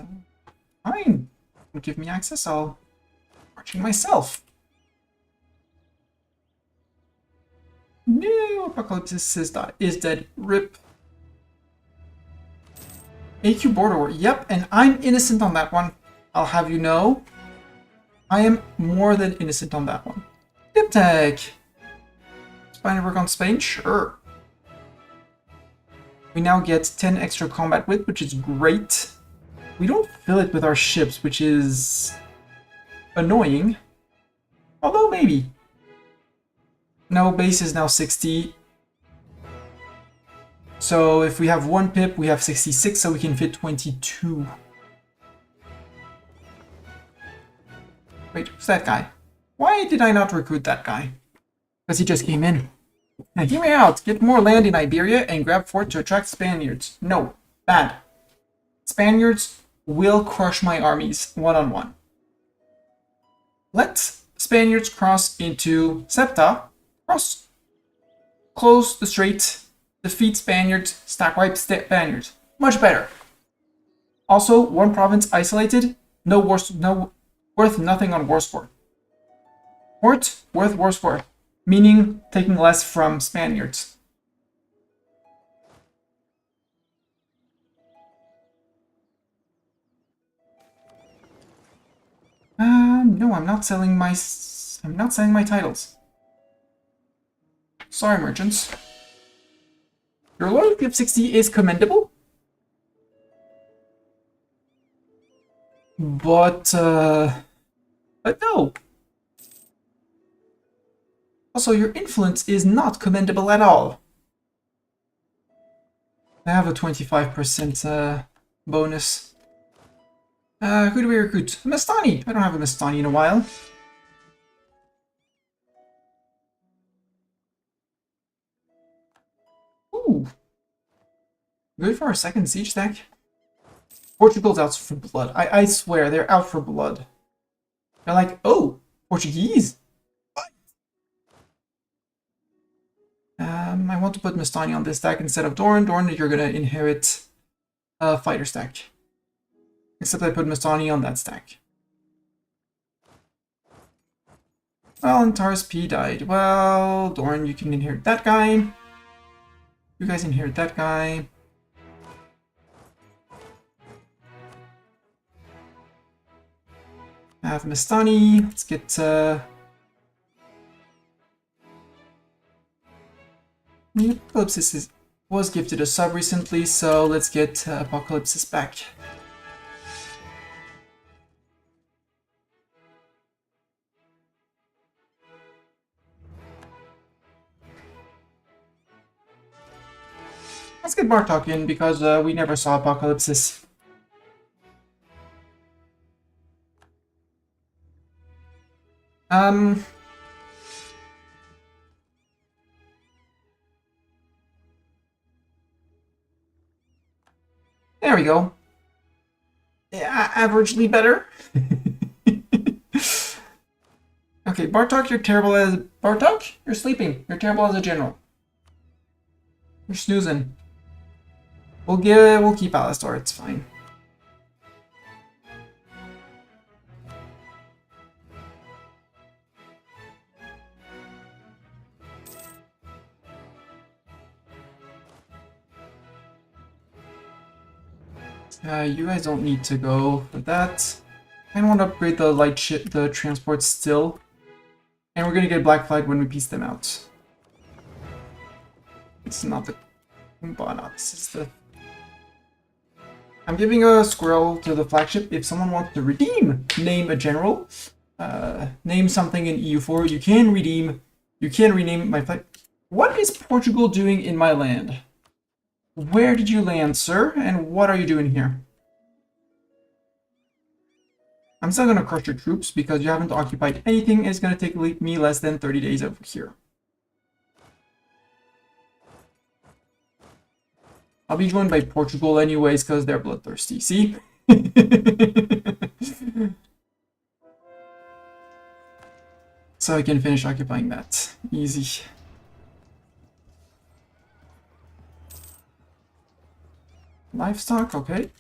Fine. Don't give me access, I'll march in myself. No, Apocalypse is dead. RIP. AQ border war. Yep, and I'm innocent on that one. I'll have you know. I am more than innocent on that one. Dip tech. Spine work on Spain? Sure. We now get 10 extra combat width, which is great. We don't fill it with our ships, which is annoying. Although maybe. No, base is now 60. So if we have 1 pip, we have 66, so we can fit 22. Wait, who's that guy? Why did I not recruit that guy? Because he just came in. Now hear me out. Get more land in Iberia and grab fort to attract Spaniards. No. Bad. Spaniards will crush my armies one-on-one. Let Spaniards cross into Septa. Cross. Close the strait. Defeat Spaniards. Stack wipe Spaniards. Much better. Also, one province isolated. No worth nothing on war score. Port worth war score. Meaning taking less from Spaniards. No, I'm not selling my titles. Sorry, merchants. Your loyalty of 60 is commendable. But no. Also, your influence is not commendable at all. I have a 25% bonus. Who do we recruit? Mastani! I don't have a Mastani in a while. Ooh. Good for our second siege stack. Portugal's out for blood. I swear, they're out for blood. They're like, oh, Portuguese? I want to put Mastani on this stack instead of Dorn. Dorn, you're gonna inherit a fighter stack. Except I put Mastani on that stack. Well, and Taurus P died. Well, Dorn, you can inherit that guy. You guys inherit that guy. I have Mastani. Let's get Apocalypse was gifted a sub recently, so let's get Apocalypse back. Let's get Bartok in because we never saw Apocalypse. Um... There we go. Yeah, averagely better. Okay, Bartok, you're terrible as... Bartok? You're sleeping. You're terrible as a general. You're snoozing. We'll keep Alistar, it's fine. You guys don't need to go for that. I want to upgrade the light ship, the transport still. And we're gonna get Black Flag when we piece them out. It's not the Umbana, this is the... I'm giving a squirrel to the flagship. If someone wants to redeem, name a general, name something in E04, you can redeem, you can rename my flag. What is Portugal doing in my land? Where did you land, sir? And what are you doing here? I'm still going to crush your troops because you haven't occupied anything. It's going to take me less than 30 days over here. I'll be joined by Portugal anyways because they're bloodthirsty. See? So I can finish occupying that. Easy. Livestock, okay.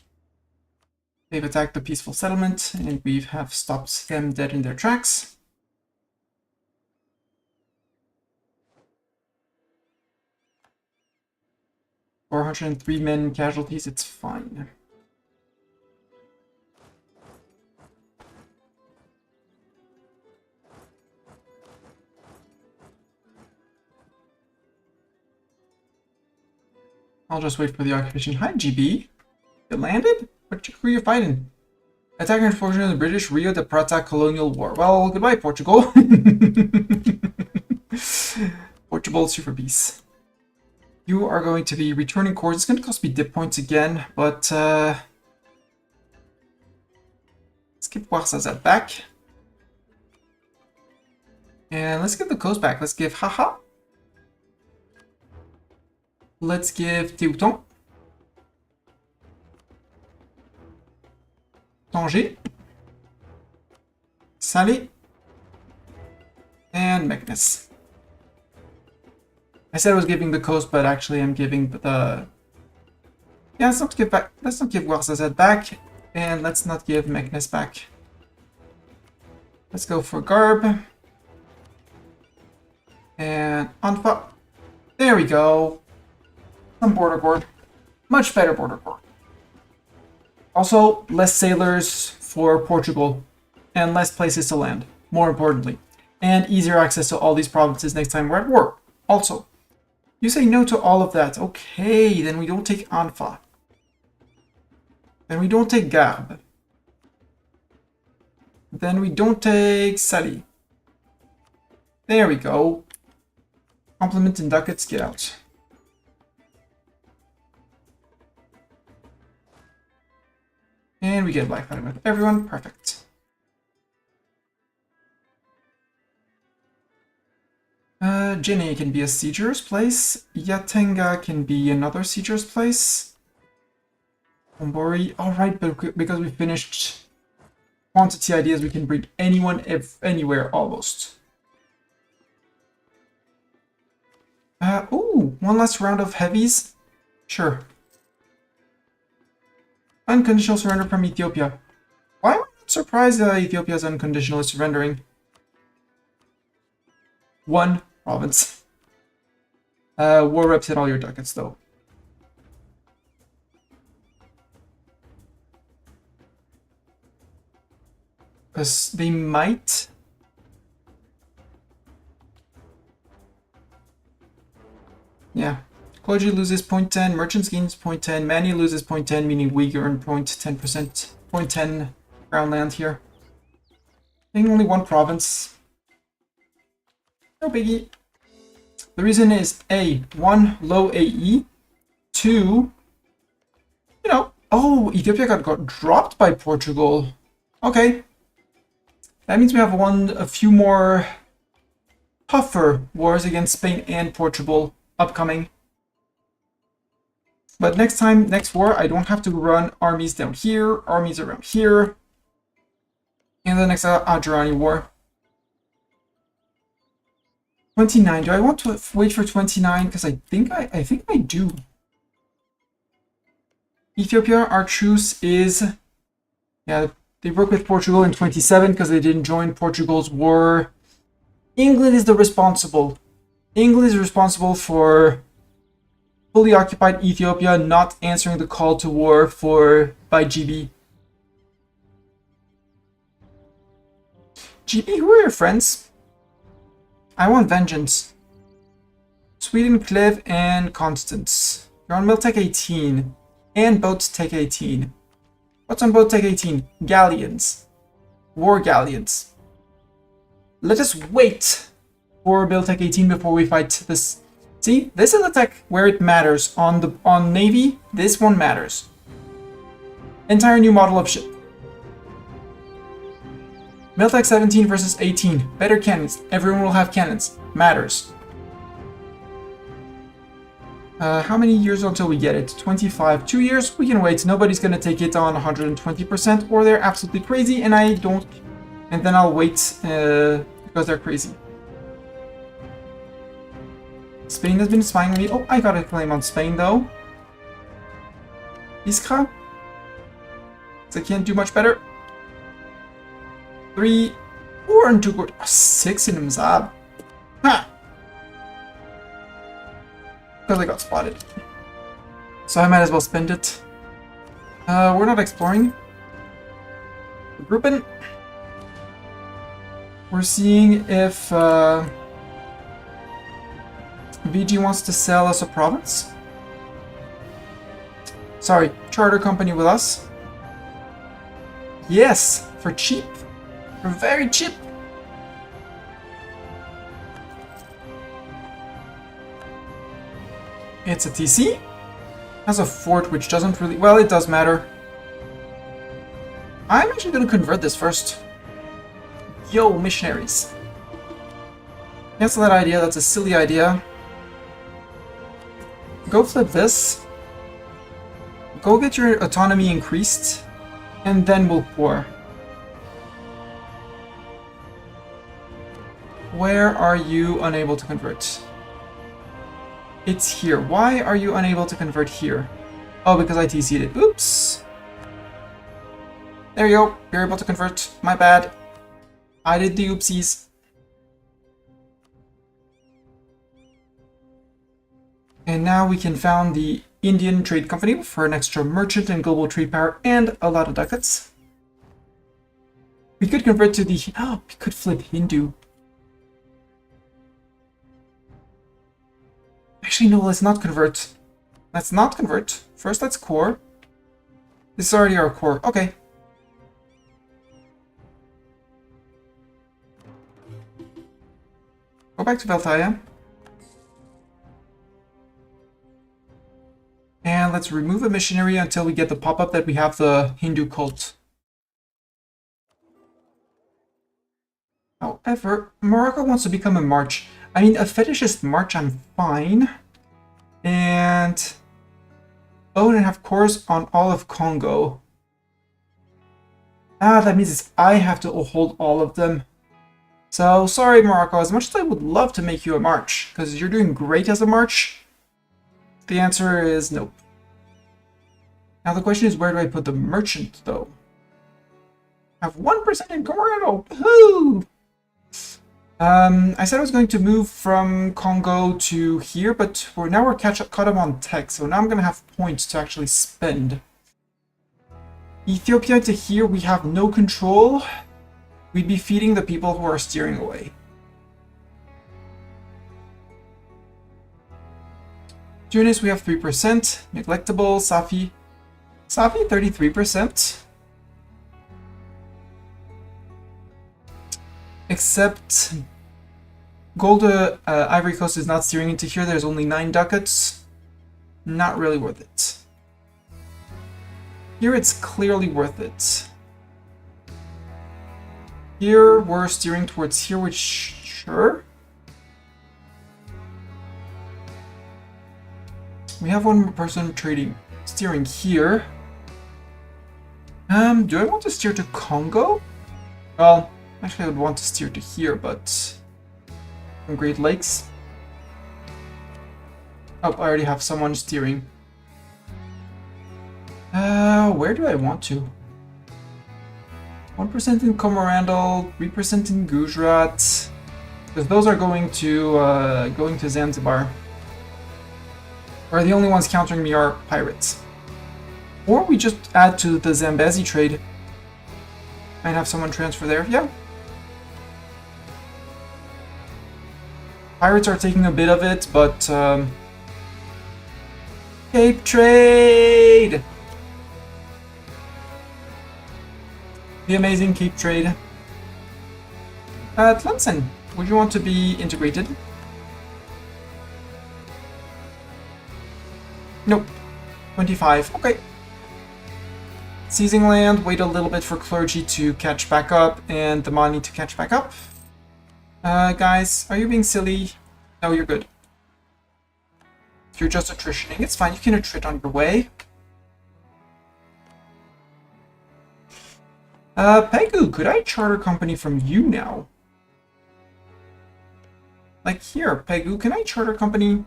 They've attacked the peaceful settlement, and we have stopped them dead in their tracks. $403 men casualties, it's fine. I'll just wait for the occupation. Hi, GB. You landed? What crew are you fighting? Attacking explosion of the British Rio de Prata Colonial War. Well, goodbye, Portugal. Portugal Super Peace. You are going to be returning cores. It's going to cost me dip points again, but let's give Warsazat back. And let's give the coast back. Let's give Haha. Let's give Teuton. Tanger. Salé. And Magnus. I said I was giving the coast, but actually I'm giving the... Yeah, let's not give back. Let's not give Warsazat back. And let's not give Magnus back. Let's go for Garb. And Anfa. There we go. Some border guard. Much better border guard. Also, less sailors for Portugal. And less places to land. More importantly. And easier access to all these provinces next time we're at war. Also. You say no to all of that. Okay, then we don't take Anfa. Then we don't take Garb. Then we don't take Sali. There we go. Compliment and ducats, get out. And we get Black Fighting with everyone. Perfect. Jenny can be a sieger's place. Yatenga can be another sieger's place. Ombori. Alright, but because we finished quantity ideas, we can bring anyone anywhere almost. Ooh, one last round of heavies? Sure. Unconditional surrender from Ethiopia. Why am I not surprised that Ethiopia is unconditionally surrendering? One province. War reps hit all your ducats though. Because they might... Yeah. Clergy loses 0.10, merchants gains 0.10, Manny loses 0.10, meaning we earn 0.10%, 0.10 ground land here. I think only one province. No biggie. The reason is A, 1, low AE, 2, you know, oh, Ethiopia got dropped by Portugal. Okay. That means we have won a few more tougher wars against Spain and Portugal upcoming. But next war, I don't have to run armies down here, armies around here. In the next Adjurani war. 29. Do I want to wait for 29? Because I think I do. Ethiopia, our truce is... Yeah, they broke with Portugal in 27 because they didn't join Portugal's war. England is the responsible. England is responsible for fully occupied Ethiopia not answering the call to war by GB. GB, who are your friends? I want vengeance. Sweden, Clev, and Constance. You're on Miltech 18. And Boat Tech 18. What's on Boat Tech 18? Galleons. War galleons. Let us wait for Miltech 18 before we fight this. See, this is the tech where it matters. On Navy, this one matters. Entire new model of ship. Miltech 17 versus 18. Better cannons. Everyone will have cannons. Matters. How many years until we get it? 25. 2 years? We can wait. Nobody's gonna take it on 120%, or they're absolutely crazy, and I don't... And then I'll wait, because they're crazy. Spain has been spying on me. Oh, I got a claim on Spain, though. Iskra? So I can't do much better. 3, 4, and 2 good. 6 in Mzab. Ha! Because I got spotted. So I might as well spend it. We're not exploring. We're grouping. We're seeing if VG wants to sell us a province. Sorry, charter company with us. Yes, for cheap. For very cheap. It's a TC. Has a fort which doesn't really... Well, it does matter. I'm actually going to convert this first. Yo, missionaries. Cancel that idea. That's a silly idea. Go flip this. Go get your autonomy increased. And then we'll pour. Where are you unable to convert? It's here. Why are you unable to convert here? Oh, because I TC'd it. Oops. There you go. You're able to convert. My bad. I did the oopsies. And now we can found the Indian Trade Company for an extra merchant and global trade power and a lot of ducats. We could convert to the... Oh, we could flip Hindu. Actually, no, let's not convert. Let's not convert. First, let's core. This is already our core. Okay. Go back to Veltaya. And let's remove a missionary until we get the pop-up that we have the Hindu cult. However, Morocco wants to become a march. I mean, a fetishist march, I'm fine. And own and have cores on all of Kongo. Ah, that means I have to hold all of them. So, sorry Morocco, as much as I would love to make you a march, because you're doing great as a march, the answer is nope. Now the question is, where do I put the merchant, though? I have 1% in Colorado! Woohoo! I said I was going to move from Kongo to here, but now we're caught up on tech, so now I'm going to have points to actually spend. Ethiopia to here, we have no control. We'd be feeding the people who are steering away. Tunis, we have 3%. Neglectable, Safi. Safi, 33%. Except Gold Ivory Coast is not steering into here. There's only 9 ducats. Not really worth it. Here it's clearly worth it. Here, we're steering towards here, which, sure. We have one person steering here. Do I want to steer to Kongo? Well, actually I would want to steer to here, but... from Great Lakes. Oh, I already have someone steering. Where do I want to? 1% in Komorandel, 3% in Gujarat. Because those are going to Zanzibar. Or the only ones countering me are pirates. Or we just add to the Zambezi trade. And have someone transfer there. Yeah. Pirates are taking a bit of it, but... Cape Trade! The amazing Cape Trade. Tlemcen, would you want to be integrated? Nope. 25. Okay. Seizing land, wait a little bit for clergy to catch back up, and the money to catch back up. Guys, are you being silly? No, you're good. You're just attritioning. It's fine, you can attrit on your way. Pegu, could I charter company from you now? Like here, Pegu, can I charter company?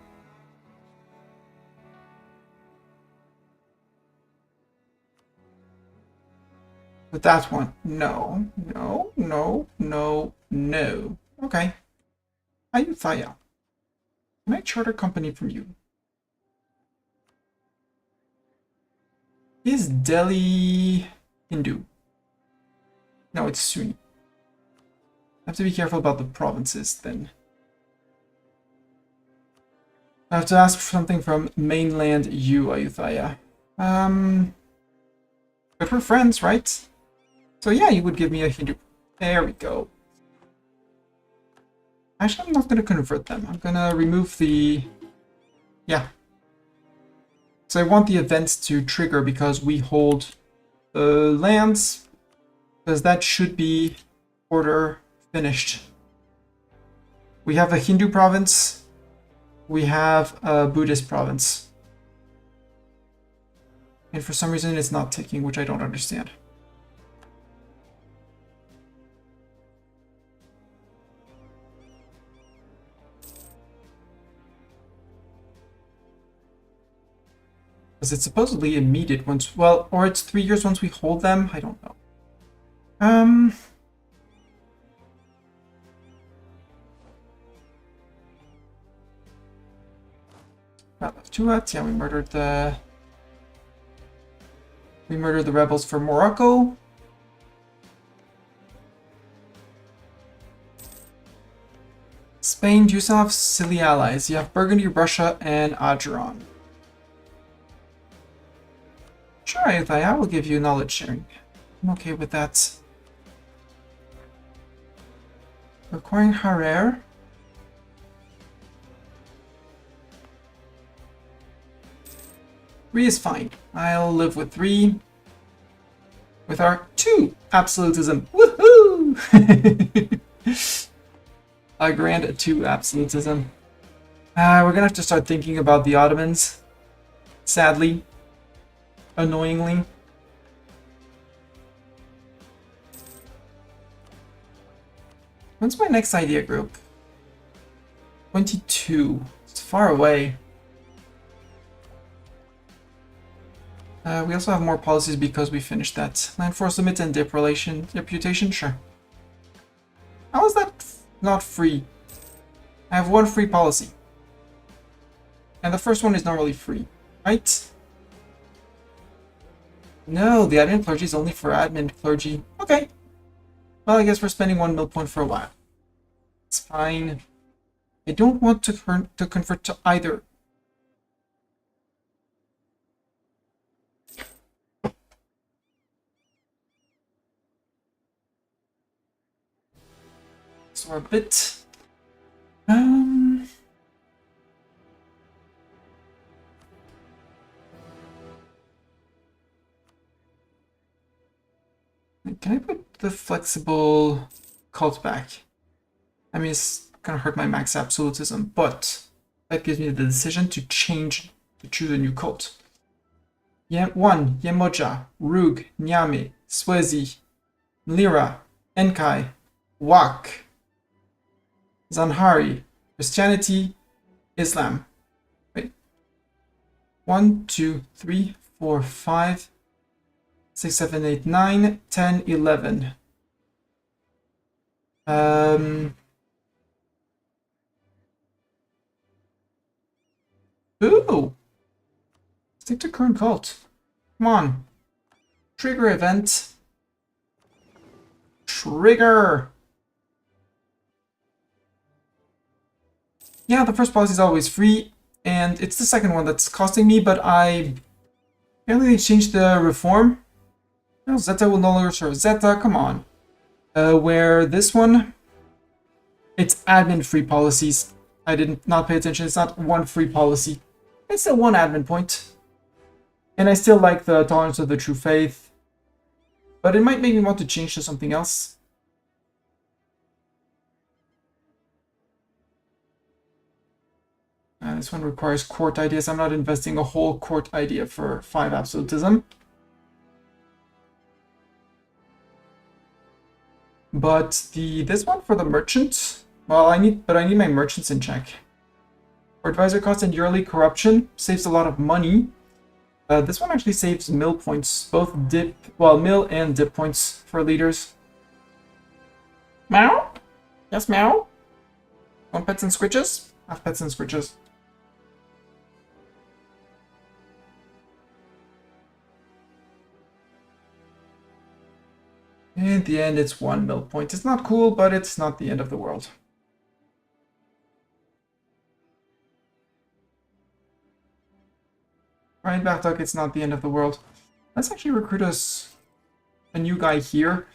With that one? No, no, no, no, no. Okay. Ayutthaya. Can I charter company from you? Is Delhi Hindu? No, it's Sunni. I have to be careful about the provinces then. I have to ask for something from mainland you, Ayutthaya. But we're friends, right? So yeah, you would give me a Hindu. There we go. Actually, I'm not going to convert them. I'm going to remove the... Yeah. So I want the events to trigger because we hold the lands. Because that should be order finished. We have a Hindu province. We have a Buddhist province. And for some reason it's not ticking, which I don't understand. Because it's supposedly immediate once, well, or it's 3 years once we hold them. I don't know. Yeah, we murdered the rebels for Morocco. Spain, do you still have silly allies? You have Burgundy, Russia, and Ageron. Sure, I will give you knowledge sharing. I'm okay with that. Requiring Hoarder. Three is fine. I'll live with 3. With our 2 absolutism. Woohoo! A grand 2 absolutism. We're gonna have to start thinking about the Ottomans. Sadly. Annoyingly. When's my next idea group? 22. It's far away. We also have more policies because we finished that. Land force limit and reputation, sure. How is that not free? I have 1 free policy. And the first one is normally free, right? No, the admin clergy is only for admin clergy. Okay. Well, I guess we're spending 1 mil point for a while. It's fine. I don't want to convert to either. So we're a bit... Can I put the flexible cult back. I mean, it's gonna hurt my max absolutism, but that gives me the decision to choose a new cult. 1. Yemoja, Rug, Nyame, Swezi, Lira, Enkai, Wak, Zanhari, Christianity, Islam. Wait. 1, 2, 3, 4, 5, 6, 7, 8, 9, 10, 11. Ooh! Stick to current cult. Come on. Trigger event. Trigger! Yeah, the first policy is always free, and it's the second one that's costing me, but apparently they changed the reform. No, Zeta will no longer serve Zeta, come on. Where this one, it's admin free policies. I did not pay attention, it's not one free policy. It's still one admin point. And I still like the tolerance of the true faith. But it might make me want to change to something else. This one requires court ideas. I'm not investing a whole court idea for 5 absolutism. But this one for the merchant, well, I need my merchants in check. For advisor cost and yearly corruption, saves a lot of money. This one actually saves mill points, both mill and dip points for leaders. Meow? Yes, meow? Want pets and scritches? Have pets and scritches. In the end, it's 1 mill point. It's not cool, but it's not the end of the world. Right, Bartok, it's not the end of the world. Let's actually recruit us a new guy here,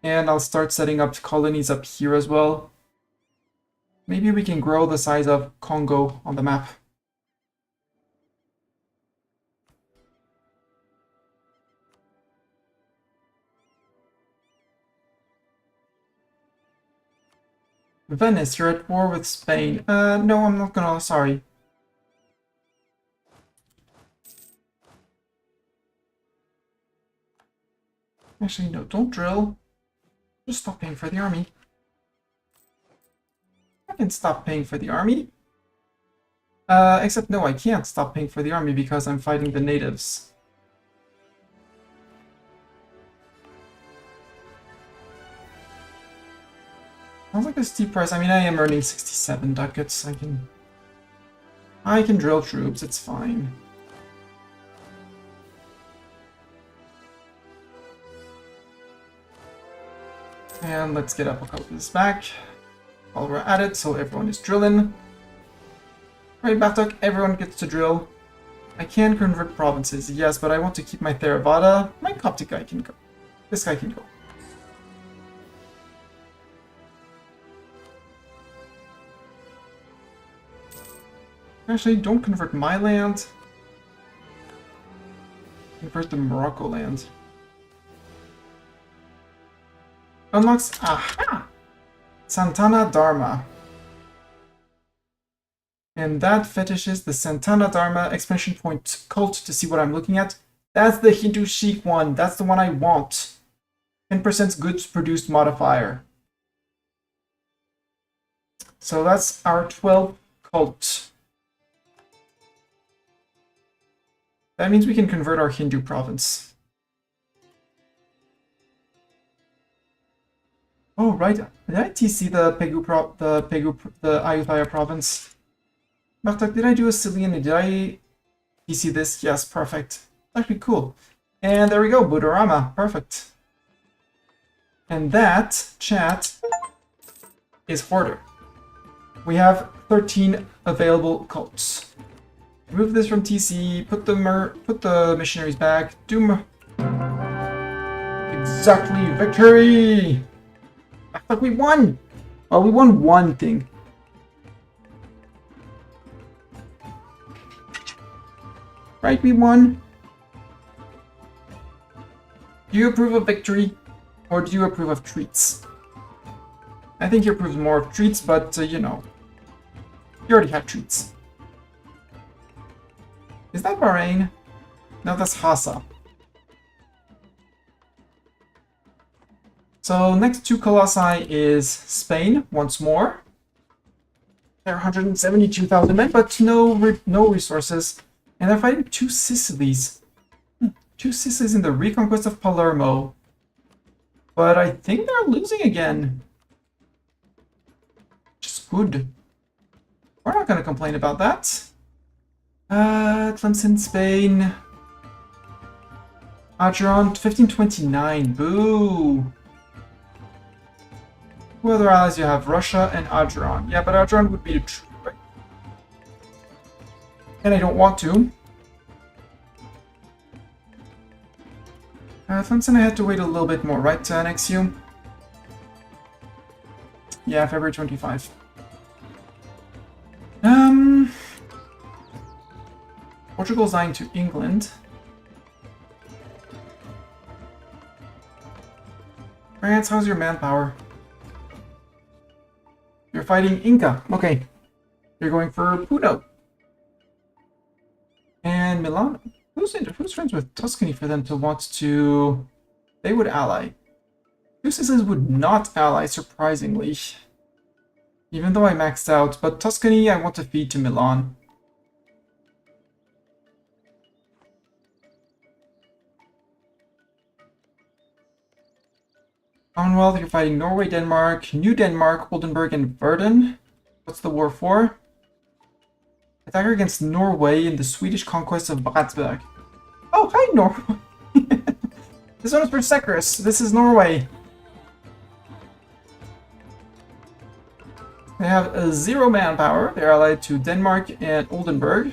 and I'll start setting up colonies up here as well. Maybe we can grow the size of Kongo on the map. Venice, you're at war with Spain. No, I'm not gonna, sorry. Actually, no, don't drill. Just stop paying for the army. I can stop paying for the army. Except no, I can't stop paying for the army because I'm fighting the natives. Sounds like a steep price. I mean, I am earning 67 ducats. I can drill troops, it's fine. And let's get up a couple of this back while we're at it, so everyone is drilling. Right, Batok, everyone gets to drill. I can convert provinces, yes, but I want to keep my Theravada. My Coptic guy can go. This guy can go. Actually, don't convert my land. Convert the Morocco land. Unlocks, aha! Santana Dharma. And that Fetishist, the Santana Dharma expansion point cult, to see what I'm looking at. That's the Hindu chic one. That's the one I want. 10% goods produced modifier. So that's our 12 cult. That means we can convert our Hindu province. Oh, right. Did I TC the Ayutthaya province? Bartok, did I do a Cillian? Did I TC this? Yes, perfect. Actually, cool. And there we go, Budorama. Perfect. And that, chat, is Hoarder. We have 13 available cults. Remove this from TC, put the missionaries back, exactly, victory! I thought we won! Well, we won one thing. Right, we won. Do you approve of victory, or do you approve of treats? I think he approves more of treats, but, you know, you already have treats. Is that Bahrain? No, that's Hassa. So next to Colossi is Spain once more. They're 172,000 men, but no resources. And they're fighting two Sicilies. Two Sicilies in the reconquest of Palermo. But I think they're losing again. Just good. We're not going to complain about that. Tlemcen, Spain. Adron, 1529. Boo. Who other allies you have? Russia and Adron. Yeah, but Adron would be the truth, right? And I don't want to. Tlemcen, I had to wait a little bit more, right, to annex you? Yeah, February 25. Portugal's dying to England. France, how's your manpower? You're fighting Inca. Okay. You're going for Puno. And Milan. Who's friends with Tuscany for them to want to... They would ally. Two Sicilies would not ally, surprisingly. Even though I maxed out. But Tuscany, I want to feed to Milan. Commonwealth, you're fighting Norway, Denmark, New Denmark, Oldenburg, and Verden. What's the war for? Attacker against Norway in the Swedish conquest of Bratsburg. Oh, hi, Norway! This one is for Secrus. This is Norway. They have 0 manpower. They're allied to Denmark and Oldenburg.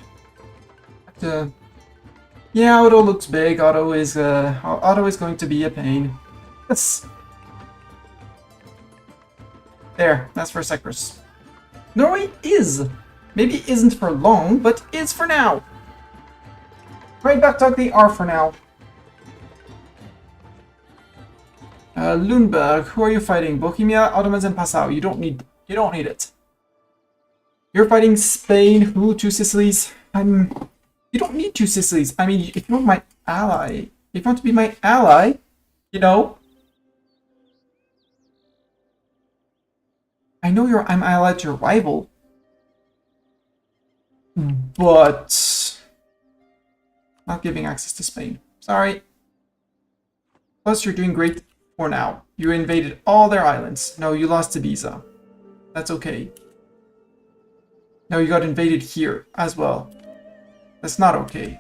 Yeah, Otto looks big. Otto is going to be a pain. Yes. There, that's for Secrus. Norway is. Maybe isn't for long, but is for now. Right back talk, they are for now. Lundberg, who are you fighting? Bohemia, Ottomans, and Passau. You don't need it. You're fighting Spain. Who? Two Sicilies. You don't need two Sicilies. I mean, if you want my ally, if you want to be my ally, you know. I know I'm allied to your rival, but not giving access to Spain. Sorry. Plus, you're doing great for now. You invaded all their islands. No, you lost to Ibiza. That's okay. No, you got invaded here as well. That's not okay.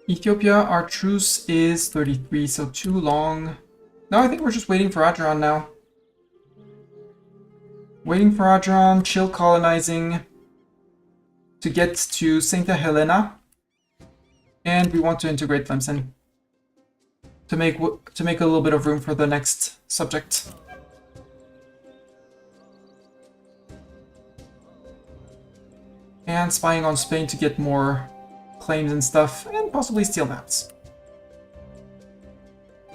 Ethiopia, our truce is 33, so too long. No, I think we're just waiting for Adron now. Waiting for Adron, chill colonizing to get to St. Helena. And we want to integrate Tlemcen to make a little bit of room for the next subject. And spying on Spain to get more claims and stuff, and possibly steal maps.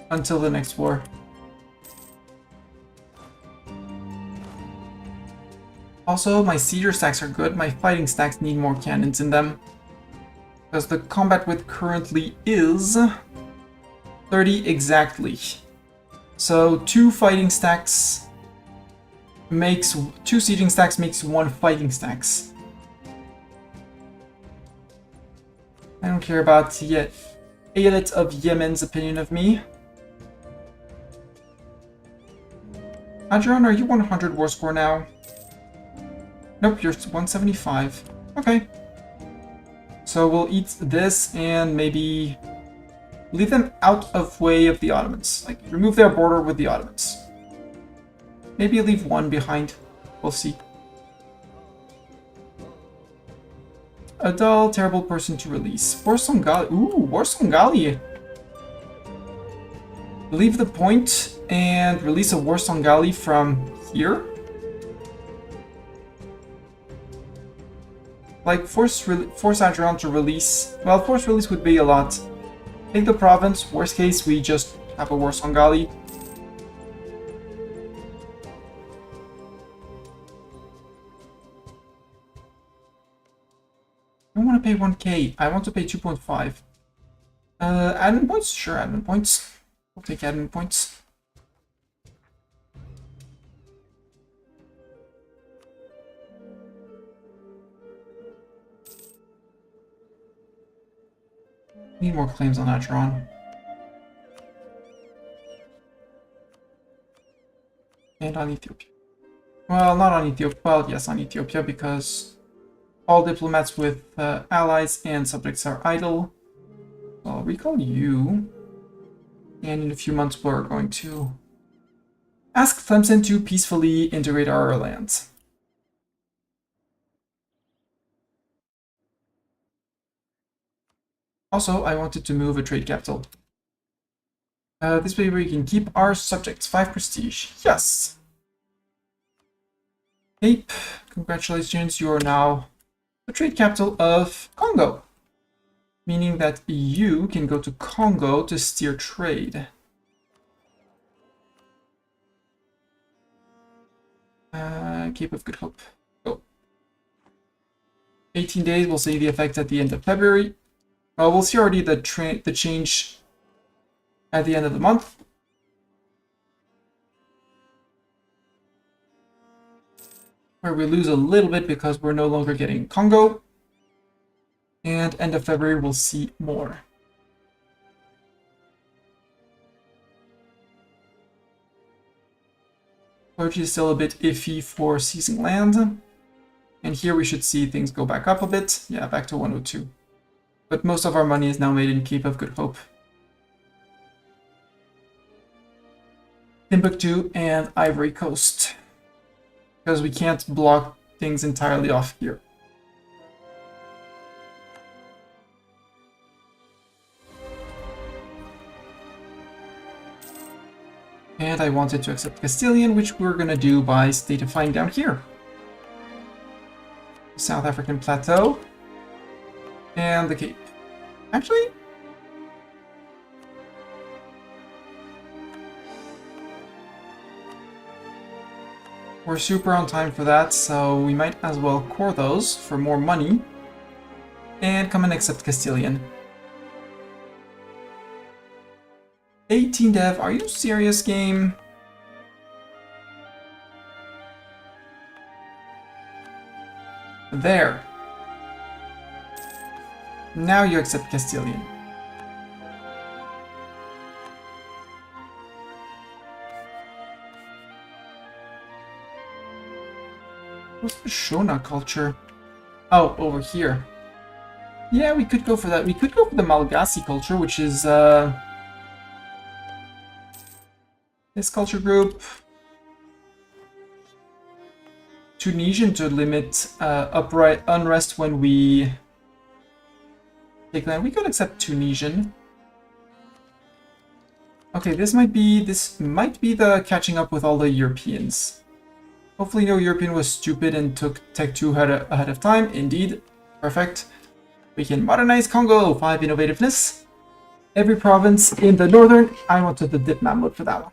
Until the next war. Also, my siege stacks are good, my fighting stacks need more cannons in them. Because the combat width currently is 30 exactly. So 2 fighting stacks makes 2 sieging stacks makes 1 fighting stacks. I don't care about yet Ayelet of Yemen's opinion of me. Adron, are you 100 war score now? Nope, you're 175. Okay. So we'll eat this and maybe leave them out of way of the Ottomans. Like, remove their border with the Ottomans. Maybe leave 1 behind. We'll see. A dull, terrible person to release. Borsongali. Ooh, Borsongali. Leave the point and release a Borsongali from here. Like, force Adron to release. Well, force release would be a lot. Take the province. Worst case, we just have a war Songali. I don't want to pay 1k. I want to pay 2.5. Admin points? Sure, admin points. We'll take admin points. Need more claims on Adron. And on Ethiopia. Well, not on Ethiopia. Well, yes, on Ethiopia, because all diplomats with allies and subjects are idle. So I'll recall you. And in a few months, we're going to ask Clemson to peacefully integrate our lands. Also, I wanted to move a trade capital. This way we can keep our subjects. 5 prestige. Yes! Cape, congratulations, you are now the trade capital of Congo. Meaning that you can go to Congo to steer trade. Cape of Good Hope. Go. 18 days, we'll see the effect at the end of February. Well, we'll see already the change at the end of the month. Where we lose a little bit because we're no longer getting Congo. And end of February, we'll see more. Clergy is still a bit iffy for seizing land. And here we should see things go back up a bit. Yeah, back to 102. But most of our money is now made in Cape of Good Hope. Timbuktu and Ivory Coast. Because we can't block things entirely off here. And I wanted to accept Castilian, which we're going to do by statifying down here. South African Plateau. And the Cape. Actually, we're super on time for that, so we might as well core those for more money. And come and accept Castilian. 18 dev, are you serious, game? There. Now you accept Castilian. What's the Shona culture? Oh, over here. Yeah, we could go for that. We could go for the Malagasy culture, which is this culture group. Tunisian to limit upright unrest when we take land. We could accept Tunisian. Okay, this might be the catching up with all the Europeans. Hopefully no European was stupid and took Tech 2 ahead of time. Indeed. Perfect. We can modernize Congo. 5 innovativeness. Every province in the northern. I wanted the dip map mode for that one.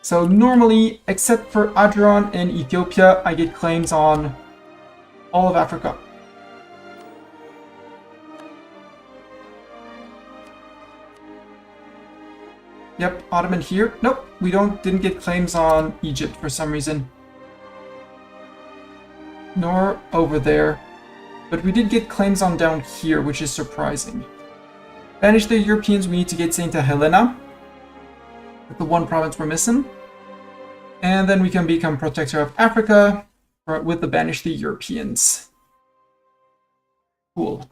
So normally, except for Adron and Ethiopia, I get claims on all of Africa. Yep, Ottoman here. Nope, we didn't get claims on Egypt for some reason. Nor over there. But we did get claims on down here, which is surprising. Banish the Europeans, we need to get Saint Helena. The one province we're missing. And then we can become protector of Africa with the Banish the Europeans. Cool.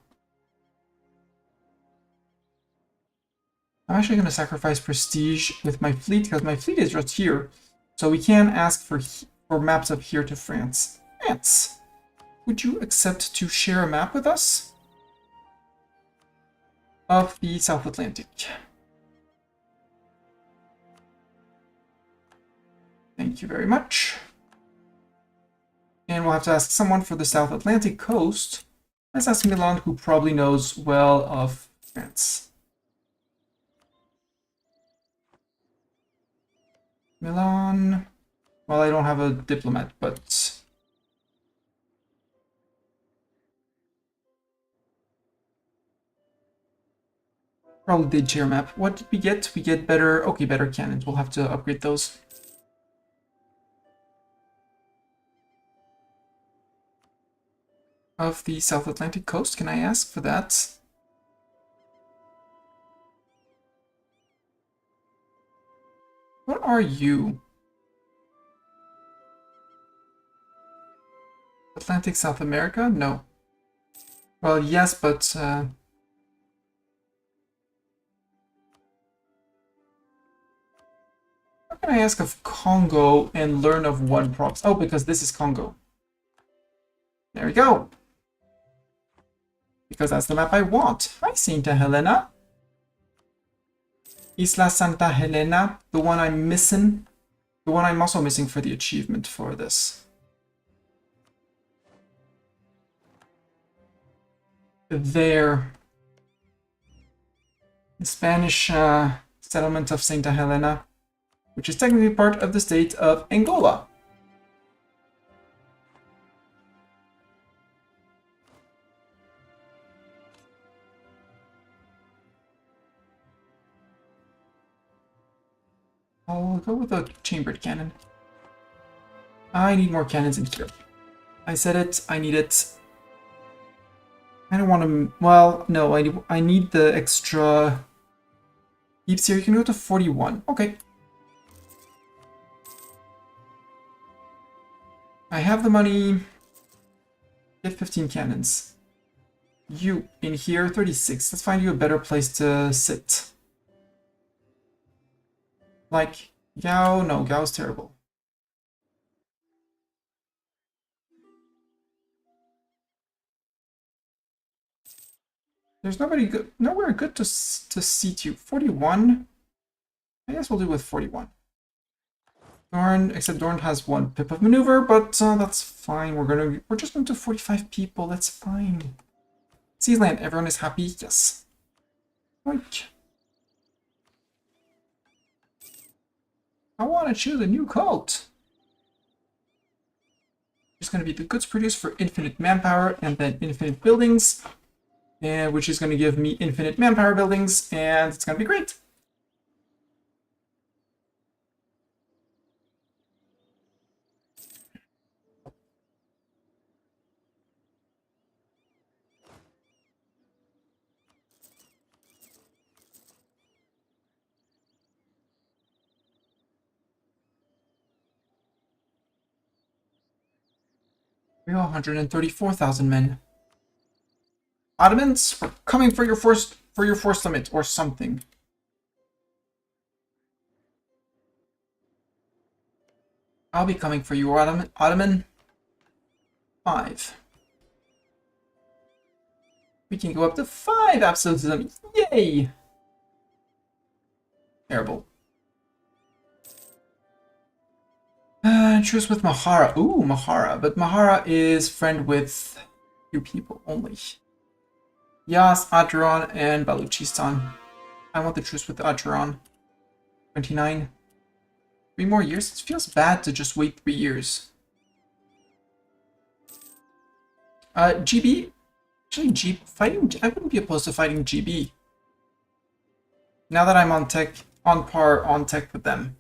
I'm actually going to sacrifice prestige with my fleet because my fleet is just here. So we can ask for maps of here to France. France, would you accept to share a map with us? Of the South Atlantic. Thank you very much. And we'll have to ask someone for the South Atlantic coast. Let's ask Milan, who probably knows well of France. Milan. Well, I don't have a diplomat, but... Probably did chair map. What did we get? We get better... Okay, better cannons. We'll have to upgrade those. Of the South Atlantic coast, can I ask for that? What are you? Atlantic South America? No. Well, yes, but... How can I ask of Congo and learn of one province? Oh, because this is Congo. There we go. Because that's the map I want. Hi, Santa Helena. Isla Santa Helena, the one I'm missing. The one I'm also missing for the achievement for this. There. The Spanish settlement of Santa Helena, which is technically part of the state of Angola. I'll go with a chambered cannon. I need more cannons in here. I said it, I need it. I don't want to... Well, no, I need the extra... Keeps here, you can go to 41. Okay. I have the money. Get 15 cannons. You, in here, 36. Let's find you a better place to sit. Like, Gao? No, Gao's terrible. There's nowhere good to seat you. 41? I guess we'll do with 41. Dorn, except Dorn has one pip of maneuver, but that's fine. We're just going to 45 people. That's fine. Sealand, everyone is happy. Yes. Right. I want to choose a new cult. It's going to be the goods produced for infinite manpower and then infinite buildings, and which is going to give me infinite manpower buildings, and it's going to be great. We have 134,000 men. Ottomans, we're coming for your force limit or something. I'll be coming for you, Ottoman. 5. We can go up to 5 absolutism. Yay! Terrible. Truce with Mahara. Ooh, Mahara. But Mahara is friend with few people only. Yas, Adron, and Baluchistan. I want the truce with Adron. 29. 3 more years? It feels bad to just wait 3 years. GB? Actually, I wouldn't be opposed to fighting GB. Now that I'm on tech with them.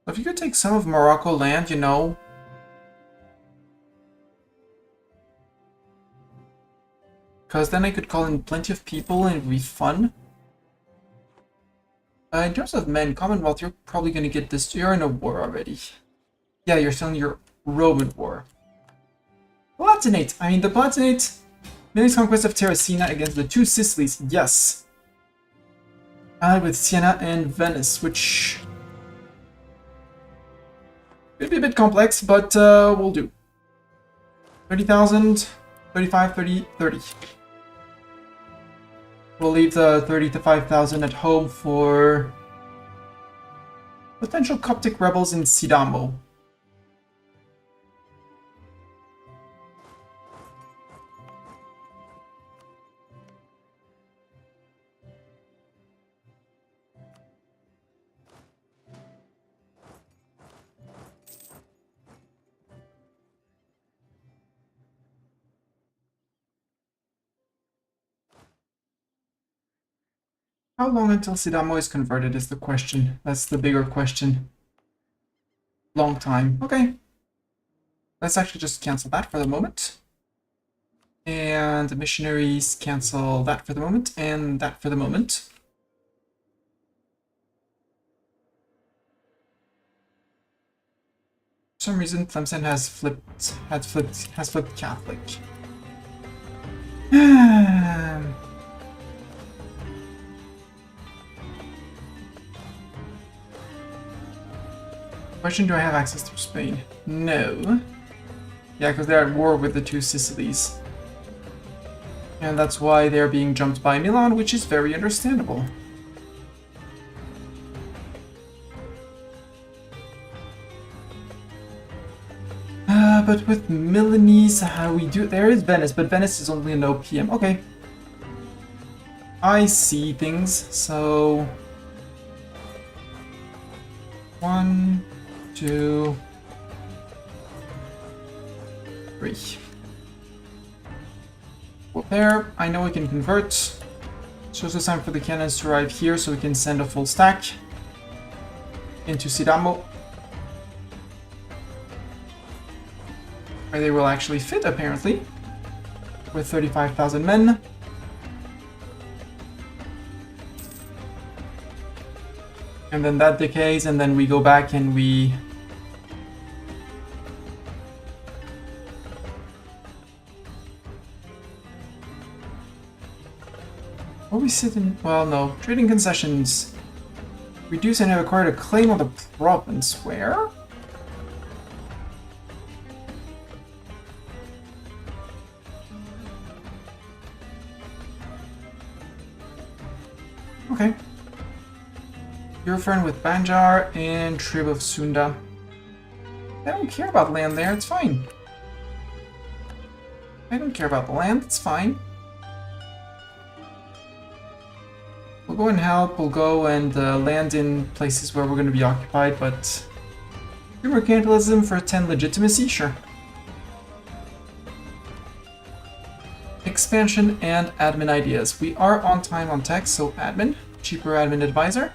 If you could take some of Morocco land, you know. Because then I could call in plenty of people and it would be fun. In terms of men, Commonwealth, you're probably going to get this. You're in a war already. Yeah, you're still in your Roman war. Palatinate! I mean, the Palatinate. Milan's conquest of Terracina against the 2 Sicilies. Yes. Allied with Siena and Venice, which could be a bit complex, but we'll do. 30,000, 35, 30, 30. We'll leave the 30 to 5,000 at home for potential Coptic rebels in Sidamo. How long until Sidamo is converted is the question. That's the bigger question. Long time. Okay. Let's actually just cancel that for the moment. And the missionaries cancel that for the moment, and that for the moment. For some reason, Tlemcen has flipped Catholic. Question, do I have access to Spain? No. Yeah, because they're at war with the two Sicilies. And that's why they're being jumped by Milan, which is very understandable. But with Milanese, how we do... There is Venice, but Venice is only an OPM. Okay. I see things, so... 1, 2, 3. Well, there, I know we can convert. So it's time for the cannons to arrive here so we can send a full stack into Sidamo. Where they will actually fit, apparently, with 35,000 men. And then that decays, and then we go back and we... What we sit in... Well, no. Trading concessions. Reduce and have acquired a claim on the province. Where? Okay. You're a friend with Banjar and Trib of Sunda. I don't care about land there, it's fine. I don't care about the land, it's fine. We'll go and help, we'll go and land in places where we're going to be occupied, but... mercantilism for 10 legitimacy? Sure. Expansion and admin ideas. We are on time on tech, so admin. Cheaper admin advisor.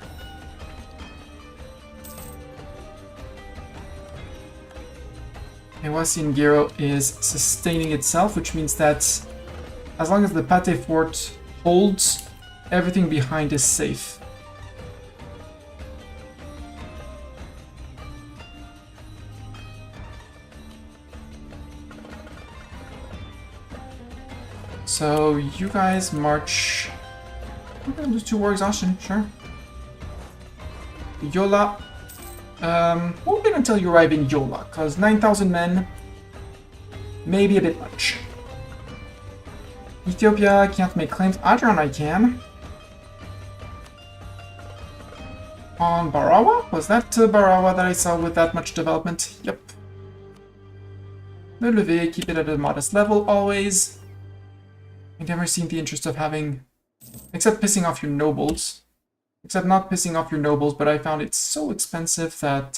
Ewasi Ngiro is sustaining itself, which means that as long as the Pate Fort holds, everything behind is safe. So you guys march. We're gonna do 2 war exhaustion, sure. Yola. We'll wait until you arrive in Yola, because 9,000 men may be a bit much. Ethiopia can't make claims. Adran I can. On Barawa? Was that Barawa that I saw with that much development? Yep. Le Levé, keep it at a modest level always. I've never seen the interest of having... Except pissing off your nobles. Except not pissing off your nobles, but I found it so expensive that...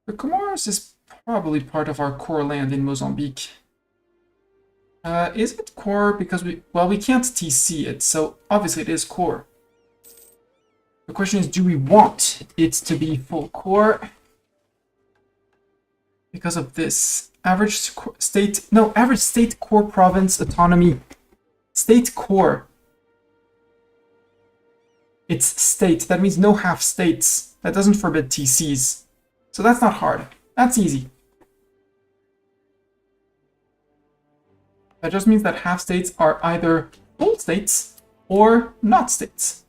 The Comoros is probably part of our core land in Mozambique. Is it core? Because we can't TC it, so obviously it is core. The question is, do we want it to be full core? Because of this. Average state core province autonomy. State core. It's state. That means no half states. That doesn't forbid TCs. So that's not hard. That's easy. That just means that half states are either full states or not states.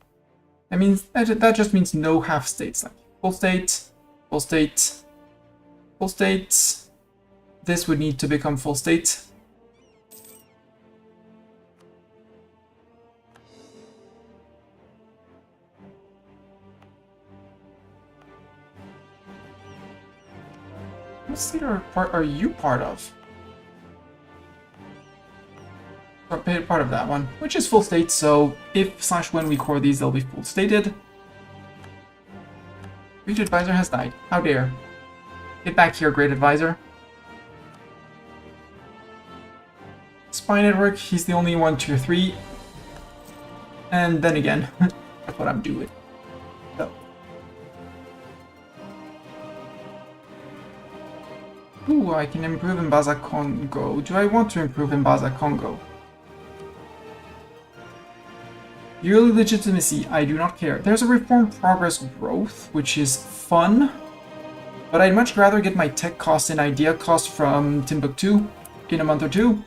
That means that just means no half states. Like full state, full state, full state. This would need to become full state. What state are you part of? Or part of that one, which is full state, so if/when we core these, they'll be full stated. Great advisor has died. How dare. Get back here, great advisor. spy network. He's the only one tier 3. And then again, that's what I'm doing. So. Ooh, I can improve in Baza Kongo. Do I want to improve in Baza Kongo? Yearly legitimacy, I do not care. There's a reform progress growth, which is fun. But I'd much rather get my tech cost and idea cost from Timbuktu in a month or two.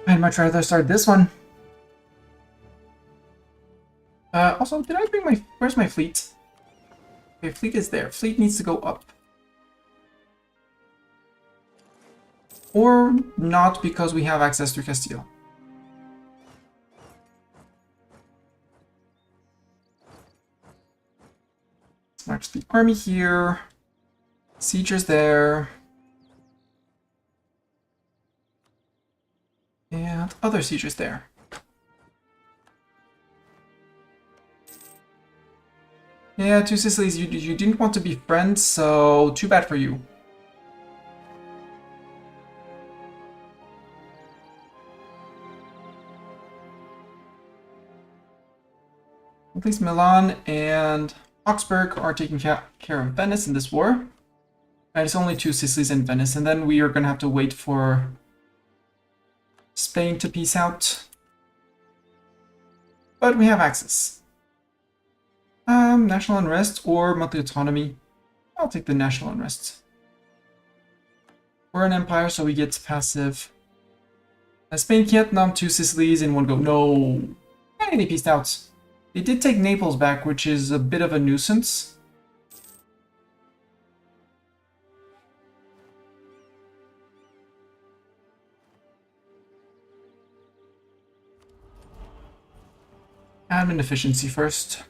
I'd much rather start this one. Also, did I bring my... Where's my fleet? Okay, fleet is there. Fleet needs to go up. Or not, because we have access to Castile. Let's march the army here. Siegers there. And other siegers there. Yeah, two Sicilies, you didn't want to be friends, so too bad for you. At least Milan and Augsburg are taking care of Venice in this war. And it's only two Sicilies and Venice, and then we are going to have to wait for Spain to peace out. But we have access. National unrest or monthly autonomy. I'll take the national unrest. We're an empire, so we get passive. Spain can't numb two Sicilies in one go. No! Hey, they peaced out. They did take Naples back, which is a bit of a nuisance. Admin efficiency first.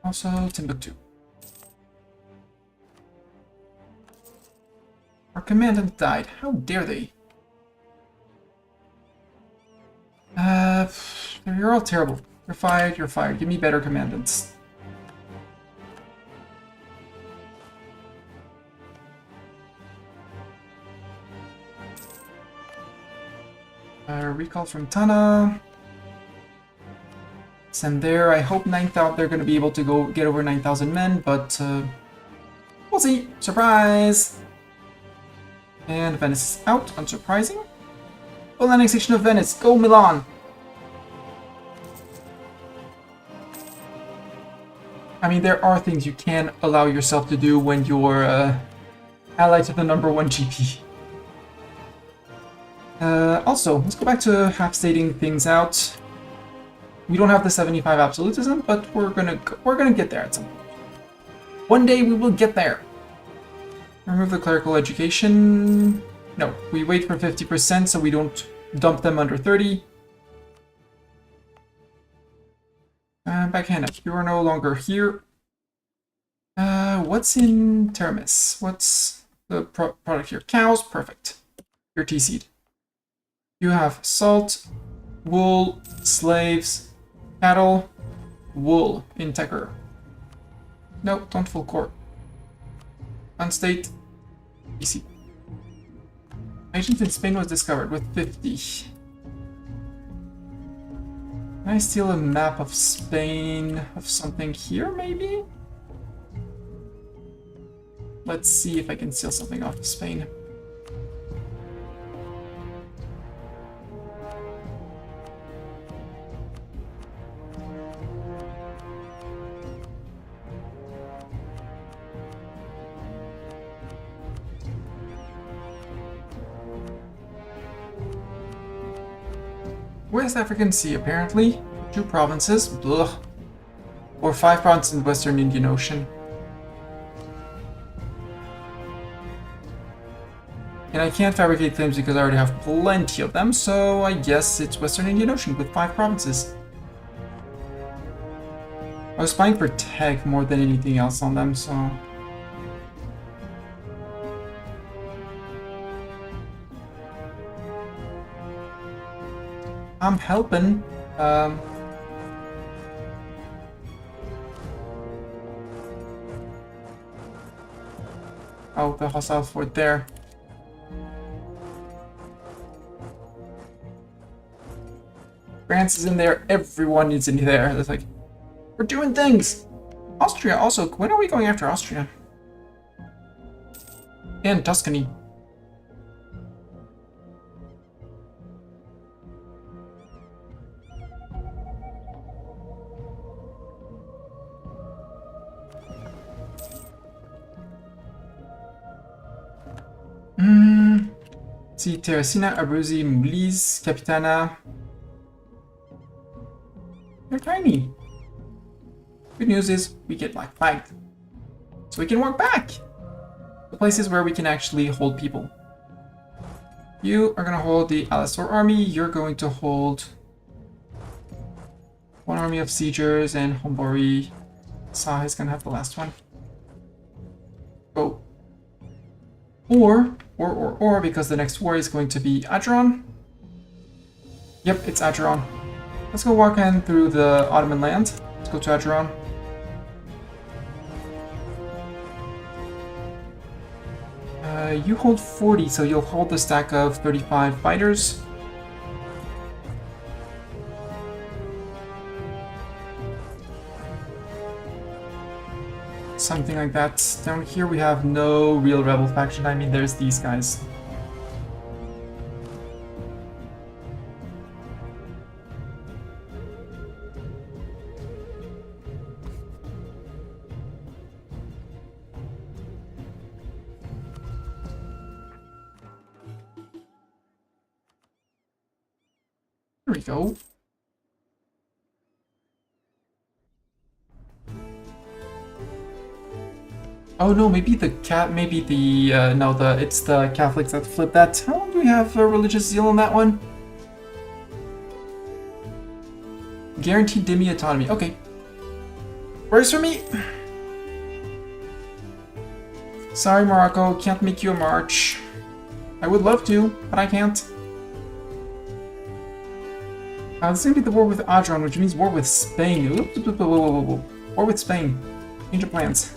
Also, Timbuktu. Our commandant died. How dare they? You're all terrible. You're fired, you're fired. Give me better commandants. Recall from Tana. Send there. I hope 9,000. They're going to be able to go get over 9,000 men, but we'll see. Surprise! And Venice is out, unsurprising. Full annexation of Venice. Go Milan! I mean, there are things you can allow yourself to do when you're allied to the #1 GP. Also, let's go back to half-stating things out. We don't have the 75 absolutism, but we're gonna get there at some point. One day we will get there. Remove the clerical education. No, we wait for 50% so we don't dump them under 30. Backhand up. You are no longer here. What's in Termis? What's the product here? Cows? Perfect. You're TC'd. You have salt, wool, slaves, cattle, wool in Tecker. No, don't full court. Unstate, PC. Agent in Spain was discovered with 50. Can I steal a map of Spain of something here, maybe? Let's see if I can steal something off of Spain. West African Sea, apparently. 2 provinces. Blah. Or 5 provinces in the Western Indian Ocean. And I can't fabricate claims because I already have plenty of them, so I guess it's Western Indian Ocean with 5 provinces. I was spying for tech more than anything else on them, so... I'm helping. now the hostile fort there. France is in there, everyone is in there. It's like, we're doing things! Austria also, when are we going after Austria? And Tuscany. See, Terracina, Abruzzi, Mbliz, Capitana. They're tiny. Good news is we get like flagged. So we can walk back. The places where we can actually hold people. You are going to hold the Alisor army. You're going to hold one army of siegers, and Hombori Sah is going to have the last one. Go. Or, because the next war is going to be Adron. Yep, it's Adron. Let's go walk in through the Ottoman land. Let's go to Adron. You hold 40, so you'll hold the stack of 35 fighters. Something like that. Down here we have no real rebel faction. I mean, there's these guys. Here we go. Oh no, maybe the it's the Catholics that flip that. How long do we have religious zeal on that one? Guaranteed Demi autonomy. Okay. Where's for me? Sorry, Morocco, can't make you a march. I would love to, but I can't. This is gonna be the war with Adron, which means war with Spain. War with Spain. Change of plans.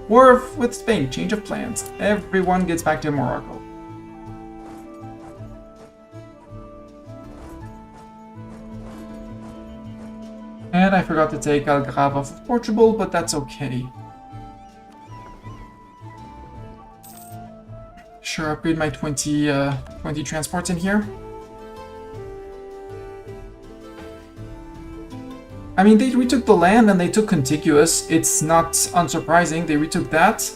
War with Spain, change of plans. Everyone gets back to Morocco. And I forgot to take Algarve off of Portugal, but that's okay. Sure, upgrade my 20 transports in here. I mean, they retook the land and they took contiguous. It's not unsurprising, they retook that.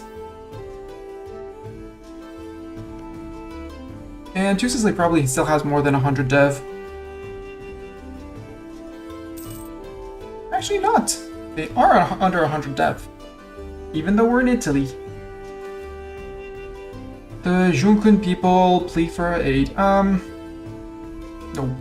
And Tuesday probably still has more than 100 dev. Actually not. They are under 100 dev. Even though we're in Italy. The Junkun people plead for aid. No.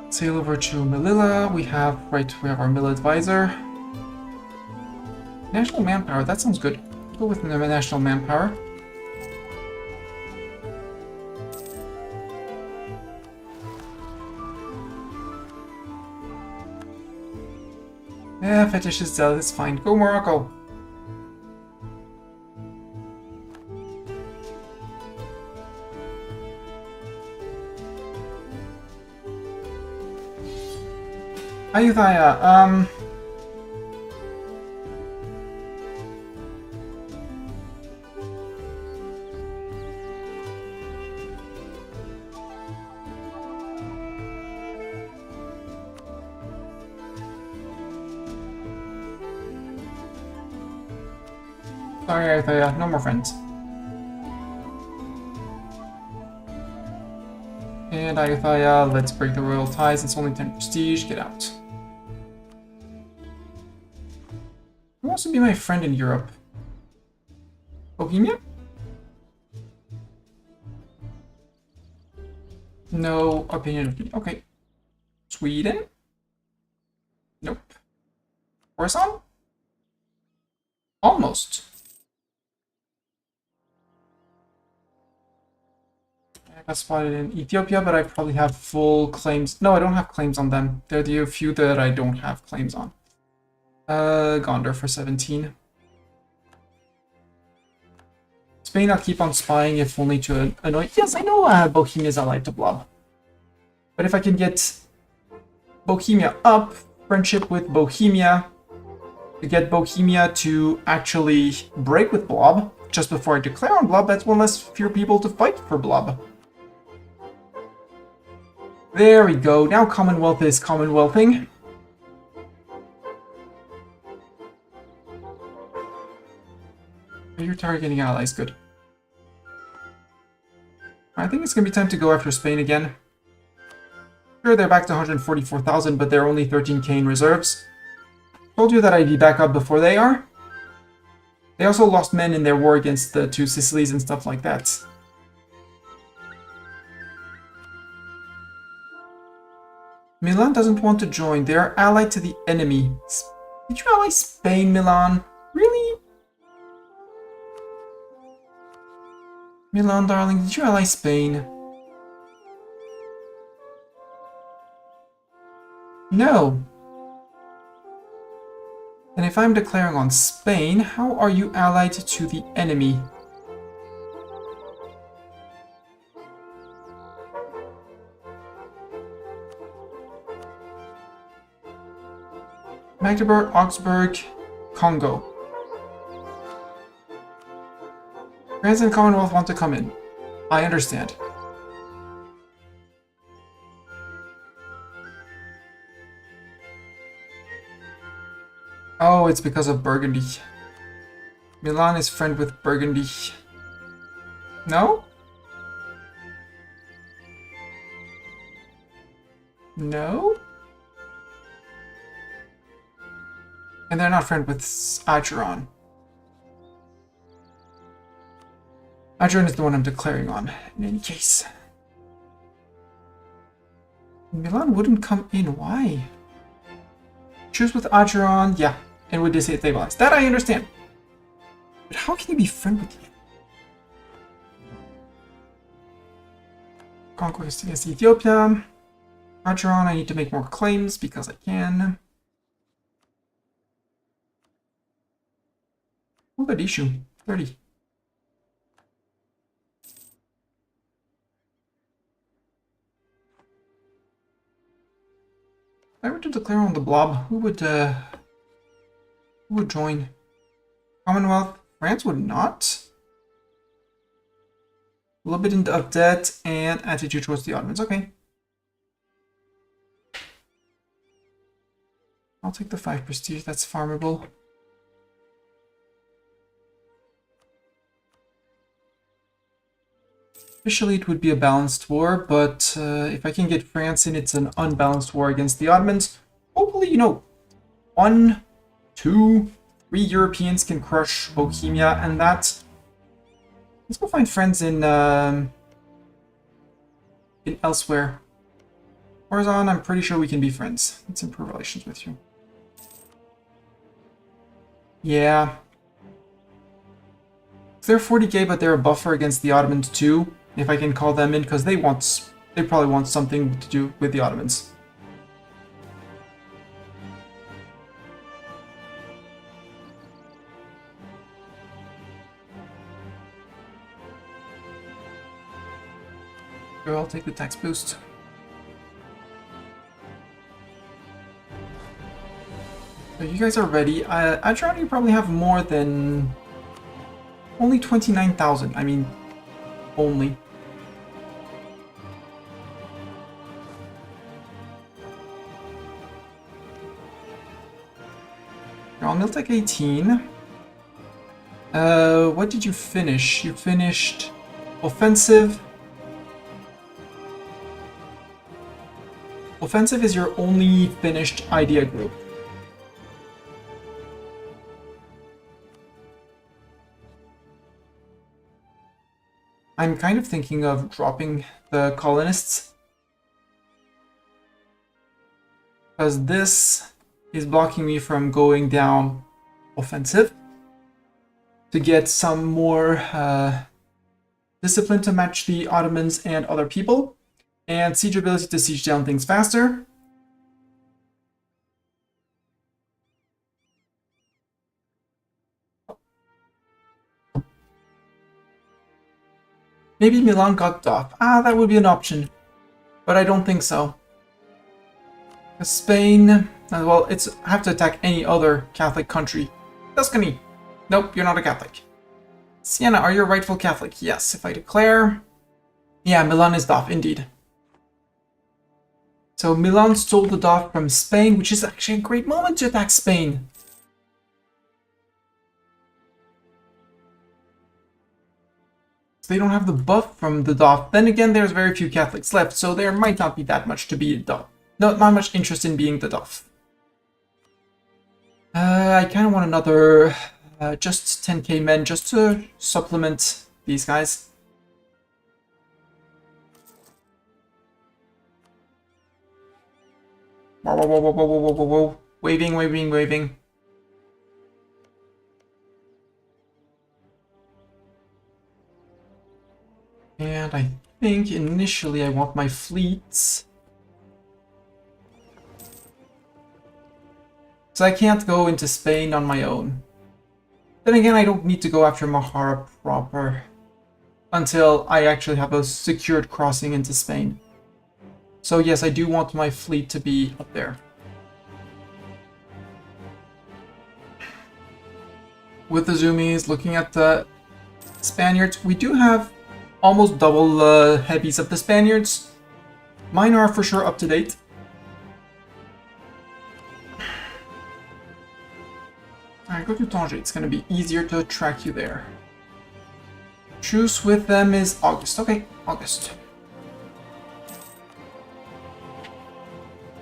Sail over to Melilla. We have our mill advisor. National manpower, that sounds good. Go with the national manpower. Yeah, Fetishist, that's fine. Go Morocco. Ayutthaya, sorry, Ayutthaya, no more friends. And Ayutthaya, let's break the royal ties. It's only 10 prestige. Get out. Who wants to be my friend in Europe? Bohemia? No opinion of me. Okay. Sweden? Nope. Khorasan? Almost. I got spotted in Ethiopia, but I probably have full claims. No, I don't have claims on them. They're the few that I don't have claims on. Gondar for 17. Spain, I'll keep on spying if only to annoy. Yes, I know Bohemia's allied to Blob. But if I can get Bohemia up, friendship with Bohemia, to get Bohemia to actually break with Blob, just before I declare on Blob, that's one less few people to fight for Blob. There we go, now Commonwealth is Commonwealthing. You're targeting allies, good. I think it's going to be time to go after Spain again. Sure, they're back to 144,000, but they're only 13k in reserves. Told you that I'd be back up before they are. They also lost men in their war against the two Sicilies and stuff like that. Milan doesn't want to join. They are allied to the enemy. Did you ally Spain, Milan? Really? Milan, darling, did you ally Spain? No. And if I'm declaring on Spain, how are you allied to the enemy? Magdeburg, Augsburg, Kongo. France and Commonwealth want to come in. I understand. Oh, it's because of Burgundy. Milan is friend with Burgundy. No? No? And they're not friend with Acheron. Acheron is the one I'm declaring on, in any case. Milan wouldn't come in, why? Choose with Acheron, yeah, and would destabilize. That I understand. But how can you be friend with him? Conquest against Ethiopia. Acheron, I need to make more claims because I can. Mogadishu, 30. If I were to declare on the blob, who would join? Commonwealth? France would not. A little bit of debt and attitude towards the Ottomans. Okay. I'll take the 5 prestige. That's farmable. Officially, it would be a balanced war, but if I can get France in, it's an unbalanced war against the Ottomans. Hopefully, you know, 1, 2, 3 Europeans can crush Bohemia, and that. Let's go find friends in elsewhere. Horizon, I'm pretty sure we can be friends. Let's improve relations with you. Yeah. They're 40k, but they're a buffer against the Ottomans too. If I can call them in, because they probably want something to do with the Ottomans. Sure, I'll take the tax boost. So you guys are ready. Acheron, you probably have more than only 29,000. I mean, only. You're on Miltech 18. What did you finish? You finished offensive. Offensive is your only finished idea group. I'm kind of thinking of dropping the colonists, because this is blocking me from going down offensive to get some more discipline to match the Ottomans and other people, and siege ability to siege down things faster. Maybe Milan got DOF. That would be an option, but I don't think so. Spain, well, it's have to attack any other Catholic country. Tuscany. Nope, you're not a Catholic. Siena, are you a rightful Catholic? Yes, if I declare... Yeah, Milan is DOF, indeed. So Milan stole the DOF from Spain, which is actually a great moment to attack Spain. So they don't have the buff from the DOF. Then again, there's very few Catholics left, so there might not be that much to be a DOF. No, not much interest in being the DOF. I kind of want another... just 10k men, just to supplement these guys. Whoa, whoa, whoa, whoa, whoa, whoa, whoa, whoa. Waving, waving, waving. And I think initially I want my fleets. So I can't go into Spain on my own. Then again, I don't need to go after Mahara proper until I actually have a secured crossing into Spain. So yes, I do want my fleet to be up there. With the zoomies, looking at the Spaniards, we do have almost double the heavies of the Spaniards. Mine are for sure up to date. Alright, go to Tanger. It's going to be easier to track you there. Truce with them is August. Okay, August.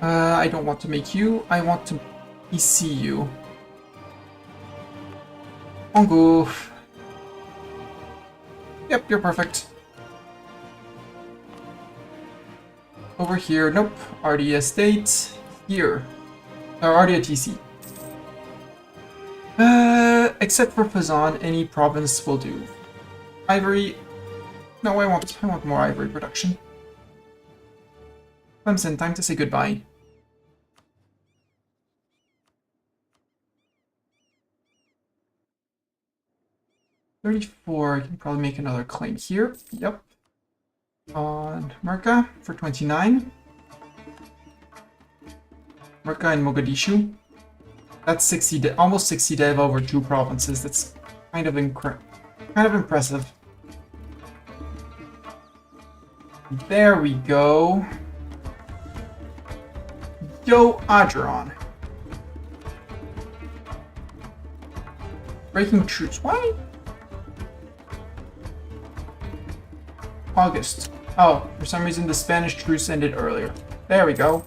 I don't want to make you. I want to EC you. Kongo. Yep, you're perfect. Over here. Nope. Already a state. Here. Or already a TC. Except for Fazan, any province will do. Ivory. No, I want more ivory production. Clemson, time to say goodbye. $34, I can probably make another claim here. Yep. On Merca for 29. Merca and Mogadishu. That's 60, almost 60 dev over 2 provinces. That's kind of impressive. There we go. Yo, Adron. Breaking truce. Why? August. Oh, for some reason the Spanish truce ended earlier. There we go.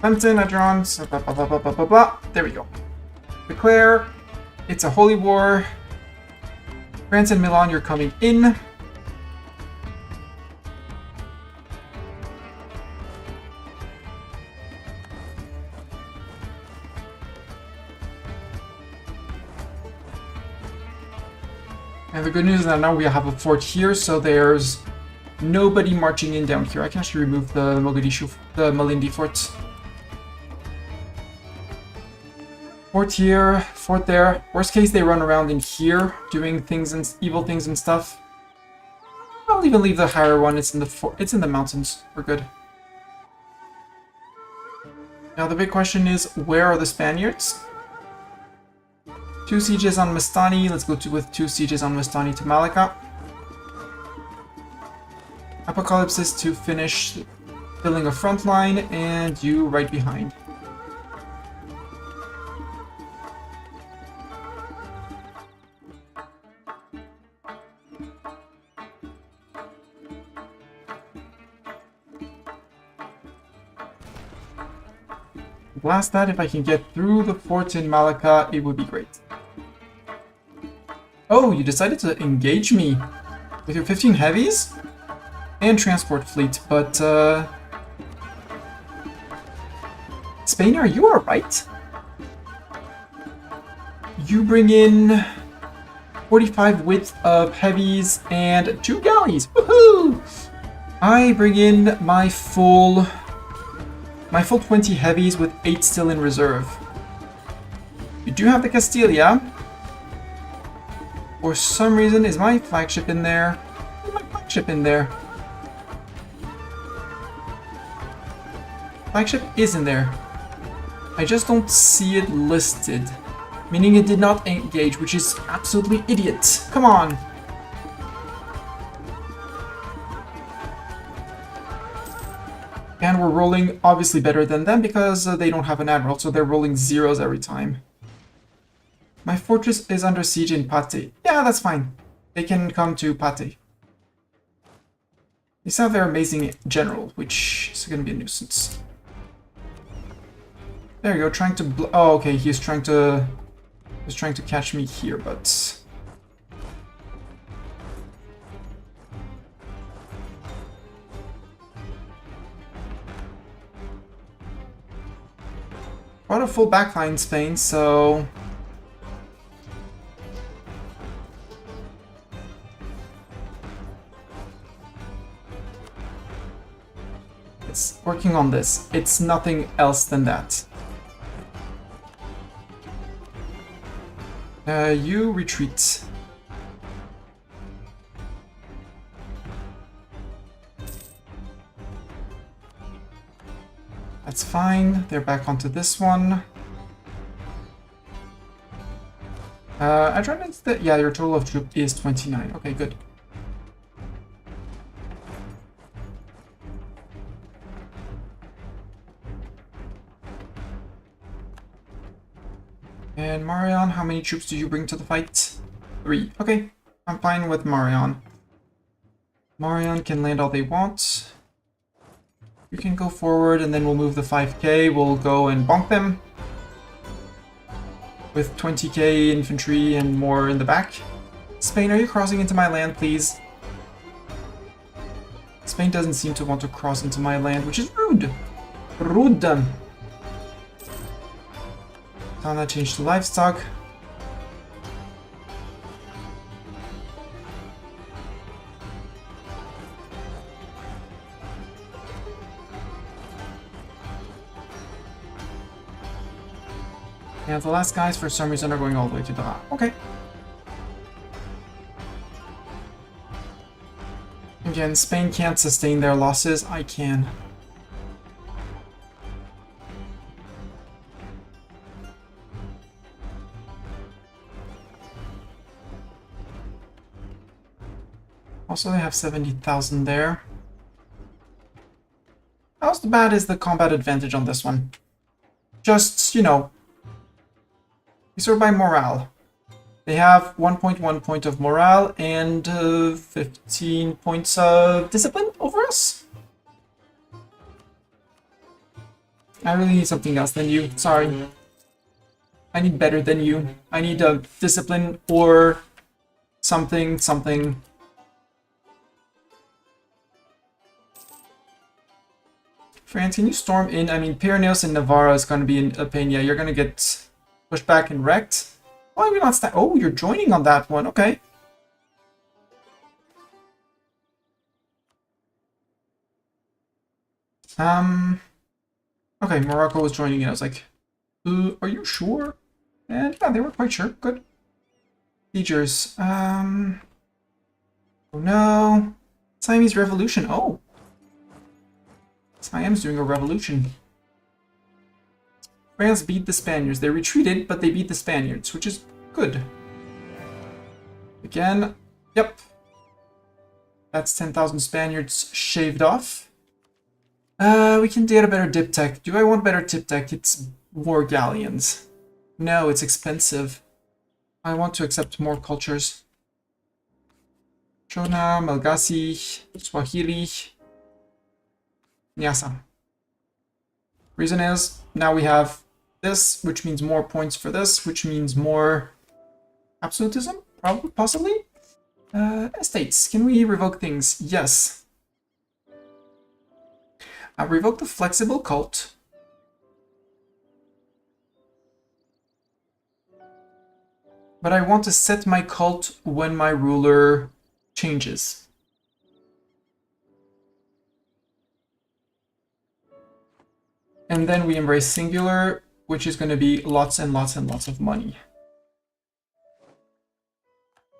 Clemson, Adron, blah, blah, blah, blah, blah, blah, blah. There we go. Declare. It's a holy war. France and Milan, you're coming in. And the good news is that now we have a fort here, so there's nobody marching in down here. I can actually remove the Mogadishu, the Malindi fort. Fort here, fort there. Worst case, they run around in here, doing things and evil things and stuff. I'll even leave the higher one. It's in the mountains. We're good. Now the big question is, where are the Spaniards? 2 sieges on Mastani. Let's go with 2 sieges on Mastani to Malacca. Apocalypsis to finish building a front line, and you right behind. Blast that. If I can get through the fort in Malacca, it would be great. Oh, you decided to engage me with your 15 heavies and transport fleet, but Spain, are you alright? You bring in 45 width of heavies and 2 galleys. Woohoo! I bring in my full 20 heavies with 8 still in reserve. We do have the Castilla. For some reason, is my flagship in there? Is my flagship in there? Flagship is in there. I just don't see it listed. Meaning it did not engage, which is absolutely idiot. Come on! And we're rolling obviously better than them because they don't have an admiral, so they're rolling zeros every time. My fortress is under siege in Pate. Yeah, that's fine. They can come to Pate. They still have their amazing general, which is going to be a nuisance. There you go, trying to oh, okay, he's trying to catch me here, but quite a full backline in Spain, so it's working on this. It's nothing else than that. You retreat. That's fine. They're back onto this one. I tried to... Yeah, your total of troop is 29. Okay, good. And Marion, how many troops do you bring to the fight? 3. Okay, I'm fine with Marion. Marion can land all they want. You can go forward and then we'll move the 5k. We'll go and bonk them. With 20k infantry and more in the back. Spain, are you crossing into my land, please? Spain doesn't seem to want to cross into my land, which is rude. Rude. Time that changed to livestock. And the last guys, for some reason, are going all the way to Dra. Okay. Again, Spain can't sustain their losses. I can. Also, they have 70,000 there. How bad is the combat advantage on this one? Just, you know, we sort by morale. They have 1.1 point of morale and 15 points of discipline over us. I really need something else than you. Sorry. I need better than you. I need a discipline or something. France, can you storm in? I mean, Pyrenees and Navarra is going to be a pain. Yeah, you're going to get pushed back and wrecked. Why are we not oh, you're joining on that one. Okay. Okay, Morocco was joining in. I was like, are you sure? And yeah, they were quite sure. Good. Siegers. Oh no. Siamese Revolution. Oh. Siam's doing a revolution. France beat the Spaniards. They retreated, but they beat the Spaniards, which is good. Again, yep. That's 10,000 Spaniards shaved off. We can get a better dip tech. Do I want better dip tech? It's more galleons. No, it's expensive. I want to accept more cultures. Shona, Malagasy, Swahili, Nyasa. Reason is, now we have this, which means more points for this, which means more absolutism, probably, possibly. Estates, can we revoke things? Yes. Revoke the flexible cult. But I want to set my cult when my ruler changes. And then we embrace singular, which is going to be lots and lots and lots of money.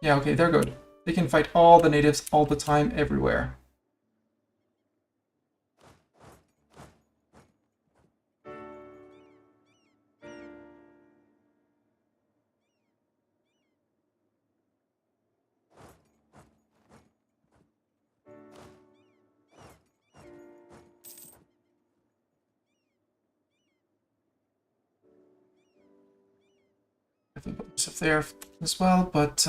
Yeah, okay, they're good. They can fight all the natives all the time, everywhere. I think it's up there as well, but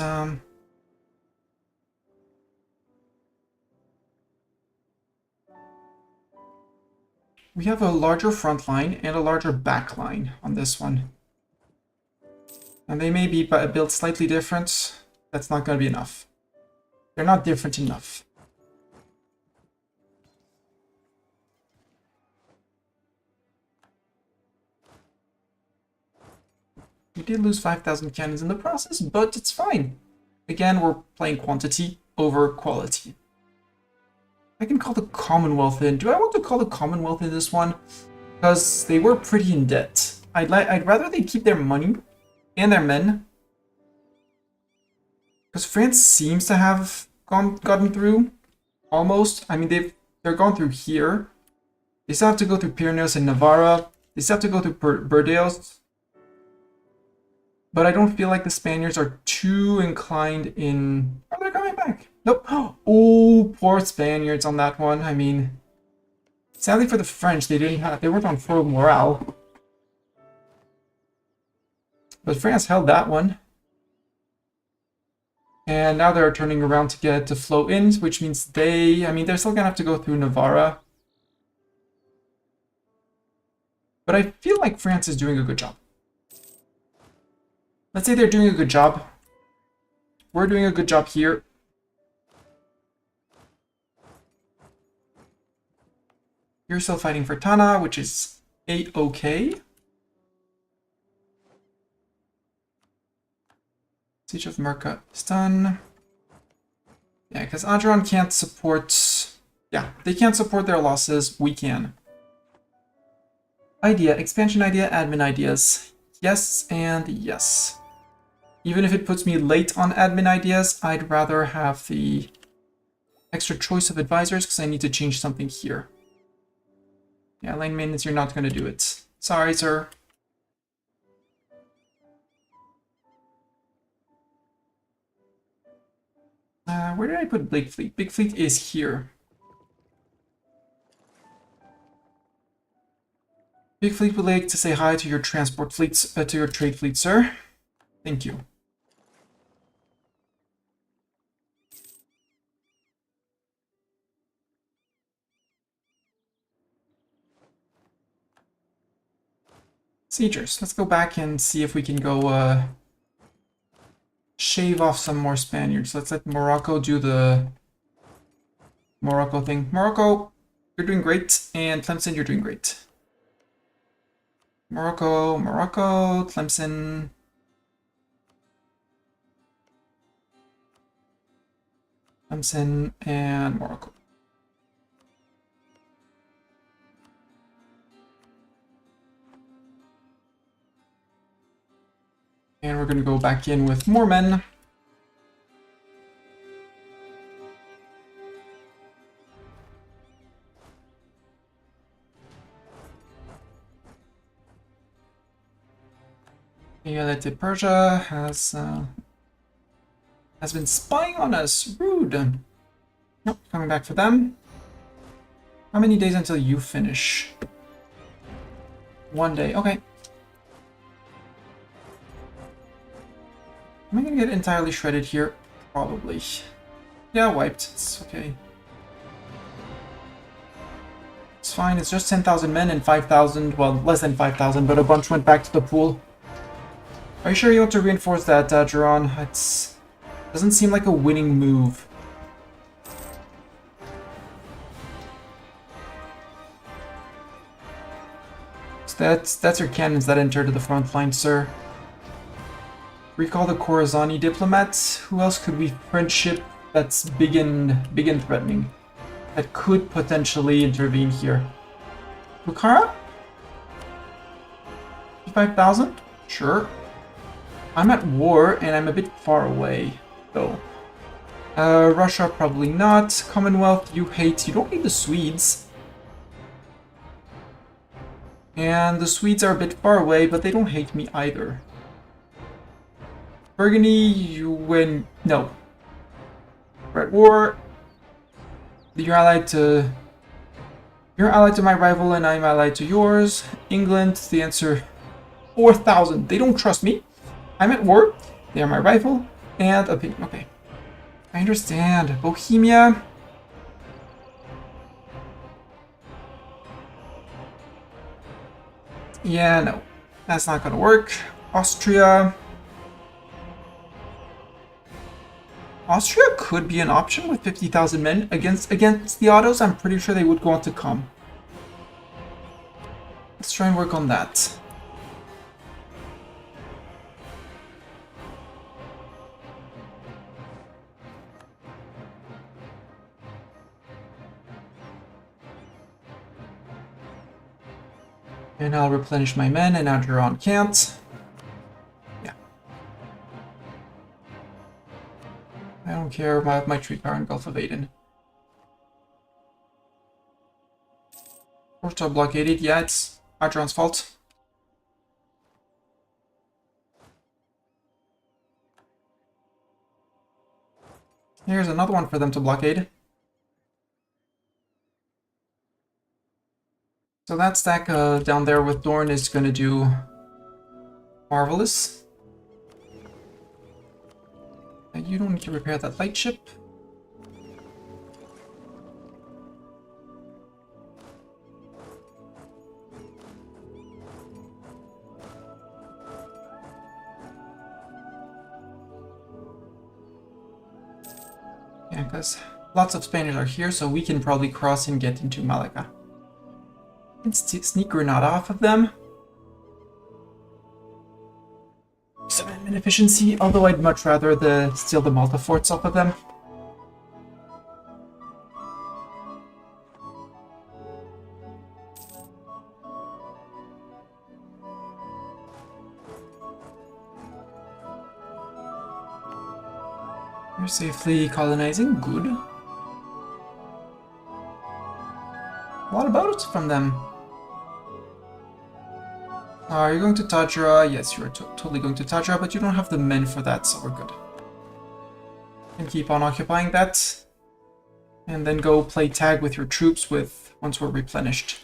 we have a larger front line and a larger back line on this one. And they may be built slightly different. That's not going to be enough. They're not different enough. We did lose 5,000 cannons in the process, but it's fine. Again, we're playing quantity over quality. I can call the Commonwealth in. Do I want to call the Commonwealth in this one? Because they were pretty in debt. I'd rather they keep their money and their men. Because France seems to have gotten through, almost. I mean, they're gone through here. They still have to go through Pyrenees and Navarra. They still have to go through Burdeos. But I don't feel like the Spaniards are too inclined in... Oh, they're coming back. Nope. Oh, poor Spaniards on that one. I mean, sadly for the French, they weren't on full morale. But France held that one. And now they're turning around to get to flow in, which means they're still gonna have to go through Navarra. But I feel like France is doing a good job. Let's say they're doing a good job. We're doing a good job here. You're still fighting for Tana, which is A-okay. Siege of Merca is done. Yeah, because Adron can't support... Yeah, they can't support their losses. We can. Idea, expansion idea, admin ideas. Yes and yes. Even if it puts me late on admin ideas, I'd rather have the extra choice of advisors because I need to change something here. Yeah, lane maintenance, you're not going to do it. Sorry, sir. Where did I put Big Fleet? Big Fleet is here. Big Fleet would like to say hi to your transport fleets, to your trade fleet, sir. Thank you. Siegers, let's go back and see if we can go shave off some more Spaniards. Let's let Morocco do the Morocco thing. Morocco, you're doing great, and Tlemcen, you're doing great. Morocco, Tlemcen. Tlemcen and Morocco. And we're going to go back in with more men. Elected Persia has been spying on us. Rude. Nope, coming back for them. How many days until you finish? 1 day. Okay. Am I gonna get entirely shredded here? Probably. Yeah, wiped. It's okay. It's fine. It's just 10,000 men and 5,000. Well, less than 5,000, but a bunch went back to the pool. Are you sure you want to reinforce that, Duran? It doesn't seem like a winning move. So that's your cannons that enter to the front line, sir. Recall the Khorazani diplomats. Who else could we friendship that's big and threatening? That could potentially intervene here. Bukhara? 55,000? Sure. I'm at war and I'm a bit far away, though. Russia, probably not. Commonwealth, you hate. You don't hate the Swedes. And the Swedes are a bit far away, but they don't hate me either. Burgundy, you win. No. We're at war. You're allied to my rival, and I'm allied to yours. England, the answer 4,000. They don't trust me. I'm at war. They are my rival. And opinion. Okay. I understand. Bohemia. Yeah, no. That's not gonna work. Austria. Austria could be an option with 50,000 men against the Ottos. I'm pretty sure they would go on to come. Let's try and work on that. And I'll replenish my men, and now Duran can't. Yeah. I don't care about my tree power in Gulf of Aden. Porto blockaded, yeah, it's Adron's fault. Here's another one for them to blockade. So that stack down there with Dorn is going to do marvelous. And you don't need to repair that light ship. Yeah, because lots of Spaniards are here, so we can probably cross and get into Malaga. And sneak Granada off of them. 7 efficiency, although I'd much rather steal the Malta forts off of them. You're safely colonizing, good. A lot of boats from them. Are you going to Tajra? Yes, you're totally going to Tajra, but you don't have the men for that, so we're good. And keep on occupying that. And then go play tag with your troops once we're replenished.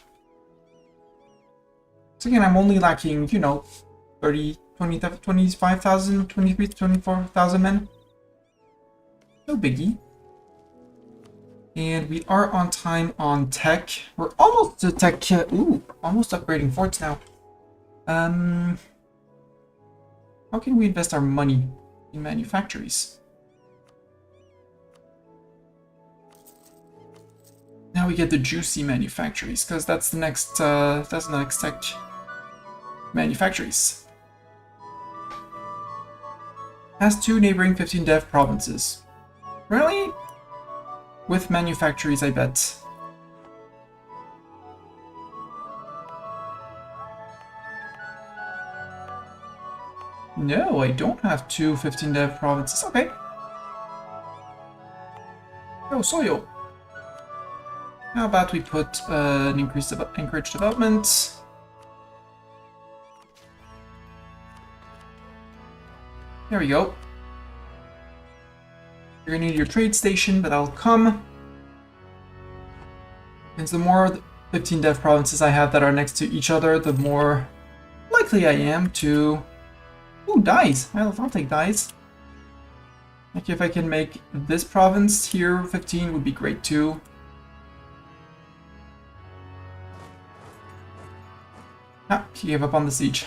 So again, I'm only lacking, 30, 20, 25,000, 23, 24,000 men. No biggie. And we are on time on tech. We're almost to tech, almost upgrading forts now. How can we invest our money in manufactories? Now we get the juicy manufactories, because that's the next tech manufactories. Has 2 neighboring 15 dev provinces. Really? With manufactories, I bet. No, I don't have 2 15 dev provinces. Okay. Oh, Soyo. How about we put an encouraged development? There we go. You're gonna need your trade station, but I'll come. And the more 15 dev provinces I have that are next to each other, the more likely I am to... Ooh, dies! I'll take dies. Like if I can make this province here 15 would be great too. Ah, he gave up on the siege.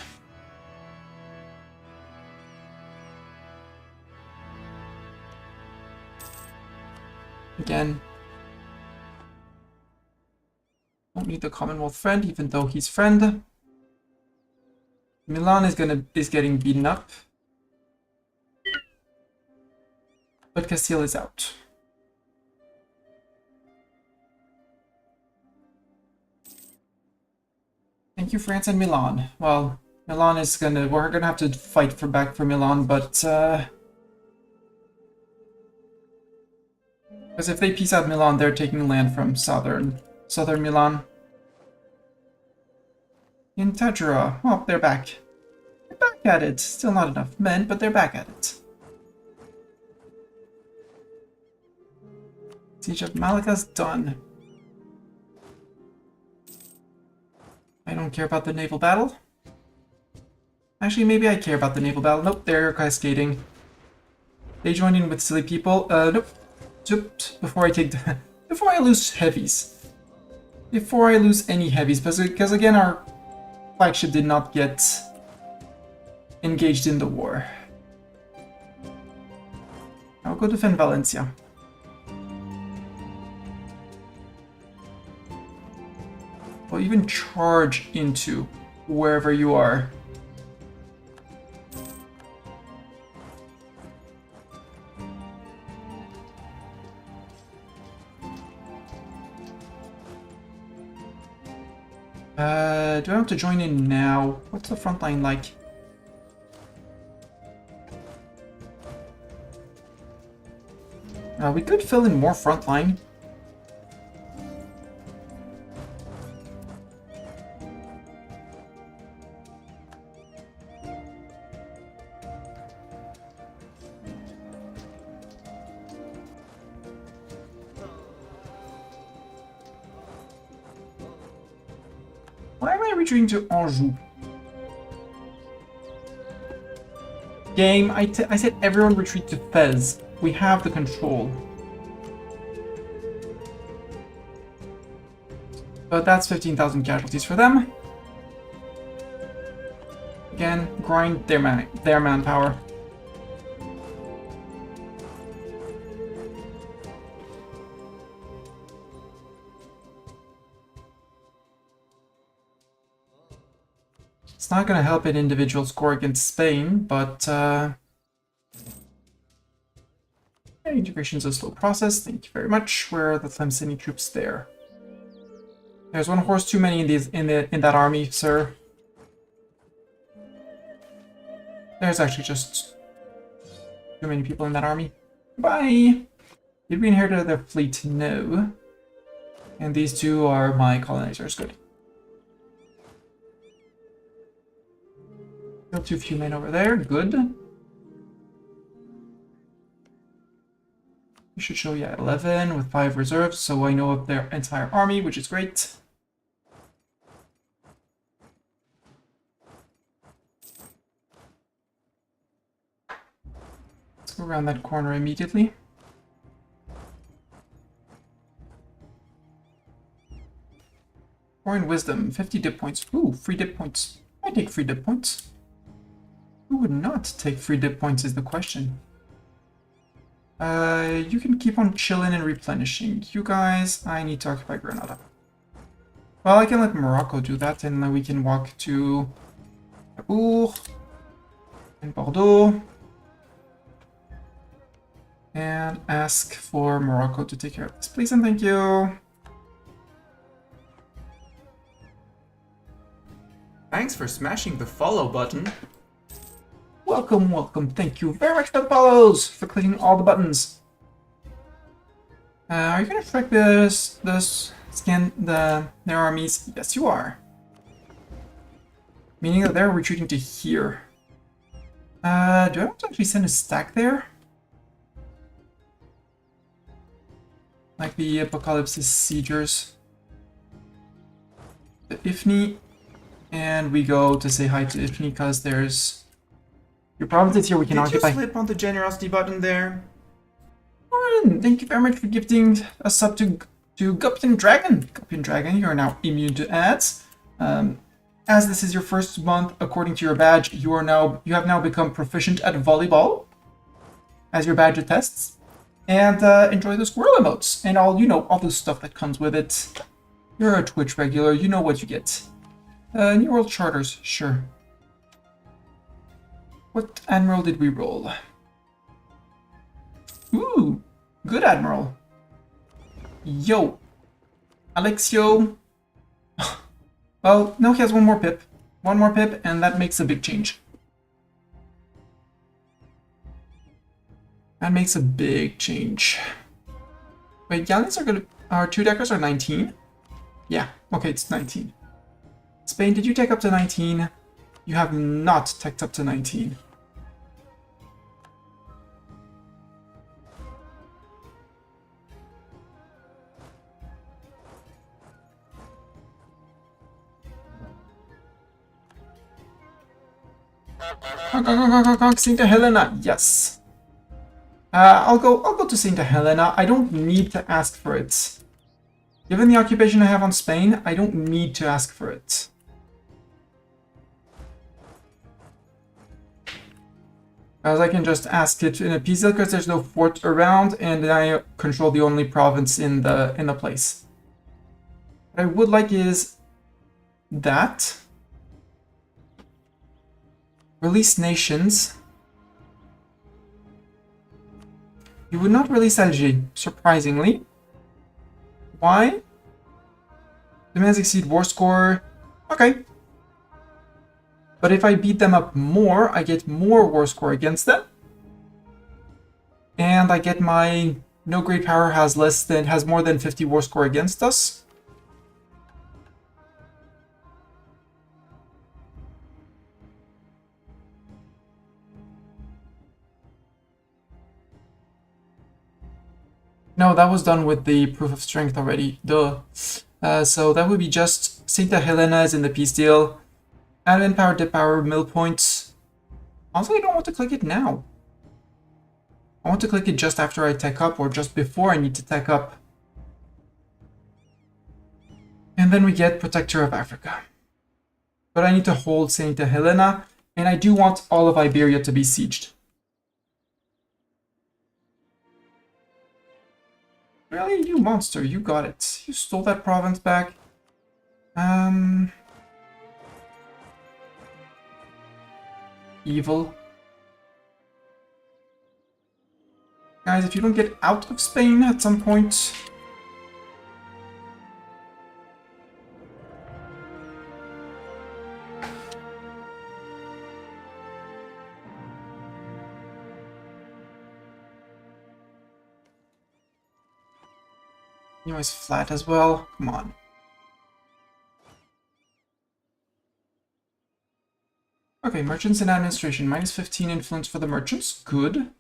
Again. Don't need the Commonwealth friend, even though he's friend. Milan is getting beaten up. but Castile is out. Thank you, France and Milan. Well, Milan is we're gonna have to fight back for Milan, but because if they peace out Milan, they're taking land from southern Milan. In Tajura, well, they're back. They're back at it. Still not enough men, but they're back at it. Siege of Malacca's done. I don't care about the naval battle. Actually, maybe I care about the naval battle. Nope, they're cascading. They join in with silly people. Nope. Before I lose heavies. Before I lose any heavies, because again, our flagship did not get engaged in the war. I'll go defend Valencia. Or even charge into wherever you are. Do I have to join in now? What's the front line like? We could fill in more front line. Why am I retreating to Anjou? Game, I said everyone retreat to Fez. We have the control. But that's 15,000 casualties for them. Again, grind their manpower. It's not going to help an individual score against Spain, but integration is a slow process. Thank you very much. Where are the Tlemceni troops there? There's one horse too many in that army, sir. There's actually just too many people in that army. Bye. Did we inherit their fleet? No. And these two are my colonizers. Good. Still too few men over there. Good. We should show, yeah, 11 with 5 reserves, so I know of their entire army, which is great. Let's go around that corner immediately. Foreign wisdom, 50 dip points. Ooh, free dip points. I take free dip points. Who would not take free dip points is the question. You can keep on chilling and replenishing. You guys, I need to occupy Granada. Well, I can let Morocco do that, and then we can walk to Bourg and Bordeaux and ask for Morocco to take care of this, please and thank you. Thanks for smashing the follow button. Welcome, welcome. Thank you very much for the follows, for clicking all the buttons. Are you gonna track scan their armies? Yes, you are. Meaning that they're retreating to here. Do I want to actually send a stack there? Like the Apocalypse Siegers. The Ifni. And we go to say hi to Ifni because there's... Your province is here, we can occupy. Did you slip on the generosity button there? Thank you very much for gifting a sub to Gupton Dragon. Gupton Dragon, you are now immune to ads. As this is your first month, according to your badge, you have now become proficient at volleyball, as your badge attests. And enjoy the squirrel emotes and all the stuff that comes with it. You're a Twitch regular, you know what you get. New World Charters, sure. What admiral did we roll? Ooh, good admiral. Yo, Alexio. Well, no, he has one more pip. One more pip, and that makes a big change. That makes a big change. Wait, galleons are gonna... Our two deckers are 19? Yeah, okay, it's 19. Spain, did you take up to 19? You have not teched up to 19. Saint Helena, yes. I'll go to Saint Helena. I don't need to ask for it. Given the occupation I have on Spain, I don't need to ask for it. As I can just ask it in a peace deal because there's no fort around, and I control the only province in the place. What I would like is that. Release nations. You would not release Alger, surprisingly. Why? Demands exceed war score. Okay. But if I beat them up more, I get more war score against them. And I get my no great power has more than 50 war score against us. No, that was done with the proof of strength already. Duh. So that would be just Saint Helena is in the peace deal. Admin power, dip power, mill points. Honestly, I don't want to click it now. I want to click it just after I tech up, or just before I need to tech up. And then we get Protector of Africa. But I need to hold Saint Helena, and I do want all of Iberia to be sieged. Really? You monster, you got it. You stole that province back. Evil. Guys, if you don't get out of Spain at some point... You always flat as well. Come on. Okay, merchants and administration. Minus 15 influence for the merchants. Good.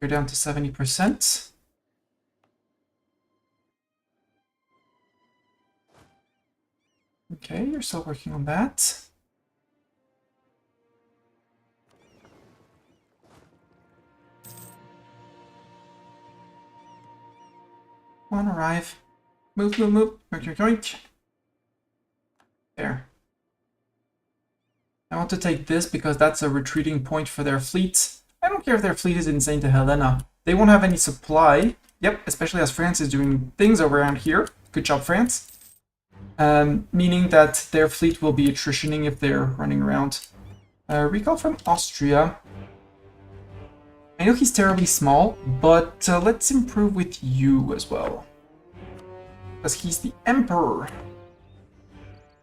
You're down to 70%. Okay, you're still working on that. Come on, arrive. Move, move, move. Yoink, yoink, yoink. There. I want to take this because that's a retreating point for their fleet. I don't care if their fleet is in Saint Helena. They won't have any supply. Yep, especially as France is doing things around here. Good job, France. Meaning that their fleet will be attritioning if they're running around. Recall from Austria. I know he's terribly small, but let's improve with you as well. Because he's the Emperor.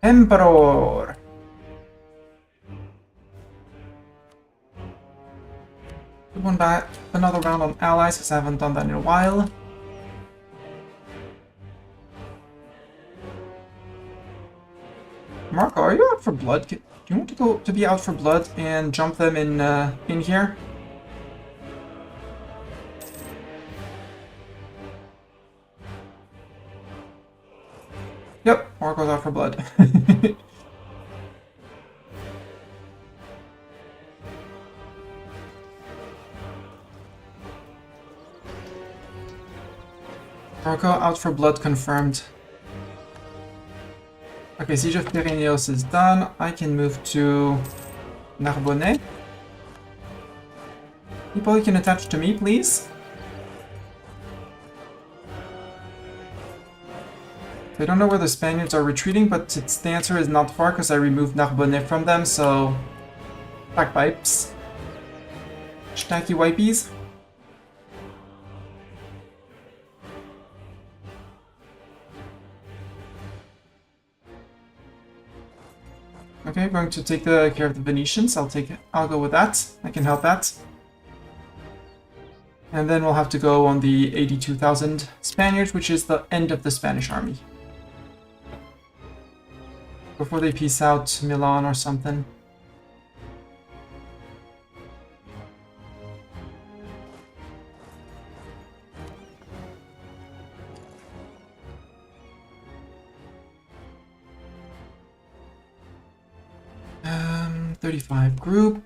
Emperor! Put one back, another round on allies, because I haven't done that in a while. Marco, are you out for blood? Do you want to be out for blood and jump them in here? Yep, Marco's out for blood. Marco out for blood confirmed. Okay, Siege of Pyrenees is done. I can move to Narbonne. People, you can attach to me, please. I don't know where the Spaniards are retreating, but the answer is not far because I removed Narbonne from them, so... Bagpipes. Schnacky wipies. Okay, we're going to take care of the Venetians. I'll go with that. I can help that. And then we'll have to go on the 82,000 Spaniards, which is the end of the Spanish army. Before they peace out Milan or something. Um, 35 group.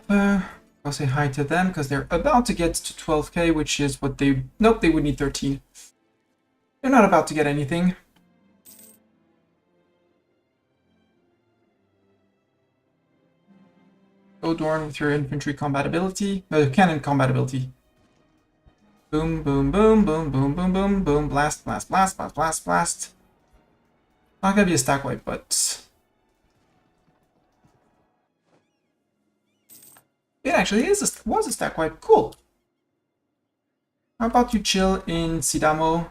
I'll say hi to them because they're about to get to 12k, which is what they... Nope, they would need 13. They're not about to get anything. Go Dorn with your infantry combatability. Cannon combatability. Boom, boom, boom, boom, boom, boom, boom, boom. Blast, blast, blast, blast, blast, blast. Not gonna be a stack wipe, but... It actually was a stack wipe. Cool. How about you chill in Sidamo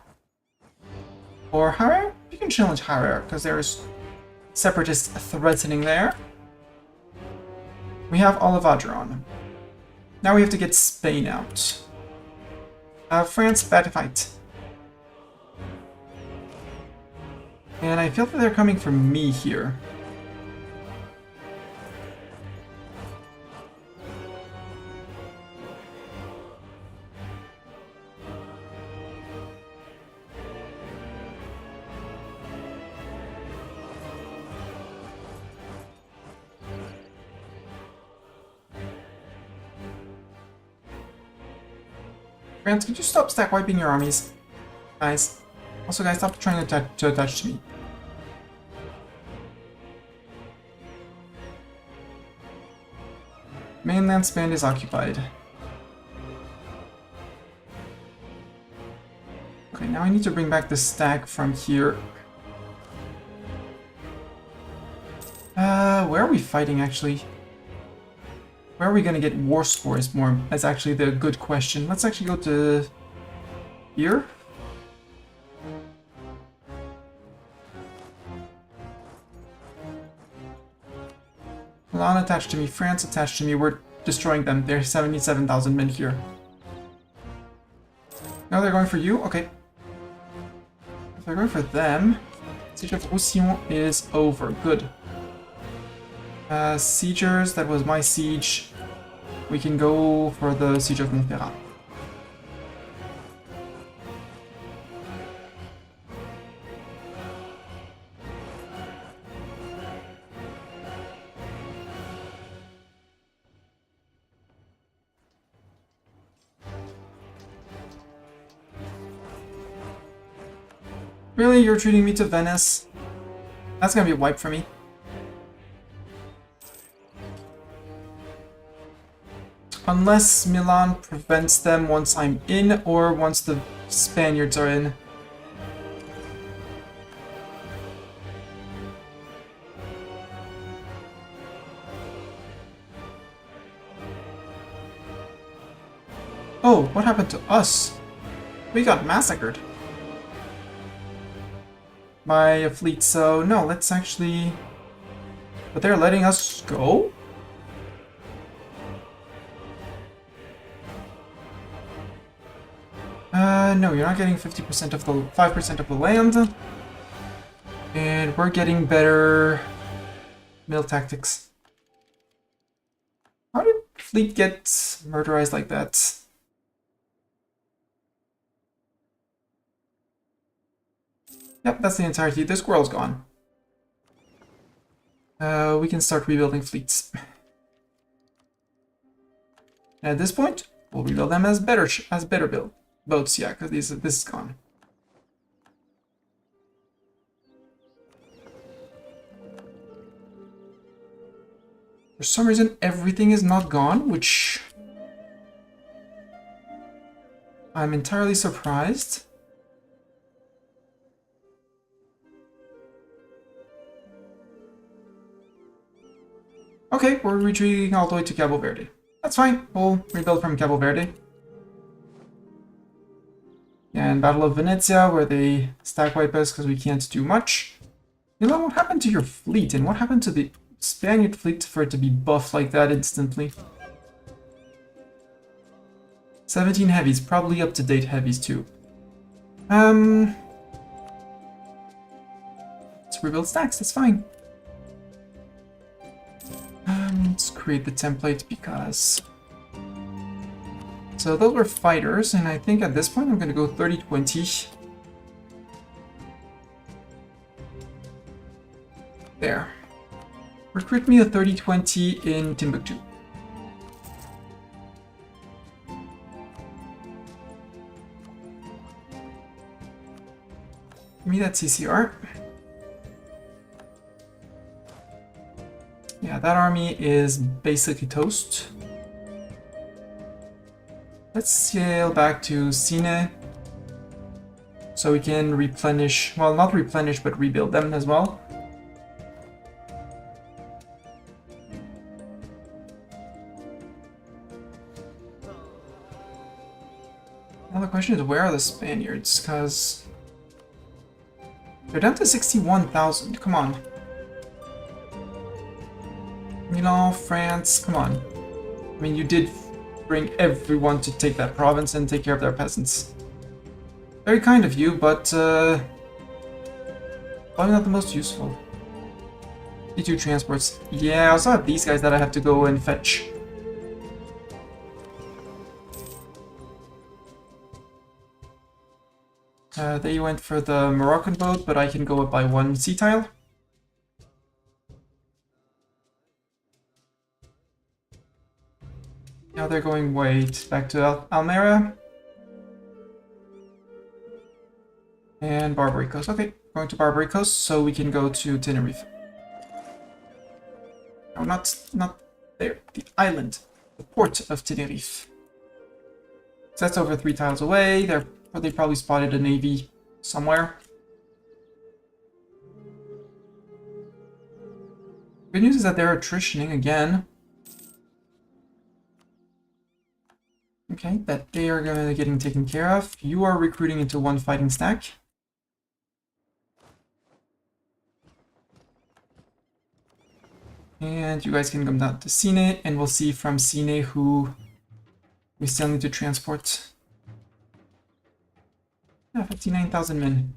or Harar? You can chill in Harar because there's separatists threatening there. We have Olivadron. Now we have to get Spain out. France, bad fight. And I feel that they're coming for me here. France, could you stop stack wiping your armies? Guys. Also, guys, stop trying to attach to me. Mainland Spain is occupied. Okay, now I need to bring back the stack from here. Where are we fighting, actually? Where are we gonna get war scores more? That's actually the good question. Let's actually go to here. Milan attached to me, France attached to me. We're destroying them. There's 77,000 men here. Now they're going for you? Okay. If they're going for them, Siege of Roussillon is over. Good. Siegers, that was my siege. We can go for the Siege of Montferrat. Really? You're treating me to Venice? That's gonna be a wipe for me. Unless Milan prevents them once I'm in, or once the Spaniards are in. Oh, what happened to us? We got massacred by a fleet, so no, let's actually... But they're letting us go? No, you're not getting 50% of the 5% of the land. And we're getting better mill tactics. How did fleet get murderized like that? Yep, that's the entirety. The squirrel's gone. We can start rebuilding fleets. And at this point, we'll rebuild them as better build boats. Yeah, because this is gone. For some reason, everything is not gone, which I'm entirely surprised. Okay, we're retreating all the way to Cabo Verde. That's fine, we'll rebuild from Cabo Verde. And Battle of Venezia, where they stack wipe us because we can't do much. Milan, what happened to your fleet? And what happened to the Spaniard fleet for it to be buffed like that instantly. 17 heavies, probably up-to-date heavies too. Let's rebuild stacks, that's fine. Let's create the template because... So those were fighters, and I think at this point I'm gonna go 30-20. There. Recruit me a 30-20 in Timbuktu. Give me that CCR. Yeah, that army is basically toast. Let's sail back to Sine. So we can replenish, well, not replenish, but rebuild them as well. Now the question is, where are the Spaniards? Because they're down to 61,000. Come on. Milan, France, come on. I mean, you did bring everyone to take that province and take care of their peasants. Very kind of you, but probably not the most useful. E2 transports. Yeah, I also have these guys that I have to go and fetch. They went for the Moroccan boat, but I can go up by one sea tile. Now they're going back to Almera. And Barbary Coast. Okay, going to Barbary Coast so we can go to Tenerife. No, not there. The island. The port of Tenerife. So that's over 3 tiles away. They probably spotted a navy somewhere. Good news is that they're attritioning again. Okay, that they are gonna getting taken care of. You are recruiting into one fighting stack. And you guys can come down to Sine, and we'll see from Sine who we still need to transport. Yeah, 59,000 men.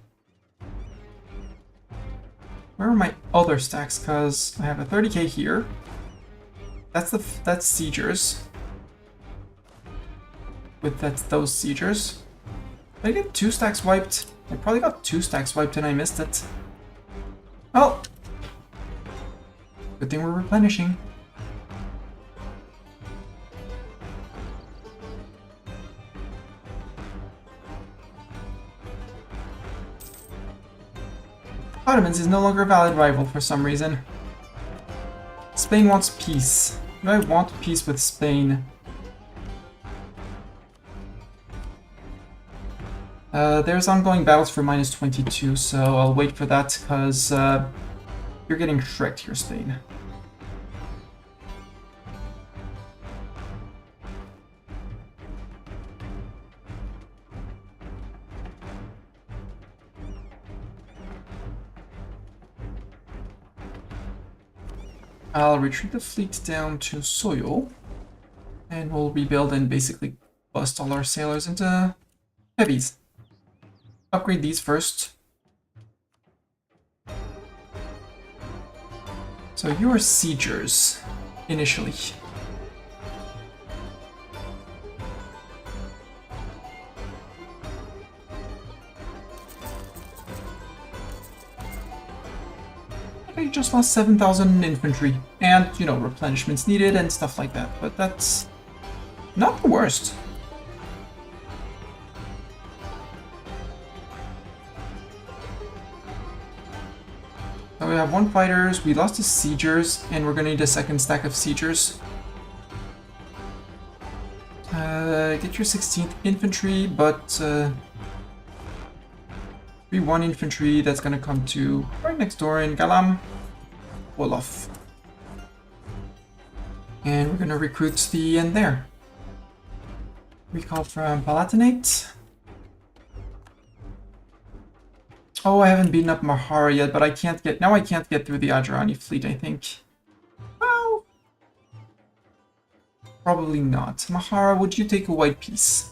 Where are my other stacks? Because I have a 30k here. That's siegers. With those siegers. Did I get 2 stacks wiped? I probably got 2 stacks wiped and I missed it. Oh! Good thing we're replenishing. Ottomans is no longer a valid rival for some reason. Spain wants peace. Do I want peace with Spain? There's ongoing battles for -22, so I'll wait for that, because you're getting shreked here, Spain. I'll retreat the fleet down to Soyo, and we'll rebuild and basically bust all our sailors into heavies. Upgrade these first. So you are siegers, initially. I just lost 7,000 infantry, and, you know, replenishments needed and stuff like that, but that's not the worst. So we have 1 fighters, we lost the siegers, and we're gonna need a second stack of siegers. Get your 16th infantry, but 3-1 infantry, that's gonna come to right next door in Galam, Wolof. And we're gonna recruit the end there. Recall from Palatinate. Oh, I haven't beaten up Mahara yet, but I can't get through the Adrani fleet, I think. Probably not. Mahara, would you take a white piece?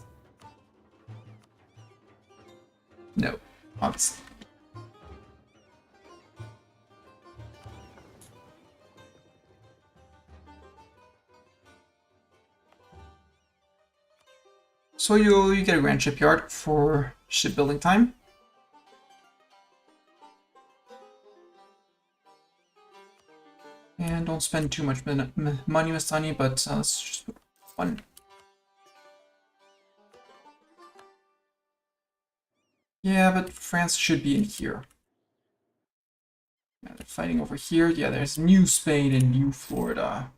No, obviously. So you get a grand shipyard for shipbuilding time. And don't spend too much money, Mastani, but let's just put one. Yeah, but France should be in here. Yeah, they're fighting over here. Yeah, there's New Spain and New Florida.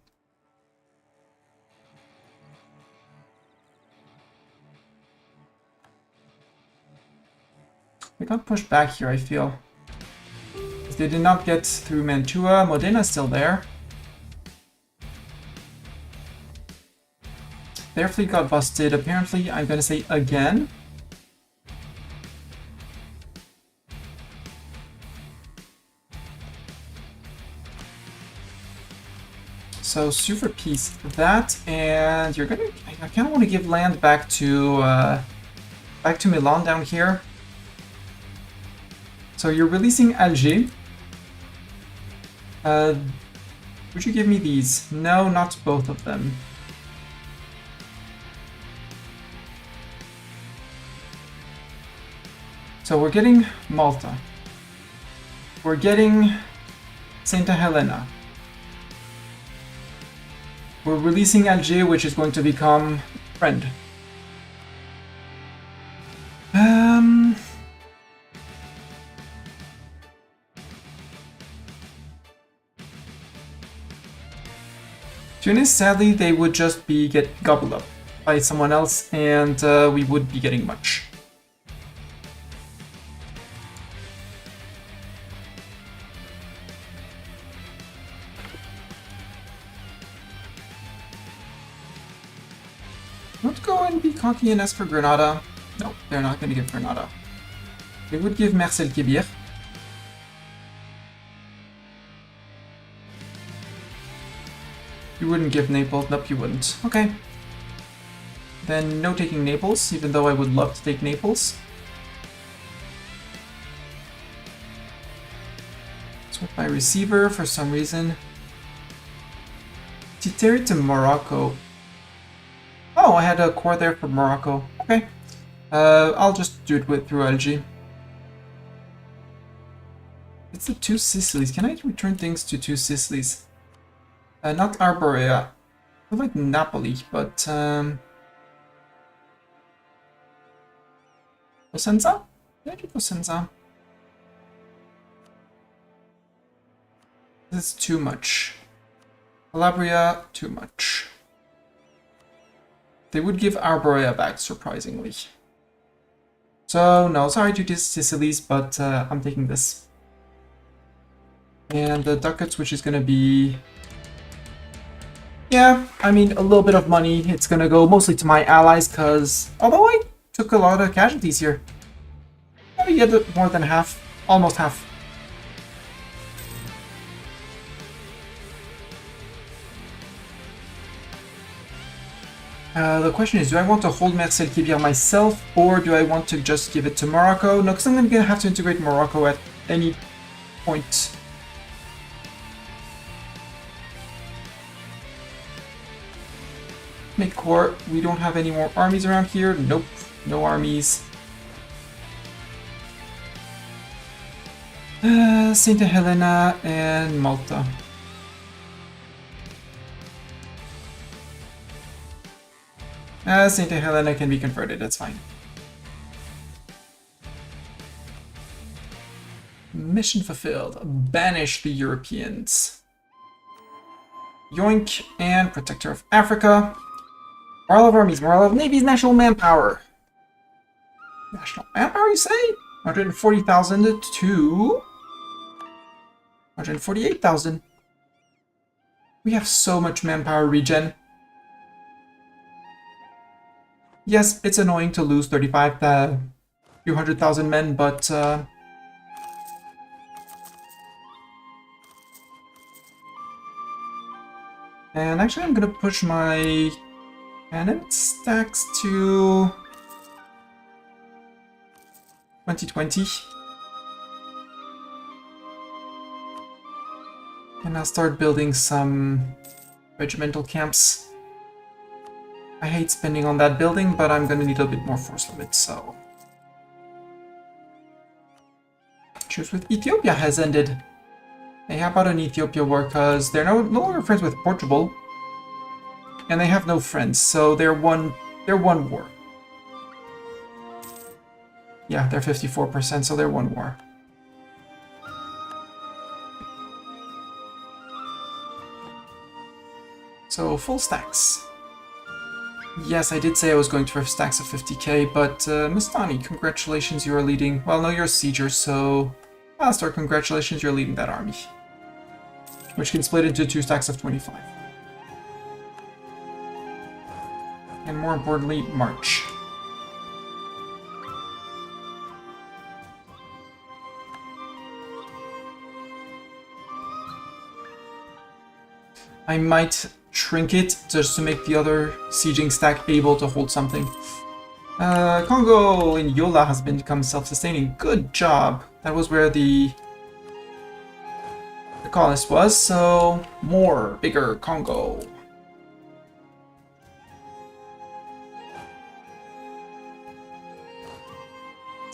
They got pushed back here, I feel. They did not get through Mantua. Modena's still there. Their fleet got busted, apparently, I'm gonna say again. So, super peace for that, and you're gonna... I kinda want to give land back to Milan down here. So you're releasing Alger. Would you give me these? No, not both of them. So we're getting Malta. We're getting Santa Helena. We're releasing Alger, which is going to become friend. Tunis, sadly, they would just get gobbled up by someone else, and we would be getting much. Let's go and be cocky and ask for Granada. No, they're not going to give Granada. They would give Mersa el-Kébir. You wouldn't give Naples? Nope, you wouldn't. Okay. Then no taking Naples, even though I would love to take Naples. Swap my receiver for some reason. Titeri to Morocco. Oh, I had a core there for Morocco. Okay. I'll just do it through Alger. It's the two Sicilies. Can I return things to two Sicilies? Not Arborea. I like Napoli, but Cosenza? Did I do Cosenza? This is too much. Calabria, too much. They would give Arborea back, surprisingly. So, no, sorry to these Sicilies, but I'm taking this. And the ducats, which is going to be... Yeah, I mean, a little bit of money. It's going to go mostly to my allies, because... Although I took a lot of casualties here. Maybe get more than half. Almost half. The question is, do I want to hold Mersa el-Kébir myself, or do I want to just give it to Morocco? No, because I'm going to have to integrate Morocco at any point. Make core. We don't have any more armies around here. Nope, no armies. Santa Helena and Malta. Santa Helena can be converted, that's fine. Mission fulfilled. Banish the Europeans. Yoink and Protector of Africa. Morale of armies, morale of navies, national manpower. National manpower, you say? 140,000 to 148,000. We have so much manpower regen. Yes, it's annoying to lose few hundred thousand men, but And actually, I'm gonna push my cannon stacks to 2020. And I'll start building some regimental camps. I hate spending on that building, but I'm gonna need a bit more force limit, so... Truce with Ethiopia has ended. Hey, how about an Ethiopia war? Because they're no longer friends with Portugal. And they have no friends, so they're one war. Yeah, they're 54%, so they're one war. So, full stacks. Yes, I did say I was going to have stacks of 50k, but Mustani, congratulations, you are leading... Well, no, you're a sieger, so... Alistair, congratulations, you're leading that army. Which can split into 2 stacks of 25. And more importantly, march. I might shrink it just to make the other sieging stack able to hold something. Kongo in Yola has become self-sustaining. Good job. That was where the colonist was, so more, bigger Kongo.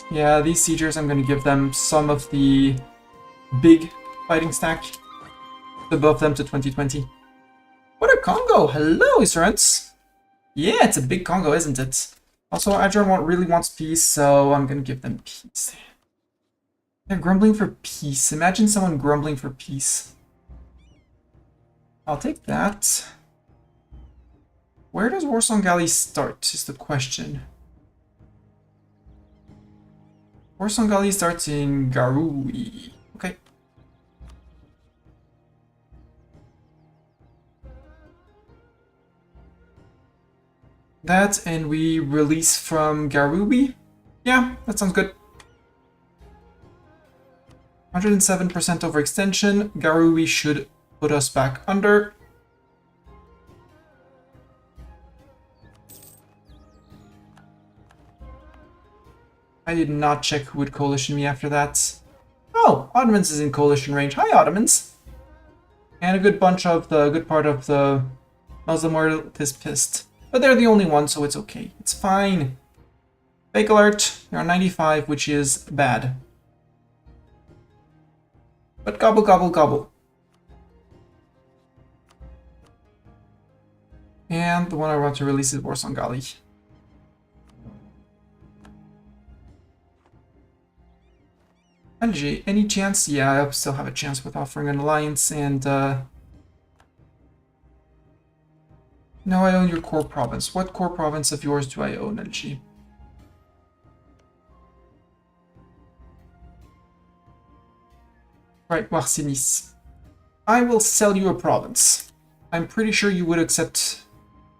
Yeah, these siegers, I'm going to give them some of the big fighting stack above them to 2020. What a Congo! Hello, Isurance! Yeah, it's a big Congo, isn't it? Also, Adron really wants peace, so I'm gonna give them peace. They're grumbling for peace. Imagine someone grumbling for peace. I'll take that. Where does Warsongali start, is the question. Warsongali starts in Garui. Okay. That, and we release from Garubi. Yeah, that sounds good. 107% overextension. Garubi should put us back under. I did not check who would coalition me after that. Oh, Ottomans is in coalition range. Hi, Ottomans. And a good bunch of the good part of the Muslim world is pissed. But they're the only one, so it's okay. It's fine. Fake alert. You're on 95, which is bad. But gobble, gobble, gobble. And the one I want to release is Warsongali. Alger, any chance? Yeah, I still have a chance with offering an alliance, and no, I own your core province. What core province of yours do I own, Alger? Right, Marcinis. I will sell you a province. I'm pretty sure you would accept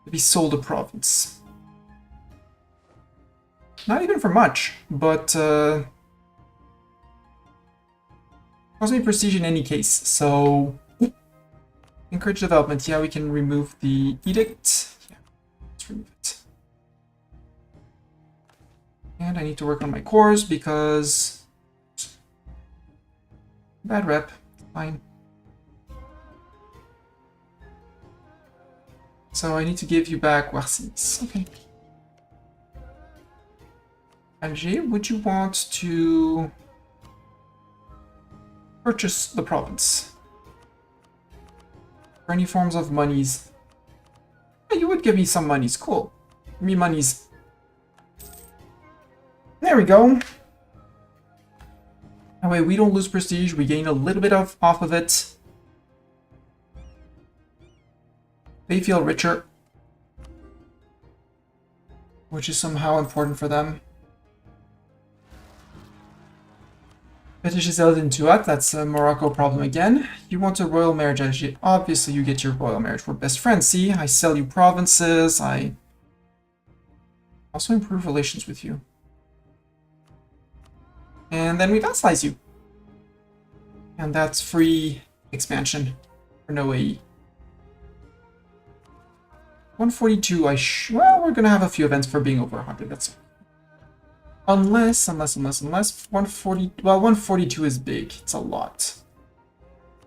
to be sold a province. Not even for much, but cost me prestige in any case, so encourage development. Yeah, we can remove the edict. Yeah, let's remove it. And I need to work on my cores because bad rep. Fine. So I need to give you back Warsis. Okay. Alger, would you want to purchase the province? For any forms of monies. Yeah, you would give me some monies. Cool. Give me monies. There we go. That way we don't lose prestige. We gain a little bit off of it. They feel richer, which is somehow important for them. Fetishist held in Tuat, that's a Morocco problem again. You want a royal marriage, Alger. Obviously you get your royal marriage. We're best friends, see? I sell you provinces, I also improve relations with you. And then we vassalize you. And that's free expansion for no AE. 142, well, we're gonna have a few events for being over 100, that's... Unless 140, well, 142 is big, it's a lot.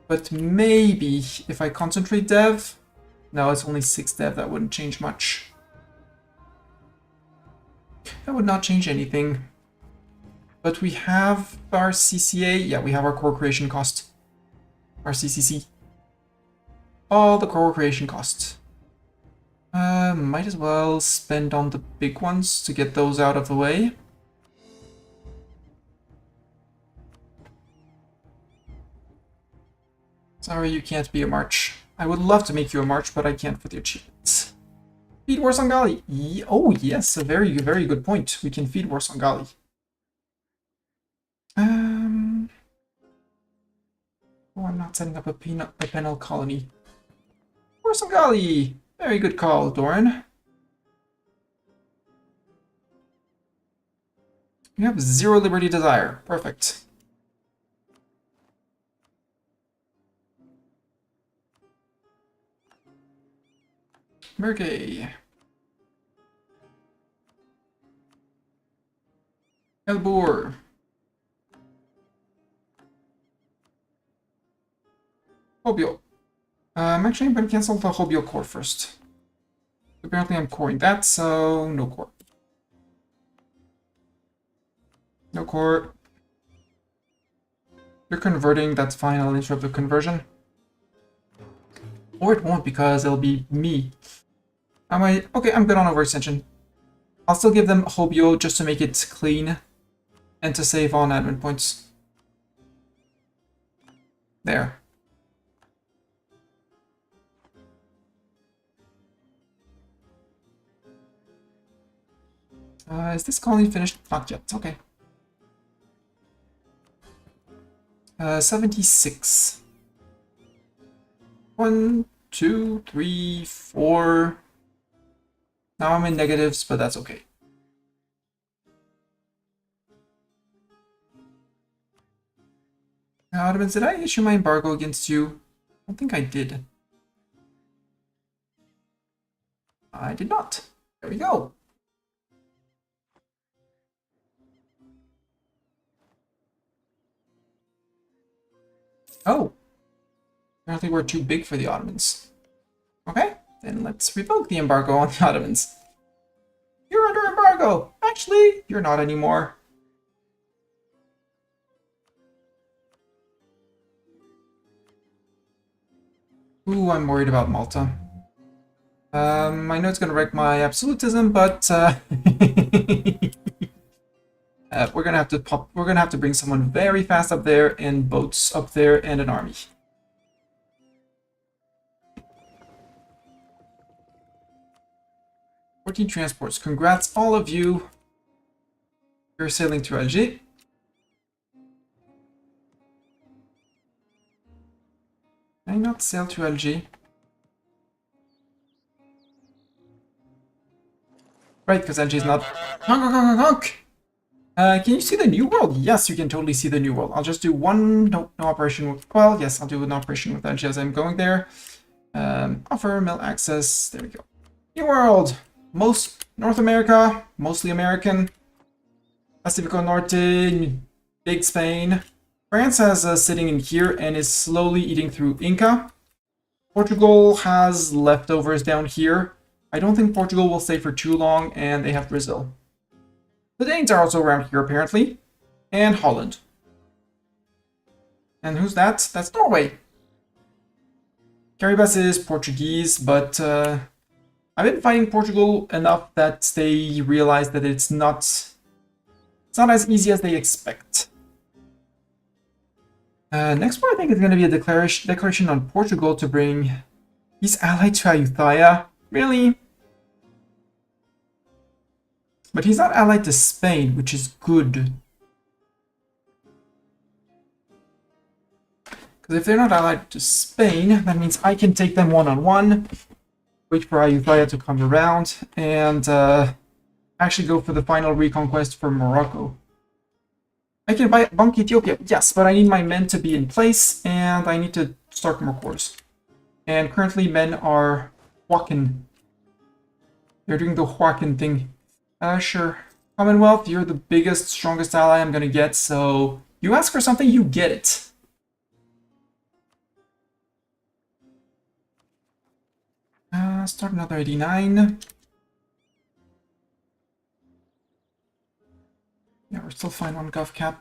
But maybe if I concentrate dev, no, it's only 6 dev, that wouldn't change much. That would not change anything. But we have our CCA, yeah, we have our core creation cost. Our CCC. All the core creation costs. Might as well spend on the big ones to get those out of the way. Sorry, you can't be a march. I would love to make you a march, but I can't for the achievements. Feed Warsangali. Oh, yes, a very, very good point. We can feed Warsangali. Oh, I'm not setting up a penal colony. Warsangali! Very good call, Doran. You have 0 liberty desire. Perfect. Merkei. Elbor. Hobyo. Actually, I'm going to cancel the Hobyo core first. Apparently I'm coring that, so no core. No core. You're converting, that's fine, I'll interrupt the conversion. Or it won't because it'll be me. Okay, I'm good on overextension. I'll still give them Hobyo just to make it clean and to save on admin points. There. Is this colony finished? Not yet, okay. 76. 1, 2, 3, 4. Now I'm in negatives, but that's okay. Now, Ottomans, did I issue my embargo against you? I don't think I did. I did not. There we go. Oh. Apparently we're too big for the Ottomans. Okay, then let's revoke the embargo on the Ottomans. You're under embargo! Actually, you're not anymore. Ooh, I'm worried about Malta. I know it's gonna wreck my absolutism, but we're gonna have to bring someone very fast up there, and boats up there, and an army. "14 transports. Congrats, all of you. You're sailing to Alger. Can I not sail to Alger? Right, because Alger is not... Honk, honk, honk, honk! Can you see the New World? Yes, you can totally see the New World. I'll just do one... No operation with... Well, yes, I'll do an operation with Alger as I'm going there. Offer, mill access. There we go. New World! Most North America, mostly American. Pacifico Norte, big Spain. France has sitting in here and is slowly eating through Inca. Portugal has leftovers down here. I don't think Portugal will stay for too long, and they have Brazil. The Danes are also around here, apparently. And Holland. And who's that? That's Norway. Caribas is Portuguese, but I've been fighting Portugal enough that they realize that it's not as easy as they expect. Next one, I think, is going to be a declaration on Portugal to bring... He's allied to Ayutthaya? Really? But he's not allied to Spain, which is good. Because if they're not allied to Spain, that means I can take them one-on-one, wait for Ayutthaya to come around, and actually go for the final reconquest for Morocco. I can bunk Ethiopia, yes, but I need my men to be in place, and I need to start more cores. And currently men are walking. You're doing the Joaquin thing. Sure. Commonwealth, you're the biggest, strongest ally I'm gonna get, so you ask for something, you get it. Start another 89. Yeah, we're still fine on GovCap.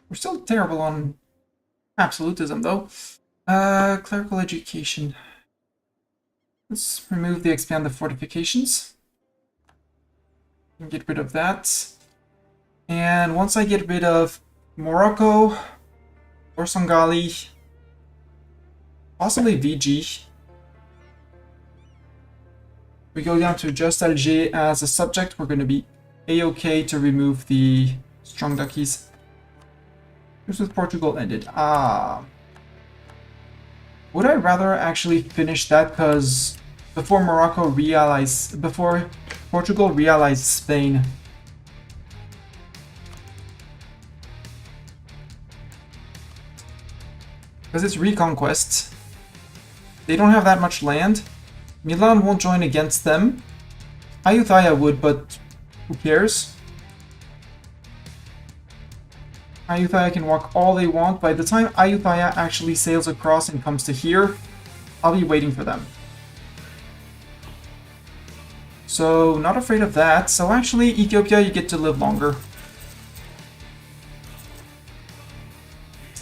We're still terrible on absolutism, though. Clerical education. Let's remove the expand the fortifications. Get rid of that. And once I get rid of Morocco, or Songhali, possibly VG, we go down to just Alger as a subject. We're going to be A-OK to remove the strong duckies. Here's with Portugal ended. Would I rather actually finish that, because before Portugal realized Spain. Because it's reconquest. They don't have that much land. Milan won't join against them. Ayutthaya would, but who cares? Ayutthaya can walk all they want. By the time Ayutthaya actually sails across and comes to here, I'll be waiting for them. So, not afraid of that. So actually, Ethiopia, you get to live longer.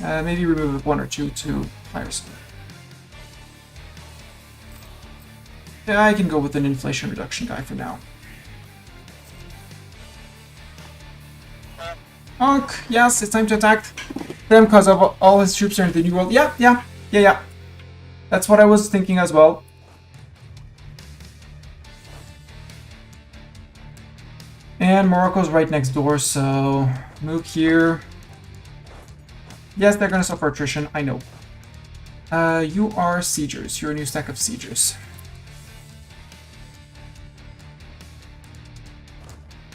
Maybe remove 1 or 2 to hire some. Yeah, I can go with an inflation reduction guy for now. Onk, yes, it's time to attack them because of all his troops are in the New World. Yeah. That's what I was thinking as well. And Morocco's right next door, so move here. Yes, they're gonna suffer attrition, I know. You are siegers. You're a new stack of siegers.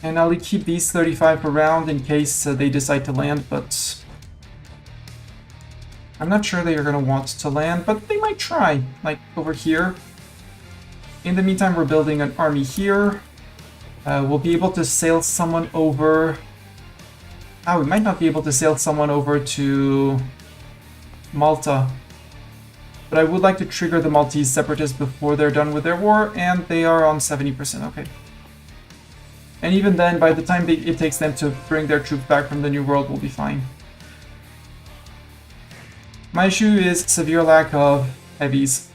And I'll keep these 35 per round in case they decide to land, but I'm not sure they are going to want to land, but they might try, like over here. In the meantime, we're building an army here. We'll be able to sail someone over. We might not be able to sail someone over to Malta. But I would like to trigger the Maltese separatists before they're done with their war, and they are on 70%, okay. And even then, by the time it takes them to bring their troops back from the New World, we'll be fine. My issue is severe lack of heavies.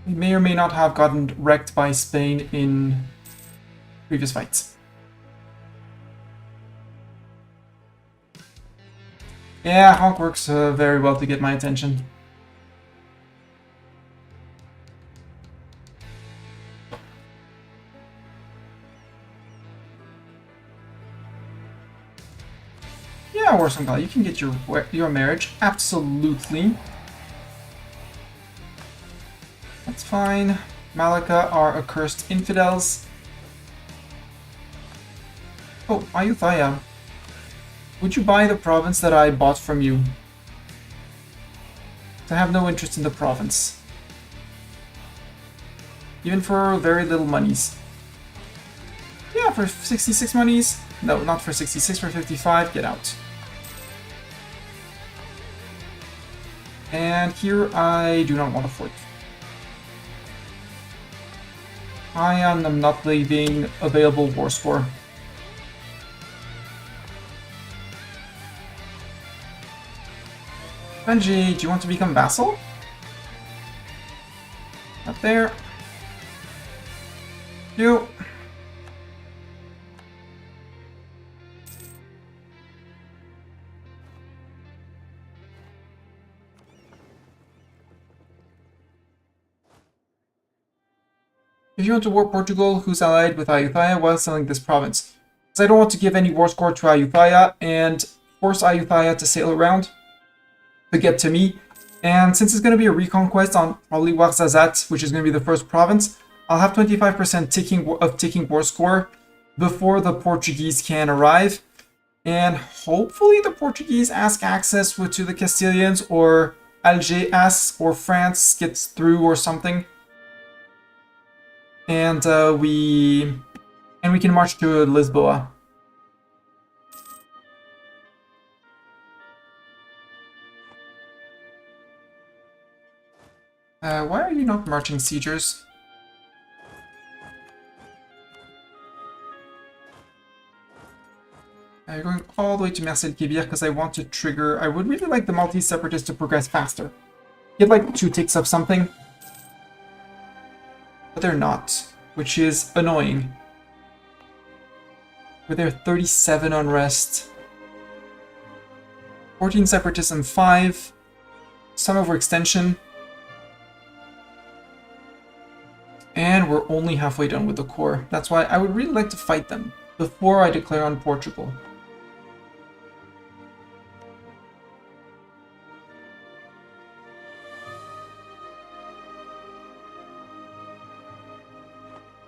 We may or may not have gotten wrecked by Spain in previous fights. Yeah, Honk works very well to get my attention. Yeah, Warsongal, you can get your marriage, absolutely. That's fine. Malacca are accursed infidels. Oh, Ayutthaya. Would you buy the province that I bought from you? I have no interest in the province. Even for very little monies. Yeah, for 66 monies. No, not for 66, for 55, get out. And here I do not want a fort. I am not leaving available war score. Benji, do you want to become vassal? Up there. You. If you want to war Portugal, who's allied with Ayutthaya while selling this province? Because I don't want to give any war score to Ayutthaya and force Ayutthaya to sail around to get to me. And since it's going to be a reconquest on probably Ouarzazate, which is going to be the first province, I'll have 25% ticking war score before the Portuguese can arrive. And hopefully the Portuguese ask access to the Castilians, or Algiers or France gets through or something. And we can march to Lisboa. Why are you not marching siegers? I'm going all the way to Mercel-Kébir because I want to trigger... I would really like the Maltese separatists to progress faster. Get like 2 ticks of something. But they're not, which is annoying. With their 37 unrest. 14 separatism, 5. Some overextension. And we're only halfway done with the core. That's why I would really like to fight them before I declare on Portugal.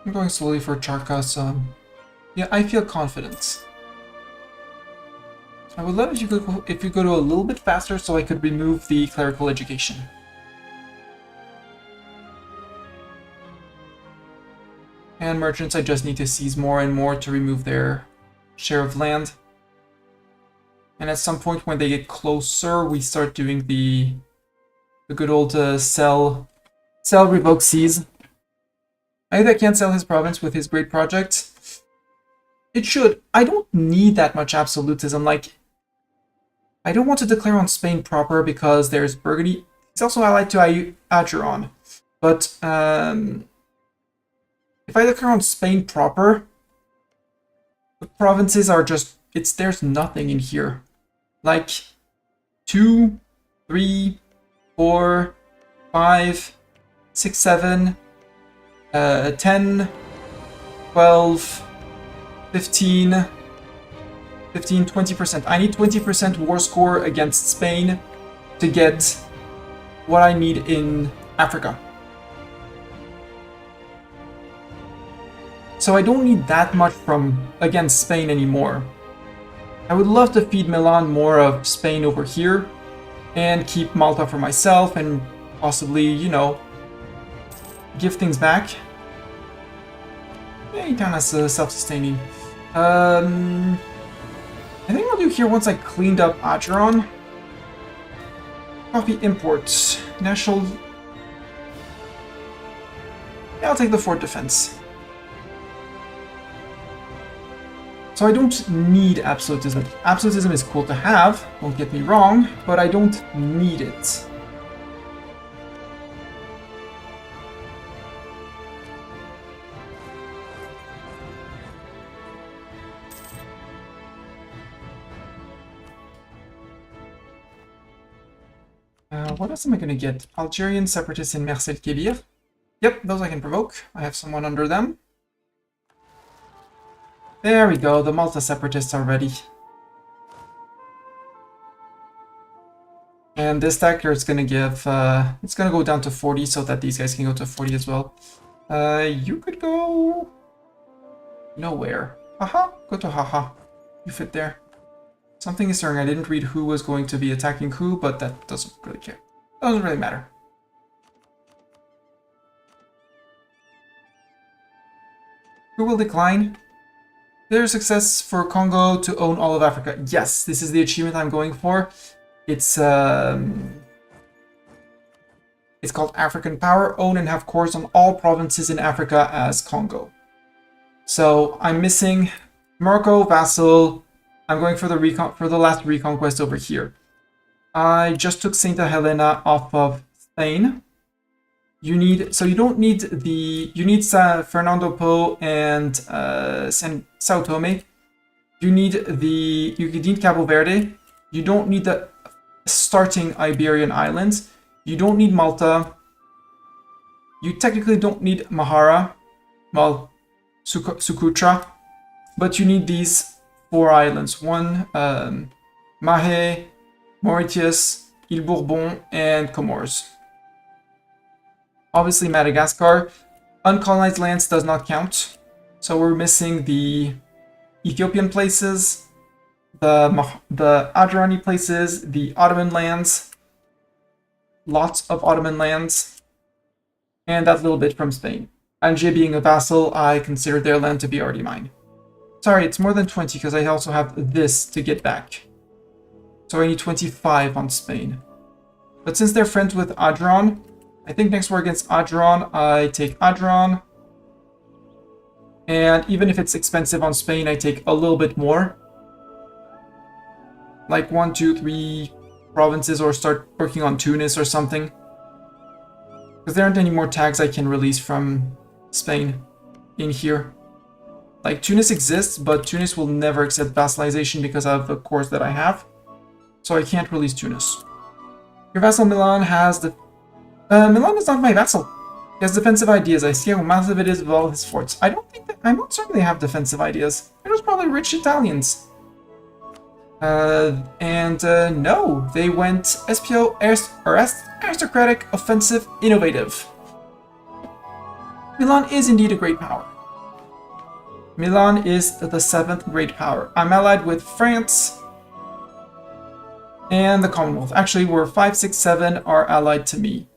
I'm going slowly for Charka, so yeah, I feel confident. I would love if you go to a little bit faster so I could remove the clerical education. And merchants, I just need to seize more and more to remove their share of land. And at some point when they get closer, we start doing the good old sell, revoke, seize. Either can't sell his province with his great project. It should. I don't need that much absolutism. Like, I don't want to declare on Spain proper because there's Burgundy. It's also allied to Acheron. But, if I declare on Spain proper, the provinces are just... there's nothing in here. Like, 2, 3, 4, 5, 6, 7... 10, 12, 15, 20%. I need 20% war score against Spain to get what I need in Africa. So I don't need that much from against Spain anymore. I would love to feed Milan more of Spain over here and keep Malta for myself and possibly, you know, give things back. Yeah, he kind of self-sustaining. I think I'll do here once I cleaned up Acheron. Coffee imports. National... Yeah, I'll take the fort defense. So I don't need absolutism. Absolutism is cool to have, don't get me wrong, but I don't need it. What else am I going to get? Algerian separatists in Mercel-Kébir. Yep, those I can provoke. I have someone under them. There we go, the Malta separatists are ready. And this stacker is going to give... it's going to go down to 40 so that these guys can go to 40 as well. You could go... nowhere. Haha, go to Haha. You fit there. Something is stirring. I didn't read who was going to be attacking who, but that doesn't really care. Doesn't really matter. Who will decline? There's success for Kongo to own all of Africa. Yes, this is the achievement I'm going for. It's called African Power. Own and have cores on all provinces in Africa as Kongo. So I'm missing Morocco, vassal. I'm going for the last reconquest over here. I just took Santa Helena off of Spain. You need Fernando Po and Sao Tome. You need Cabo Verde. You don't need the starting Iberian Islands. You don't need Malta. You technically don't need Mahara, well, Socotra, but you need these 4 islands. One, Mahé, Mauritius, Ile Bourbon, and Comores. Obviously Madagascar. Uncolonized lands does not count. So we're missing the Ethiopian places, the Adrani places, the Ottoman lands. lots of Ottoman lands, and that little bit from Spain. Alger being a vassal, I consider their land to be already mine. Sorry, it's more than 20 because I also have this to get back. So I need 25 on Spain. But since they're friends with Adron, I think next war against Adron, I take Adron. And even if it's expensive on Spain, I take a little bit more. Like 1, 2, 3 provinces, or start working on Tunis or something. Because there aren't any more tags I can release from Spain in here. Like, Tunis exists, but Tunis will never accept vassalization because of the cores that I have. So I can't release Tunis. Your vassal Milan has the... Milan is not my vassal. He has defensive ideas. I see how massive it is with all his forts. I don't think that... I'm not certain they have defensive ideas. They're just probably rich Italians. No, they went SPO, aristocratic, offensive, innovative. Milan is indeed a great power. Milan is the 7th great power. I'm allied with France and the Commonwealth. Actually, we're 5, 6, 7 are allied to me.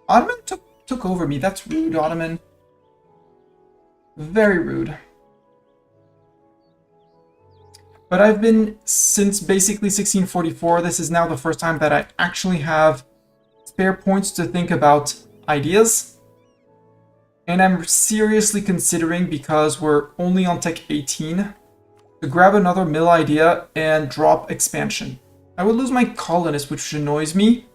Ottoman took over me. That's rude, Ottoman. Very rude. But I've been, since basically 1644, this is now the first time that I actually have spare points to think about ideas. And I'm seriously considering, because we're only on tech 18, to grab another mill idea and drop expansion. I would lose my colonist, which annoys me.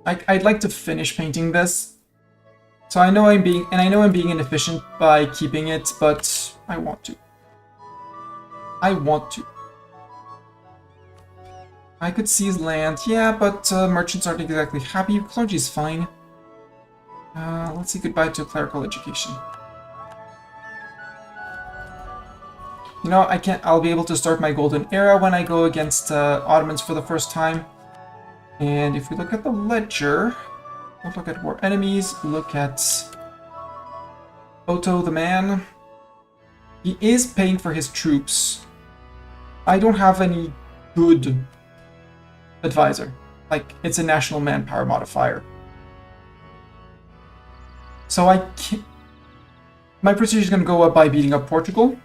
I'd like to finish painting this. So I know I'm being inefficient by keeping it, but I want to. I want to. I could seize land, yeah, but merchants aren't exactly happy. Clergy is fine. Let's say goodbye to clerical education. You know, I'll be able to start my golden era when I go against Ottomans for the first time. And if we look at the ledger, don't look at war enemies, look at Otto the man. He is paying for his troops. I don't have any good advisor. Like, it's a national manpower modifier. So I can't... My prestige is going to go up by beating up Portugal.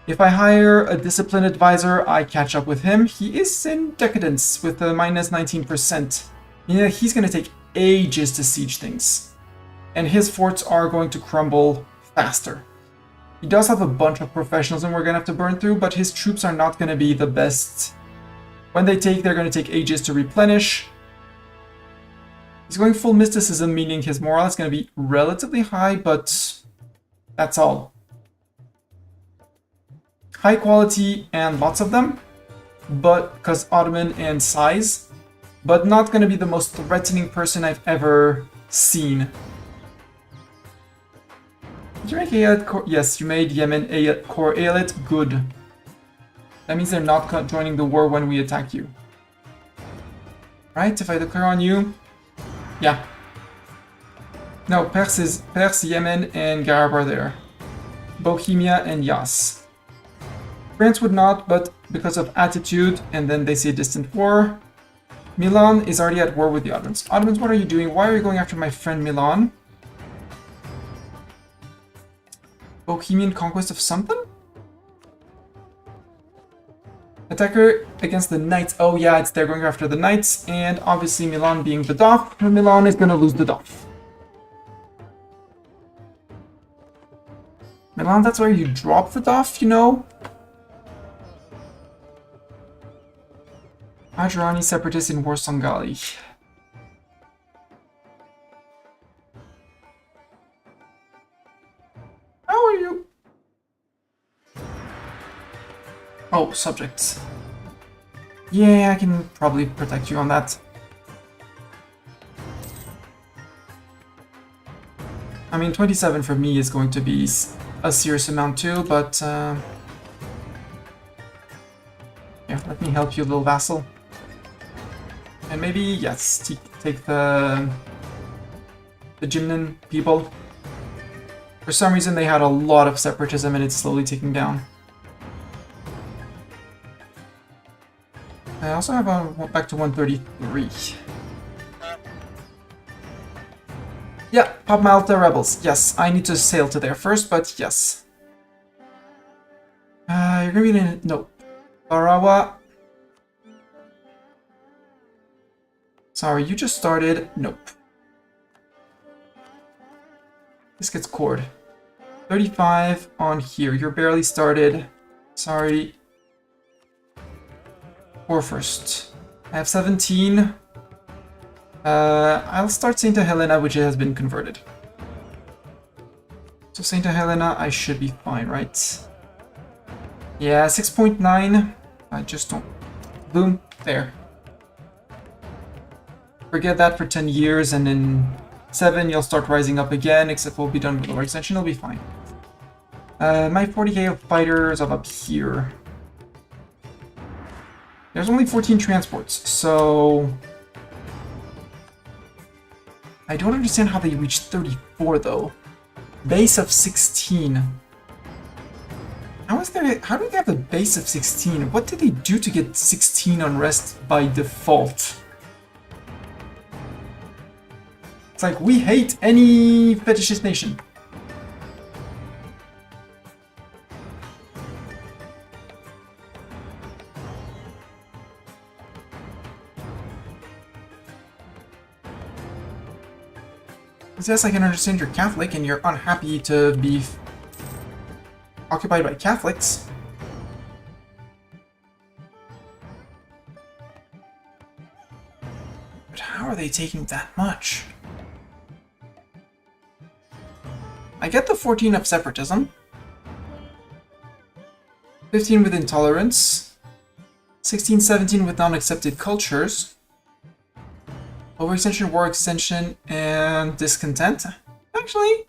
If I hire a disciplined advisor, I catch up with him. He is in decadence with a minus 19%. Yeah, he's going to take ages to siege things. And his forts are going to crumble faster. He does have a bunch of professionals and we're going to have to burn through, but his troops are not going to be the best. When they're going to take ages to replenish. He's going full mysticism, meaning his morale is going to be relatively high, but that's all. High quality and lots of them, but because Ottoman and size, but not going to be the most threatening person I've ever seen. Did you make Aeolite core? Yes, you made Yemen core Aeolite. Good. That means they're not joining the war when we attack you. Right? If I declare on you, yeah. No, Pers, Yemen, and Garab are there. Bohemia and Yas. France would not, but because of attitude, and then they say distant war. Milan is already at war with the Ottomans. Ottomans, what are you doing? Why are you going after my friend Milan? Bohemian conquest of something? Attacker against the Knights. Oh yeah, they're going after the Knights, and obviously Milan being the Daf, Milan is going to lose the Daf. Milan, that's where you drop the Daf, you know? Adjurani separatists in Warsangali. How are you? Oh, subjects. Yeah, I can probably protect you on that. I mean, 27 for me is going to be a serious amount too, but... yeah, let me help you, little vassal. And maybe, yes, take the Gymnan people. For some reason they had a lot of separatism and it's slowly ticking down. I also have a back to 133. Yeah, Pop Malta Rebels. Yes, I need to sail to there first, but yes. You're gonna be in... No. Barawa. Sorry, you just started. Nope. This gets cored. 35 on here. You're barely started. Sorry. 4 first. I have 17. I'll start Saint Helena, which has been converted. So Saint Helena, I should be fine, right? Yeah, 6.9. I just don't... Boom. There. Forget that for 10 years, and in 7 you'll start rising up again, except we'll be done with lower extension, it'll be fine. My 40k of fighters are up here. There's only 14 transports, so... I don't understand how they reached 34, though. Base of 16. How do they have a base of 16? What did they do to get 16 unrest by default? It's like, we hate any fetishist nation. Because yes, I can understand you're Catholic and you're unhappy to be occupied by Catholics. But how are they taking that much? I get the 14 of separatism. 15 with intolerance. 16, 17 with non-accepted cultures. Overextension, war extension, and discontent. Actually,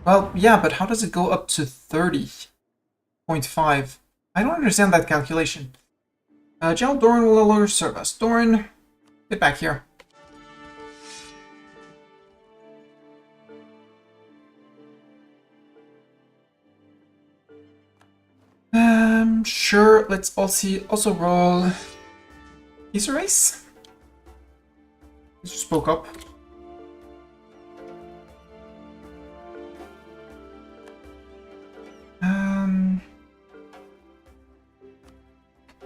well, yeah, but how does it go up to 30.5? I don't understand that calculation. General Doran will no longer serve us. Doran, get back here. Sure, let's also roll Easter race. You spoke up.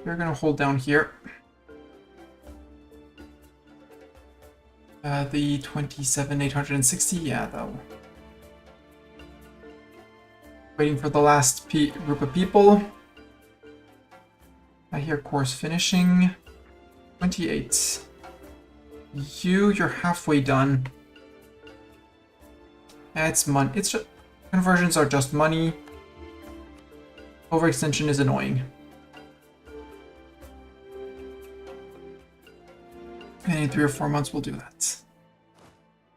We're gonna hold down here. The 27,860, yeah, though. Waiting for the last group of people. I hear course finishing. 28. You're halfway done. It's money. It's just, conversions are just money. Overextension is annoying. And in 3 or 4 months we'll do that.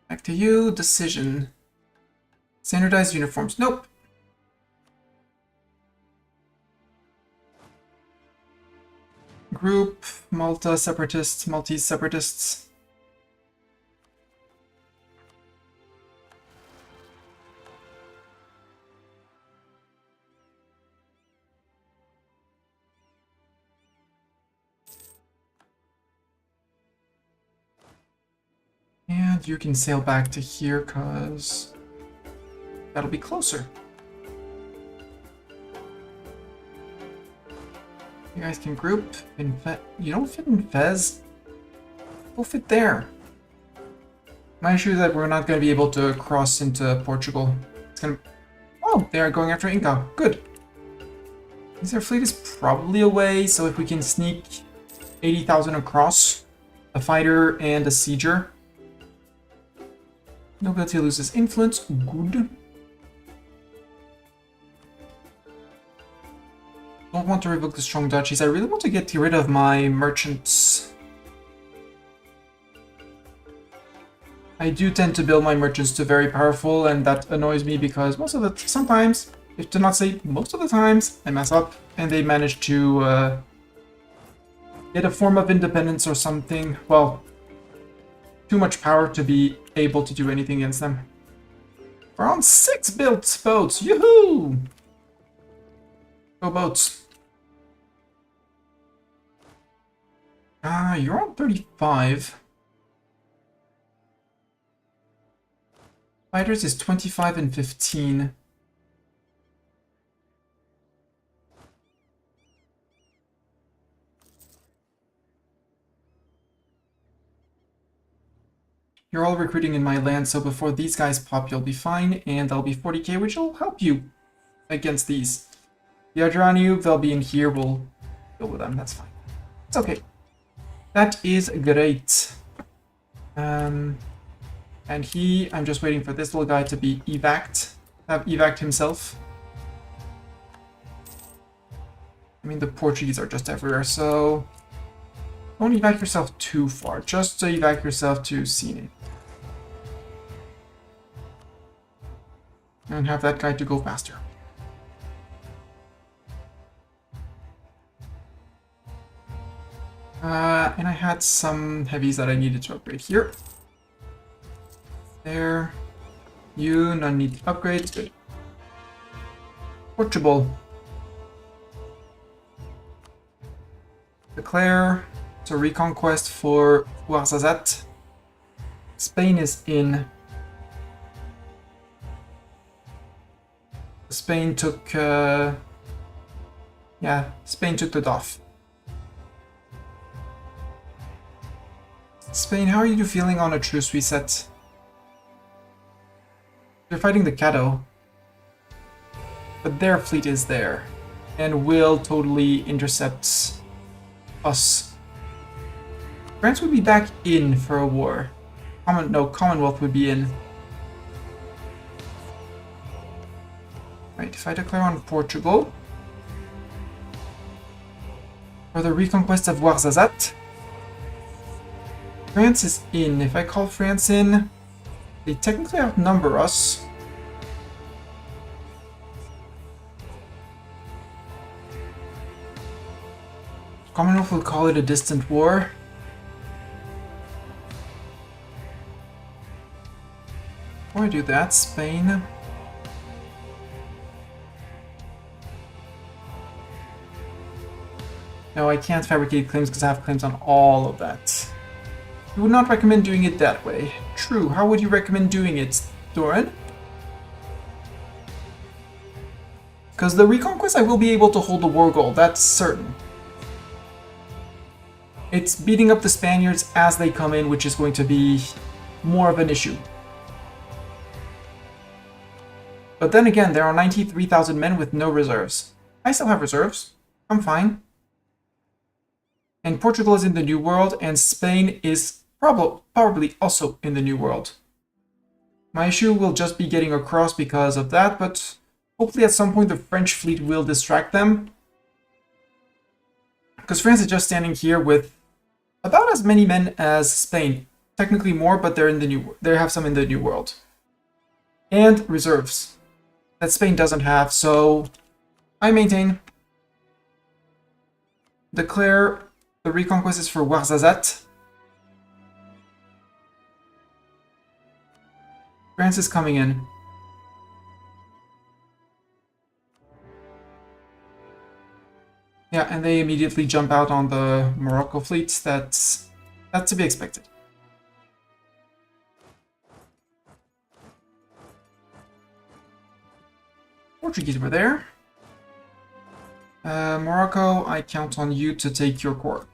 Back to you. Decision. Standardized uniforms. Nope. Group, Malta separatists, Maltese separatists. And you can sail back to here, cause that'll be closer. You guys can group in you don't fit in Fez? Go fit there. My issue is that we're not going to be able to cross into Portugal. It's gonna... Oh, they are going after Inca. Good. Means their fleet is probably away, so if we can sneak 80,000 across, a fighter and a sieger. Nobility loses influence. Good. Don't want to revoke the strong duchies. I really want to get rid of my merchants. I do tend to build my merchants to very powerful, and that annoys me because sometimes, if to not say most of the times, I mess up and they manage to get a form of independence or something. Well, too much power to be able to do anything against them. We're on 6 built boats. Yoo-hoo! Go boats. Ah, you're on 35. Fighters is 25 and 15. You're all recruiting in my land, so before these guys pop, you'll be fine, and that'll be 40k, which will help you against these. The Adranu, they'll be in here, we'll deal with them, that's fine. It's okay. That is great. And I'm just waiting for this little guy to be evac'd, have evac'd himself. I mean, the Portuguese are just everywhere, so don't evac yourself too far, just to evac yourself to Sine. And have that guy to go faster. And I had some heavies that I needed to upgrade here. There. You, none need upgrades. Good. Portugal. Declare. So reconquest for Ouarzazate. Spain is in. Spain took, yeah, Spain took the DOF. Spain, how are you feeling on a truce reset? They're fighting the Caddo, but their fleet is there, and will totally intercept us. France would be back in for a war. Commonwealth would be in. Right, if I declare on Portugal for the reconquest of Ouarzazate, France is in. If I call France in, they technically outnumber us. Commonwealth will call it a distant war. Before I do that, Spain. No, I can't fabricate claims because I have claims on all of that. You would not recommend doing it that way. True, how would you recommend doing it, Doran? Because the reconquest I will be able to hold the war goal, that's certain. It's beating up the Spaniards as they come in, which is going to be more of an issue. But then again, there are 93,000 men with no reserves. I still have reserves. I'm fine. And Portugal is in the New World, and Spain is probably also in the New World. My issue will just be getting across because of that, but hopefully at some point the French fleet will distract them. Because France is just standing here with about as many men as Spain. Technically more, but they're in the they have some in the New World. And reserves that Spain doesn't have, so I maintain. Declare the reconquest is for Ouarzazate. France is coming in. Yeah, and they immediately jump out on the Morocco fleet. That's to be expected. Portuguese were there. Morocco, I count on you to take your core.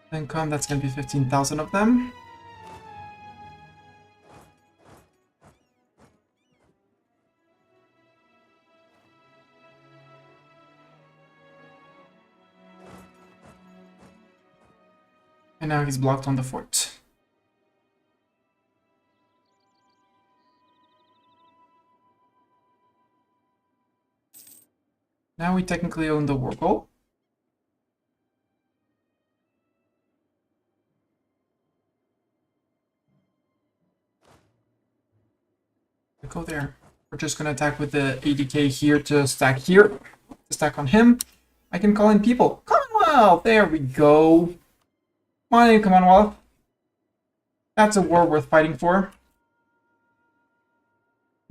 Then come, that's going to be 15,000 of them. And now he's blocked on the fort. Now we technically own the war goal. Go there. We're just gonna attack with the 80k here to stack here. To stack on him. I can call in people. Commonwealth! There we go. Come on in, Commonwealth. That's a war worth fighting for.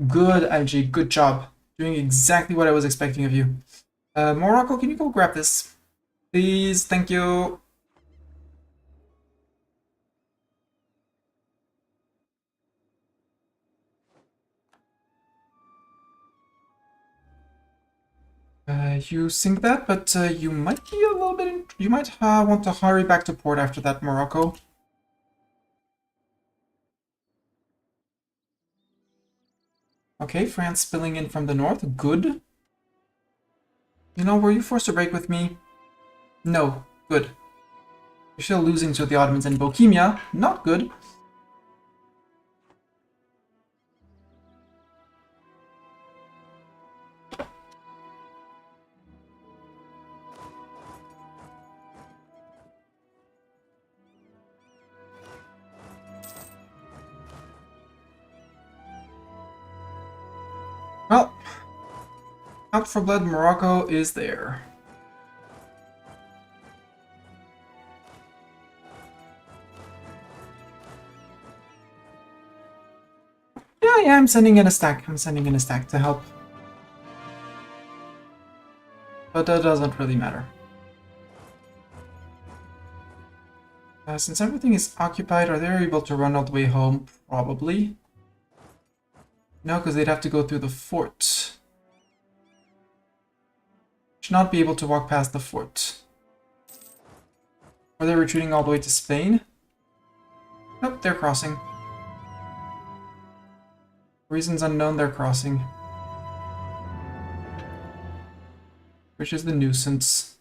Good, LG. Good job. Doing exactly what I was expecting of you. Morocco, can you go grab this? Please, thank you. You sink that, but you might be a little bit... you might want to hurry back to port after that, Morocco. Okay, France spilling in from the north. Good. You know, were you forced to break with me? No. Good. You're still losing to the Ottomans and Bohemia. Not good. Well, out for blood, Morocco is there. Yeah, I'm sending in a stack. I'm sending in a stack to help. But that doesn't really matter. Since everything is occupied, are they able to run all the way home? Probably. No, because they'd have to go through the fort. Should not be able to walk past the fort. Are they retreating all the way to Spain? Nope, they're crossing. Reasons unknown, they're crossing. Which is the nuisance.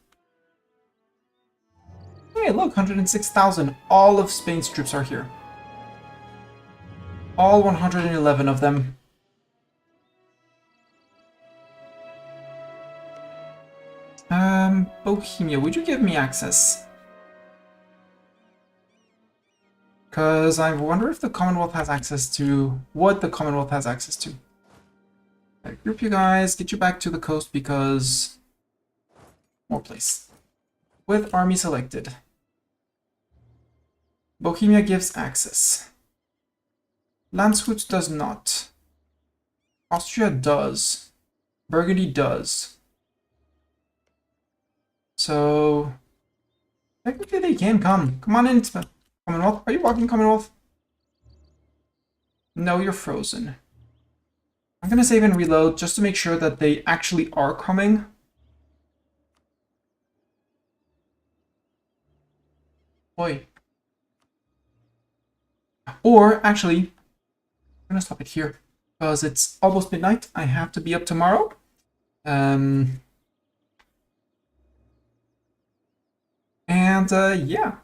Hey, look, 106,000. All of Spain's troops are here. All 111 of them. Bohemia, would you give me access? Because I wonder if the Commonwealth has access to... what the Commonwealth has access to. Right, group you guys, get you back to the coast because... more place. With army selected. Bohemia gives access. Landshut does not. Austria does. Burgundy does. So, technically they can come. Come on in, Commonwealth. Are you walking, Commonwealth? No, you're frozen. I'm gonna save and reload just to make sure that they actually are coming. Boy. Or, actually, I'm gonna stop it here. Because it's almost midnight. I have to be up tomorrow. Yeah. I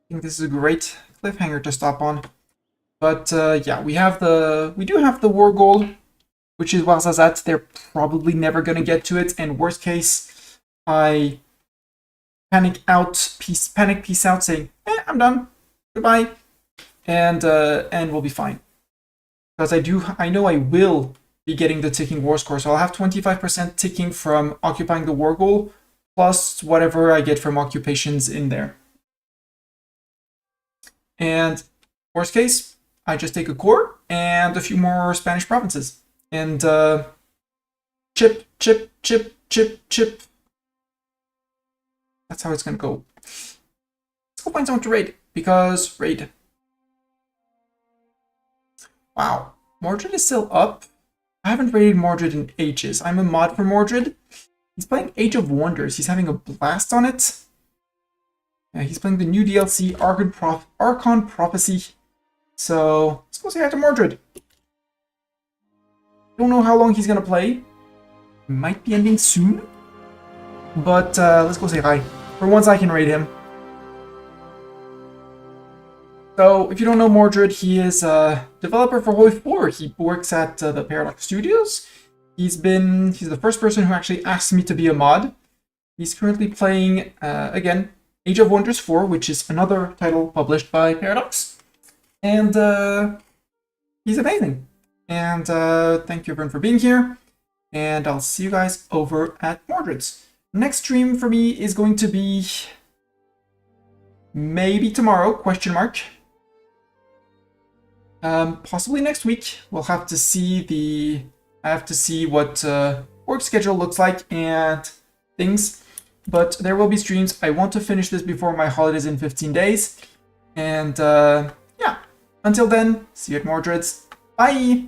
think this is a great cliffhanger to stop on. But yeah, we do have the war goal, which is Ouarzazate. They're probably never gonna get to it, and worst case, I panic peace out, saying, I'm done. Goodbye. And we'll be fine. Because I know I will be getting the ticking war score, so I'll have 25% ticking from occupying the war goal, plus whatever I get from occupations in there. And worst case, I just take a core and a few more Spanish provinces. And chip. That's how it's gonna go. Let's go find someone to raid, because raid. Wow, Mordred is still up. I haven't raided Mordred in ages. I'm a mod for Mordred. He's playing Age of Wonders. He's having a blast on it. Yeah, he's playing the new DLC, Archon Prophecy. So, let's go say hi to Mordred. Don't know how long he's gonna play. Might be ending soon. But let's go say hi. For once I can raid him. So, if you don't know Mordred, he is a developer for E04. He works at the Paradox Studios. He's the first person who actually asked me to be a mod. He's currently playing, again, Age of Wonders 4, which is another title published by Paradox. And he's amazing. And thank you everyone for being here. And I'll see you guys over at Mordred's. Next stream for me is going to be maybe tomorrow, question mark. Possibly next week. We'll have to see I have to see what work schedule looks like and things. But there will be streams. I want to finish this before my holidays in 15 days. And yeah, until then, see you at Mordred's. Bye!